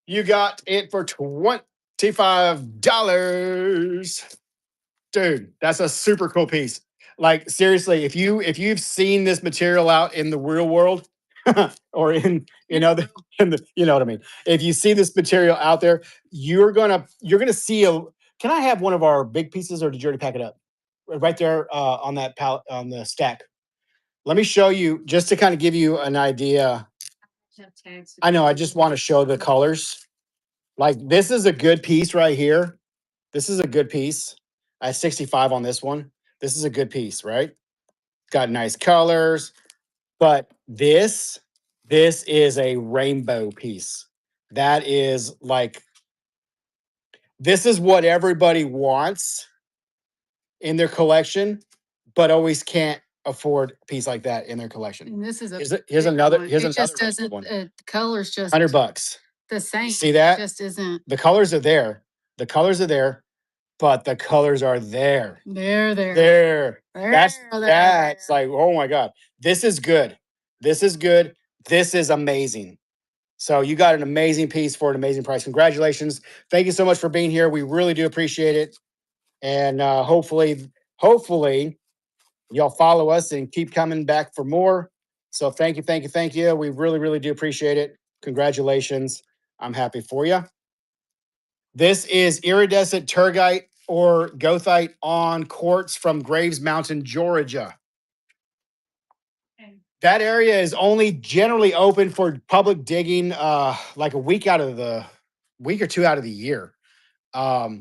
A: You got it for $25. Dude, that's a super cool piece. Like seriously, if you've seen this material out in the real world or in other in the you know what I mean. If you see this material out there, you're gonna see a can I have one of our big pieces or did you already pack it up? Right there on that pallet on the stack. Let me show you just to kind of give you an idea. I know I just want to show the colors. Like this is a good piece right here. This is a good piece. I have 65 on this one. This is a good piece, right? Got nice colors, but this is a rainbow piece. That is like this is what everybody wants in their collection, but always can't afford a piece like that in their collection. And this is a here's another one. Here's it another just doesn't one. The colors just $100. The same. See that? It just isn't. The colors are there. The colors are there, but the colors are there. They're there. There. That's like, oh my God. This is good. This is good. This is amazing. So you got an amazing piece for an amazing price. Congratulations. Thank you so much for being here. We really do appreciate it. And hopefully y'all follow us and keep coming back for more. So thank you, thank you, thank you. We really, really do appreciate it. Congratulations. I'm happy for you. This is iridescent turgite or goethite on quartz from Graves Mountain, Georgia. That area is only generally open for public digging like a week or two out of the year. Um,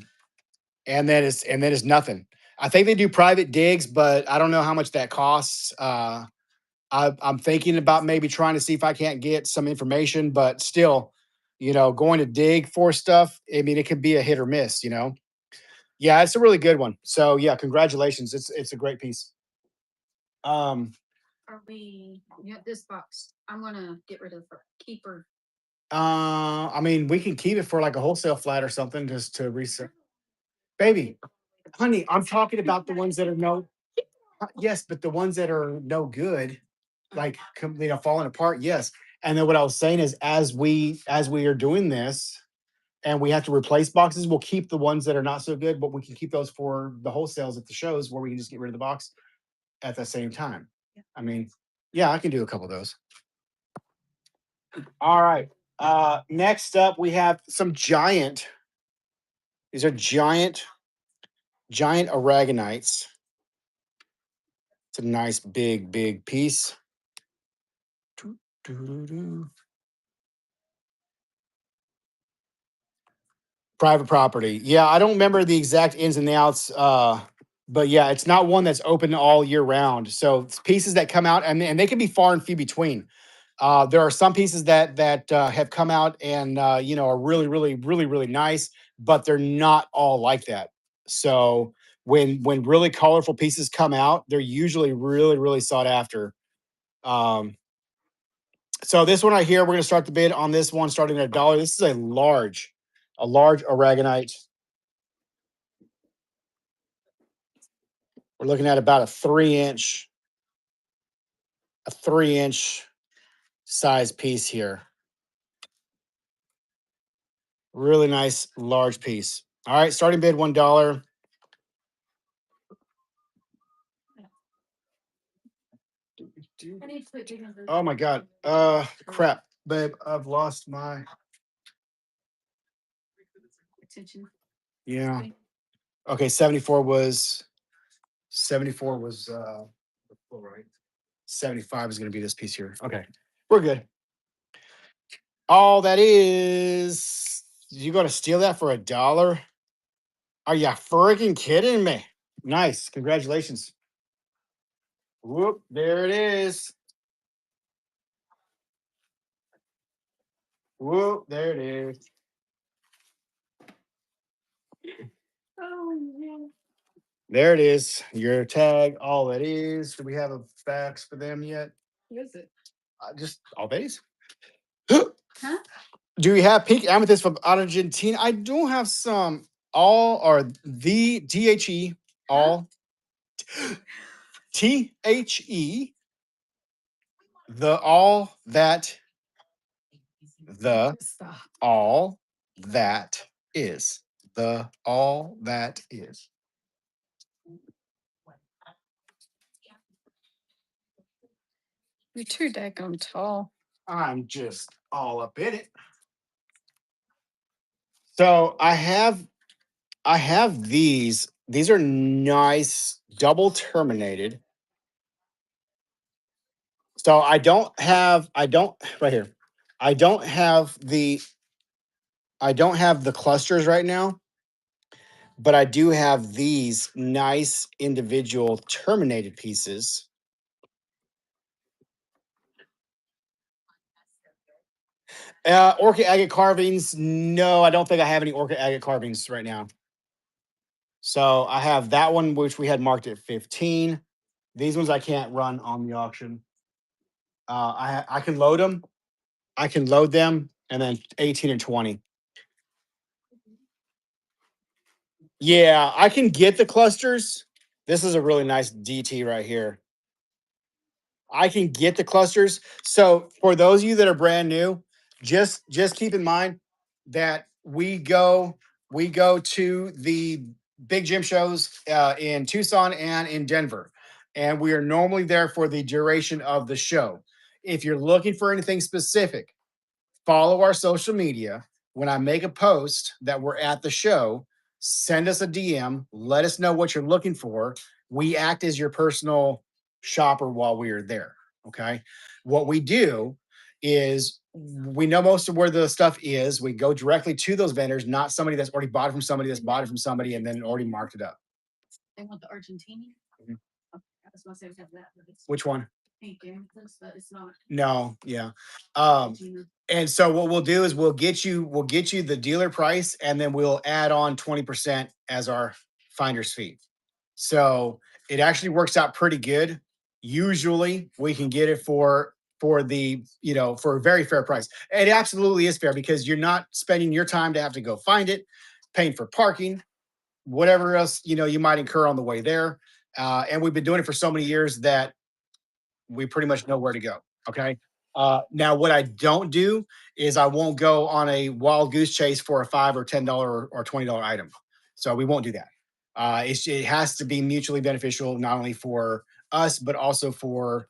A: and then it's nothing. I think they do private digs, but I don't know how much that costs. I'm thinking about maybe trying to see if I can't get some information, but still, going to dig for stuff. I mean, it could be a hit or miss. Yeah, it's a really good one. So yeah, congratulations. It's a great piece. Are we this box? I'm gonna get rid of her. Keep her. I mean, we can keep it for like a wholesale flat or something just to resell. Baby, honey, I'm talking about the ones that are no. Yes, but the ones that are no good, like falling apart. Yes, and then what I was saying is, as we are doing this, and we have to replace boxes, we'll keep the ones that are not so good, but we can keep those for the wholesales at the shows where we can just get rid of the box at the same time. I mean, yeah, I can do a couple of those. All right. Next up, we have some giant. These are giant aragonites. It's a nice big, big piece. Private property. Yeah, I don't remember the exact ins and outs. But yeah, it's not one that's open all year round. So it's pieces that come out and they can be far and few between. There are some pieces that have come out and are really, really, really, really nice, but they're not all like that. So when really colorful pieces come out, they're usually really, really sought after. Um, so this one right here, we're gonna start the bid on this one starting at $1. This is a large aragonite. We're looking at about a 3 inch size piece here. Really nice large piece. All right, starting bid $1.
B: I need to put chicken.
A: Oh my god. Crap, babe. I've lost my.
B: Attention.
A: Yeah. Okay, 74 was right. 75 is gonna be this piece here. Okay. We're good. All that is you gonna steal that for $1? Are you freaking kidding me? Nice. Congratulations. Whoop, there it is. Whoop, there it is.
B: Oh yeah.
A: There it is. Your tag, all that is. Do we have a fax for them yet?
B: What is it?
A: Just all these.
B: Huh?
A: Do you have pink amethyst from Argentina? I do have some. All or the DHE, all THE, the all that, the
B: Stop.
A: all that is. The all that is.
B: You're too daggone tall.
A: I'm just all up in it. So I have these. These are nice, double terminated. So I don't right here. I don't have the I don't have the clusters right now, but I do have these nice individual terminated pieces. Orchid agate carvings. No, I don't think I have any orchid agate carvings right now. So I have that one, which we had marked at 15. These ones I can't run on the auction. I can load them. I can load them, and then 18 and 20. Yeah, I can get the clusters. This is a really nice DT right here. I can get the clusters. So for those of you that are brand new, just keep in mind that we go to the big gym shows in Tucson and in Denver, and we are normally there for the duration of the show. If you're looking for anything specific, follow our social media. When I make a post that we're at the show, send us a DM. Let us know what you're looking for. We act as your personal shopper while we are there. Okay. What we do is we know most of where the stuff is. We go directly to those vendors, not somebody that's already bought it from somebody that's bought it from somebody and then already marked it up.
B: They want the Argentinian.
A: Mhm.
B: Okay, I was gonna say we have that, but it's
A: Which one?
B: pink amethyst, but it's not.
A: No, yeah. Um, and so what we'll do is we'll get you the dealer price and then we'll add on 20% as our finder's fee. So it actually works out pretty good. Usually we can get it for for a very fair price. It absolutely is fair because you're not spending your time to have to go find it, paying for parking, whatever else you might incur on the way there. And we've been doing it for so many years that we pretty much know where to go. Okay. Now, what I don't do is I won't go on a wild goose chase for a $5 or $10 or $20 item. So we won't do that. It has to be mutually beneficial, not only for us, but also for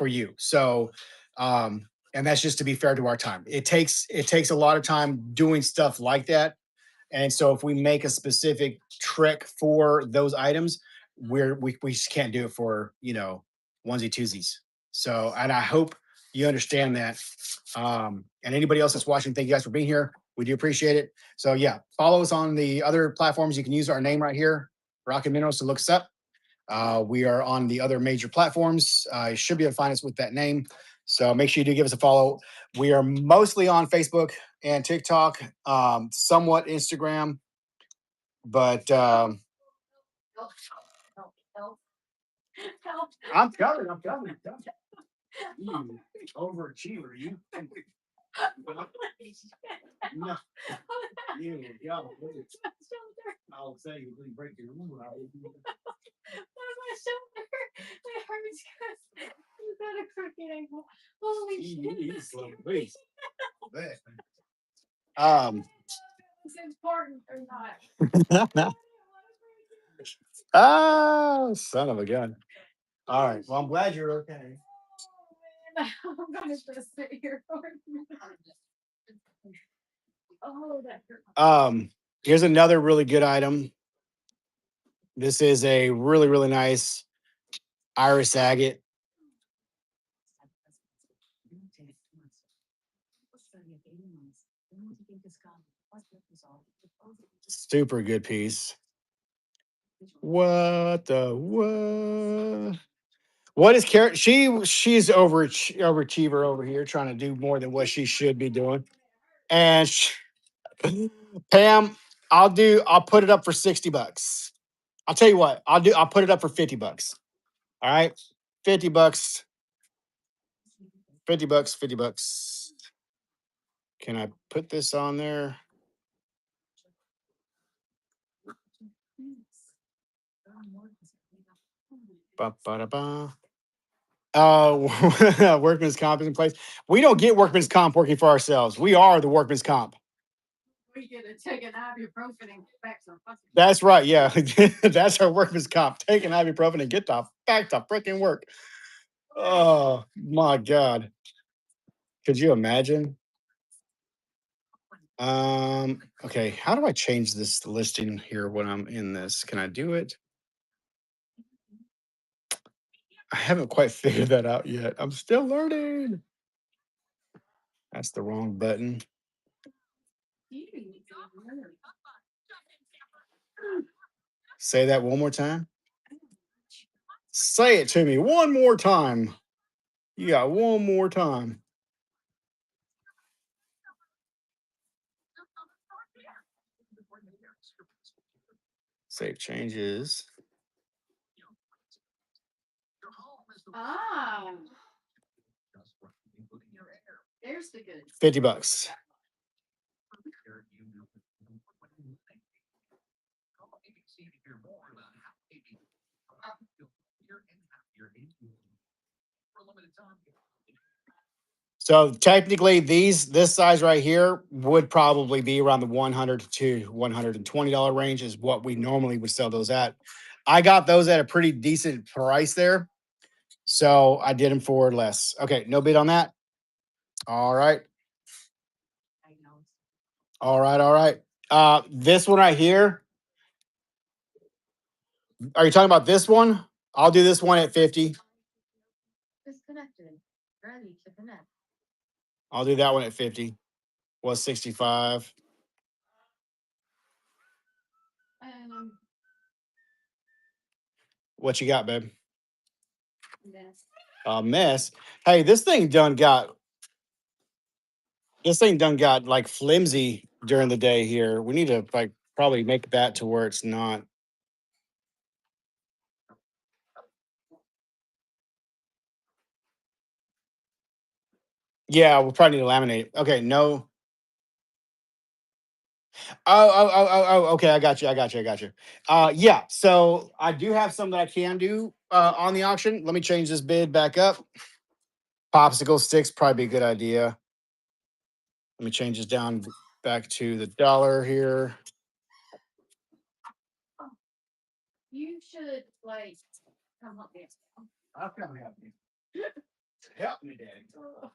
A: you. So, and that's just to be fair to our time. It takes a lot of time doing stuff like that, and so if we make a specific trick for those items, we just can't do it for onesie twosies. So, and I hope you understand that. And anybody else that's watching, thank you guys for being here. We do appreciate it. So yeah, follow us on the other platforms. You can use our name right here, Rockin'Minerals, to look us up. We are on the other major platforms. You should be able to find us with that name. So make sure you do give us a follow. We are mostly on Facebook and TikTok, somewhat Instagram, but I'm coming. I'm coming. I'm coming. You overachiever, you. No, you go. I'll say you really break your rule. My shoulder. It hurts because you got a crooked ankle. Holy shit. Is it important or not? Oh, son of a gun. All right. Well, I'm glad you're okay. I'm gonna just sit here for a minute. Oh, that hurt. Here's another really good item. This is a really, really nice iris agate. Super good piece. What the what? What is Carrot? She's overachiever over here, trying to do more than what she should be doing. And Pam, I'll put it up for $60. I'll tell you what, I'll put it up for $50. All right. $50. $50, $50. Can I put this on there? Ba, ba, da, ba. Workman's comp is in place. We don't get workman's comp working for ourselves. We are the workman's comp. We get to take an ibuprofen and get back to fucking. That's right. Yeah. That's our workman's comp. Take an ibuprofen and get the back to freaking work. Oh my God. Could you imagine? Okay. How do I change this listing here when I'm in this? Can I do it? I haven't quite figured that out yet. I'm still learning. That's the wrong button. Say that one more time. Say it to me one more time. You got one more time. Save changes. Ah. There's the good. $50. So technically, this size right here would probably be around the $100 to $120 range is what we normally would sell those at. I got those at a pretty decent price there, so I did them for less. Okay, no bid on that. All right. All right, all right. This one right here. Are you talking about this one? I'll do this one at 50. Disconnected. Ready to connect. I'll do that one at 50. Was 65. What you got, babe? Mess. A mess. Hey, this thing done got like flimsy during the day here. We need to like probably make that to where it's not. Yeah, we'll probably need to laminate it. Okay, no. Oh, okay. I got you. I got you. I got you. Yeah. So I do have some that I can do on the auction. Let me change this bid back up. Popsicle sticks probably be a good idea. Let me change this down back to the dollar here. You should like come up here. I'll come help you. Help me, Daddy. Go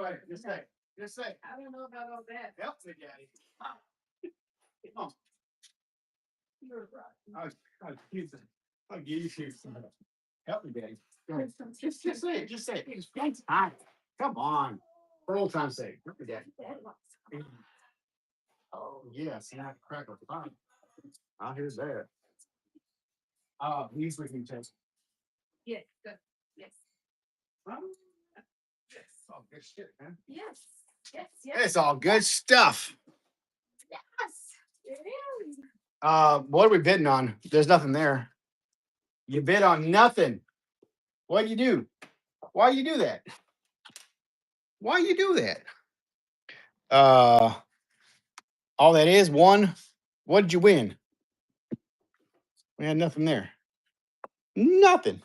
A: ahead. Just say. Just say. I don't know about all that. Help me, Daddy. Come on. You're right. I'll give you some. Help me, Daddy. Just say it. Just say it. It's time. Come on. For old time's sake. Look at that. Oh, yeah. Snap, crackle, pop. Oh, here's that. These we can take.
B: Yes, good. Yes.
A: Oh, yes. All good shit, man.
B: Yes. Yes. Yes.
A: It's all good stuff.
B: Yes. It is.
A: What are we bidding on? There's nothing there. You bid on nothing. What you do? Why you do that? Why you do that? Uh, all that is one. What did you win? We had nothing there. Nothing.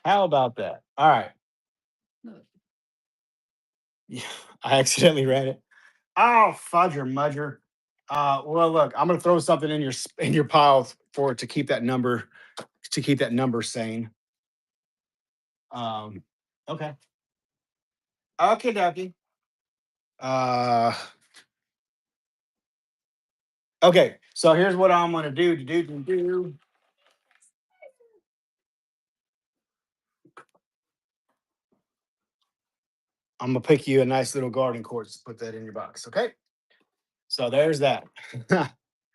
A: How about that? All right.
B: Look.
A: Yeah, I accidentally read it. Oh, fudger mudger. Well, look, I'm gonna throw something in your pile for it to keep that number sane. Um, okay. Okay, dokie. Uh, okay. So here's what I'm gonna do. Do. I'm gonna pick you a nice little garden quartz to put that in your box. Okay. So there's that.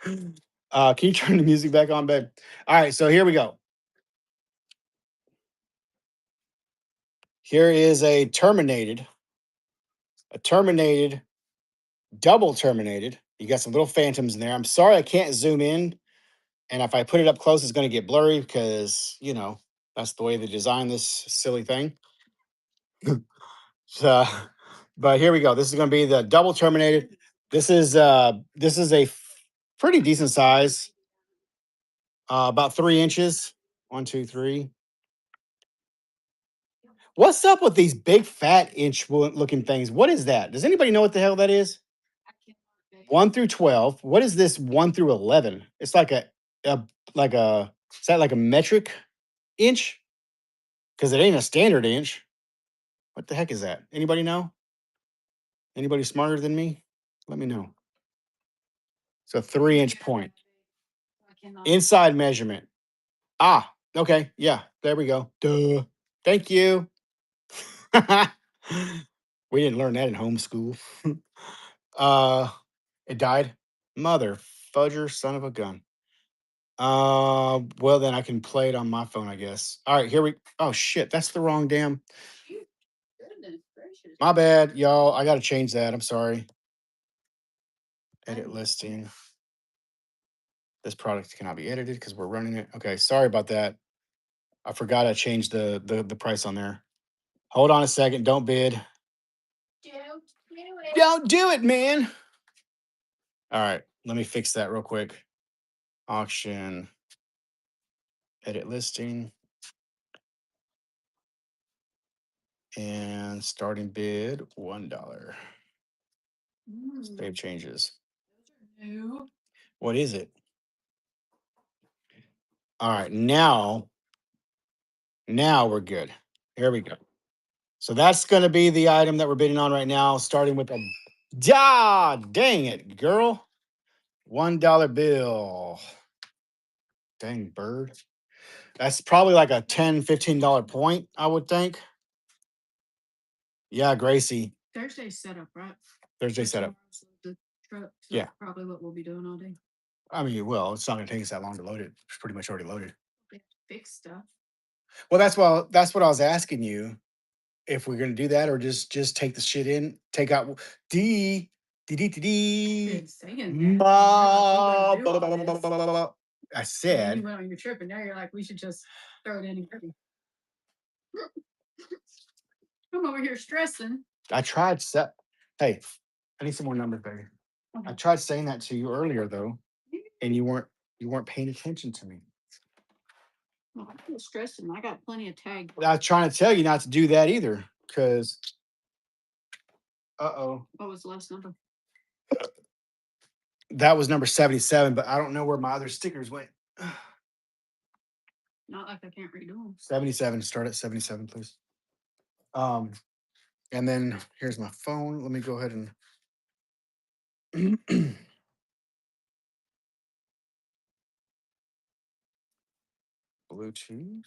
A: Can you turn the music back on, babe? All right. So here we go. Here is a terminated, double terminated. You got some little phantoms in there. I'm sorry I can't zoom in. And if I put it up close, it's going to get blurry because, that's the way they designed this silly thing. So, but here we go. This is going to be the double terminated. This is a pretty decent size, about 3 inches. 1, 2, 3. What's up with these big fat inch looking things? What is that? Does anybody know what the hell that is?
B: I can't.
A: 1 through 12. What is this 1 through 11? It's a like a is that like a metric inch? Because it ain't a standard inch. What the heck is that? Anybody know? Anybody smarter than me? Let me know. It's a 3 inch point.
B: I cannot.
A: Inside measurement. Ah, okay. Yeah, there we go. Duh. Thank you. We didn't learn that in homeschool. uh it died. Mother fudger son of a gun. Well then I can play it on my phone, I guess. All right, here we oh shit, that's the wrong damn.
B: You- Goodness gracious.
A: My bad, y'all. I gotta change that. I'm sorry. Edit
B: Oh,
A: listing. This product cannot be edited because we're running it. Okay, sorry about that. I forgot I changed the price on there. Hold on a second. Don't bid.
B: don't do it.
A: Don't do it, man. All right, let me fix that real quick. Auction. Edit listing. And starting bid $1. Save changes.
B: Those are new.
A: What is it? All right, now we're good. Here we go. So that's going to be the item that we're bidding on right now, starting with a dang it, girl. $1 bill. Dang bird. That's probably like a $10, $15 point, I would think. Yeah, Gracie.
B: Thursday's set up, right?
A: Thursday
B: That's
A: setup.
B: tomorrow's the truck. So
A: Yeah.
B: that's probably what we'll be doing all day.
A: I mean, well, it's not going to take us that long to load it. It's pretty much already loaded.
B: We have to fix stuff.
A: Well, that's what I was asking you. If we're gonna do that, or just take the shit in, take out D.
B: Been saying that.
A: Ma-
B: We're gonna do all this.
A: I
B: And then you
A: said
B: went on your trip, and now you're like, we should just throw it in and go. I'm over here stressing.
A: I tried set. Hey, I need some more numbers, baby. I
B: Okay.
A: tried saying that to you earlier though, and you weren't paying attention to me.
B: Well, I'm still stressing. I got plenty of tag.
A: I was trying to tell you not to do that either, because oh,
B: What was the last number?
A: that was number 77, but I don't know where my other stickers went.
B: Not like I can't redo them.
A: 77. Start at 77, please. And then here's my phone. Let me go ahead and Bluetooth.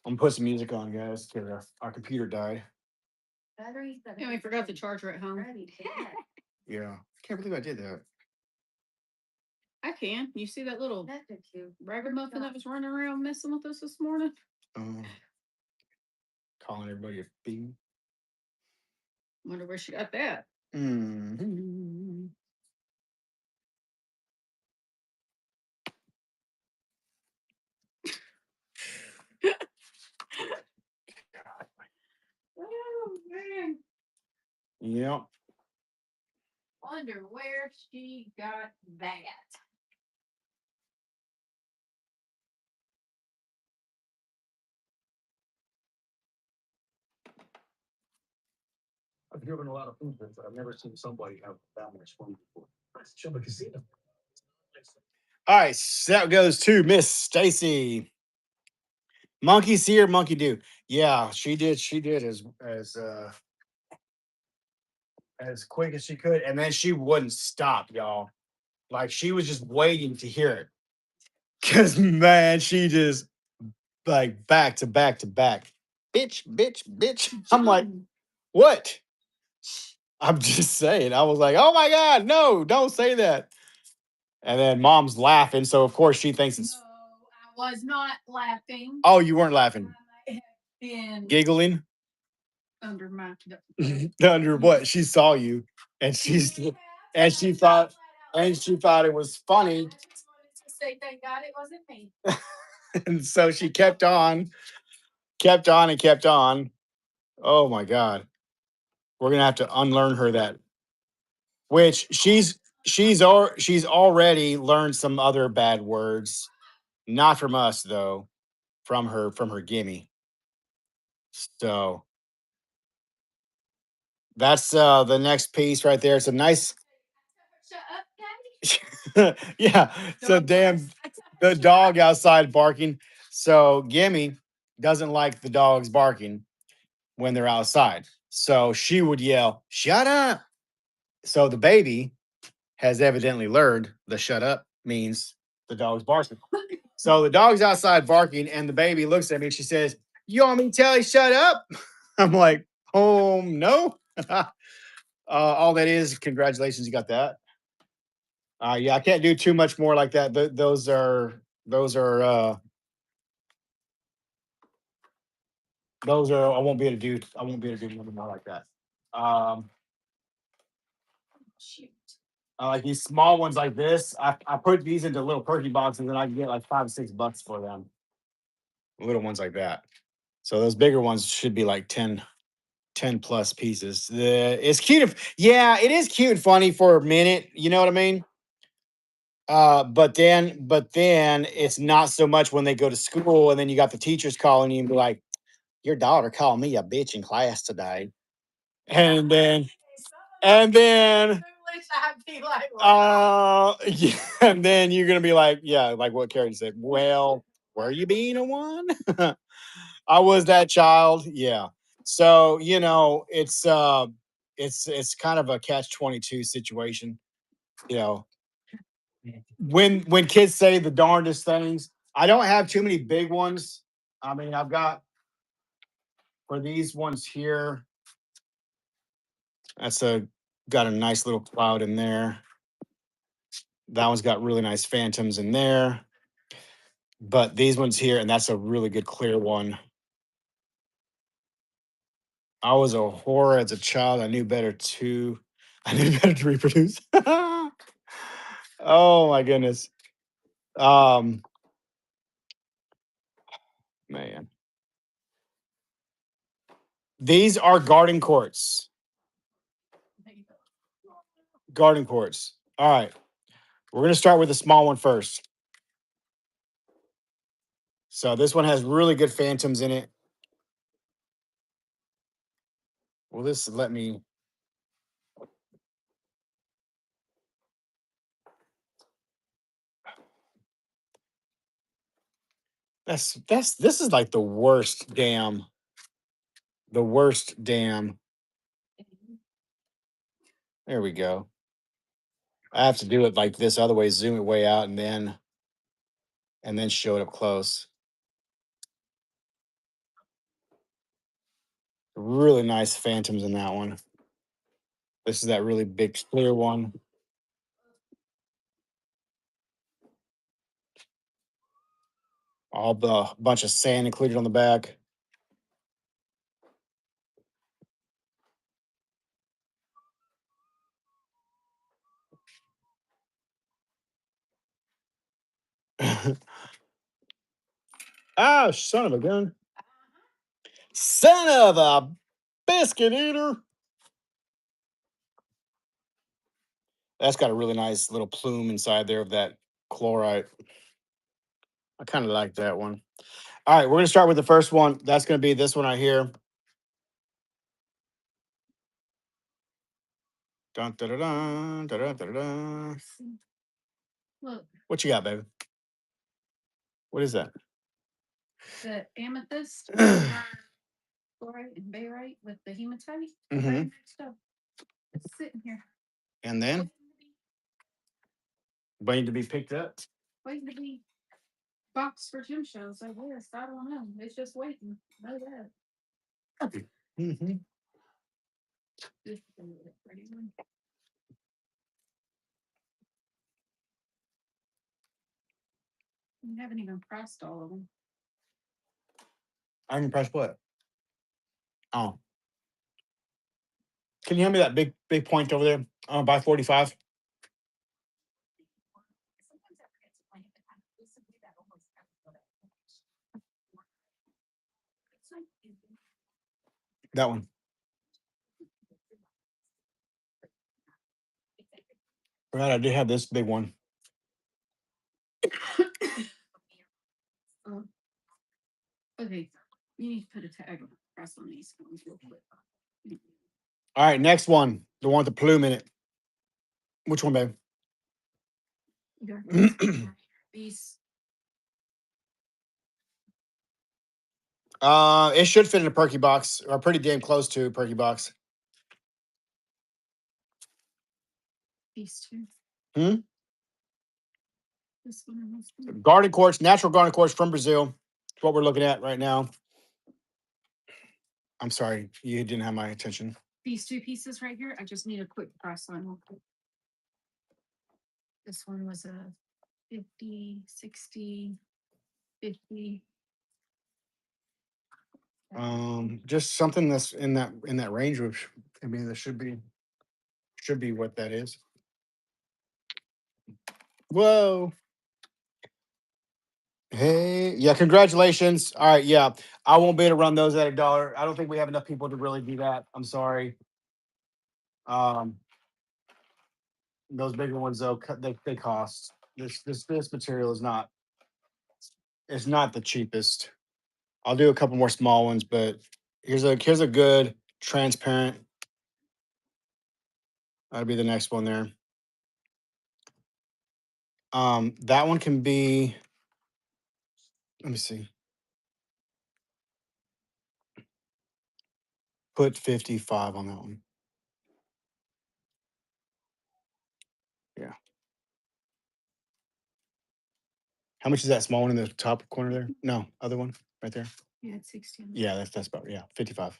A: I'm gonna put some music on, guys, because our computer died.
B: And we forgot the charger at home.
A: Yeah. Can't believe I did that.
B: I can. You see that little ragamuffin that was running around messing with us this morning?
A: Um, calling everybody a fiend.
B: Wonder where she got that.
A: Mm-hmm.
B: Oh man.
A: Yep.
B: Wonder where she got that.
C: I've driven a lot of food but I've never seen somebody have that much fun before. Nice Chumba Casino.
A: All right, so that goes to Miss Stacy. Monkey see or monkey do? Yeah, she did. She did as quick as she could, and then she wouldn't stop, y'all. Like she was just waiting to hear it. Cause man, she just like back to back to back. Bitch, bitch, bitch. I'm like, what? I'm just saying. I was like, oh my God, no, don't say that. And then mom's laughing. So of course she thinks it's
B: No, I was not laughing.
A: oh, you weren't laughing.
B: I have been
A: Giggling.
B: under my
A: Under what? She saw you and she's and she thought it was funny.
B: I just wanted to say thank God it wasn't me.
A: And so she kept on, and kept on. Oh my God. We're gonna have to unlearn her that. Which she's already learned some other bad words. Not from us though, from her gimme. So that's the next piece right there. It's a nice
B: Shut up, Daddy.
A: yeah. So damn the dog outside barking. So Gimme doesn't like the dogs barking when they're outside. So she would yell, "Shut up." So the baby has evidently learned the shut up means the dog's barking. So the dog's outside barking, and the baby looks at me and she says, "You want me to tell you shut up?" I'm like, "Oh no." All that is, congratulations, you got that. Yeah, I can't do too much more like that. Those are I won't be able to do. I won't be able to do anything more like that. Um,
B: Shoot.
A: like these small ones like this, I put these into little perky boxes, and I can get like $5 or $6 for them. Little ones like that. So those bigger ones should be like 10 plus pieces. It's cute. Yeah, it is cute and funny for a minute. You know what I mean? But then it's not so much when they go to school, and then you got the teachers calling you and be like, "Your daughter called me a bitch in class today," and then and then
B: I'd be like,
A: yeah, and then you're gonna be like, yeah, like what Karen said. Well, were you being a one? I was that child. Yeah. So it's kind of a catch-22 situation. You know, when kids say the darndest things, I don't have too many big ones. I mean, I've got for these ones here. That's got a nice little cloud in there. That one's got really nice phantoms in there. But these ones here, and that's a really good clear one. I was a horror as a child. I knew better to I knew better to reproduce. Oh my goodness. Um Man. These are garden courts. Garden courts. All right. We're gonna start with the small one first. So this one has really good phantoms in it. Will this let me? This is like the worst damn. There we go. I have to do it like this other way, zoom it way out, and then show it up close. Really nice phantoms in that one. This is that really big clear one. All the bunch of sand included on the back. Ah, son of a gun. Son of a biscuit eater. That's got a really nice little plume inside there of that chlorite. I kind of like that one. All right, we're going to start with the first one. That's going to be this one right here. Dun, dun, dun, dun, dun, dun, dun, dun.
B: Look,
A: What you got, baby? What is that?
B: the amethyst, chlorite and barite with the hematite.
A: Mhm.
B: Very nice stuff. It's sitting here.
A: And then waiting to be picked up.
B: Waiting to be boxed for gym shows, I guess. I don't know. It's just waiting. Know that.
A: Mm-hmm.
B: This is a really pretty one. You haven't even pressed all of them.
A: I can press what? Oh. Can you hand me that big point over there? By 45. That one. Right, I did have this big one.
B: Okay, you need to put a tag on press on these ones real quick.
A: All right, next one. The one with the plume in it. Which one, babe?
B: You got these.
A: It should fit in a perky box, or pretty damn close to a perky box.
B: These two.
A: Hmm?
B: This one and this one.
A: Garden quartz, natural garden quartz from Brazil. That's what we're looking at right now. I'm sorry, you didn't have my attention.
B: These two pieces right here, I just need a quick price on real quick. This one was a 50, 60, 50.
A: Just something that's in that range, which I mean, that should be what that is. Whoa. Hey, yeah, congratulations. All right, yeah. I won't be able to run those at $1. I don't think we have enough people to really do that. I'm sorry. Um, those bigger ones though, they cost. This material is not, it's not the cheapest. I'll do a couple more small ones, but here's a good transparent. That'll be the next one there. That one can be, let me see. Put 55 on that one. Yeah. How much is that small one in the top corner there? No, other one right there.
B: Yeah, it's 60.
A: Yeah, that's about, yeah, 55.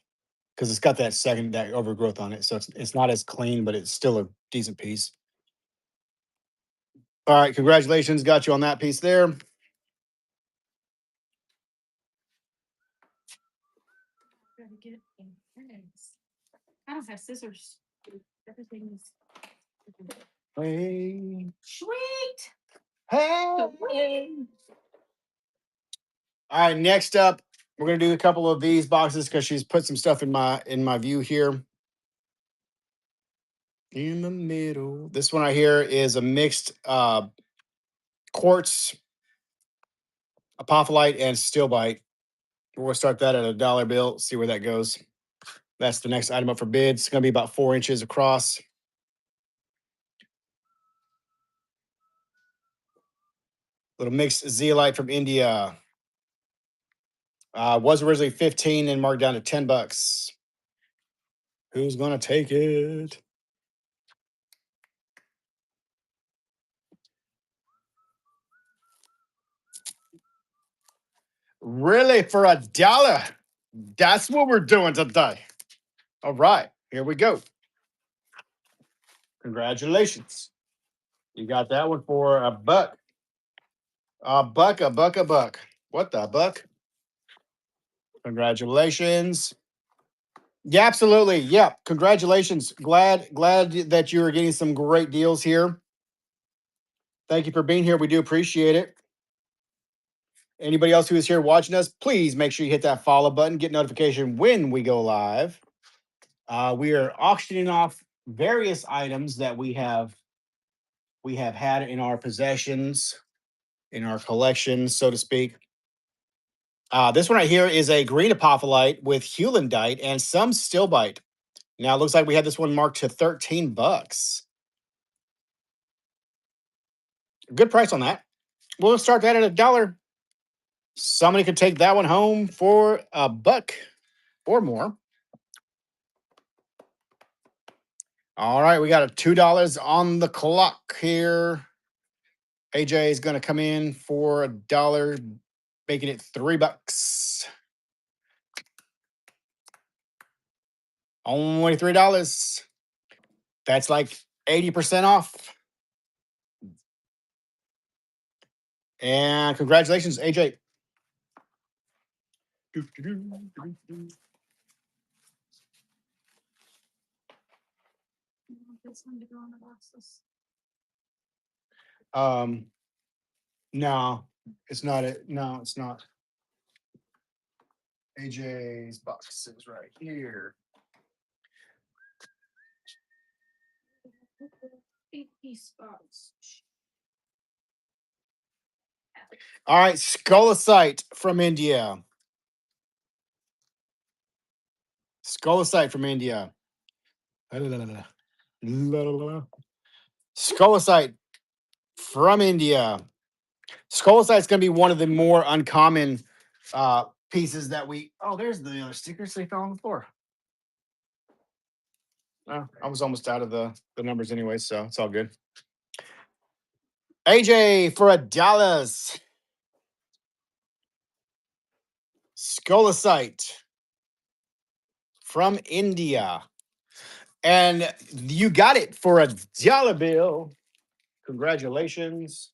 A: Because it's got that overgrowth on it, so it's not as clean, but it's still a decent piece. All right, congratulations, got you on that piece there.
B: Gotta get eggs. I don't have scissors. Everything is
A: Hey,
B: sweet.
A: hey. All right, next up, we're gonna do a couple of these boxes because she's put some stuff in my view here. In the middle, this one right here is a mixed quartz, apophyllite, and steelbite. We're gonna start that at $1 bill. See where that goes. That's the next item up for bid. It's gonna be about 4 inches across. Little mixed zeolite from India. Was originally 15 and marked down to $10. Who's gonna take it? Really, for $1? That's what we're doing today. All right, here we go. Congratulations. You got that one for a buck. A buck, a buck, a buck. What the buck? Congratulations. Yeah, absolutely. Yeah, congratulations. Glad that you are getting some great deals here. Thank you for being here. We do appreciate it. Anybody else who is here watching us, please make sure you hit that follow button, get notification when we go live. We are auctioning off various items that we have had in our possessions, in our collection, so to speak. This one right here is a green apophyllite with Hewlandite and some stillbite. Now it looks like we had this one marked to 13 bucks. Good price on that. We'll start that at $1. Somebody could take that one home for a buck or more. All right, we got a $2 on the clock here. AJ is going to come in for $1, making it $3. Only $3. That's like 80% off. And congratulations, AJ.
B: This one to go in the boxes.
A: No, it's not it. No, it's not. AJ's box is right here.
B: 8-piece box.
A: All right, Scolasite from India. Scolasite from India. Scolasite from India. Scolasite is going to be one of the more uncommon pieces that we. Oh, there's the other stickers. They fell on the floor. Oh, I was almost out of the numbers anyway, so it's all good. AJ for $1. Scolasite from India. And you got it for $1 bill. Congratulations.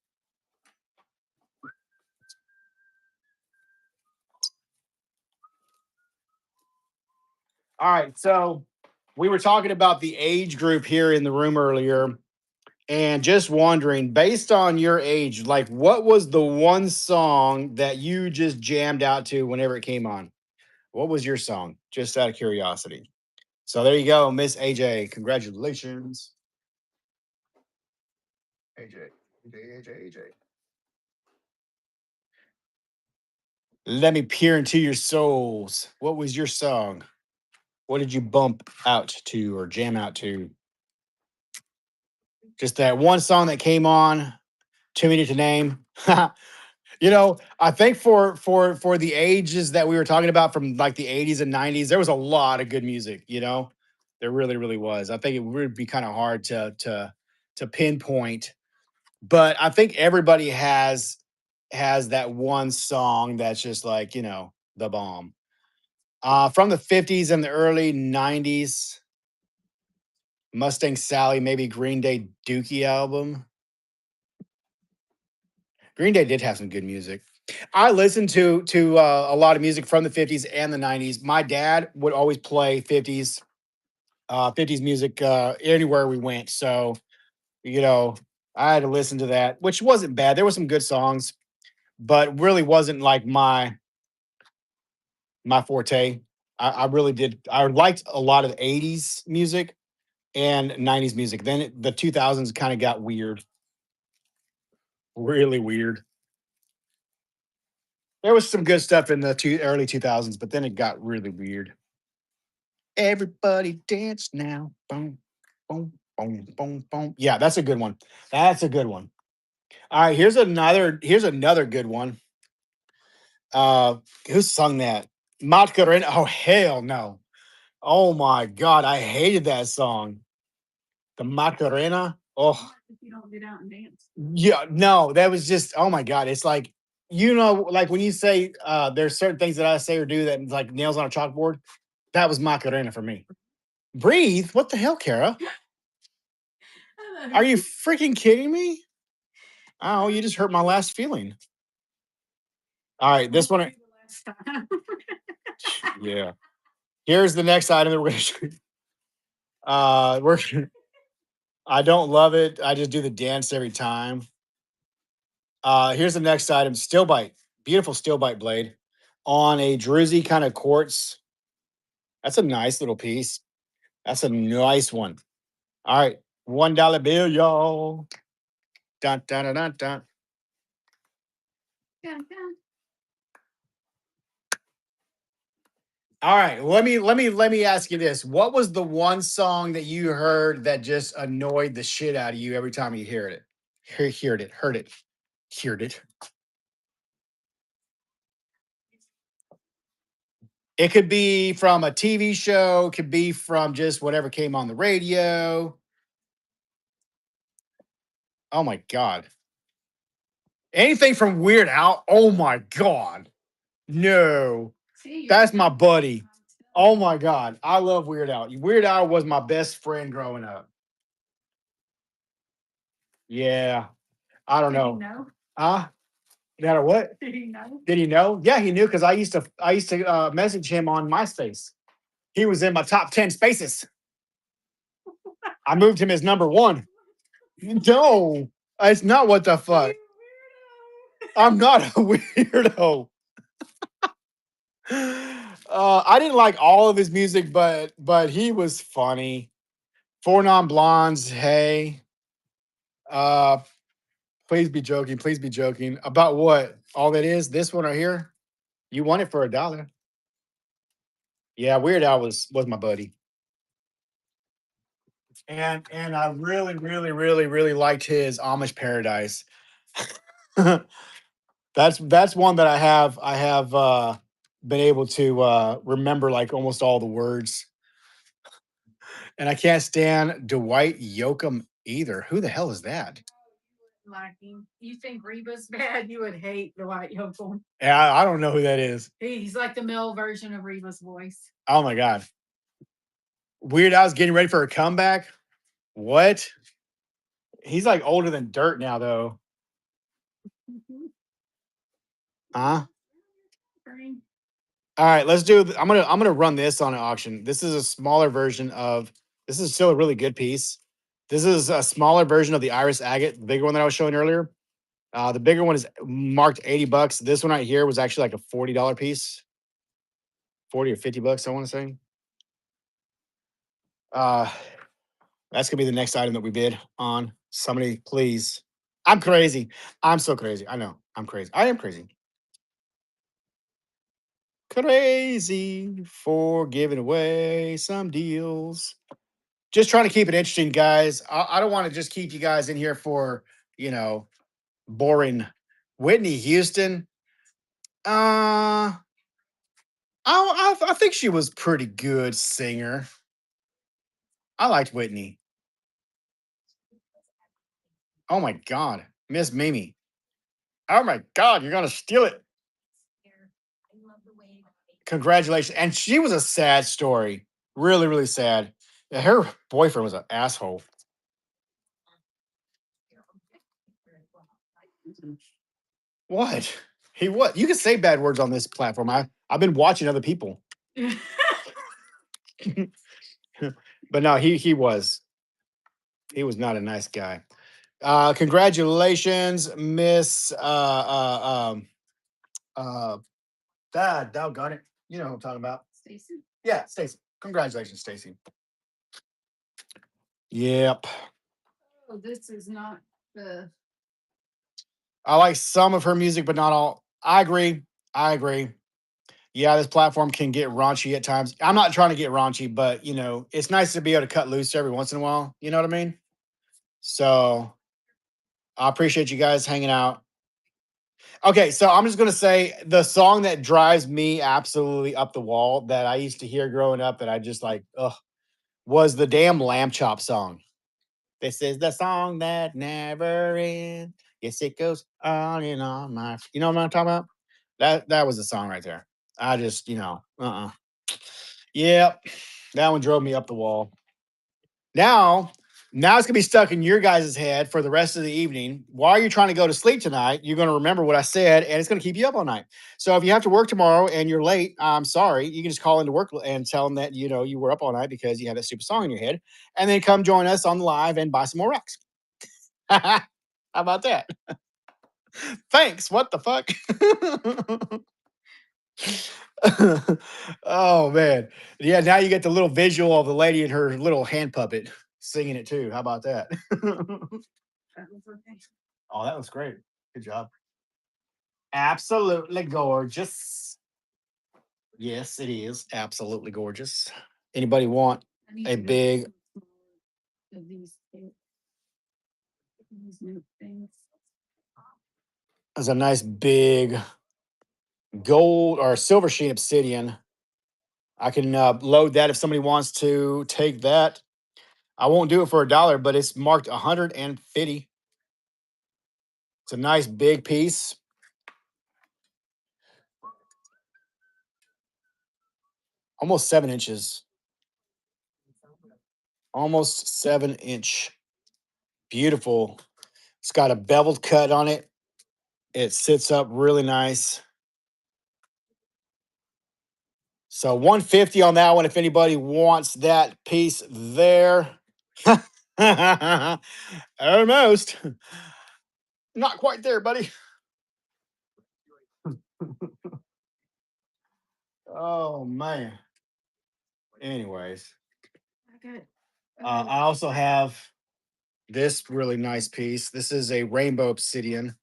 A: All right. So we were talking about the age group here in the room earlier. And just wondering, based on your age, like what was the one song that you just jammed out to whenever it came on? What was your song? Just out of curiosity. So there you go, Miss AJ. Congratulations. AJ, AJ. Let me peer into your souls. What was your song? What did you bump out to or jam out to? Just that one song that came on, too many to name. I think for the ages that we were talking about from like the 80s and 90s, there was a lot of good music. There really, really was. I think it would be kind of hard to pinpoint, but I think everybody has that one song that's just like, the bomb. From the 50s and the early 90s, Mustang Sally, maybe Green Day Dookie album. Green Day did have some good music. I listened to a lot of music from the 50s and the 90s. My dad would always play 50s music anywhere we went. So, I had to listen to that, which wasn't bad. There were some good songs, but really wasn't like my forte. I really did. I liked a lot of the 80s music and 90s music. Then the 2000s kind of got weird, really weird. There was some good stuff in the early 2000s, but then it got really weird. Everybody dance now. Boom, boom, boom, boom, boom. Yeah, that's a good one. That's a good one. All right, here's another good one. Who sung that? Macarena. Oh, hell no. Oh my God, I hated that song. The Macarena. Oh,
B: If you don't get out and dance.
A: yeah, no, that was just, oh my God. It's like, like when you say there's certain things that I say or do that like nails on a chalkboard, that was Macarena for me. Breathe? What the hell, Kara? Are you freaking kidding me? Oh, you just hurt my last feeling. All right, this one. Yeah. Here's the next item that we're gonna show you. We're I don't love it. I just do the dance every time. Here's the next item: steel bite, beautiful steel bite blade on a druzy kind of quartz. That's a nice little piece. That's a nice one. All right, $1 bill, y'all. Dun dun dun dun dun. All right, let me ask you this: what was the one song that you heard that just annoyed the shit out of you every time you heard it? Heard it, heard it, heard it. It could be from a TV show, could be from just whatever came on the radio. Oh my god. Anything from Weird Al? Oh my god. No. That's my buddy. Oh my god. I love Weird Al. Weird Al was my best friend growing up. Yeah. I don't know. Huh? That or what?
B: Did he know?
A: Did he know? Yeah, he knew because I used to message him on MySpace. He was in my top 10 spaces. I moved him as number one. No, it's not what the fuck. I'm not a weirdo. I didn't like all of his music, but he was funny. Four non blondes. Hey, uh, please be joking. Please be joking about what? All that is this one right here. You want it for $1? Yeah, Weird Al was my buddy, and I really, really, really, really liked his Amish Paradise. That's one that I have been able to remember like almost all the words. And I can't stand Dwight Yoakam either. Who the hell is that?
B: Lacking. You think Reba's bad? You would hate the White Yokel.
A: Yeah, I don't know who that is.
B: He's like the male version of Reba's voice.
A: Oh my god. Weird Al's getting ready for a comeback. What? He's like older than dirt now, though. Huh? All right, let's do. I'm gonna run this on an auction. This is a smaller version of. This is still a really good piece. This is a smaller version of the Iris Agate, the bigger one that I was showing earlier. The bigger one is marked $80. This one right here was actually like a $40 piece, 40 or $50. I want to say. Uh, that's gonna be the next item that we bid on. Somebody, please. I'm crazy. I'm so crazy. I know. I'm crazy. I am crazy. Crazy for giving away some deals. Just trying to keep it interesting, guys. I don't want to just keep you guys in here for, you know, boring. Whitney Houston. I think she was pretty good singer. I liked Whitney. Oh my God. Miss Mimi. Oh my God, you're gonna steal it. Congratulations. And she was a sad story. Really, really sad. Yeah, her boyfriend was an asshole. What? He what? You can say bad words on this platform. I've been watching other people. But no, he was not a nice guy. Congratulations, Miss Dad, doggone it. You know what I'm talking about.
B: Stacy.
A: Yeah, Stacy. Congratulations, Stacy. Yep.
B: Oh, this is not the.
A: I like some of her music, but not all. I agree. I agree. Yeah, this platform can get raunchy at times. I'm not trying to get raunchy, but it's nice to be able to cut loose every once in a while. You know what I mean? So I appreciate you guys hanging out. Okay, so I'm just gonna say the song that drives me absolutely up the wall that I used to hear growing up that I just like, ugh, was the damn Lamb Chop song. This is the song that never ends. Yes, it goes on and on. You know what I'm talking about? That was the song right there. I just, Yep. That one drove me up the wall. Now it's gonna be stuck in your guys' head for the rest of the evening. While you're trying to go to sleep tonight, you're gonna remember what I said, and it's gonna keep you up all night. So if you have to work tomorrow and you're late, I'm sorry. You can just call into work and tell them that you were up all night because you had that stupid song in your head, and then come join us on the live and buy some more rocks. How about that? Thanks. What the fuck? Oh man. Yeah, now you get the little visual of the lady and her little hand puppet singing it too. How about that?
B: That was okay.
A: Oh, that was great. Good job. Absolutely gorgeous. Yes, it is. Absolutely gorgeous. Anybody want
B: I need
A: a
B: to go
A: big
B: get some more of these new things.
A: there's a nice big gold or silver sheen obsidian. I can load that if somebody wants to take that. I won't do it for $1, but it's marked 150. It's a nice big piece. Almost 7 inches. Almost 7 inch. Beautiful. It's got a beveled cut on it. It sits up really nice. So 150 on that one if anybody wants that piece there. Almost. Not quite there, buddy. Oh man. Anyways,
B: I got.
A: I also have this really nice piece. This is a rainbow obsidian.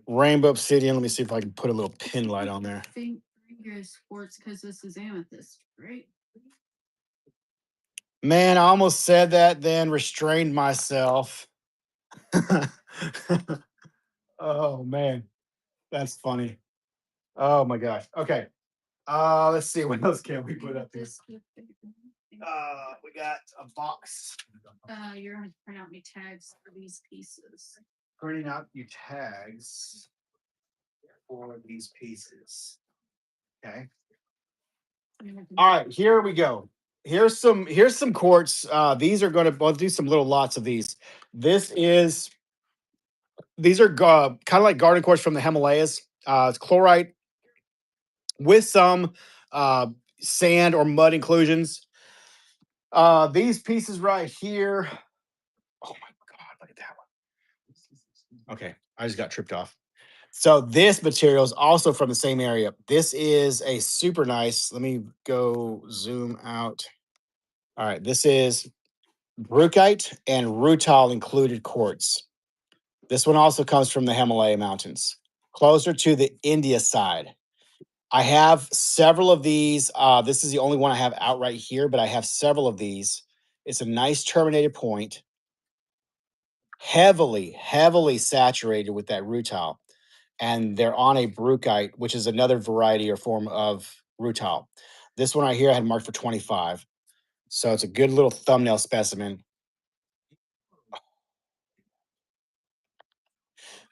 A: Rainbow obsidian. Let me see if I can put a little pin light on there.
B: Finger sports because this is amethyst, right?
A: Man, I almost said that, then restrained myself. Oh man, that's funny. Oh my gosh. Okay. Let's see what else can we put up here. We got a box.
B: You're gonna print out me tags for these pieces.
A: Printing out your tags for these pieces. Okay. All right, here we go. Here's some quartz. These are going to we'll do some little lots of these. These are kind of like garden quartz from the Himalayas. It's chlorite with some uh, sand or mud inclusions. These pieces right here. Oh my god, look at that one. Okay, I just got tripped off. So this material is also from the same area. This is a super nice. Let me go zoom out. All right, this is Brucite and rutile included quartz. This one also comes from the Himalaya Mountains, closer to the India side. I have several of these. This is the only one I have out right here, but I have several of these. It's a nice terminated point, heavily saturated with that rutile. And they're on a Brucite, which is another variety or form of rutile. This one right here I had marked for 25. So it's a good little thumbnail specimen.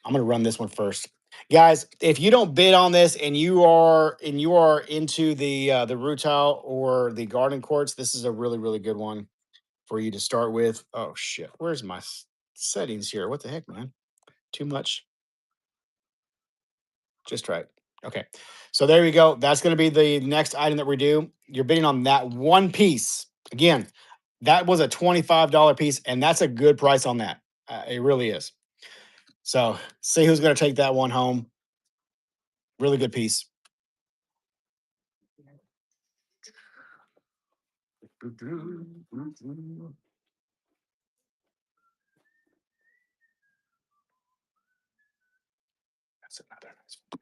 A: I'm gonna run this one first. Guys, if you don't bid on this and you are into the rutile or the garden quartz, this is a really good one for you to start with. Oh shit, where's my settings here? What the heck, man? Too much. Just right. Okay. So there you go. That's going to be the next item that we do. You're bidding on that one piece. Again, that was a $25 piece, and that's a good price on that. It really is. So see who's going to take that one home. Really good piece. That's another nice one.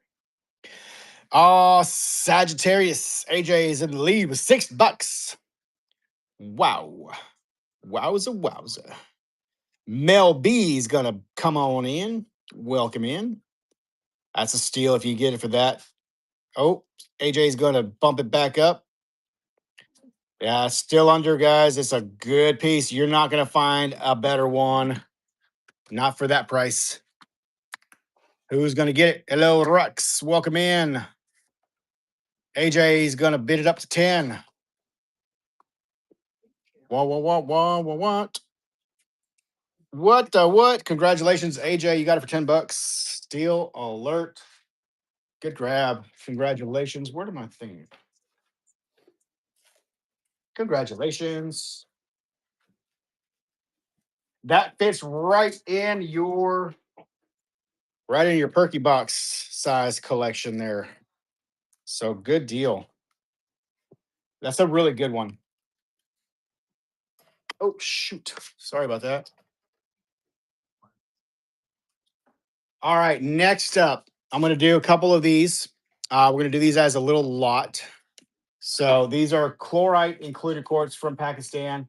A: Oh, Sagittarius. AJ is in the lead with $6. Wow. Wowza. Mel B is gonna come on in. Welcome in. That's a steal if you get it for that. Oh, AJ's gonna bump it back up. Yeah, still under, guys. It's a good piece. You're not gonna find a better one. Not for that price. Who's gonna get it? Hello, Rux. Welcome in. AJ's gonna bid it up to 10. What? What the what? Congratulations, AJ. You got it for 10 bucks. Steal alert. Good grab. Congratulations. Where am I thinking? Congratulations. That fits right in your perky box size collection there. So good deal. That's a really good one. Oh shoot. Sorry about that. All right, next up, I'm going to do a couple of these. We're going to do these as a little lot. So these are chlorite included quartz from Pakistan,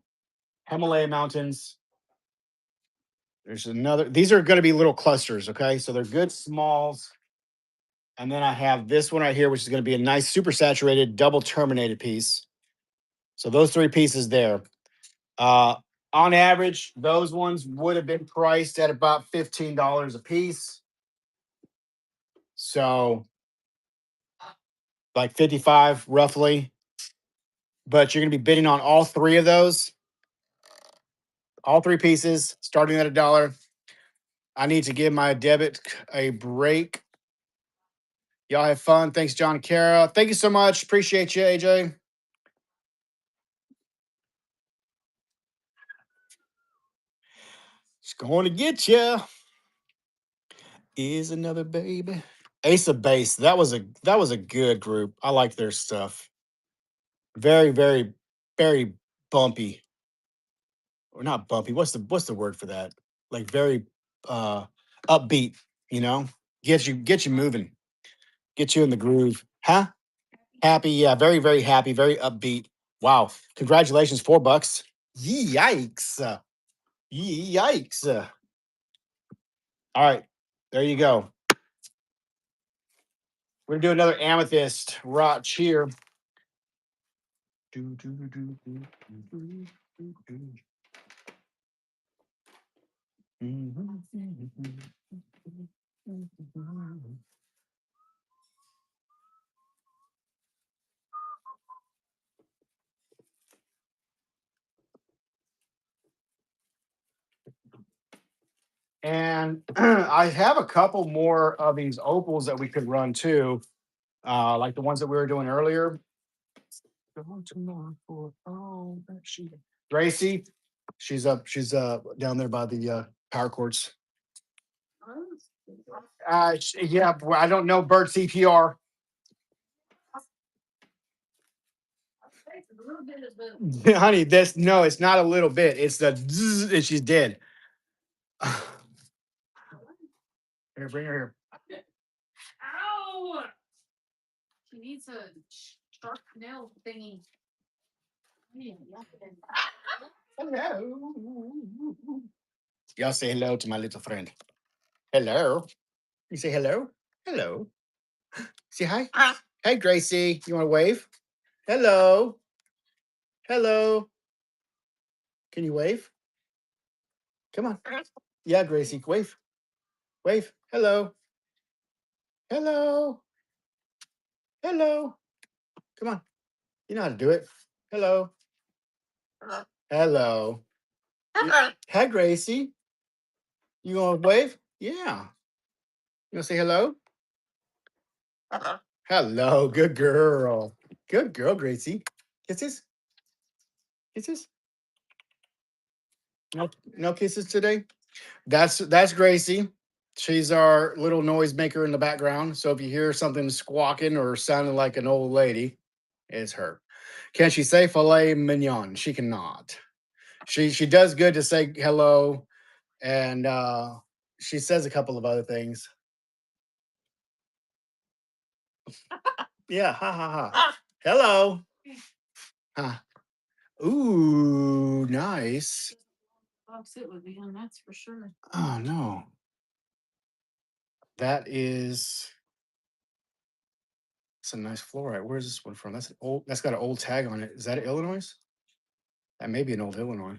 A: Himalaya mountains. There's another. These are going to be little clusters. Okay, so they're good smalls. And then I have this one right here, which is going to be a nice super saturated double terminated piece. So those three pieces there. Uh, on average, those ones would have been priced at about $15 a piece. So like 55 roughly. But you're going to be bidding on all three of those, all three pieces, starting at $1. I need to give my debit a break. Y'all have fun. Thanks, John Kara. Thank you so much. Appreciate you, AJ. It's going to get you. Is another baby. Ace of Base. That was a good group. I like their stuff. Very, very, very bumpy. Or not bumpy. What's the word for that? Like very upbeat, you know? Get you moving. Get you in the groove. Huh? Happy, yeah, very, very happy, very upbeat. Wow. Congratulations, $4. Yikes. Yikes. All right. There you go. We're gonna do another amethyst rotch here. And I have a couple more of these opals that we could run too, like the ones that we were doing earlier. Gracie, she's down there by the power cords. Yeah, well, I don't know bird CPR. Honey, this no, it's not a little bit. It's the zzz, and she's dead. Here, bring her here.
B: Ow! She needs a sharp nail thingy.
A: Hello. Y'all say hello to my little friend. Hello. You say hello? Hello. Say hi. Hey, Gracie. You want to wave? Hello. Hello. Can you wave? Come on. Yeah, Gracie. Wave. Wave. Hello. Hello. Hello. Come on. You know how to do it. Hello. Hello. Hi, Gracie. You want to wave? Yeah. You want to say hello? Hello. Good girl. Good girl, Gracie. Kisses? Kisses? No, no kisses today? That's Gracie. She's our little noise maker in the background. So if you hear something squawking or sounding like an old lady, it's her. Can she say filet mignon? She cannot. She does good to say hello, and she says a couple of other things. Yeah, ha ha ha. Hello. Huh. Ooh, nice.
B: Box it would be on, that's for sure.
A: Oh no. That is it's a nice fluorite. Where's this one from? That's got an old tag on it. Is that Illinois? That may be an old Illinois.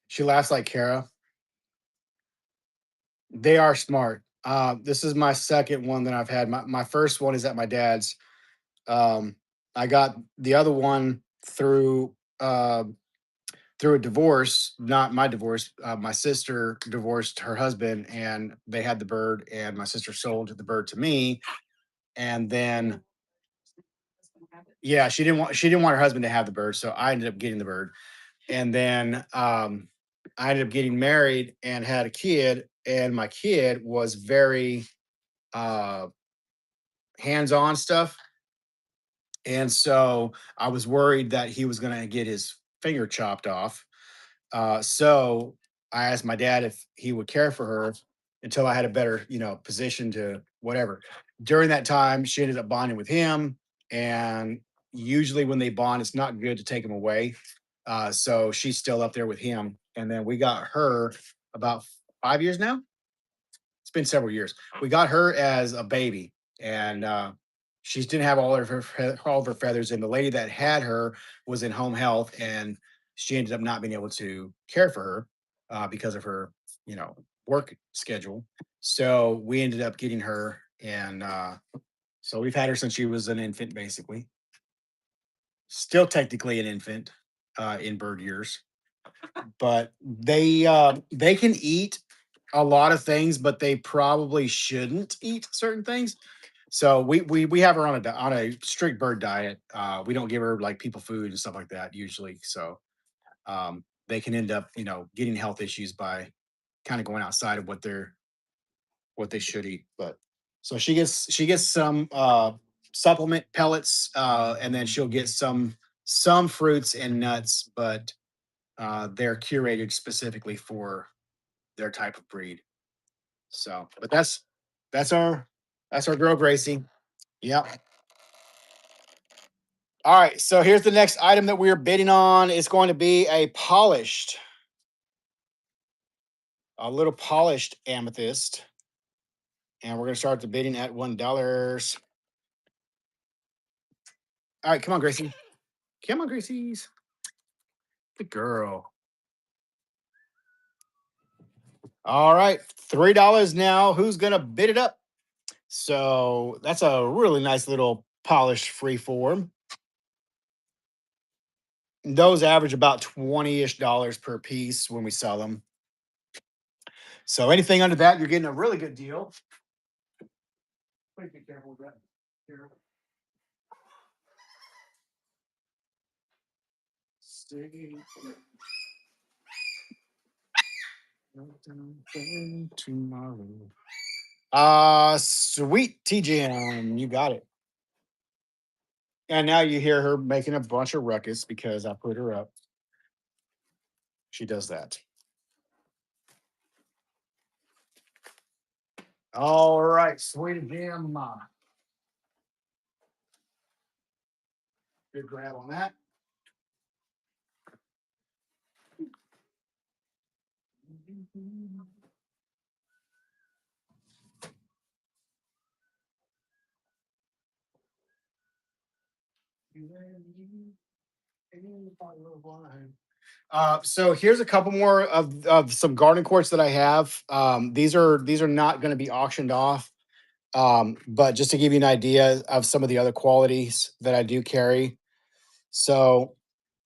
A: She laughs like Kara. They are smart. This is my second one that I've had. My first one is at my dad's. Um, I got the other one through a divorce, not my divorce. My sister divorced her husband, and they had the bird, and my sister sold the bird to me. And then, yeah, she didn't want her husband to have the bird, so I ended up getting the bird. And then I ended up getting married and had a kid, and my kid was very uh, hands-on stuff, and so I was worried that he was going to get his finger chopped off. So I asked my dad if he would care for her until I had a better, position to whatever. During that time, she ended up bonding with him, and usually when they bond, it's not good to take him away. So she's still up there with him, and then we got her about 5 years now. It's been several years. We got her as a baby, and she didn't have all of her feathers. And the lady that had her was in home health, and she ended up not being able to care for her because of her, work schedule. So we ended up getting her, and so we've had her since she was an infant, basically. Still technically an infant in bird years, but they can eat a lot of things, but they probably shouldn't eat certain things. So we have her on a strict bird diet. We don't give her like people food and stuff like that usually. So they can end up getting health issues by kind of going outside of what they should eat. But so she gets some supplement pellets, and then she'll get some fruits and nuts, but they're curated specifically for their type of breed. So, but that's our that's our girl Gracie. Yep. All right. So here's the next item that we're bidding on. It's going to be a little polished amethyst, and we're going to start the bidding at $1. All right, come on, Gracie. Come on, Gracie's. The girl. All right, $3 now. Who's gonna bid it up? So that's a really nice little polished free form. Those average about 20-ish dollars per piece when we sell them. So anything under that, you're getting a really good deal. Please be careful with that. Here. See. Tomorrow. Sweet TGM, you got it. And now you hear her making a bunch of ruckus because I put her up. She does that. All right, sweet jam. Good grab on that. So here's a couple more of some garden quartz that I have. These are not going to be auctioned off. But just to give you an idea of some of the other qualities that I do carry. So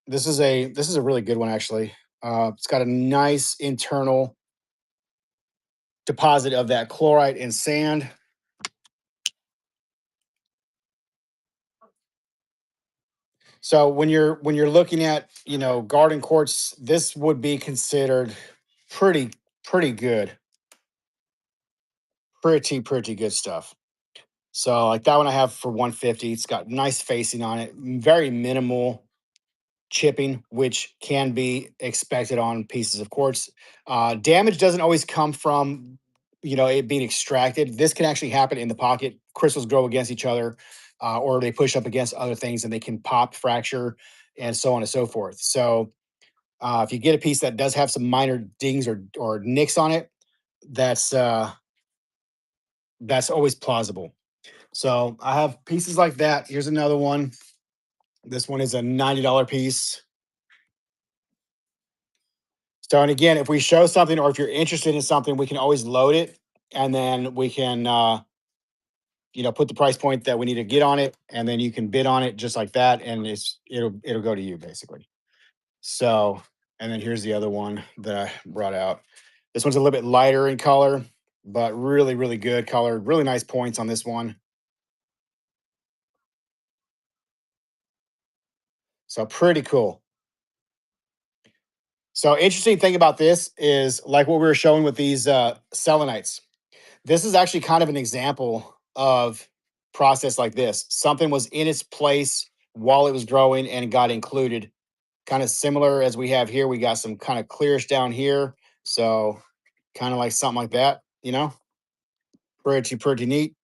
A: this is a really good one actually. It's got a nice internal deposit of that chlorite and sand. So when you're looking at garden quartz, this would be considered pretty pretty good, pretty good stuff. So like that one I have for 150. It's got nice facing on it, very minimal chipping, which can be expected on pieces of quartz. Damage doesn't always come from it being extracted. This can actually happen in the pocket. Crystals grow against each other, or they push up against other things, and they can pop, fracture, and so on and so forth. So if you get a piece that does have some minor dings or nicks on it, that's that's always plausible. So I have pieces like that. Here's another one. This one is a $90 piece. So, and again, if we show something or if you're interested in something, we can always load it and then we can, put the price point that we need to get on it. And then you can bid on it just like that. And it'll go to you basically. So, and then here's the other one that I brought out. This one's a little bit lighter in color, but really, really good color. Really nice points on this one. So pretty cool. So interesting thing about this is like what we were showing with these selenites. This is actually kind of an example of process like this. Something was in its place while it was growing and got included. Kind of similar as we have here. We got some kind of clearish down here. So kind of like something like that, pretty neat.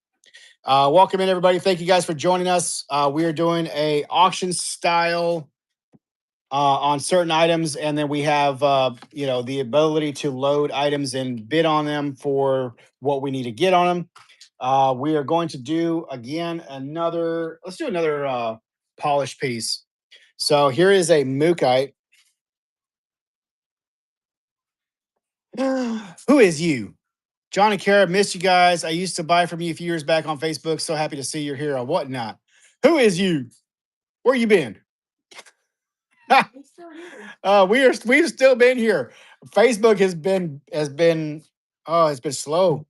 A: Welcome in everybody. Thank you guys for joining us. We are doing a auction style on certain items, and then we have the ability to load items and bid on them for what we need to get on them. We are going to do again another. Let's do another polished piece. So here is a mookite. Who is you? John and Kara, missed you guys. I used to buy from you a few years back on Facebook. So happy to see you're here or whatnot. Who is you? Where you been? We've still been here. Facebook has been it's been slow.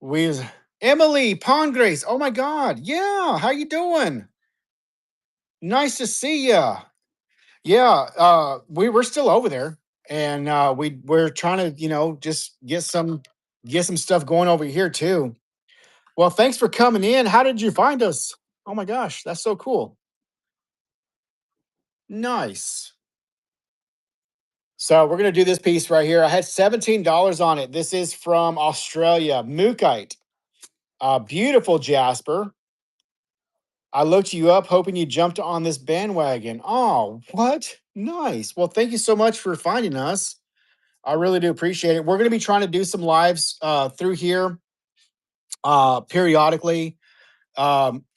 A: We Emily Pond Grace. Oh my God. Yeah. How you doing? Nice to see ya. Yeah. We're still over there. And we're trying to, just get some stuff going over here too. Well, thanks for coming in. How did you find us? Oh my gosh, that's so cool. Nice. So we're gonna do this piece right here. I had $17 on it. This is from Australia, Mookite. Beautiful Jasper. I looked you up, hoping you jumped on this bandwagon. Oh, what? Nice. Well, thank you so much for finding us. I really do appreciate it. We're gonna be trying to do some lives through here periodically.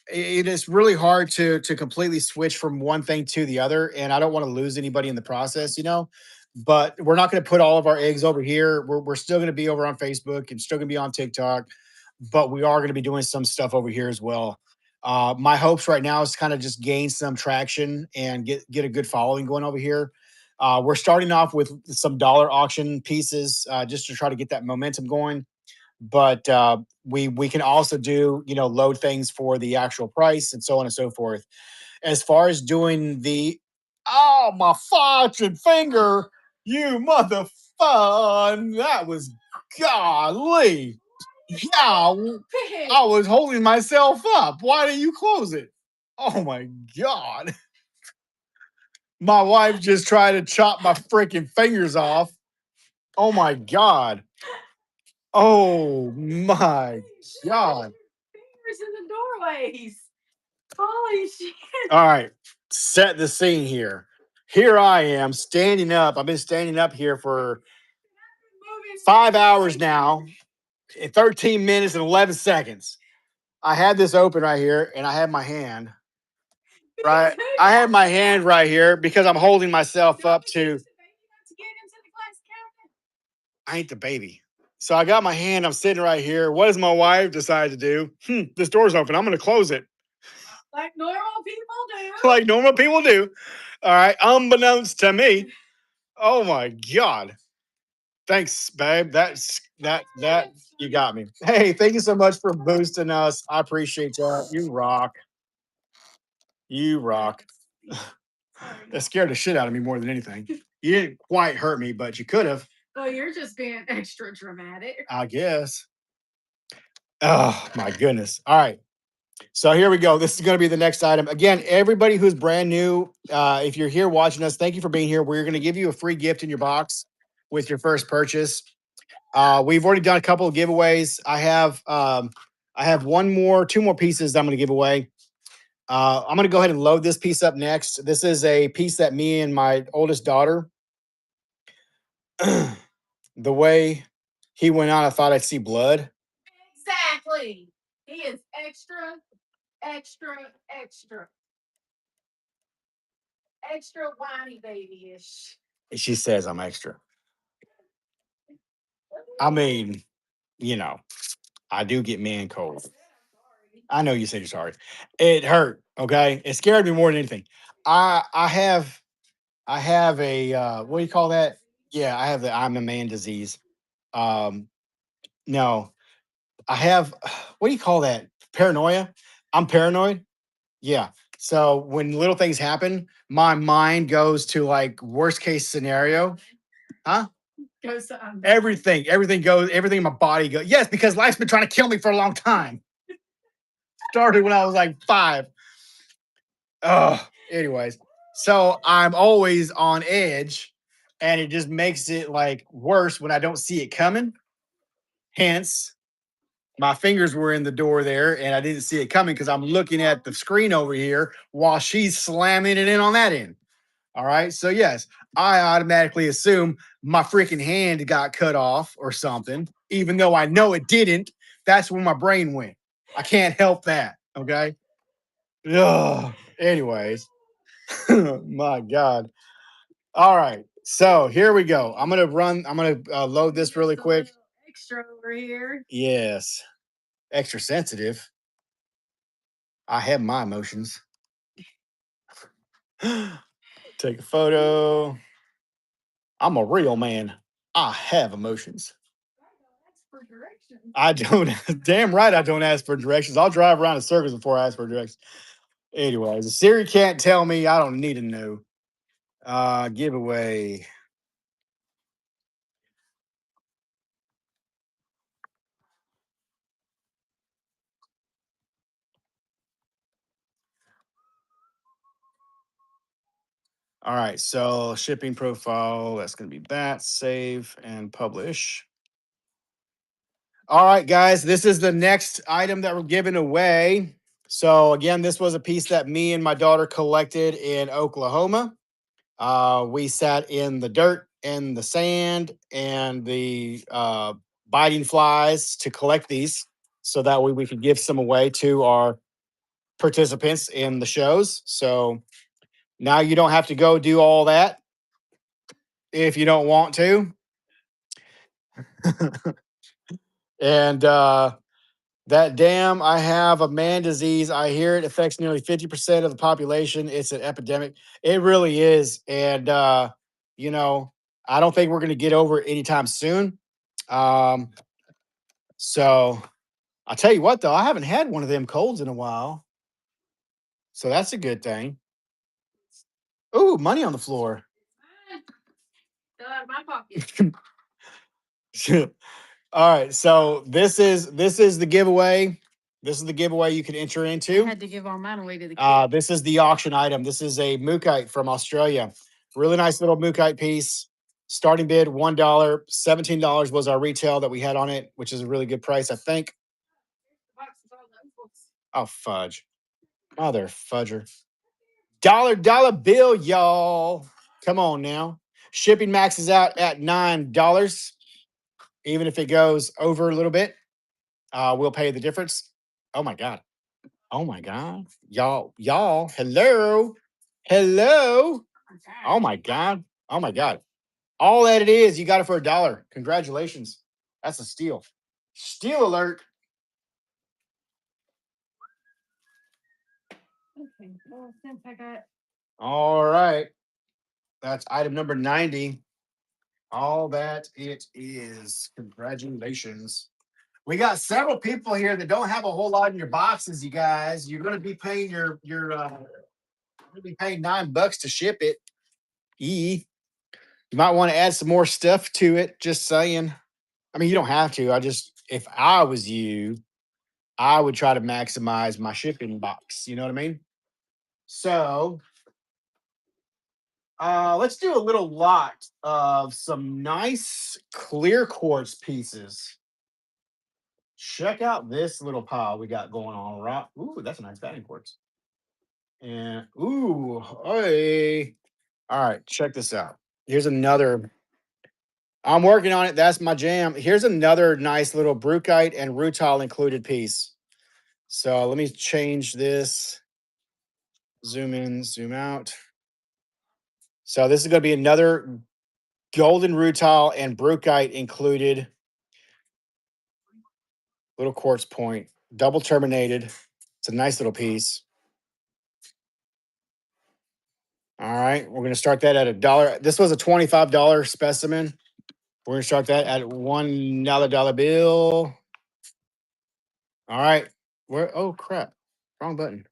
A: It is really hard to completely switch from one thing to the other, and I don't want to lose anybody in the process, But we're not going to put all of our eggs over here. We're still going to be over on Facebook and still going to be on TikTok, but we are going to be doing some stuff over here as well. My hopes right now is to kind of just gain some traction and get a good following going over here. We're starting off with some dollar auction pieces just to try to get that momentum going, but we can also do load things for the actual price and so on and so forth. As far as doing the my fucking finger, you mother fun, that was golly. Yeah, I was holding myself up. Why didn't you close it? Oh my God. My wife just tried to chop my freaking fingers off. Oh my God. Oh my God.
B: Fingers in the doorways. Holy shit.
A: All right. Set the scene here. Here I am standing up. I've been standing up here for 5 hours now, in 13 minutes and 11 seconds. I had this open right here and I had my hand. Right. I had my hand right here because I'm holding myself up to. I ain't the baby. So I got my hand. I'm sitting right here. What does my wife decide to do? This door's open. I'm going to close it.
B: Like normal people do.
A: Like normal people do. All right. Unbeknownst to me. Oh my God. Thanks, babe. That you got me. Hey, thank you so much for boosting us. I appreciate that. You rock. You rock. That scared the shit out of me more than anything. You didn't quite hurt me, but you could have.
B: Oh, you're just being extra dramatic.
A: I guess. Oh my goodness. All right. So here we go. This is going to be the next item. Again, everybody who's brand new, if you're here watching us, thank you for being here. We're going to give you a free gift in your box with your first purchase. We've already done a couple of giveaways. I have two more pieces I'm going to give away. I'm going to go ahead and load this piece up next. This is a piece that me and my oldest daughter, the way he went on, I thought I'd see blood.
B: Exactly. He is extra, extra, extra. Extra whiny babyish.
A: She says I'm extra. I mean, you know, I do get man cold. I know you said you're sorry. It hurt. Okay, it scared me more than anything. I have a what do you call that? Yeah, I have the I'm a man disease. Um, no, I have what do you call that? Paranoia. I'm paranoid. Yeah. So when little things happen, my mind goes to like worst case scenario. Huh?
B: Goes to
A: Everything goes, everything in my body goes. Yes, because life's been trying to kill me for a long time. Started when I was like 5. Oh, anyways. So I'm always on edge, and it just makes it like worse when I don't see it coming. Hence, my fingers were in the door there, and I didn't see it coming because I'm looking at the screen over here while she's slamming it in on that end. All right. So, yes, I automatically assume my freaking hand got cut off or something, even though I know it didn't. That's where my brain went. I can't help that. Okay. Ugh. Anyways, my God. All right. So here we go. I'm going to load this really quick.
B: Extra over here.
A: Yes. Extra sensitive. I have my emotions. Take a photo. I'm a real man. I have emotions.
B: For directions.
A: I don't. Damn right, I don't ask for directions. I'll drive around in circles before I ask for directions. Anyways, Siri can't tell me. I don't need to know. Giveaway. All right, so shipping profile. That's going to be that. Save and publish. All right, guys, this is the next item that we're giving away. So again, this was a piece that me and my daughter collected in Oklahoma. We sat in the dirt and the sand and the biting flies to collect these so that way we could give some away to our participants in the shows. So now you don't have to go do all that if you don't want to. And that damn, I have a man disease. I hear it affects nearly 50% of the population. It's an epidemic. It really is. And, you know, I don't think we're going to get over it anytime soon. Um, so I'll tell you what, though, I haven't had one of them colds in a while. So that's a good thing. Ooh, money on the floor.
B: Fell out of my pocket.
A: All right. So this is the giveaway. This is the giveaway you can enter
B: I
A: into.
B: had to give all mine away to the kids.
A: This is the auction item. This is a mookite from Australia. Really nice little mookite piece. Starting bid $1. $17 was our retail that we had on it, which is a really good price, I think. Oh, fudge. Mother fudger. Dollar bill, y'all. Come on now. Shipping maxes out at $9. Even if it goes over a little bit, we'll pay the difference. Oh my God. Oh my God. Y'all, hello. Hello. Oh my God. Oh my God. All that it is, you got it for $1. Congratulations. That's a steal. Steal alert.
B: Okay. Well, since I got
A: All right. That's item number 90. All that it is. Congratulations. We got several people here that don't have a whole lot in your boxes, you guys. You're gonna be paying your you're gonna be paying $9 to ship it. You might want to add some more stuff to it. Just saying. I mean, you don't have to. If I was you, I would try to maximize my shipping box. You know what I mean? So, let's do a little lot of some nice clear quartz pieces. Check out this little pile we got going on, right? Ooh, that's a nice batting quartz. And ooh, hey. All right, check this out. Here's another. I'm working on it. That's my jam. Here's another nice little brucite and rutile included piece. So let me change this. Zoom in, zoom out. So this is going to be another golden rutile and brucite included Little quartz point, double terminated. It's a nice little piece. All right, we're gonna start that at $1. This was a $25 specimen. We're gonna start that at $1 bill. All right. Where? Oh crap! Wrong button.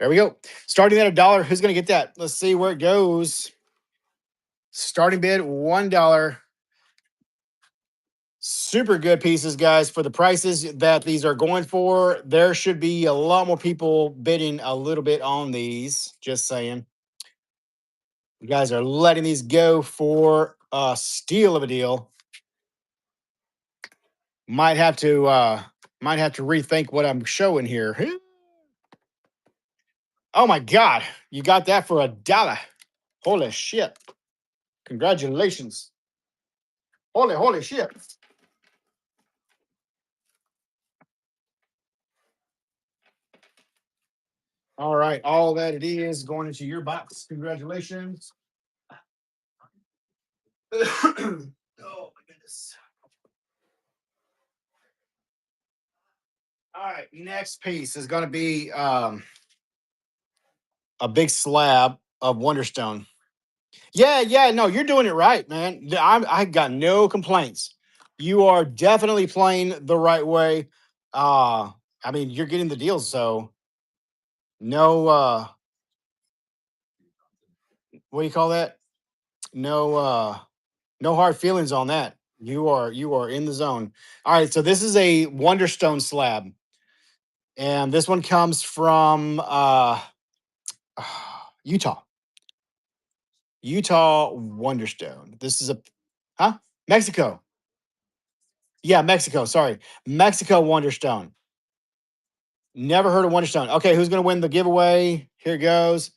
A: There we go. Starting at $1. Who's gonna get that? Let's see where it goes. Starting bid $1. Super good pieces, guys. For the prices that these are going for, there should be a lot more people bidding a little bit on these. Just saying. You guys are letting these go for a steal of a deal. Might have to rethink what I'm showing here. Oh my god, you got that for $1. Holy shit. Congratulations. Holy shit. All right, all that it is going into your box. Congratulations. Oh my goodness. All right, next piece is going to be a big slab of Wonderstone. Yeah, no, you're doing it right, man. I got no complaints. You are definitely playing the right way. Uh, I mean, you're getting the deals, so no. What do you call that? No. No hard feelings on that. You are in the zone. All right, so this is a Wonderstone slab, and this one comes from Utah. Utah Wonderstone. This is a huh? Mexico. Yeah, Mexico. Sorry. Mexico Wonderstone. Never heard of Wonderstone. Okay, who's gonna win the giveaway? Here it goes.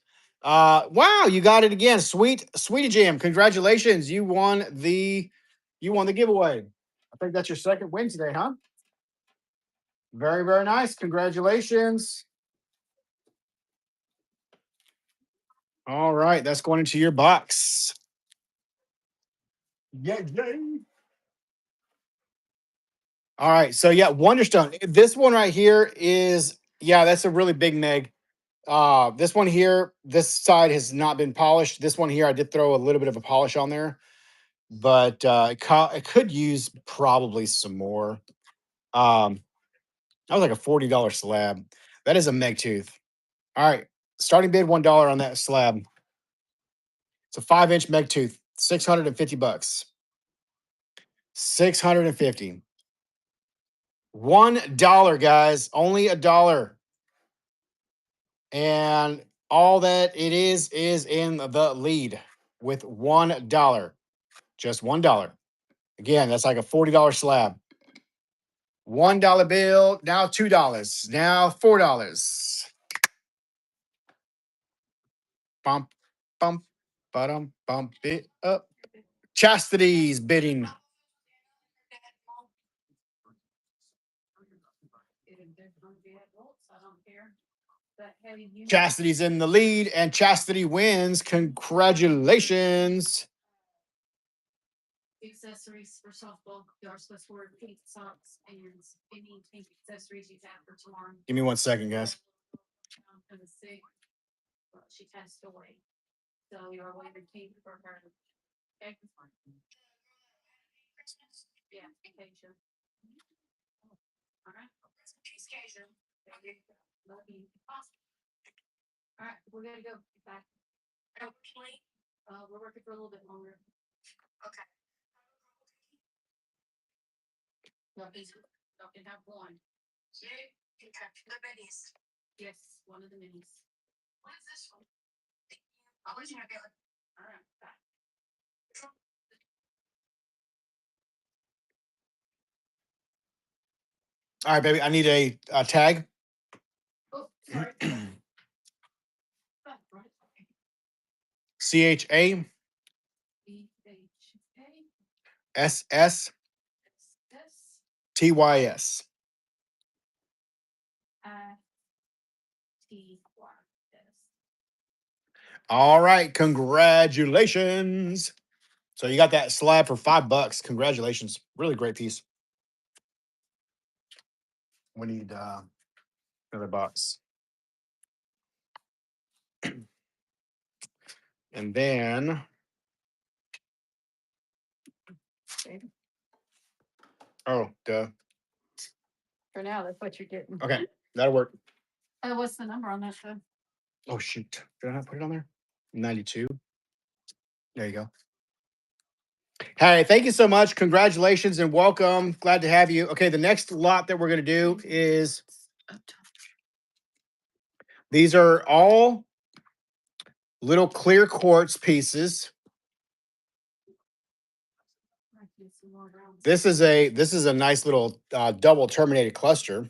A: Wow, you got it again. Sweetie Jam. Congratulations. You won the giveaway. I think that's your second win today, huh? Very, very nice. Congratulations. All right, that's going into your box. Yeah, yeah. All right, so yeah, Wonderstone. This one right here is that's a really big meg. This one here, this side has not been polished. This one here, I did throw a little bit of a polish on there, but it could use probably some more. Um, that was like a $40 slab. That is a meg tooth. All right, starting bid $1 on that slab. It's a 5-inch meg tooth, $650. 650. $1, guys. Only $1. And all that it is in the lead with $1. Just $1. Again, that's like a $40 slab. $1 bill, now $2, now $4. Bump, bump, bump it up. Chastity's bidding. Chastity's in the lead, and Chastity wins. Congratulations.
B: Accessories for softball. You are supposed to wear pink socks and any pink accessories you have for tomorrow.
A: Give me 1 second, guys.
B: Sick, but she passed away. So you are wearing pink for her. Okay. Yeah, Acacia. All right. Acacia. Love you. Awesome. All right, we're gonna go back. We're working for a little bit longer. Y'all can have one. Yes, one of the minis. What is this one? All right, bye.
A: All right, baby. I need a tag.
B: Oh, sorry.
A: CHA
B: BHA
A: SSTYS.
B: ITYS.
A: All right, congratulations. So you got that slab for $5. Congratulations. Really great piece. We need another box. And then, oh, duh.
B: For now, that's what you're getting.
A: Okay, that'll work.
B: What's the number on that though?
A: Oh, shoot. Did I not put it on there? 92. There you go. Hey, thank you so much. Congratulations and welcome. Glad to have you. Okay, the next lot that we're going to do is these are all little clear quartz pieces. This is a nice little double terminated cluster.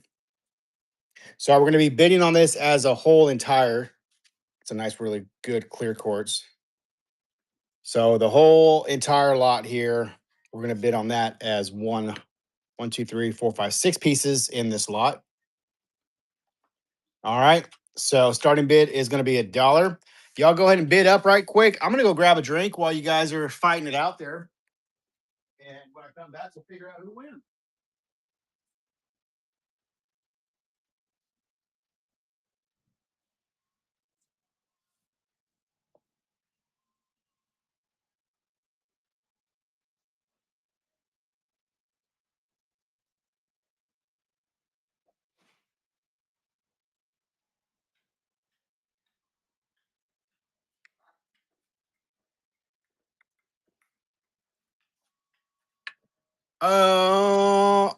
A: So we're going to be bidding on this as a whole entire. It's a nice, really good clear quartz. So the whole entire lot here, we're going to bid on that as one, two, three, four, five, six pieces in this lot. All right. So starting bid is going to be $1. Y'all go ahead and bid up right quick. I'm going to go grab a drink while you guys are fighting it out there. And when I come back, we'll figure out who wins.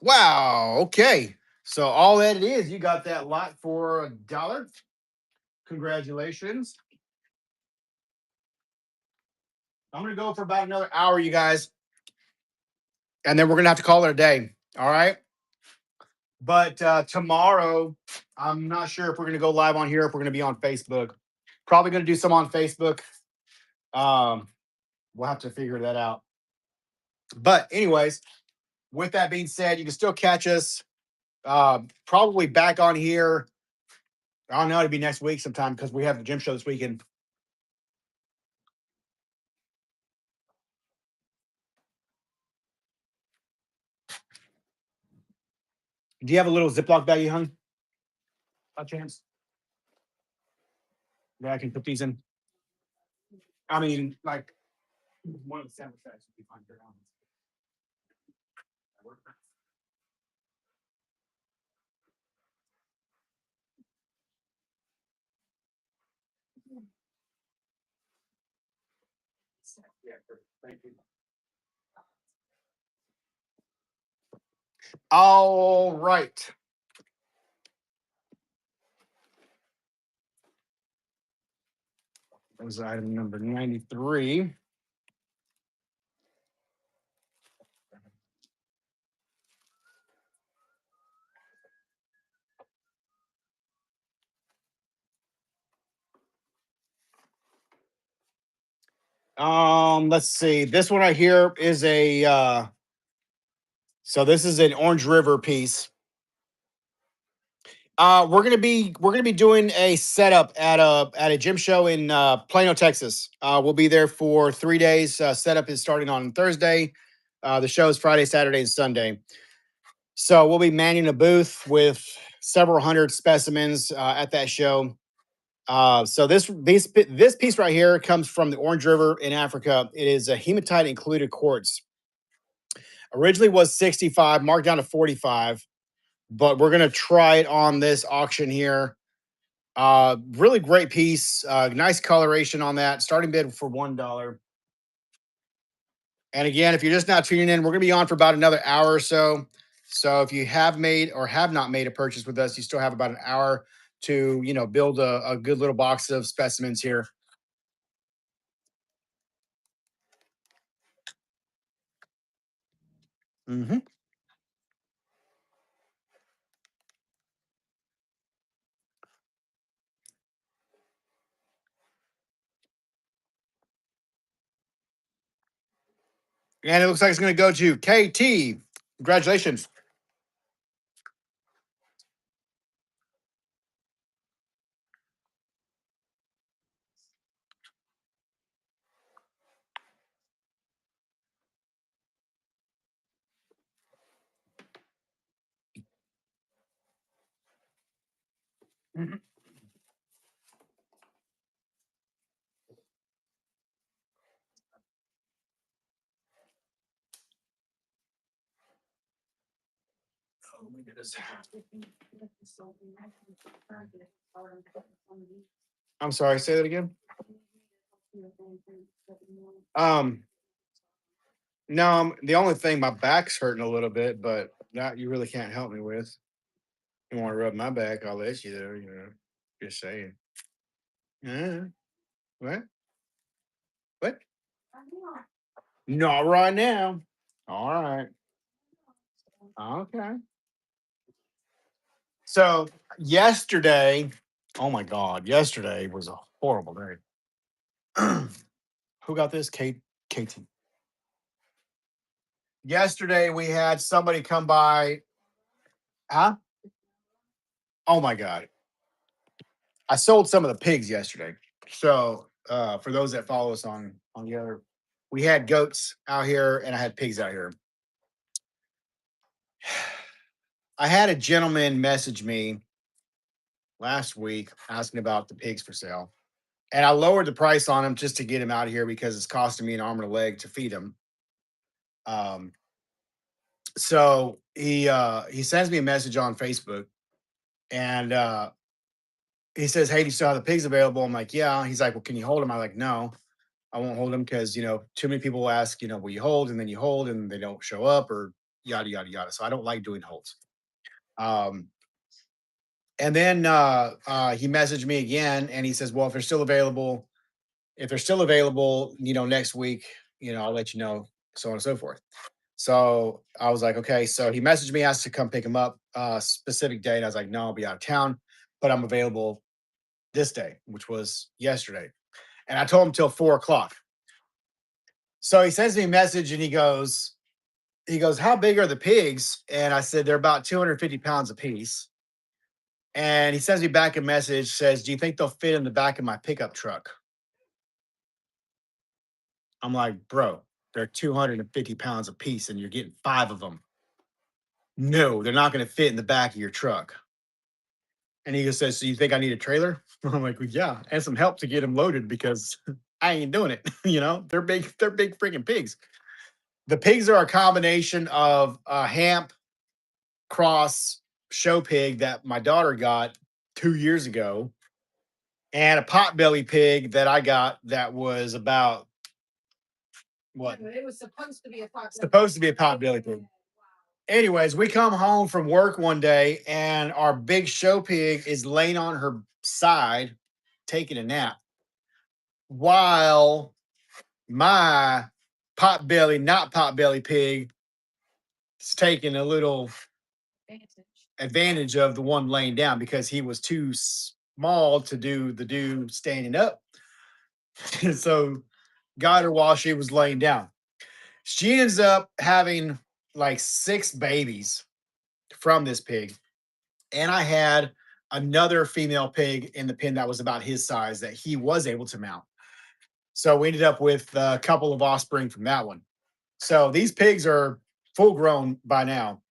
A: Wow. Okay. So all that it is, you got that lot for $1. Congratulations. I'm gonna go for about another hour, you guys, and then we're gonna have to call it a day. All right. But tomorrow, I'm not sure if we're gonna go live on here, if we're gonna be on Facebook. Probably gonna do some on Facebook. We'll have to figure that out. But anyways, with that being said, you can still catch us probably back on here. I don't know, it'll be next week sometime because we have the gym show this weekend. Do you have a little Ziploc baggie, hon? By chance? Yeah, I can put these in. I mean, like one of the sandwich bags would be fine here. Yeah, perfect. Thank you. All right. That was item number 93. Let's see. This one right here is a so this is an Orange River piece. We're gonna be doing a setup at a gym show in Plano, Texas. We'll be there for 3 days. Setup is starting on Thursday. The show is Friday, Saturday, and Sunday. So we'll be manning a booth with several hundred specimens at that show. So this piece right here comes from the Orange River in Africa. It is a hematite included quartz. Originally was 65, marked down to 45, but we're gonna try it on this auction here. Really great piece. Nice coloration on that. Starting bid for $1. And again, if you're just not tuning in, we're gonna be on for about another hour or so. So if you have made or have not made a purchase with us, you still have about an hour to build a good little box of specimens here. Mm-hmm. And it looks like it's going to go to KT. Congratulations. Oh my goodness. I'm sorry, say that again. Um, no, the only thing, my back's hurting a little bit, but that you really can't help me with. You want to rub my back, I'll let you there, Just saying. Yeah. What? What? Not right now. All right. Okay. So yesterday, oh my God, yesterday was a horrible day. Who got this? Katie. Yesterday we had somebody come by. Huh? Oh my God. I sold some of the pigs yesterday. So for those that follow us on the other, we had goats out here and I had pigs out here. I had a gentleman message me last week asking about the pigs for sale. And I lowered the price on him just to get him out of here because it's costing me an arm and a leg to feed him. Um, so he sends me a message on Facebook and he says, "Hey, do you still have the pigs available?" I'm like, "Yeah." He's like, "Well, can you hold them?" I'm like, "No, I won't hold them because too many people will ask, will you hold?" And then you hold and they don't show up or yada yada yada. So I don't like doing holds. Um, and then he messaged me again and he says, "Well, if they're still available, next week, I'll let you know, so on and so forth." So I was like, okay. So he messaged me, asked to come pick him up, specific date. I was like, no, I'll be out of town, but I'm available this day, which was yesterday. And I told him till 4 o'clock. So he sends me a message and he goes, "How big are the pigs?" And I said, "They're about 250 pounds a piece." And he sends me back a message, says, "Do you think they'll fit in the back of my pickup truck?" I'm like, "Bro, they're 250 pounds a piece and you're getting 5 of them. No, they're not going to fit in the back of your truck." And he just says, "So you think I need a trailer?" I'm like, "Well, yeah, and some help to get them loaded because I ain't doing it." They're big freaking pigs. The pigs are a combination of a hamp cross show pig that my daughter got 2 years ago and a potbelly pig that I got that was about what?
B: It was supposed to be a pot.
A: Supposed to be a potbelly pig. Anyways, we come home from work one day and our big show pig is laying on her side taking a nap while my not potbelly pig is taking a little advantage of the one laying down because he was too small to do standing up. So got her while she was laying down. She ends up having like 6 babies from this pig. And I had another female pig in the pen that was about his size that he was able to mount. So we ended up with a couple of offspring from that one. So these pigs are full grown by now.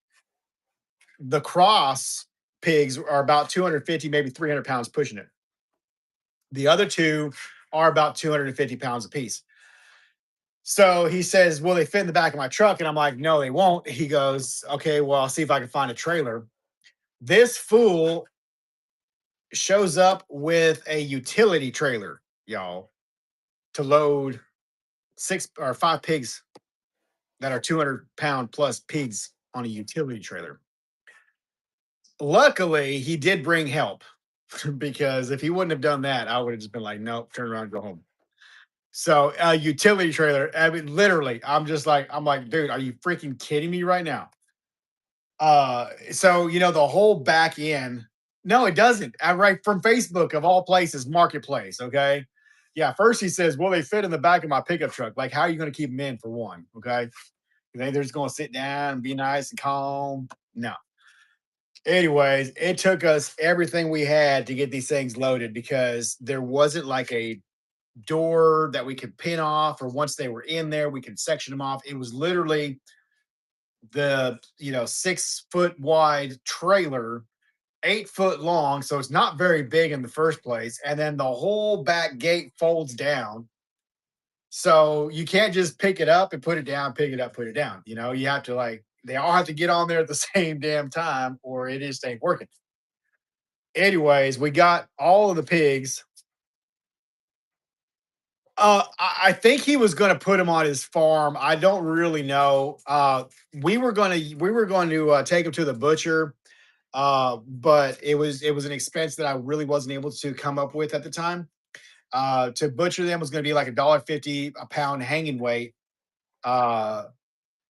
A: The cross pigs are about 250, maybe 300 pounds pushing it. The other two are about 250 pounds apiece. So he says, "Will they fit in the back of my truck?" And I'm like, "No, they won't." He goes, "Okay, well, I'll see if I can find a trailer." This fool shows up with a utility trailer, y'all, to load 6 or 5 pigs that are 200-pound plus pigs on a utility trailer. Luckily, he did bring help because if he wouldn't have done that, I would have just been like, "Nope, turn around and go home." So a utility trailer, I mean, literally, I'm like, dude, are you freaking kidding me right now? So the whole back end, no, it doesn't. I write from Facebook of all places, marketplace. Okay. Yeah. First he says, "Will they fit in the back of my pickup truck?" Like, how are you going to keep them in for one? Okay. You think they're just going to sit down and be nice and calm? No. Anyways, it took us everything we had to get these things loaded because there wasn't like a door that we could pin off, or once they were in there, we could section them off. It was literally the 6-foot wide trailer 8 foot long, so it's not very big in the first place. And then the whole back gate folds down. So you can't just pick it up and put it down, pick it up, put it down. You have to they all have to get on there at the same damn time or it just ain't working. Anyways, we got all of the pigs. I think he was going to put him on his farm. I don't really know. We were going to take him to the butcher, but it was an expense that I really wasn't able to come up with at the time. To butcher them was going to be like $1.50 a pound hanging weight, uh,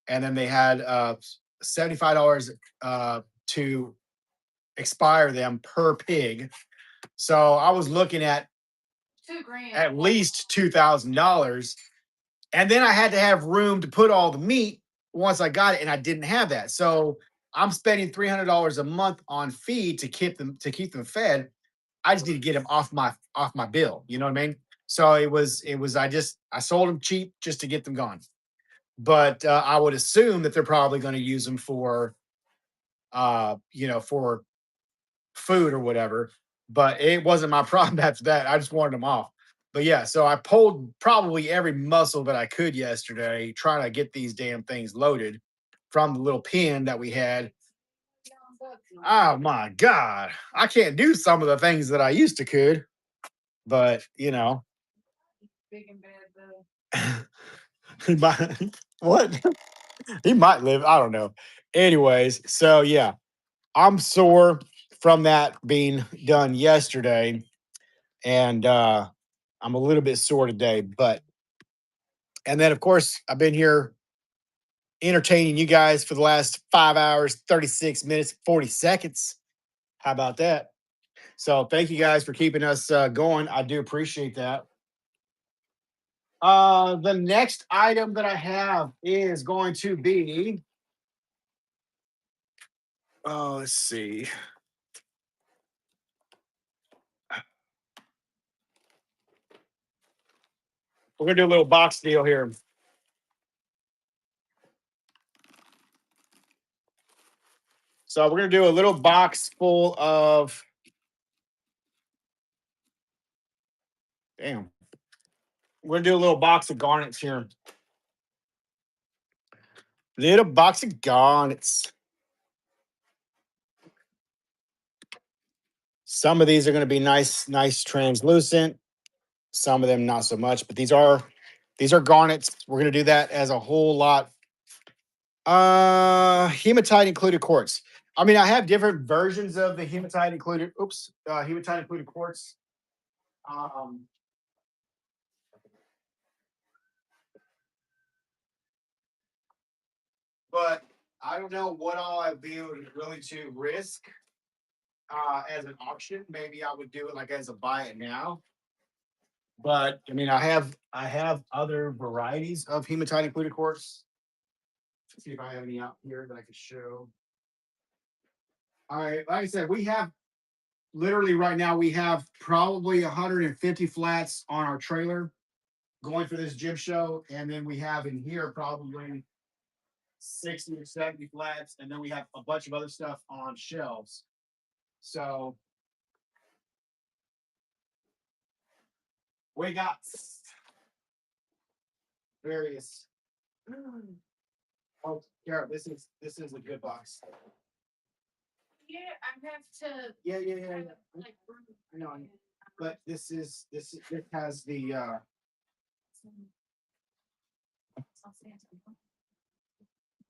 A: and then they had $75 to expire them per pig. So I was looking at
B: 2 grand.
A: at least $2,000. And then I had to have room to put all the meat once I got it, and I didn't have that. So I'm spending $300 a month on feed to keep them fed. I just need to get them off my bill. You know what I mean? So it was I sold them cheap just to get them gone. But I would assume that they're probably going to use them for food or whatever. But it wasn't my problem after that. I just wanted them off. But yeah, so I pulled probably every muscle that I could yesterday trying to get these damn things loaded from the little pen that we had. Oh my God. I can't do some of the things that I used to could, but
B: Big and bad though.
A: he might what? He might live. I don't know. Anyways, so yeah, I'm sore from that being done yesterday. And I'm a little bit sore today, and then of course I've been here entertaining you guys for the last 5 hours, 36 minutes, 40 seconds. How about that? So thank you guys for keeping us going. I do appreciate that. The next item that I have is going to be, let's see. We're gonna do a little box deal here. So we're gonna do a little box full of, damn. We're gonna do a little box of garnets here. Little box of garnets. Some of these are going to be nice translucent. Some of them not so much, but these are garnets. We're going to do that as a whole lot. Hematite included quartz. I mean, I have different versions of the hematite included. Hematite included quartz. Um, but I don't know what all I'd be able to really to risk as an auction. Maybe I would do it like as a buy it now. But I mean, I have other varieties of hematite included quartz. Let's see if I have any out here that I could show. All right, like I said, we have literally right now we have probably 150 flats on our trailer going for this gym show, and then we have in here probably 60 or 70 flats, and then we have a bunch of other stuff on shelves. So we got various. Oh, Garrett, this is a good box.
B: Yeah, I have to.
A: Yeah.
B: Like,
A: I know, but this has the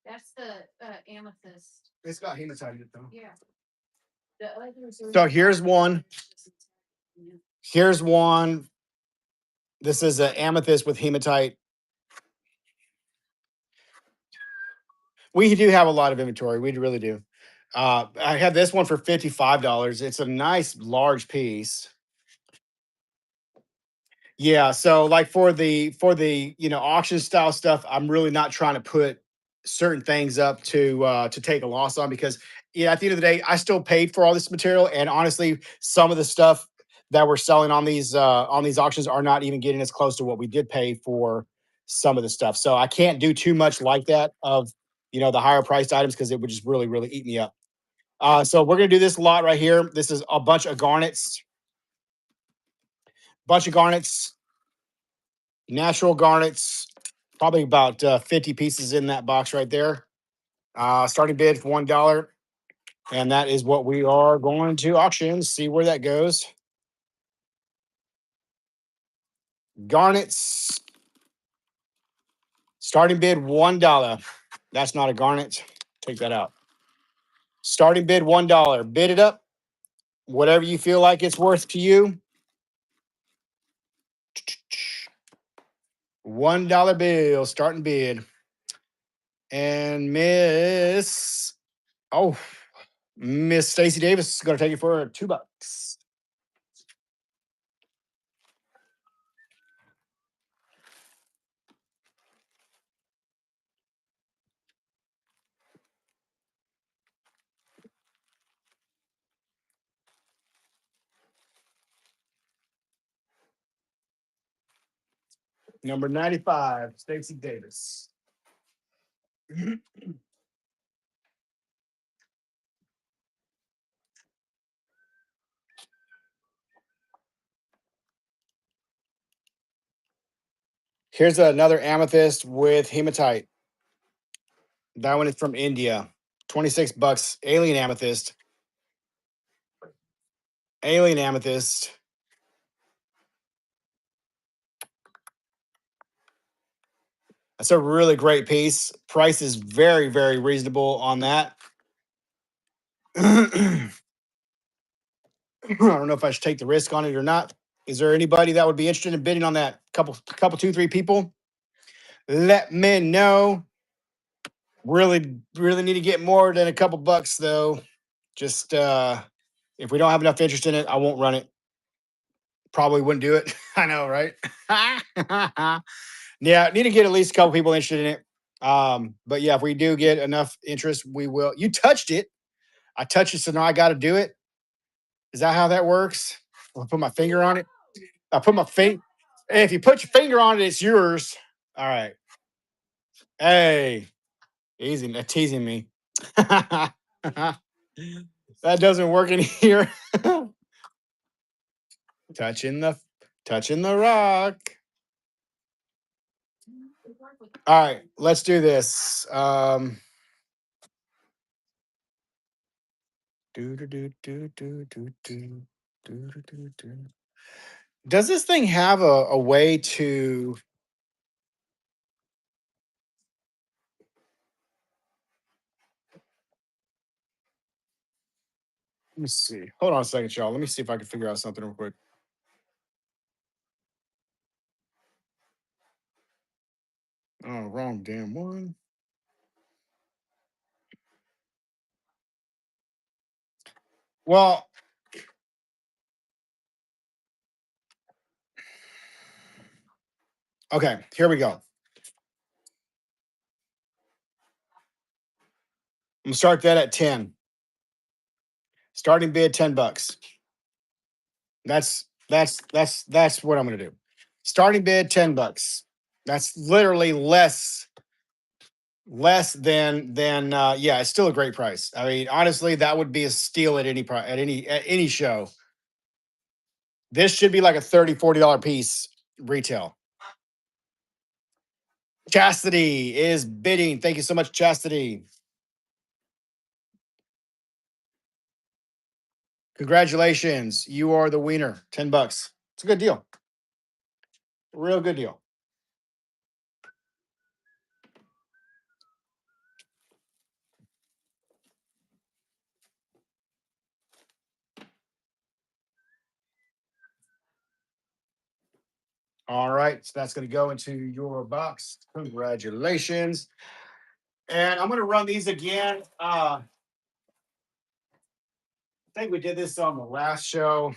B: That's the amethyst.
A: it's got hematite in it though.
B: Yeah. The others are.
A: So here's one. Here's one. This is an amethyst with hematite. We do have a lot of inventory. We really do. I have this one for $55. It's a nice large piece. Yeah, so like for the auction style stuff, I'm really not trying to put certain things up to take a loss on because yeah, at the end of the day, I still paid for all this material, and honestly, some of the stuff that we're selling on these auctions are not even getting as close to what we did pay for some of the stuff. So I can't do too much like that of the higher priced items because it would just really eat me up. So we're gonna do this lot right here. This is a bunch of garnets, natural garnets, probably about 50 pieces in that box right there. Starting bid for $1. And that is what we are going to auction. See where that goes. Garnets. Starting bid $1. That's not a garnet. Take that out. Starting bid $1. Bid it up. Whatever you feel like it's worth to you. $1 bill. Starting bid. And Miss Stacy Davis is going to take it for $2. Number 95, Stacy Davis. Here's another amethyst with hematite. That one is from India. $26. Alien amethyst. Alien amethyst. That's a really great piece. Price is very, very reasonable on that. I don't know if I should take the risk on it or not. Is there anybody that would be interested in bidding on that? Couple, two, three people. Let me know. Really, really need to get more than a couple bucks though. Just if we don't have enough interest in it, I won't run it. Probably wouldn't do it. I know, right? Yeah, need to get at least a couple people interested in it. But yeah, if we do get enough interest, we will. You touched it. I touched it, so now I got to do it. Is that how that works? I'll put my finger on it. I put my finger. If you put your finger on it, it's yours. All right. Hey, easy. Teasing me. That doesn't work in here. touching the touching the rock. All right, let's do this. Do do do do do do do do do do. Does this thing have a way to? Let me see. Hold on a second, y'all. Let me see if I can figure out something real quick. Oh, wrong damn one. Well, okay, here we go. I'm gonna start that at 10. Starting bid $10. That's what I'm gonna do. Starting bid $10. That's literally less than yeah, it's still a great price. I mean, honestly, that would be a steal at any price at any show. This should be like a $30-$40 piece retail. Chastity is bidding. Thank you so much, Chastity. Congratulations. You are the winner. $10. It's a good deal. Real good deal. All right. So that's going to go into your box. Congratulations. And I'm going to run these again. I think we did this on the last show.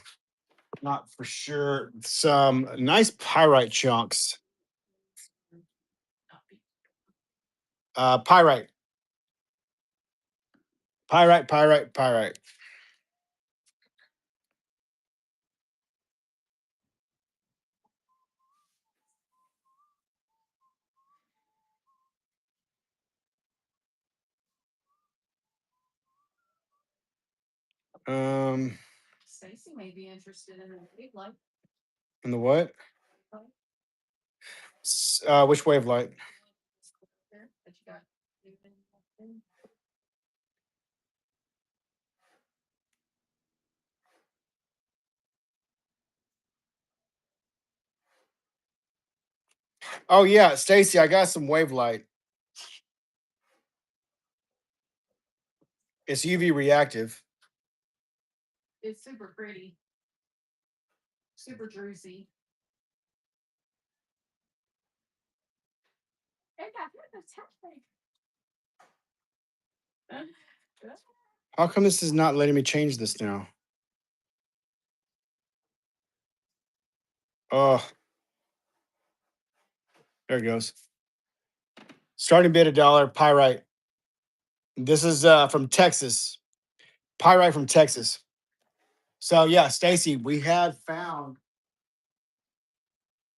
A: Not for sure. Some nice pyrite chunks. Pyrite. Pyrite.
B: Stacy may be interested in a big light.
A: In the what? Which wave light?
B: That you got.
A: Oh yeah, Stacy, I got some wave light. It's UV reactive.
B: It's super pretty. Super juicy.
A: How come this is not letting me change this now? Oh, there it goes. Starting bid $1, pyrite. This is from Texas. Pyrite from Texas. So yeah, Stacy, we had found.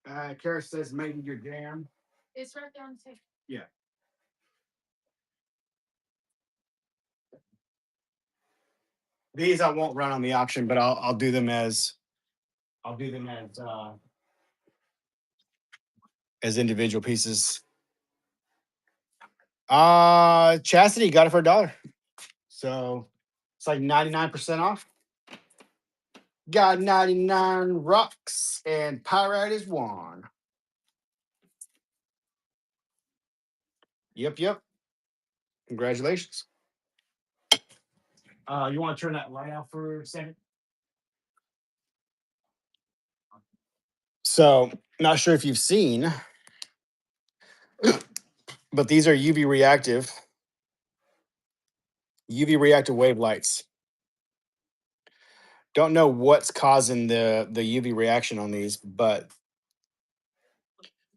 A: Kara says maybe your jam.
B: It's right there on the table.
A: Yeah. These I won't run on the auction, but I'll do them as as individual pieces. Chastity got it for $1. So it's like 99% off. Got 99 rocks and pyrite is one. Yep. Congratulations. You want to turn that light out for a second? So, not sure if you've seen, but these are UV reactive wave lights. Don't know what's causing the UV reaction on these, but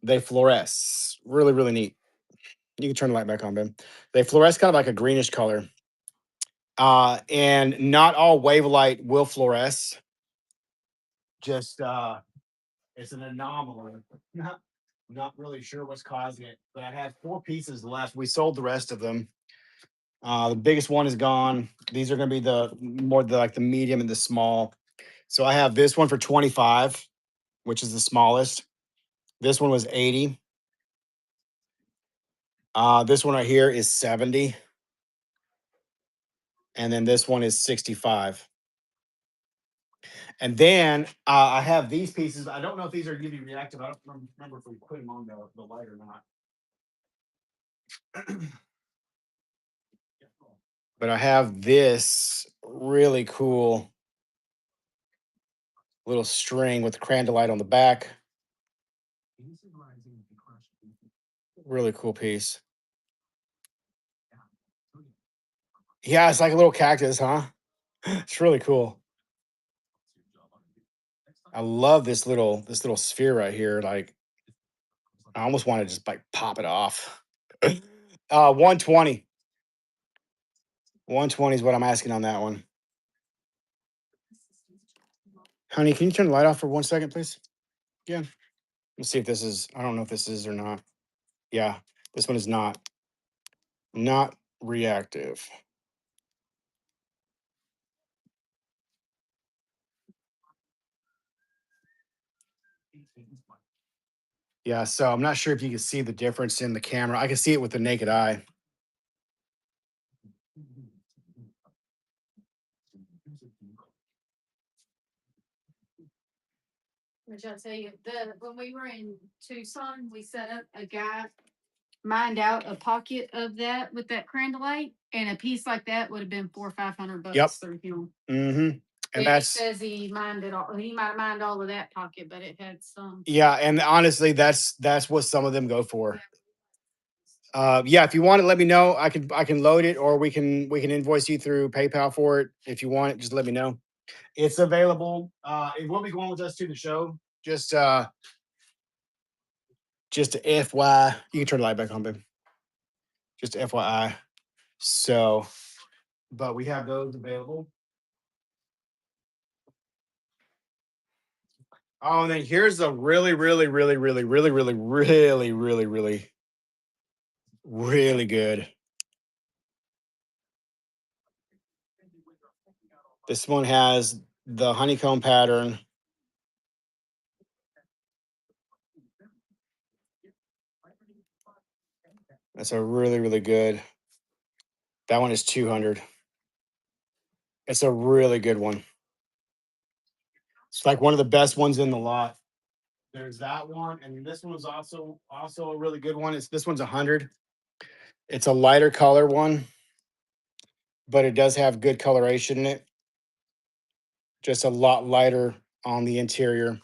A: they fluoresce. Really, really neat. You can turn the light back on, Ben. They fluoresce kind of like a greenish color. And not all wave light will fluoresce. Just it's an anomaly. Not really sure what's causing it, but I have 4 pieces left. We sold the rest of them. The biggest one is gone. These are going to be like the medium and the small. So I have this one for 25, which is the smallest. This one was 80. This one right here is 70. And then this one is 65. And then I have these pieces. I don't know if these are UV reactive. I don't remember if we put them on the light or not. But I have this really cool little string with crandallite on the back. Really cool piece. Yeah, it's like a little cactus, huh? It's really cool. I love this little sphere right here. Like, I almost want to just like pop it off. 120. 120 is what I'm asking on that one. Honey, can you turn the light off for 1 second, please? Yeah. Let's see if this is, I don't know if this is or not. Yeah, this one is not reactive. Yeah, so I'm not sure if you can see the difference in the camera. I can see it with the naked eye.
B: Which I'll tell you, when we were in Tucson, we set up a guy mined out a pocket of that with that crandallite, and a piece like that would have been $400 or $500
A: Yep.
B: through him.
A: Mm-hmm. And
B: He
A: that's
B: says he mined it all. He might have mined all of that pocket, but it had some.
A: yeah, and honestly, that's what some of them go for. Yeah, if you want it, let me know. I can load it, or we can invoice you through PayPal for it. If you want it, just let me know. It's available. It will be going with us to the show. Just to FY. You can turn the light back on, babe. Just FYI. So, but we have those available. Oh, and then here's a really good. This one has the honeycomb pattern. That's a really, really good. That one is 200. It's a really good one. It's like one of the best ones in the lot. There's that one, and this one was also a really good one. It's this one's 100. It's a lighter color one, but it does have good coloration in it. Just a lot lighter on the interior.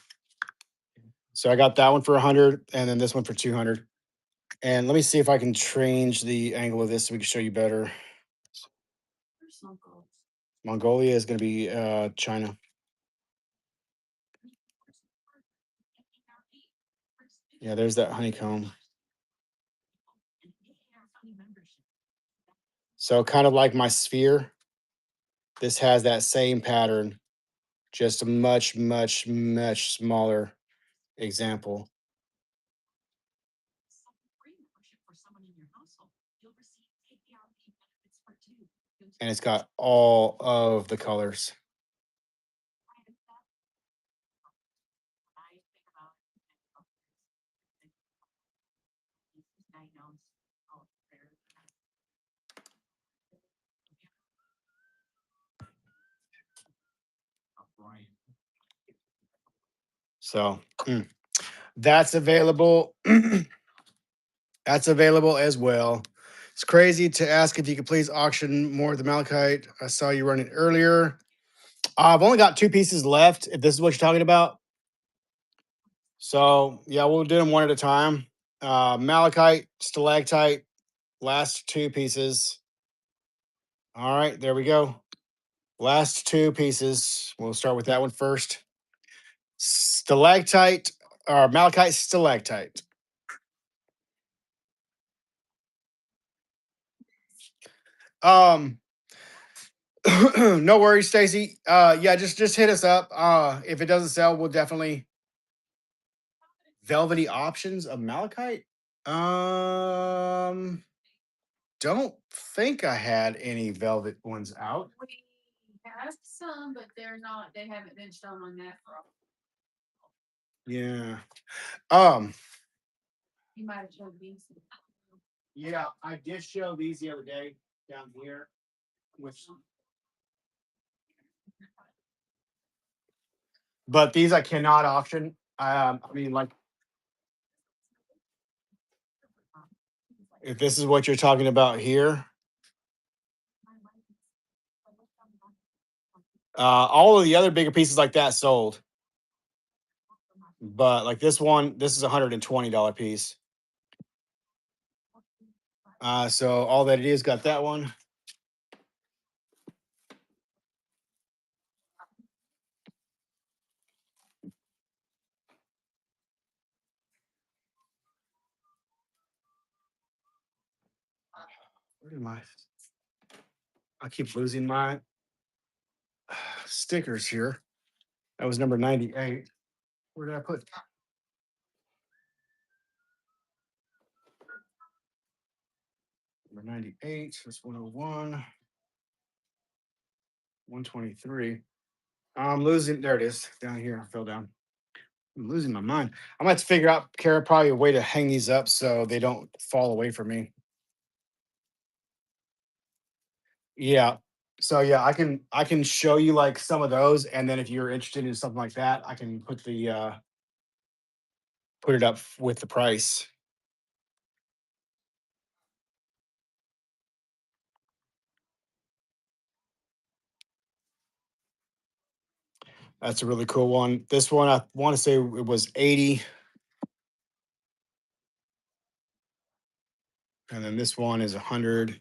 A: So I got that one for 100, and then this one for 200. And let me see if I can change the angle of this so we can show you better. Mongolia is going to be China. Yeah, there's that honeycomb. So kind of like my sphere, this has that same pattern, just a much, much, much smaller example. And it's got all of the colors. So that's available. That's available as well. It's crazy to ask if you could please auction more of the malachite. I saw you running earlier. I've only got 2 pieces left, if this is what you're talking about. So yeah, we'll do them one at a time. Malachite, stalactite, last 2 pieces. All right, there we go. Last 2 pieces. We'll start with that one first. Stalactite or malachite stalactite. Um, no worries, Stacy. Yeah, just hit us up. If it doesn't sell, we'll definitely velvety options of malachite. Um, don't think I had any velvet ones out.
B: We have some, but they haven't been shown on that for
A: Yeah.
B: you might have showed these.
A: Yeah, I did show these the other day down here, which but these I cannot auction. I mean, like, if this is what you're talking about here, all of the other bigger pieces like that sold. But like this one, this is $120 piece. So all that it is got that one. Where am I? I keep losing my stickers here. That was number 98. Where did I put? Number 98. That's 101. 123. I'm losing. There it is. Down here. I fell down. I'm losing my mind. I'm gonna have to figure out, Kara, probably a way to hang these up so they don't fall away from me. Yeah. So yeah, I can show you like some of those, and then if you're interested in something like that, I can put it up with the price. That's a really cool one. This one I want to say it was 80. And then this one is 100.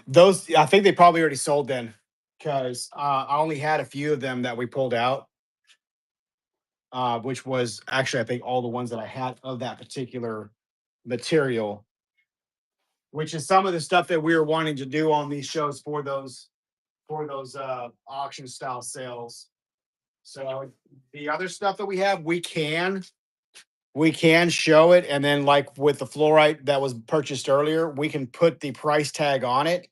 A: Those I think they probably already sold then, because I only had a few of them that we pulled out, which was actually I think all the ones that I had of that particular material, which is some of the stuff that we were wanting to do on these shows for those auction style sales. So the other stuff that we have, we can show it, and then like with the fluorite that was purchased earlier, we can put the price tag on it,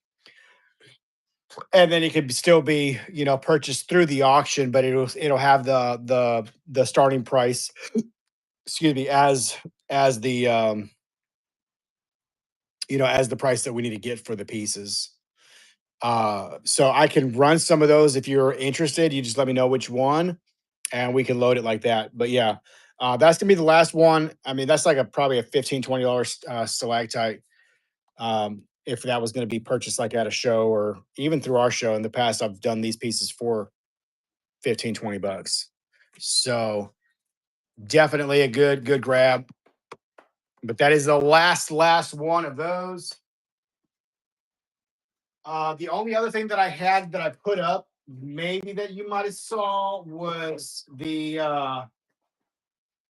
A: and then it could still be purchased through the auction, but it'll have the starting price, excuse me, as the as the price that we need to get for the pieces. So I can run some of those if you're interested. You just let me know which one, and we can load it like that. But yeah, that's gonna be the last one. I mean, that's like probably a $15-20 stalactite. If that was going to be purchased like at a show or even through our show in the past, I've done these pieces for 15-20 bucks. So definitely a good grab. But that is the last one of those. The only other thing that I had that I put up, maybe that you might have saw, was the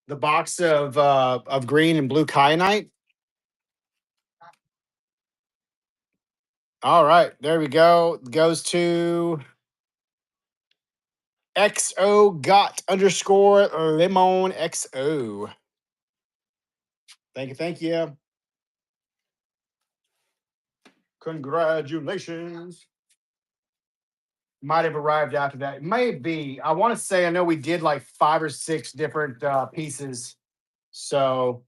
A: box of green and blue kyanite. All right, there we go. Goes to XO got underscore lemon XO. Thank you. Thank you. Congratulations. Might have arrived after that. Maybe. I want to say I know we did like 5 or 6 different pieces. So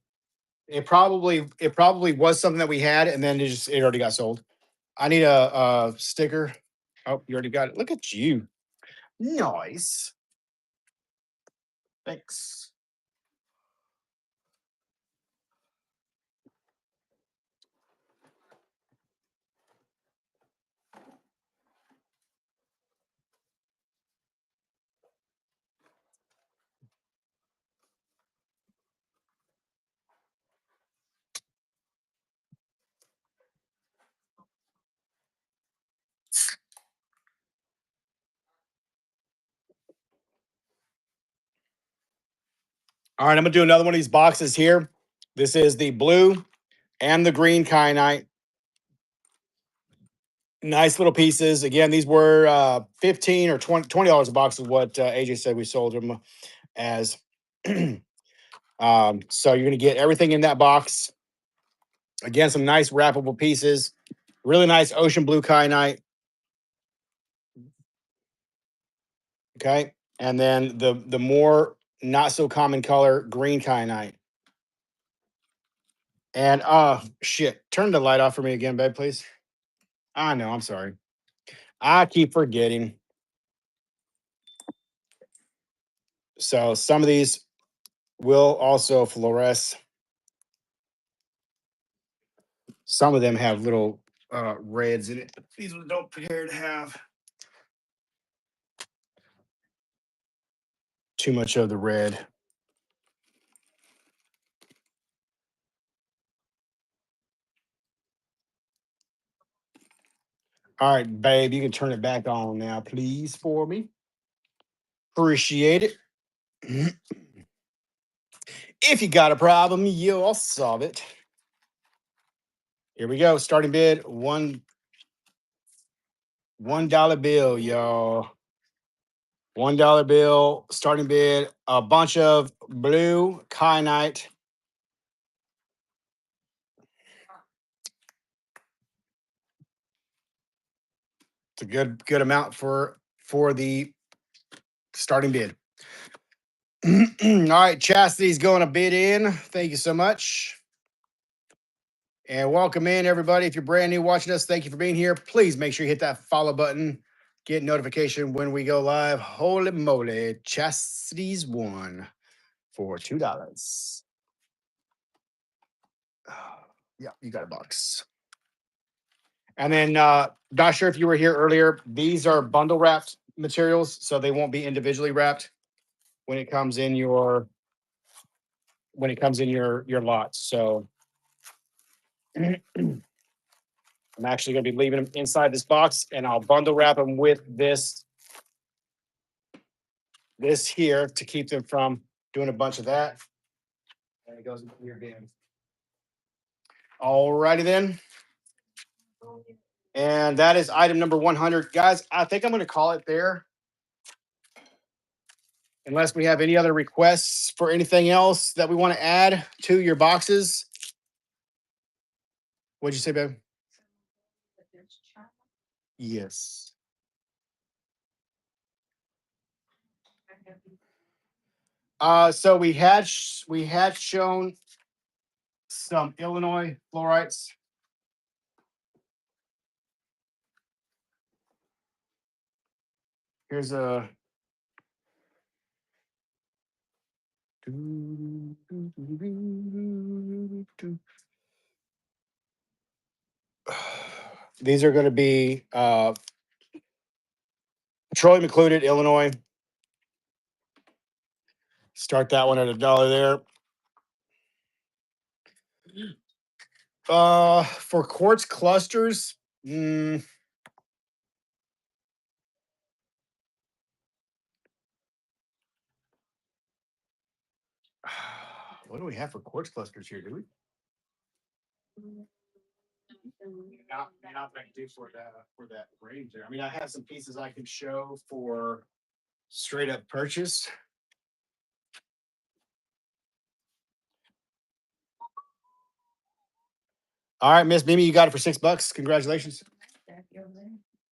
A: it probably was something that we had, and then it already got sold. I need a sticker. Oh, you already got it. Look at you. Nice. Thanks. All right, I'm gonna do another one of these boxes here. This is the blue and the green kyanite. Nice little pieces. Again, these were 15 or $20 a box is what AJ said we sold them as. So you're going to get everything in that box. Again, some nice wrappable pieces. Really nice ocean blue kyanite. Okay. And then the more not so common color green kyanite. And shit, turn the light off for me again, babe, please. I know, I'm sorry. I keep forgetting. So some of these will also fluoresce. Some of them have little reds in it. These ones don't appear to have too much of the red. All right, babe, you can turn it back on now, please, for me. Appreciate it. If you got a problem, you'll solve it. Here we go. Starting bid, $1 bill, y'all. $1 bill. Starting bid. A bunch of blue kyanite. It's a good amount for the starting bid. All right, Chastity's going to bid in. Thank you so much. And welcome in, everybody. If you're brand new watching us, thank you for being here. Please make sure you hit that follow button. Get notification when we go live. Holy moly, Chastity's won for $2. Yeah, you got a box. And then, not sure if you were here earlier. These are bundle wrapped materials, so they won't be individually wrapped when it comes in your lot. So I'm actually going to be leaving them inside this box, and I'll bundle wrap them with this here to keep them from doing a bunch of that. And it goes into your bin. All righty then. And that is item number 100. Guys, I think I'm going to call it there. Unless we have any other requests for anything else that we want to add to your boxes. What'd you say, babe? Yes. So we had shown some Illinois fluorites. Here's a these are going to be petroleum included Illinois. Start that one at $1 there. For quartz clusters, what do we have for quartz clusters here? Do we? Not that I do for that range there. I mean, I have some pieces I can show for straight up purchase. All right, Miss Mimi, you got it for $6. Congratulations.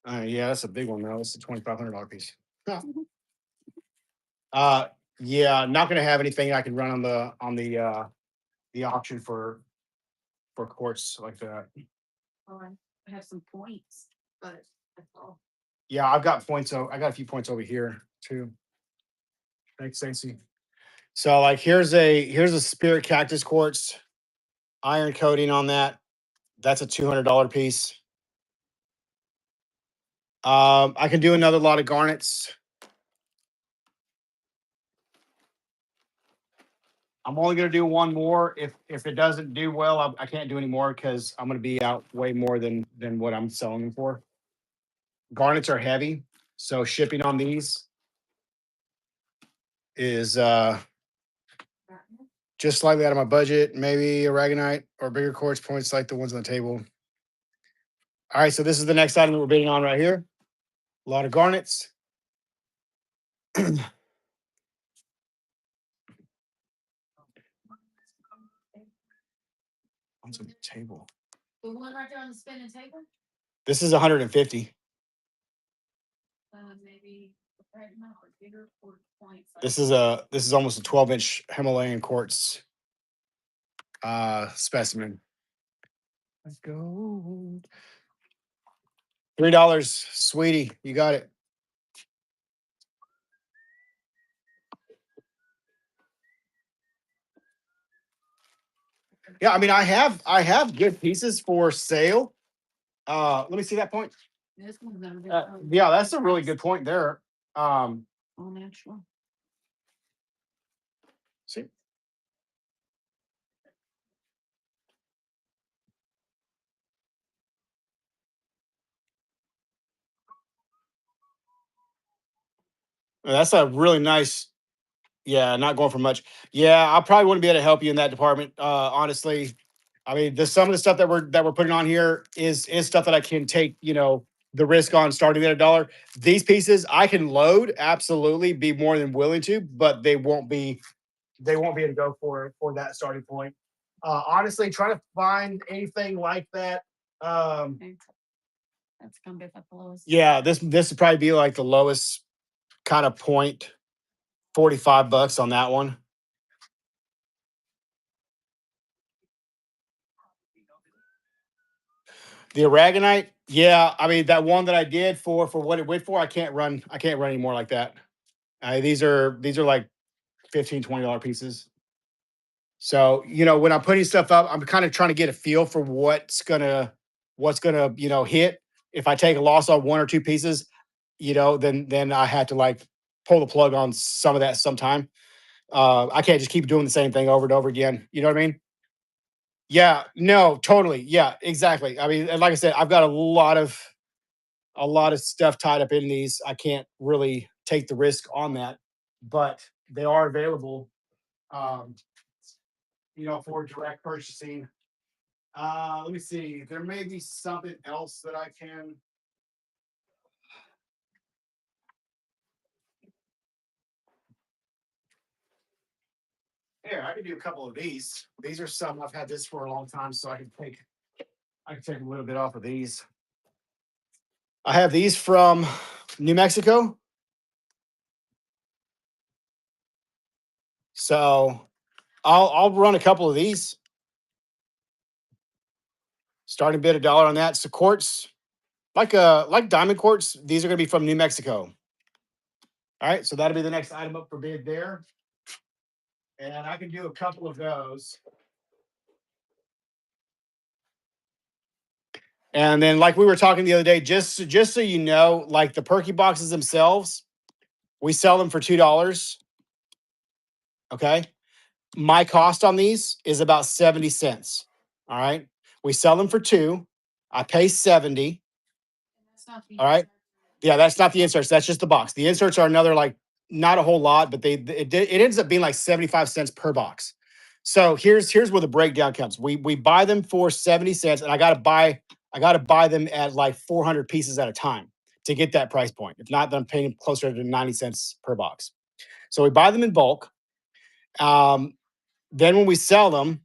A: Yeah, that's a big one though. It's a $2,500 piece. Huh. Yeah, not gonna have anything I can run on the auction for quartz like that.
B: Oh, I have some points, but that's all.
A: Yeah, I've got points. I got a few points over here too. Thanks, Stacey. So like here's a spirit cactus quartz, iron coating on that. That's a $200 piece. I can do another lot of garnets. I'm only gonna do one more. If it doesn't do well, I can't do any more because I'm gonna be out way more than what I'm selling them for. Garnets are heavy, so shipping on these is just slightly out of my budget. Maybe a aragonite or bigger quartz points like the ones on the table. All right, so this is the next item that we're bidding on right here. A lot of garnets. On the table.
B: The one right there on the spinning table?
A: This is 150.
B: Maybe right now or bigger or points.
A: This is almost a 12-inch Himalayan quartz specimen. Let's go. $3, sweetie. You got it. Yeah, I mean, I have good pieces for sale. Let me see that point.
B: This one's gonna be
A: Yeah, that's a really good point there.
B: all natural.
A: See. That's a really nice. Yeah, not going for much. Yeah, I probably wouldn't be able to help you in that department. Honestly, I mean, some of the stuff that we're putting on here is stuff that I can take. The risk on starting at $1. These pieces I can load, absolutely, be more than willing to, but they won't be able to go for that starting point. Honestly, trying to find anything like that.
B: That's gonna be about the lowest.
A: Yeah, this would probably be like the lowest kind of point. $45 on that one. The aragonite, yeah. I mean, that one that I did for what it went for, I can't run any more like that. These are like $15-$20 pieces. So, when I'm putting stuff up, I'm kind of trying to get a feel for what's gonna hit. If I take a loss on one or two pieces, then I had to like pull the plug on some of that sometime. I can't just keep doing the same thing over and over again. You know what I mean? Yeah, no, totally. Yeah, exactly. I mean, and like I said, I've got a lot of stuff tied up in these. I can't really take the risk on that, but they are available, um, for direct purchasing. Let me see. There may be something else that I can. Okay, I can do a couple of these. These are some I've had this for a long time, so I can take a little bit off of these. I have these from New Mexico. So I'll run a couple of these. Starting bid $1 on that. So quartz, like diamond quartz, these are gonna be from New Mexico. All right, so that'll be the next item up for bid there. And I can do a couple of those. And then, like we were talking the other day, just so you know, like the perky boxes themselves, we sell them for $2. Okay. My cost on these is about 70 cents. All right. We sell them for 2. I pay 70.
B: That's not the
A: All right. Yeah, that's not the inserts. That's just the box. The inserts are another, like, not a whole lot, but it ends up being like 75 cents per box. So here's where the breakdown comes. We buy them for 70 cents, and I gotta buy them at like 400 pieces at a time to get that price point. If not, then I'm paying closer to 90 cents per box. So we buy them in bulk. Then when we sell them,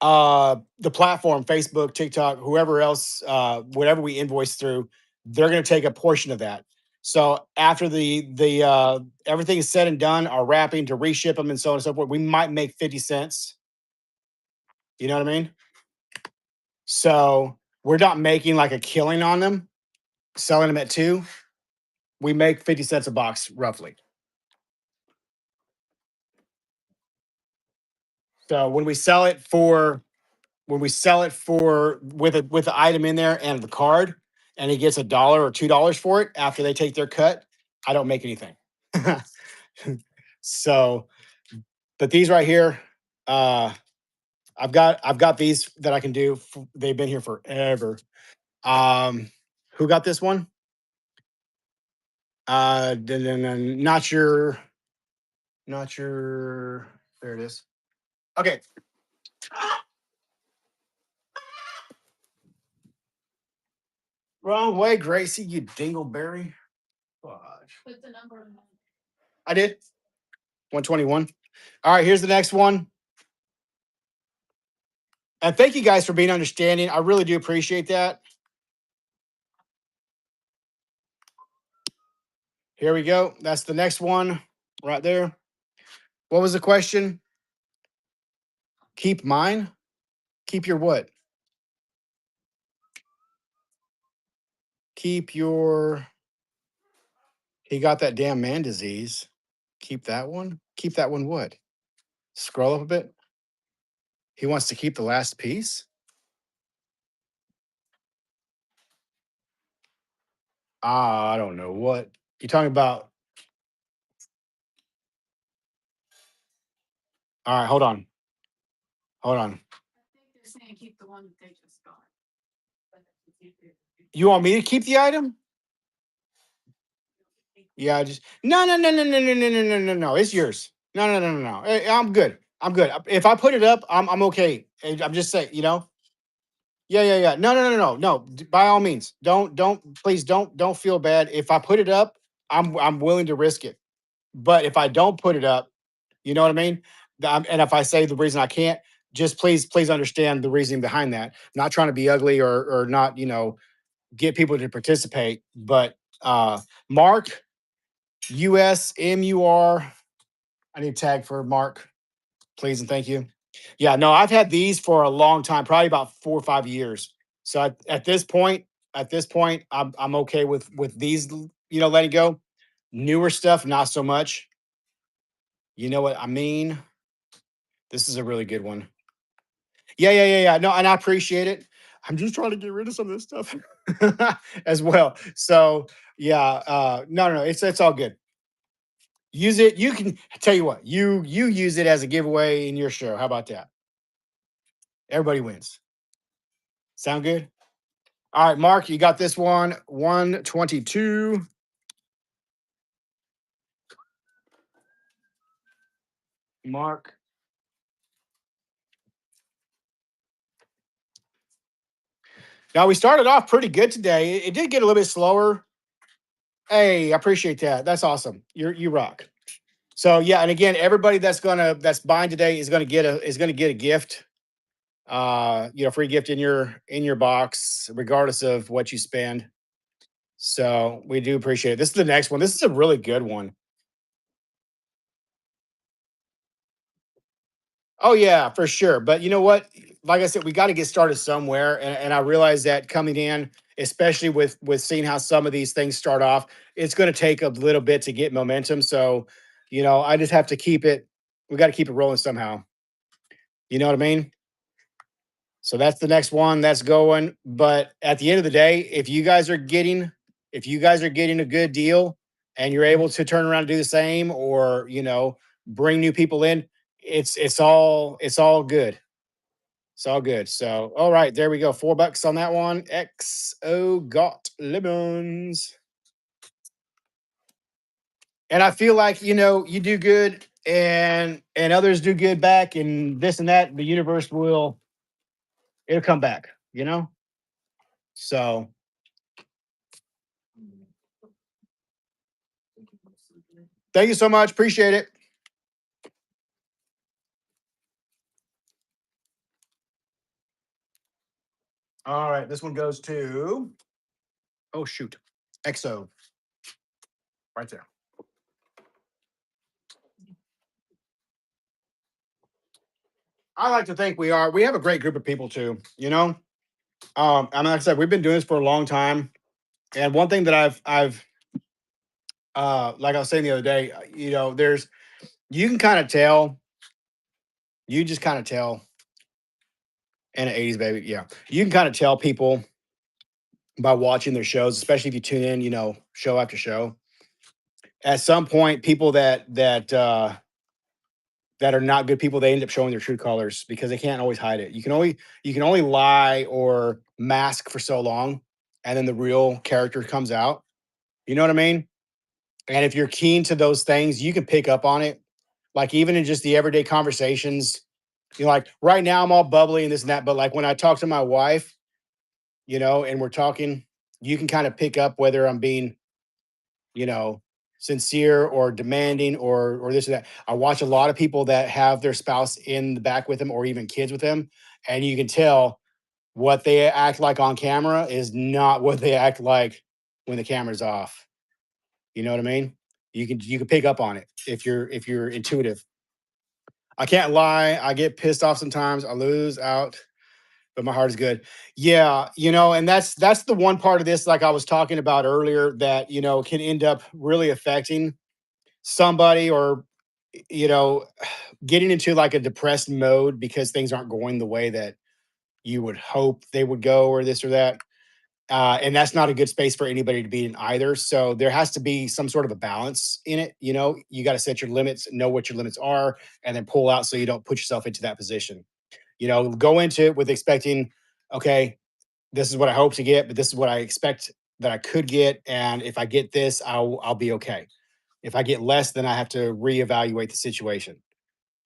A: the platform, Facebook, TikTok, whoever else, whatever we invoice through, they're going to take a portion of that. So after the everything is said and done, our wrapping to reship them and so on and so forth, we might make 50 cents. You know what I mean? So we're not making like a killing on them, selling them at 2. We make 50 cents a box roughly. So when we sell it for with the item in there and the card, and he gets $1 or $2 for it after they take their cut, I don't make anything. So, but these right here, I've got these that I can do. They've been here forever. Who got this one? Not sure. Not sure. There it is. Okay. Wrong way, Gracie, you dingleberry. Fudge.
B: Put the number on.
A: I did. 121. All right, here's the next one. And thank you guys for being understanding. I really do appreciate that. Here we go. That's the next one right there. What was the question? Keep mine? Keep your what? Keep your. He got that damn man disease. Keep that one? Keep that one what? Scroll up a bit. He wants to keep the last piece? I don't know what. You talking about? All right, hold on. Hold on.
B: I think they're saying keep the one that they just got.
A: You want me to keep the item? Yeah, I just no. It's yours. No. I'm good. I'm good. If I put it up, I'm okay. I'm just saying, you know. Yeah. No. By all means, please don't feel bad. If I put it up, I'm willing to risk it. But if I don't put it up, you know what I mean. And if I say the reason I can't, just please understand the reasoning behind that. I'm not trying to be ugly or not, get people to participate. But Mark, USMUR. I need a tag for Mark, please and thank you. Yeah, no, I've had these for a long time, probably about 4 or 5 years. So at this point, I'm okay with these, letting go. Newer stuff, not so much. You know what I mean? This is a really good one. Yeah. No, and I appreciate it. I'm just trying to get rid of some of this stuff as well. So yeah, no, it's all good. Use it. You can tell you what, you use it as a giveaway in your show. How about that? Everybody wins. Sound good? All right, Mark, you got this one. 122. Mark. Now we started off pretty good today. It did get a little bit slower. Hey, I appreciate that. That's awesome. You rock. So yeah, and again, everybody that's buying today is gonna get a gift. Free gift in your box, regardless of what you spend. So we do appreciate it. This is the next one. This is a really good one. Oh yeah, for sure. But you know what? Like I said, we got to get started somewhere, and I realize that coming in, especially with seeing how some of these things start off, it's going to take a little bit to get momentum. So, I just have to keep it. We got to keep it rolling somehow. You know what I mean? So that's the next one that's going. But at the end of the day, if you guys are getting a good deal and you're able to turn around and do the same, or bring new people in, it's all good. It's all good. So all right, there we go. $4 on that one. XO got lemons. And I feel like you do good and others do good back, and this and that, the universe it'll come back. So thank you so much. Appreciate it. All right. This one goes to, oh, shoot. XO right there. I like to think we have a great group of people too. Like I said, we've been doing this for a long time. And one thing that like I was saying the other day, you can kind of tell, you just kind of tell, and an 80s baby. Yeah. You can kind of tell people by watching their shows, especially if you tune in, show after show. At some point, people that are not good people, they end up showing their true colors because they can't always hide it. You can only lie or mask for so long, and then the real character comes out. You know what I mean? And if you're keen to those things, you can pick up on it. Like even in just the everyday conversations, like right now I'm all bubbly and this and that, but like when I talk to my wife, and we're talking, you can kind of pick up whether I'm being, you know, sincere or demanding or this or that. I watch a lot of people that have their spouse in the back with them or even kids with them, and you can tell what they act like on camera is not what they act like when the camera's off. You know what I mean? You can pick up on it if you're intuitive. I can't lie. I get pissed off sometimes. I lose out, but my heart is good. Yeah, and that's the one part of this, like I was talking about earlier, that can end up really affecting somebody, or you know getting into like a depressed mode because things aren't going the way that you would hope they would go, or this or that. And that's not a good space for anybody to be in either. So there has to be some sort of a balance in it. You got to set your limits, know what your limits are, and then pull out so you don't put yourself into that position. Go into it with expecting, okay, this is what I hope to get, but this is what I expect that I could get. And if I get this, I'll be okay. If I get less, then I have to reevaluate the situation.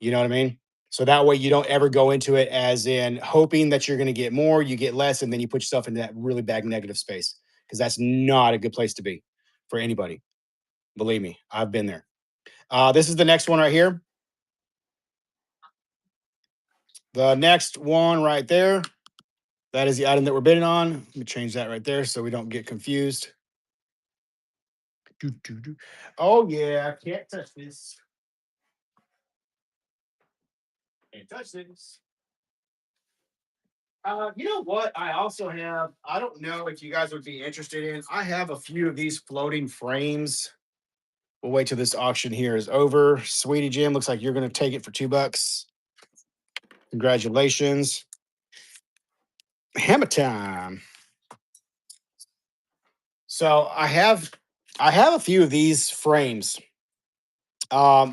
A: You know what I mean? So that way you don't ever go into it as in hoping that you're going to get more, you get less, and then you put yourself into that really bad negative space, because that's not a good place to be for anybody. Believe me, I've been there. This is the next one right here. The next one right there. That is the item that we're bidding on. Let me change that right there so we don't get confused. Doo, doo, doo. Oh yeah, I can't touch this. Can't touch this. You know what? I also have. I don't know if you guys would be interested in. I have a few of these floating frames. We'll wait till this auction here is over. Sweetie Jim, looks like you're going to take it for $2. Congratulations. Hammer time. So I have a few of these frames.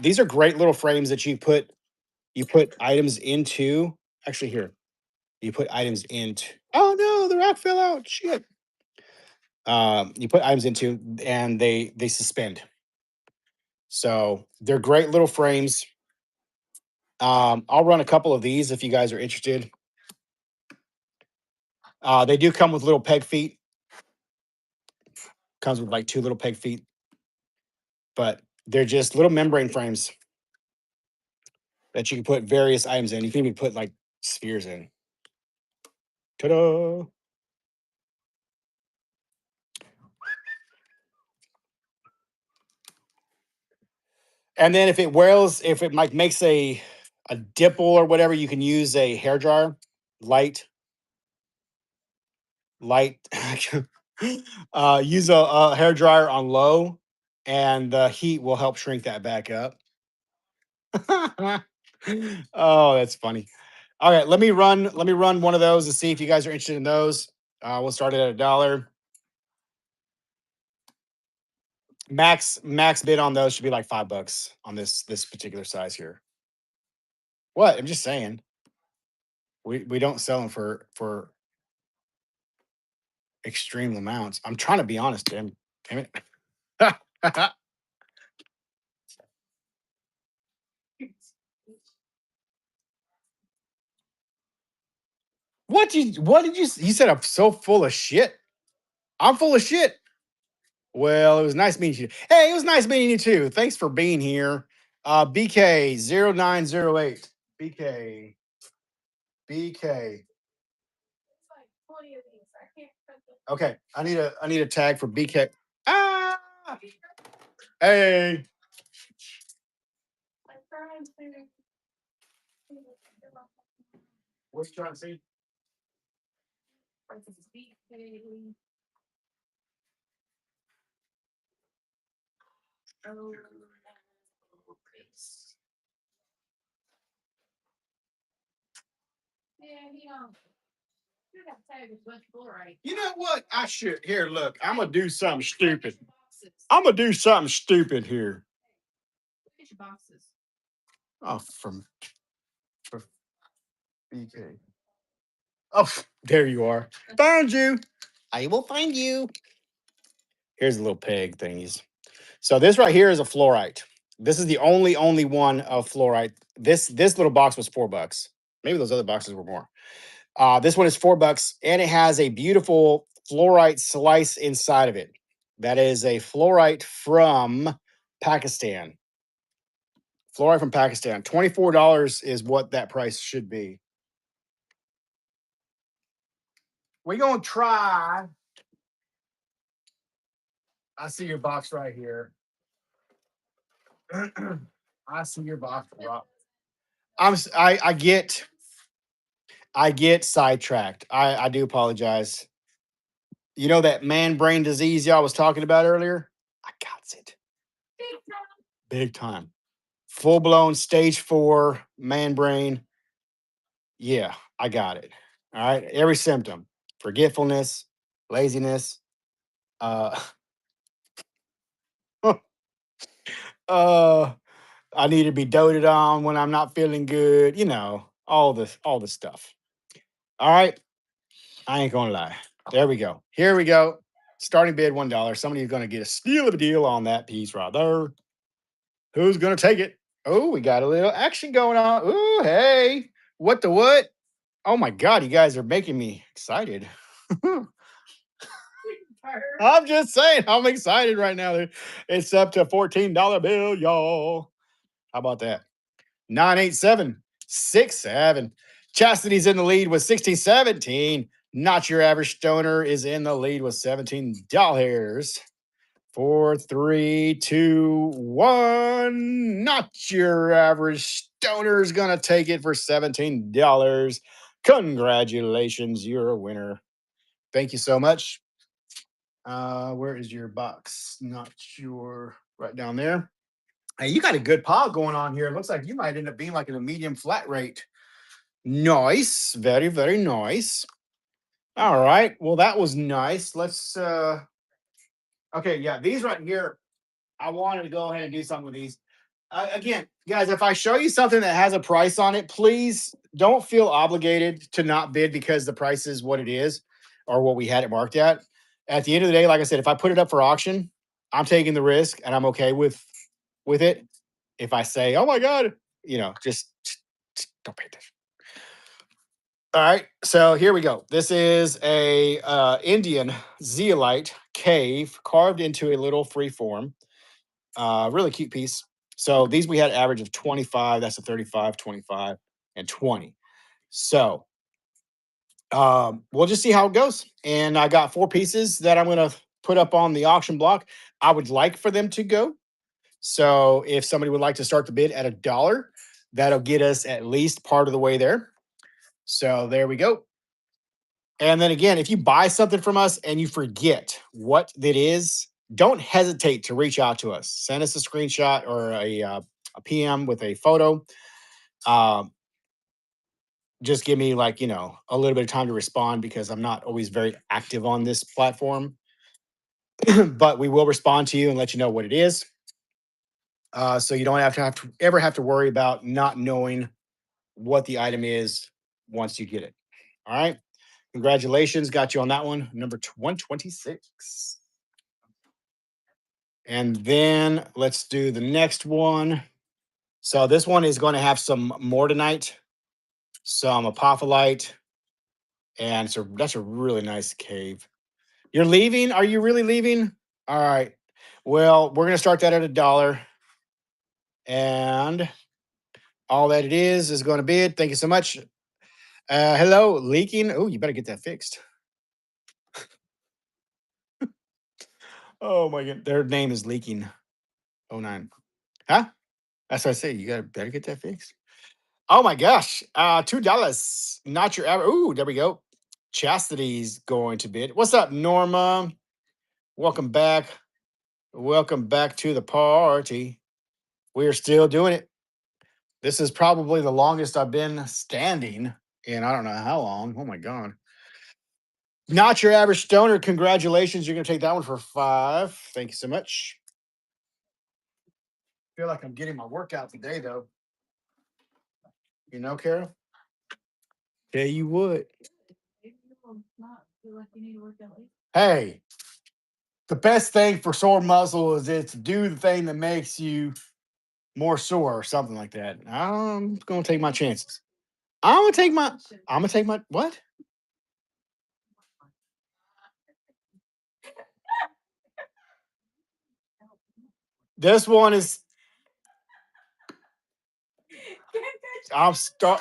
A: These are great little frames that you put items into. Actually, here you put items into. Oh no, the rock fell out. Shit. You put items into, and they suspend. So they're great little frames. I'll run a couple of these if you guys are interested. They do come with little peg feet. Comes with like two little peg feet. But They're just little membrane frames that you can put various items in. You can even put like spheres in. Ta-da! And then if it like makes a dipple or whatever, you can use a hair dryer, light. Use a hair dryer on low, and the heat will help shrink that back up. Oh, that's funny. All right, let me run one of those and see if you guys are interested in those. We'll start it at $1. Max bid on those should be like $5 on this particular size here. What? I'm just saying. We don't sell them for extreme amounts. I'm trying to be honest, damn it. You said I'm so full of shit? I'm full of shit. Well, it was nice meeting you. Hey, it was nice meeting you too. Thanks for being here. BK0908. BK. BK. Okay. I need a tag for BK. Ah, hey. What you trying to see? You know what? I should. Here, look. I'm gonna do something stupid. I'm gonna do something stupid here. Oh, from BK. Oh, there you are. Found you. I will find you. Here's the little peg thingies. So this right here is a fluorite. This is the only one of fluorite. This little box was $4. Maybe those other boxes were more. This one is $4, and it has a beautiful fluorite slice inside of it. That is a fluorite from Pakistan. Fluorite from Pakistan. $24 is what that price should be. We're gonna try. I see your box right here. I see your box, Rob. I get sidetracked. I do apologize. You know that man brain disease y'all was talking about earlier? I got it. Big time. Full blown stage 4 man brain. Yeah, I got it. All right. Every symptom: forgetfulness, laziness, uh, uh, I need to be doted on when I'm not feeling good. All the stuff. All right. I ain't gonna lie. There we go. Here we go. Starting bid $1. Somebody's gonna get a steal of a deal on that piece right there. Who's gonna take it? Oh, we got a little action going on. Oh, hey. What the what? Oh my god, you guys are making me excited. I'm just saying, I'm excited right now. It's up to $14 bill, y'all. How about that? 98767. Chastity's in the lead with 1617. Not Your Average Stoner is in the lead with $17. 4, 3, 2, 1. Not Your Average Stoner is gonna take it for $17. Congratulations, you're a winner. Thank you so much. Where is your box? Not sure. Right down there. Hey, you got a good pile going on here. It looks like you might end up being like in a medium flat rate. Nice. Very, very nice. All right. Well, that was nice. Let's okay, yeah, these right here. I wanted to go ahead and do something with these. Again, guys, if I show you something that has a price on it, please don't feel obligated to not bid because the price is what it is or what we had it marked at. At the end of the day, like I said, if I put it up for auction, I'm taking the risk and I'm okay with it. If I say, "Oh my god," just don't pay attention. All right, so here we go. This is a Indian zeolite cave carved into a little free form. Really cute piece. So these we had average of 25. That's a 35, 25, and 20. So we'll just see how it goes. And I got 4 pieces that I'm going to put up on the auction block. I would like for them to go. So if somebody would like to start the bid at $1, that'll get us at least part of the way there. So there we go. And then again, if you buy something from us and you forget what it is, don't hesitate to reach out to us. Send us a screenshot or a PM with a photo. Um, just give me like, a little bit of time to respond because I'm not always very active on this platform. But we will respond to you and let you know what it is. So you don't ever have to worry about not knowing what the item is once you get it. All right. Congratulations. Got you on that one. Number 126. And then let's do the next one. So this one is going to have some mortonite, some apophyllite, and so that's a really nice cave. You're leaving? Are you really leaving? All right. Well, we're going to start that at $1. And all that it is going to bid. Thank you so much. Hello, leaking. Oh, you better get that fixed. Oh my god, their name is leaking. Oh nine. Huh? That's what I say. You gotta better get that fixed. Oh my gosh. $2. Not your average. Ooh, there we go. Chastity's going to bid. What's up, Norma? Welcome back. Welcome back to the party. We are still doing it. This is probably the longest I've been standing in I don't know how long. Oh my god. Not your average stoner. Congratulations. You're going to take that one for 5. Thank you so much. Feel like I'm getting my workout today, though. You know, Carol? Tell you what.
B: Maybe you will not feel like you need to work out later.
A: Hey, the best thing for sore muscle is it's do the thing that makes you more sore or something like that. I'm going to take my chances. I'm going to take my, what? This one is,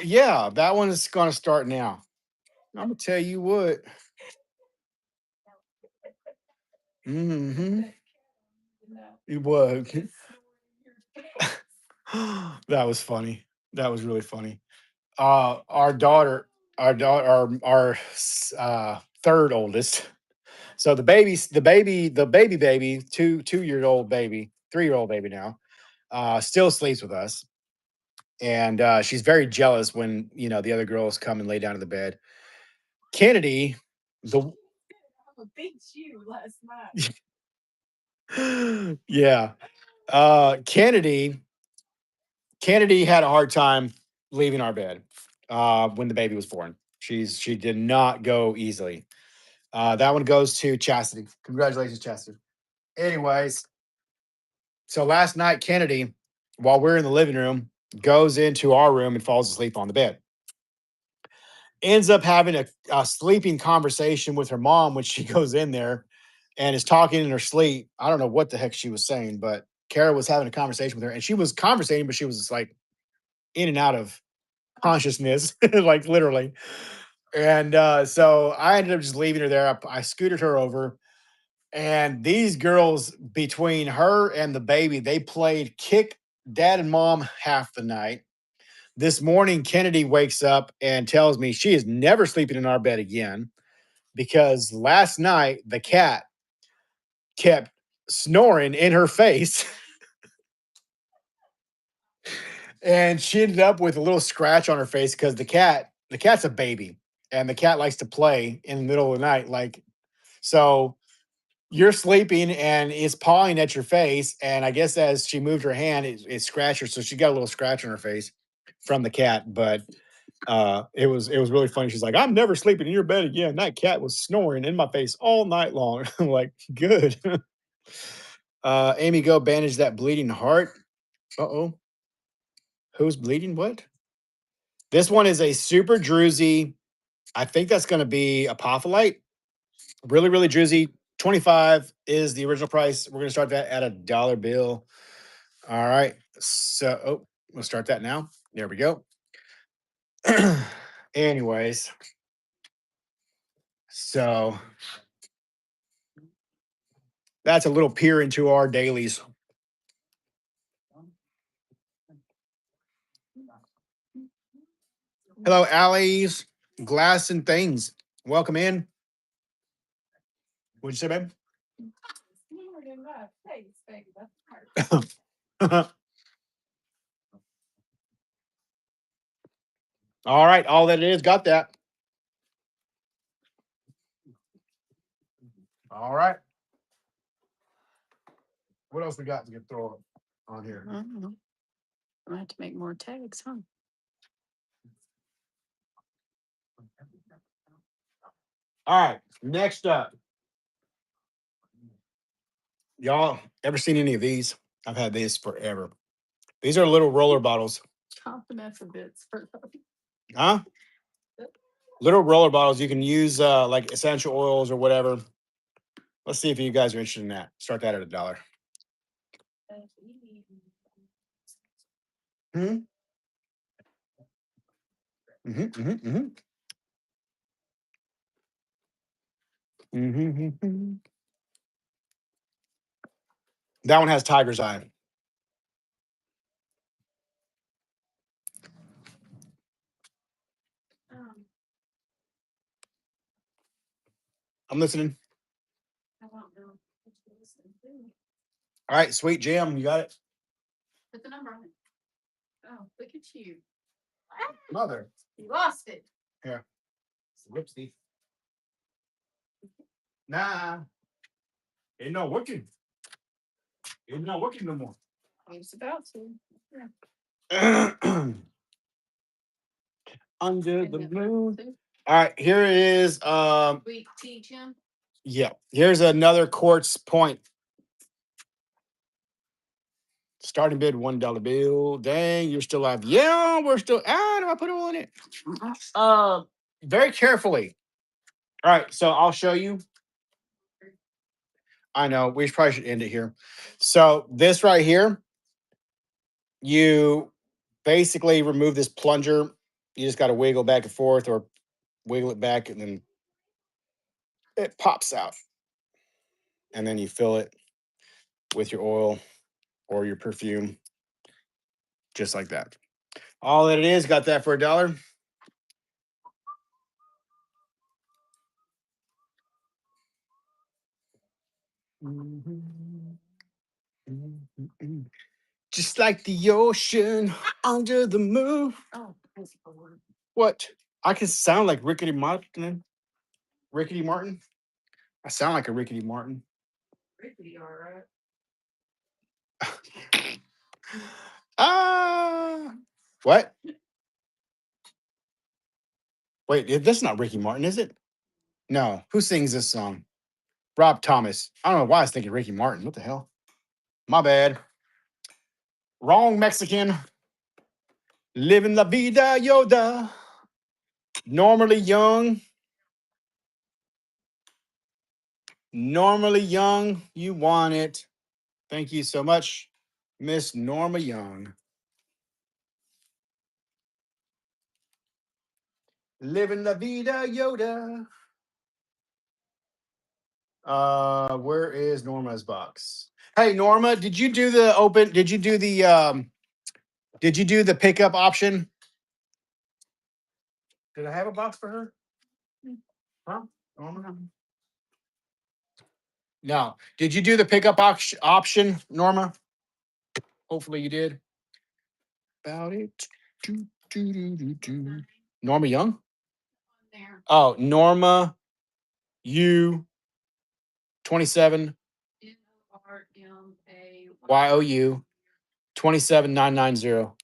A: yeah, that one is going to start now. I'm going to tell you what. Mm-hmm. It was. That was funny. That was really funny. Our third oldest. So the baby, 2-year old baby, 3-year old baby now, still sleeps with us. And she's very jealous when the other girls come and lay down in the bed. Kennedy, the
B: Beat you last night.
A: yeah. Kennedy had a hard time leaving our bed when the baby was born. She did not go easily. That one goes to Chastity. Congratulations, Chastity. Anyways, so last night, Kennedy, while we're in the living room, goes into our room and falls asleep on the bed. Ends up having a sleeping conversation with her mom when she goes in there and is talking in her sleep. I don't know what the heck she was saying, but Kara was having a conversation with her and she was conversating, but she was just like in and out of consciousness, like literally. And so I ended up just leaving her there. I scooted her over. And these girls, between her and the baby, they played kick dad and mom half the night. This morning, Kennedy wakes up and tells me she is never sleeping in our bed again because last night the cat kept snoring in her face. And she ended up with a little scratch on her face because the cat's a baby and the cat likes to play in the middle of the night. Like, so you're sleeping and it's pawing at your face. And I guess as she moved her hand, it scratched her. So she got a little scratch on her face from the cat. But it was really funny. She's like, I'm never sleeping in your bed again. That cat was snoring in my face all night long. I'm like, good. Amy, go bandage that bleeding heart. Uh-oh. Who's bleeding? What? This one is a super druzy. I think that's going to be apophyllite. Really, really druzy. $25 is the original price. We're gonna start that at $1 bill. All right. So we'll start that now. There we go. Anyways, so that's a little peer into our dailies. Hello, Allie's Glass and Things. Welcome in. What'd you say, babe? All right, all that it is, got that. All right. What else we got to get throw on here?
B: I don't know. I have to make more tags, huh?
A: All right, next up. Y'all ever seen any of these? I've had these forever. These are little roller bottles.
B: Confidence a bit.
A: Huh? Little roller bottles you can use like essential oils or whatever. Let's see if you guys are interested in that. Start that at $1. Hmm? Mm-hmm, mm-hmm, mm-hmm. Mm-hmm. That one has tiger's eye. I'm listening.
B: I don't know.
A: All right, sweet jam, you got it.
B: Put the number on it. Oh, look at you.
A: Mother.
B: You lost it.
A: Here. Whoopsie. Nah. Ain't not working. Ain't not working no more.
B: I was about to. Yeah.
A: Under the moon. All right, here is
B: We teach him.
A: yeah. Here's another quartz point. Starting bid $1 bill. Dang, you're still alive. Yeah, we're still. Do I put it on it? Very carefully. All right, so I'll show you. I know we probably should end it here. So this right here, you basically remove this plunger. You just got to wiggle back and forth or wiggle it back, and then it pops out. And then you fill it with your oil or your perfume, just like that. All that it is, got that for $1. Just like the ocean under the moon.
B: Oh, that's the word.
A: What? I can sound like Rickety Martin. Rickety Martin? I sound like a Rickety Martin.
B: Rickety, all right.
A: What? Wait, that's not Ricky Martin, is it? No. Who sings this song? Rob Thomas. I don't know why I was thinking Ricky Martin. What the hell? My bad. Wrong Mexican. Living la vida Yoda. Normally young. Normally young. You want it. Thank you so much, Miss Norma Young. Living la vida Yoda. Where is Norma's box? Hey Norma, did you do the pickup option? Did I have a box for her? Huh? Norma? No. Did you do the pickup option, Norma? Hopefully you did. About it. Norma Young?
B: There.
A: Oh, Norma U 27 YOU 27990. All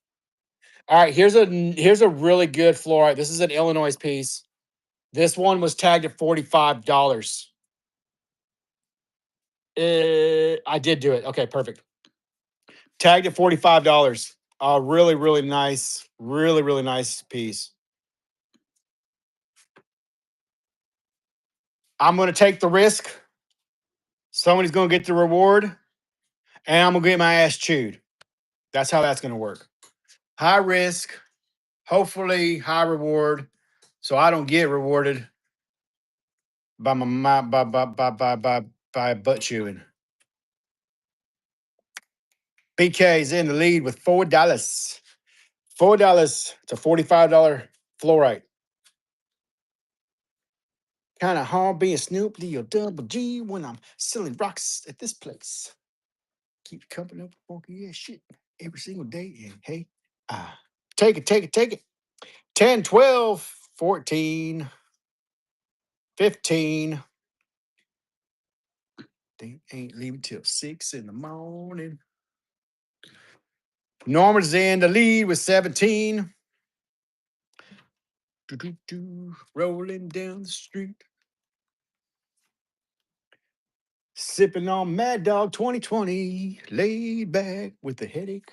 A: right, here's a really good fluorite. This is an Illinois piece. This one was tagged at $45. I did do it. Okay, perfect. Tagged at $45. Really, really nice, really nice piece. I'm going to take the risk Somebody's gonna get the reward, and I'm gonna get my ass chewed. That's how that's gonna work. High risk, hopefully high reward, so I don't get rewarded by by butt chewing. BK's in the lead with $4. $4 to $45 fluorite. Kind of hard being Snoop D or Double G when I'm selling rocks at this place. Keep coming up with funky ass shit every single day. And hey, take it, take it, take it. 10, 12, 14, 15. They ain't leaving till 6 in the morning. Norman's in the lead with 17. Rolling down the street. Sipping on Mad Dog 2020. Laid back with a headache.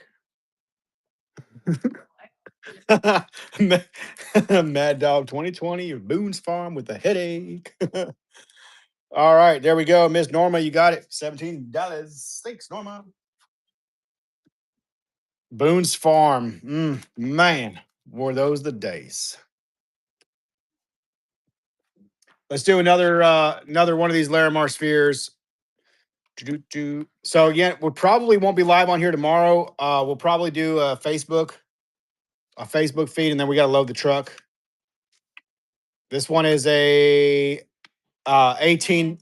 A: Mad Dog 2020 or Boone's Farm with a headache. All right, there we go. Miss Norma, you got it. $17. Thanks, Norma. Boone's Farm. Man, were those the days. Let's do another one of these Larimar spheres. So yeah, we probably won't be live on here tomorrow. We'll probably do a Facebook feed, and then we got to load the truck. This one is a 18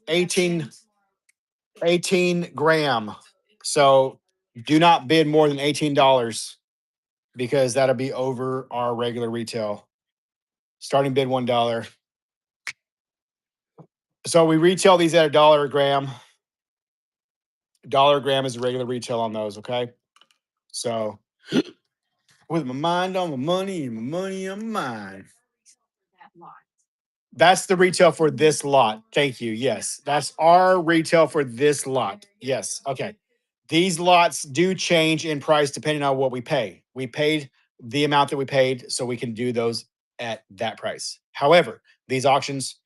A: gram. So do not bid more than $18 because that'll be over our regular retail. Starting bid $1. So we retail these at $1 a gram. $1 a gram is the regular retail on those. Okay. So with my mind on my money and my money on mine. That's the retail for this lot. Thank you. Yes. That's our retail for this lot. Yes. Okay. These lots do change in price depending on what we pay. We paid the amount that we paid, so we can do those at that price. However, these auctions,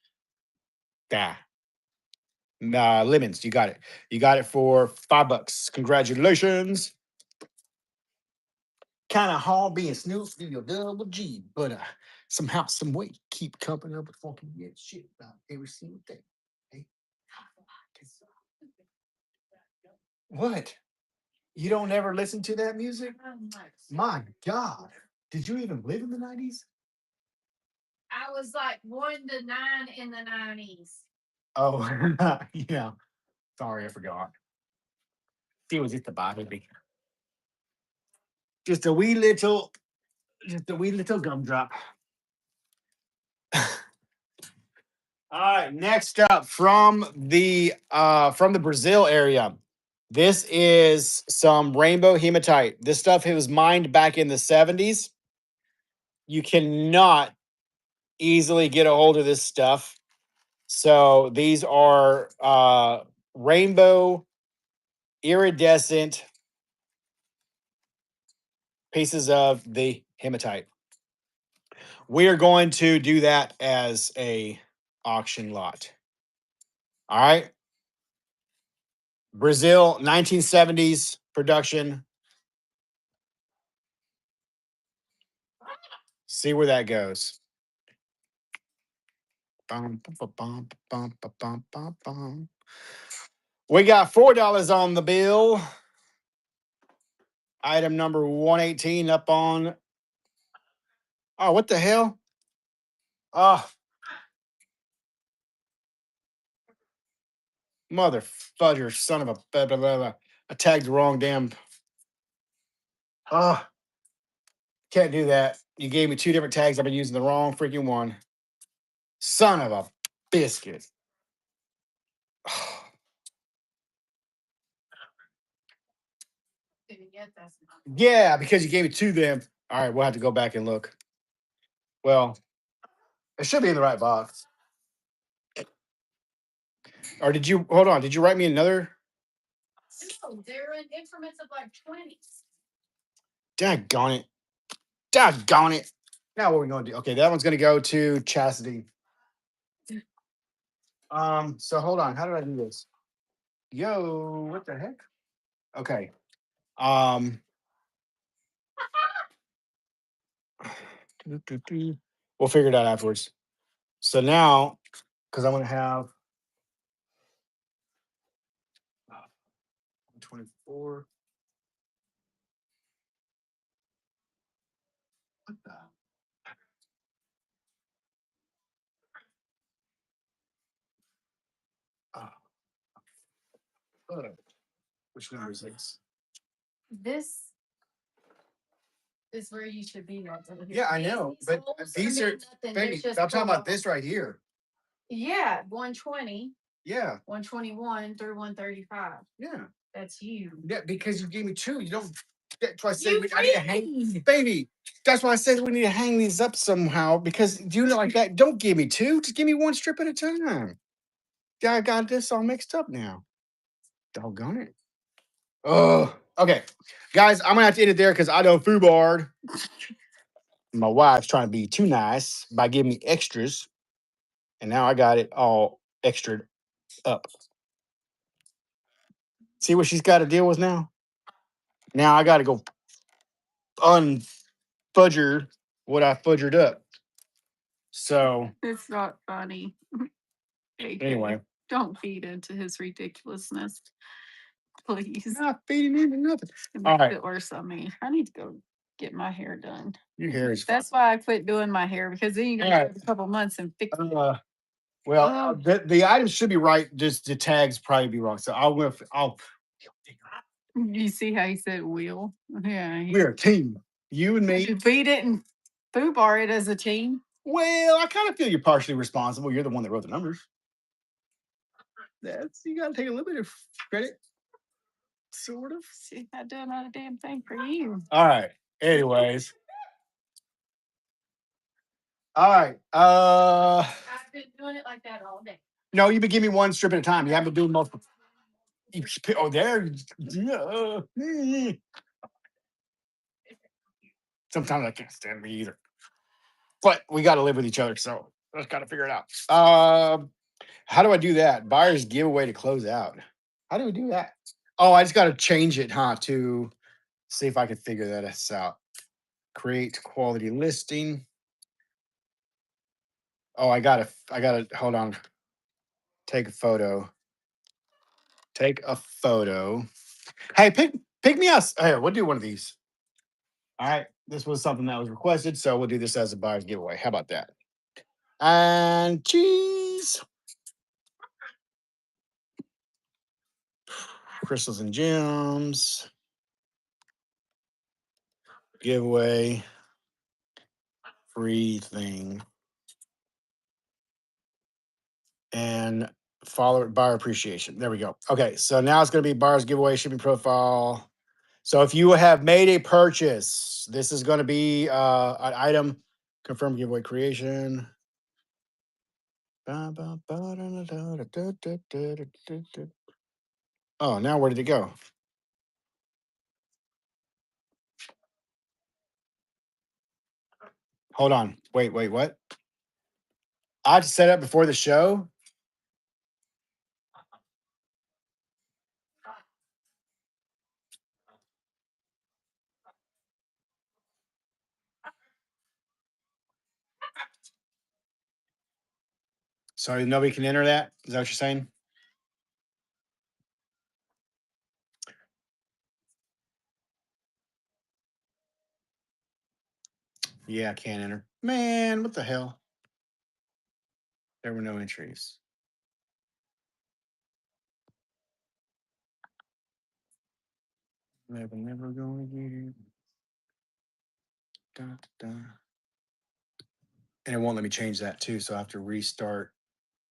A: lemons, you got it. You got it for $5. Congratulations. Kind of hard being Snoop your Double G, but somehow, some way, keep coming up with funky shit about every single day. Hey. What? You don't ever listen to that music? My God. Did you even live in the 90s?
B: I was like 1 to 9 in the 90s.
A: Oh, yeah. Sorry, I forgot. It was just a baby. Just a wee little gumdrop. All right, next up from the Brazil area. This is some rainbow hematite. This stuff it was mined back in the 70s. You cannot easily get a hold of this stuff. So these are rainbow iridescent pieces of the hematite. We are going to do that as a auction lot. All right. Brazil, 1970s production. See where that goes. We got $4 on the bill. Item number 118 up on. Oh, what the hell? Oh, mother fudger, son of a blah, blah, blah, blah. I tagged the wrong damn. Oh, can't do that. You gave me two different tags. I've been using the wrong freaking one. Son of a biscuit. Yeah, because you gave me two of them. All right, we'll have to go back and look. Well, it should be in the right box. Or did you hold on? Did you write me another?
B: No, they're in increments of like 20s.
A: Daggone it. Daggone it. Now what are we gonna do? Okay, that one's gonna go to Chastity. So hold on. How did I do this? Yo, what the heck? Okay. Um, we'll figure it out afterwards. So now, because I'm gonna have 24. What the? Uh, which number is this?
B: This is where you should be right over here.
A: Yeah, I know, but
B: holes
A: these
B: mean
A: are
B: nothing, they're
A: baby.
B: just
A: I'm talking about
B: full.
A: this right here.
B: Yeah, 120,
A: Yeah,
B: 121 through 135.
A: yeah,
B: That's you.
A: yeah. Because you gave me two. You don't. That's why I said
B: You
A: I need to hang, baby. That's why I said we need to hang these up somehow. Because do you know like that? Don't give me two. Just give me one strip at a time. Yeah, I got this all mixed up now. Doggone it. Oh, okay, guys. I'm gonna have to end it there because I don't foobarred. My wife's trying to be too nice by giving me extras, and now I got it all extra up. See what she's got to deal with now? Now I got to go unfudger what I fudgered up. So,
B: It's not funny.
A: anyway,
B: Don't feed into his ridiculousness, please.
A: not feeding into nothing.
B: It
A: All
B: makes
A: right,
B: it worse on me. I need to go get my hair done.
A: your hair is fine.
B: That's why I quit doing my hair because then you can
A: All
B: do it a couple months and fix it.
A: Well, the items should be right. Just the tags probably be wrong. So I'll
B: You see how he said wheel? Yeah.
A: we're a team. You and me.
B: You beat it and foobar it as a team.
A: Well, I kind of feel you're partially responsible. You're the one that wrote the numbers. That's you gotta take a little bit of credit. Sort of.
B: See, I done not a damn thing for you.
A: All right. Anyways. All right.
B: I've been doing it like that all day.
A: No, you've been giving me one strip at a time. You haven't been doing multiple. Oh, there. Sometimes I can't stand me either. But we got to live with each other, so let's got to figure it out. How do I do that? Buyer's giveaway to close out. How do we do that? Oh, I just got to change it, huh? To see if I can figure that out. Create quality listing. Oh, I gotta hold on. Take a photo. Take a photo. Hey, pick me us. Hey, we'll do one of these. All right. This was something that was requested, so we'll do this as a buyer's giveaway. How about that? And cheese. Crystals and gems. Giveaway. Free thing. And follow buyer appreciation. There we go. Okay, so now it's going to be buyer's giveaway, shipping profile. So if you have made a purchase, this is going to be an item. Confirm giveaway creation. Oh, now where did it go? Hold on. Wait, what? I had to set up before the show. So nobody can enter that? Is that what you're saying? Yeah, I can't enter. Man, what the hell? There were no entries. Never gonna get it. Da, da, da. And it won't let me change that too. So I have to restart.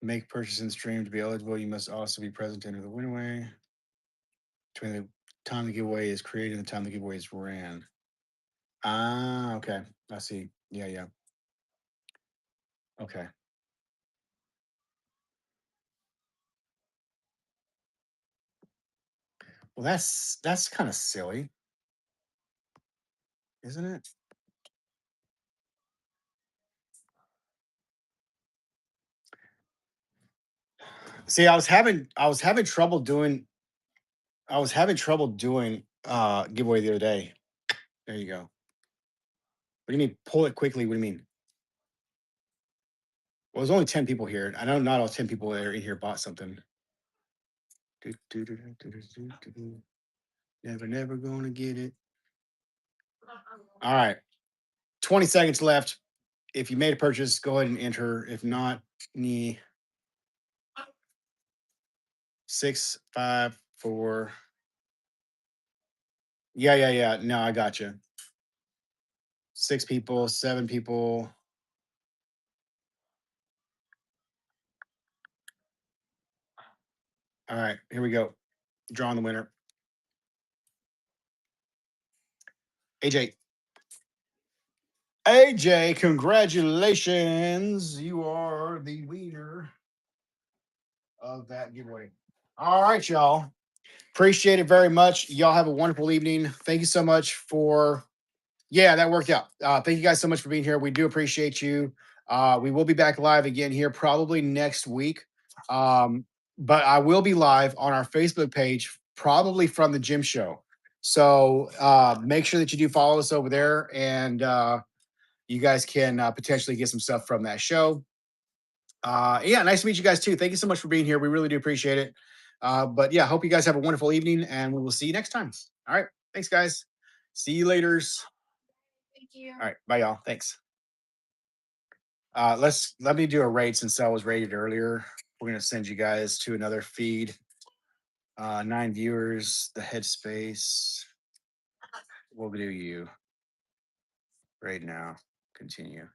A: Make purchase in stream to be eligible. You must also be present to enter the winaway. Between the time the giveaway is created and the time the giveaway is ran. Ah, okay. I see. Yeah. Okay. Well, that's kind of silly, isn't it? See, I was having trouble doing I was having trouble doing giveaway the other day. There you go. What do you mean pull it quickly? What do you mean? Well, there's only 10 people here. I know not all 10 people that are in here bought something. Never, never gonna get it. All right. 20 seconds left. If you made a purchase, go ahead and enter. If not, knee 6, 5, 4. Yeah, yeah, yeah. No, I got you. 6 people, 7 people. All right, here we go. Drawing the winner. AJ. AJ, congratulations. You are the winner of that giveaway. All right, y'all. Appreciate it very much. Y'all have a wonderful evening. Thank you so much for, yeah, that worked out. Thank you guys so much for being here. We do appreciate you. We will be back live again here probably next week. But I will be live on our Facebook page, probably from the gym show. So make sure that you do follow us over there, and you guys can potentially get some stuff from that show. Yeah, nice to meet you guys too. Thank you so much for being here. We really do appreciate it. But yeah, hope you guys have a wonderful evening, and we will see you next time. All right. Thanks, guys. See you later.
B: Thank you.
A: All right. Bye, y'all. Thanks. Let me do a rate since I was rated earlier. We're gonna send you guys to another feed. 9 viewers, the headspace. We'll do you right now. Continue.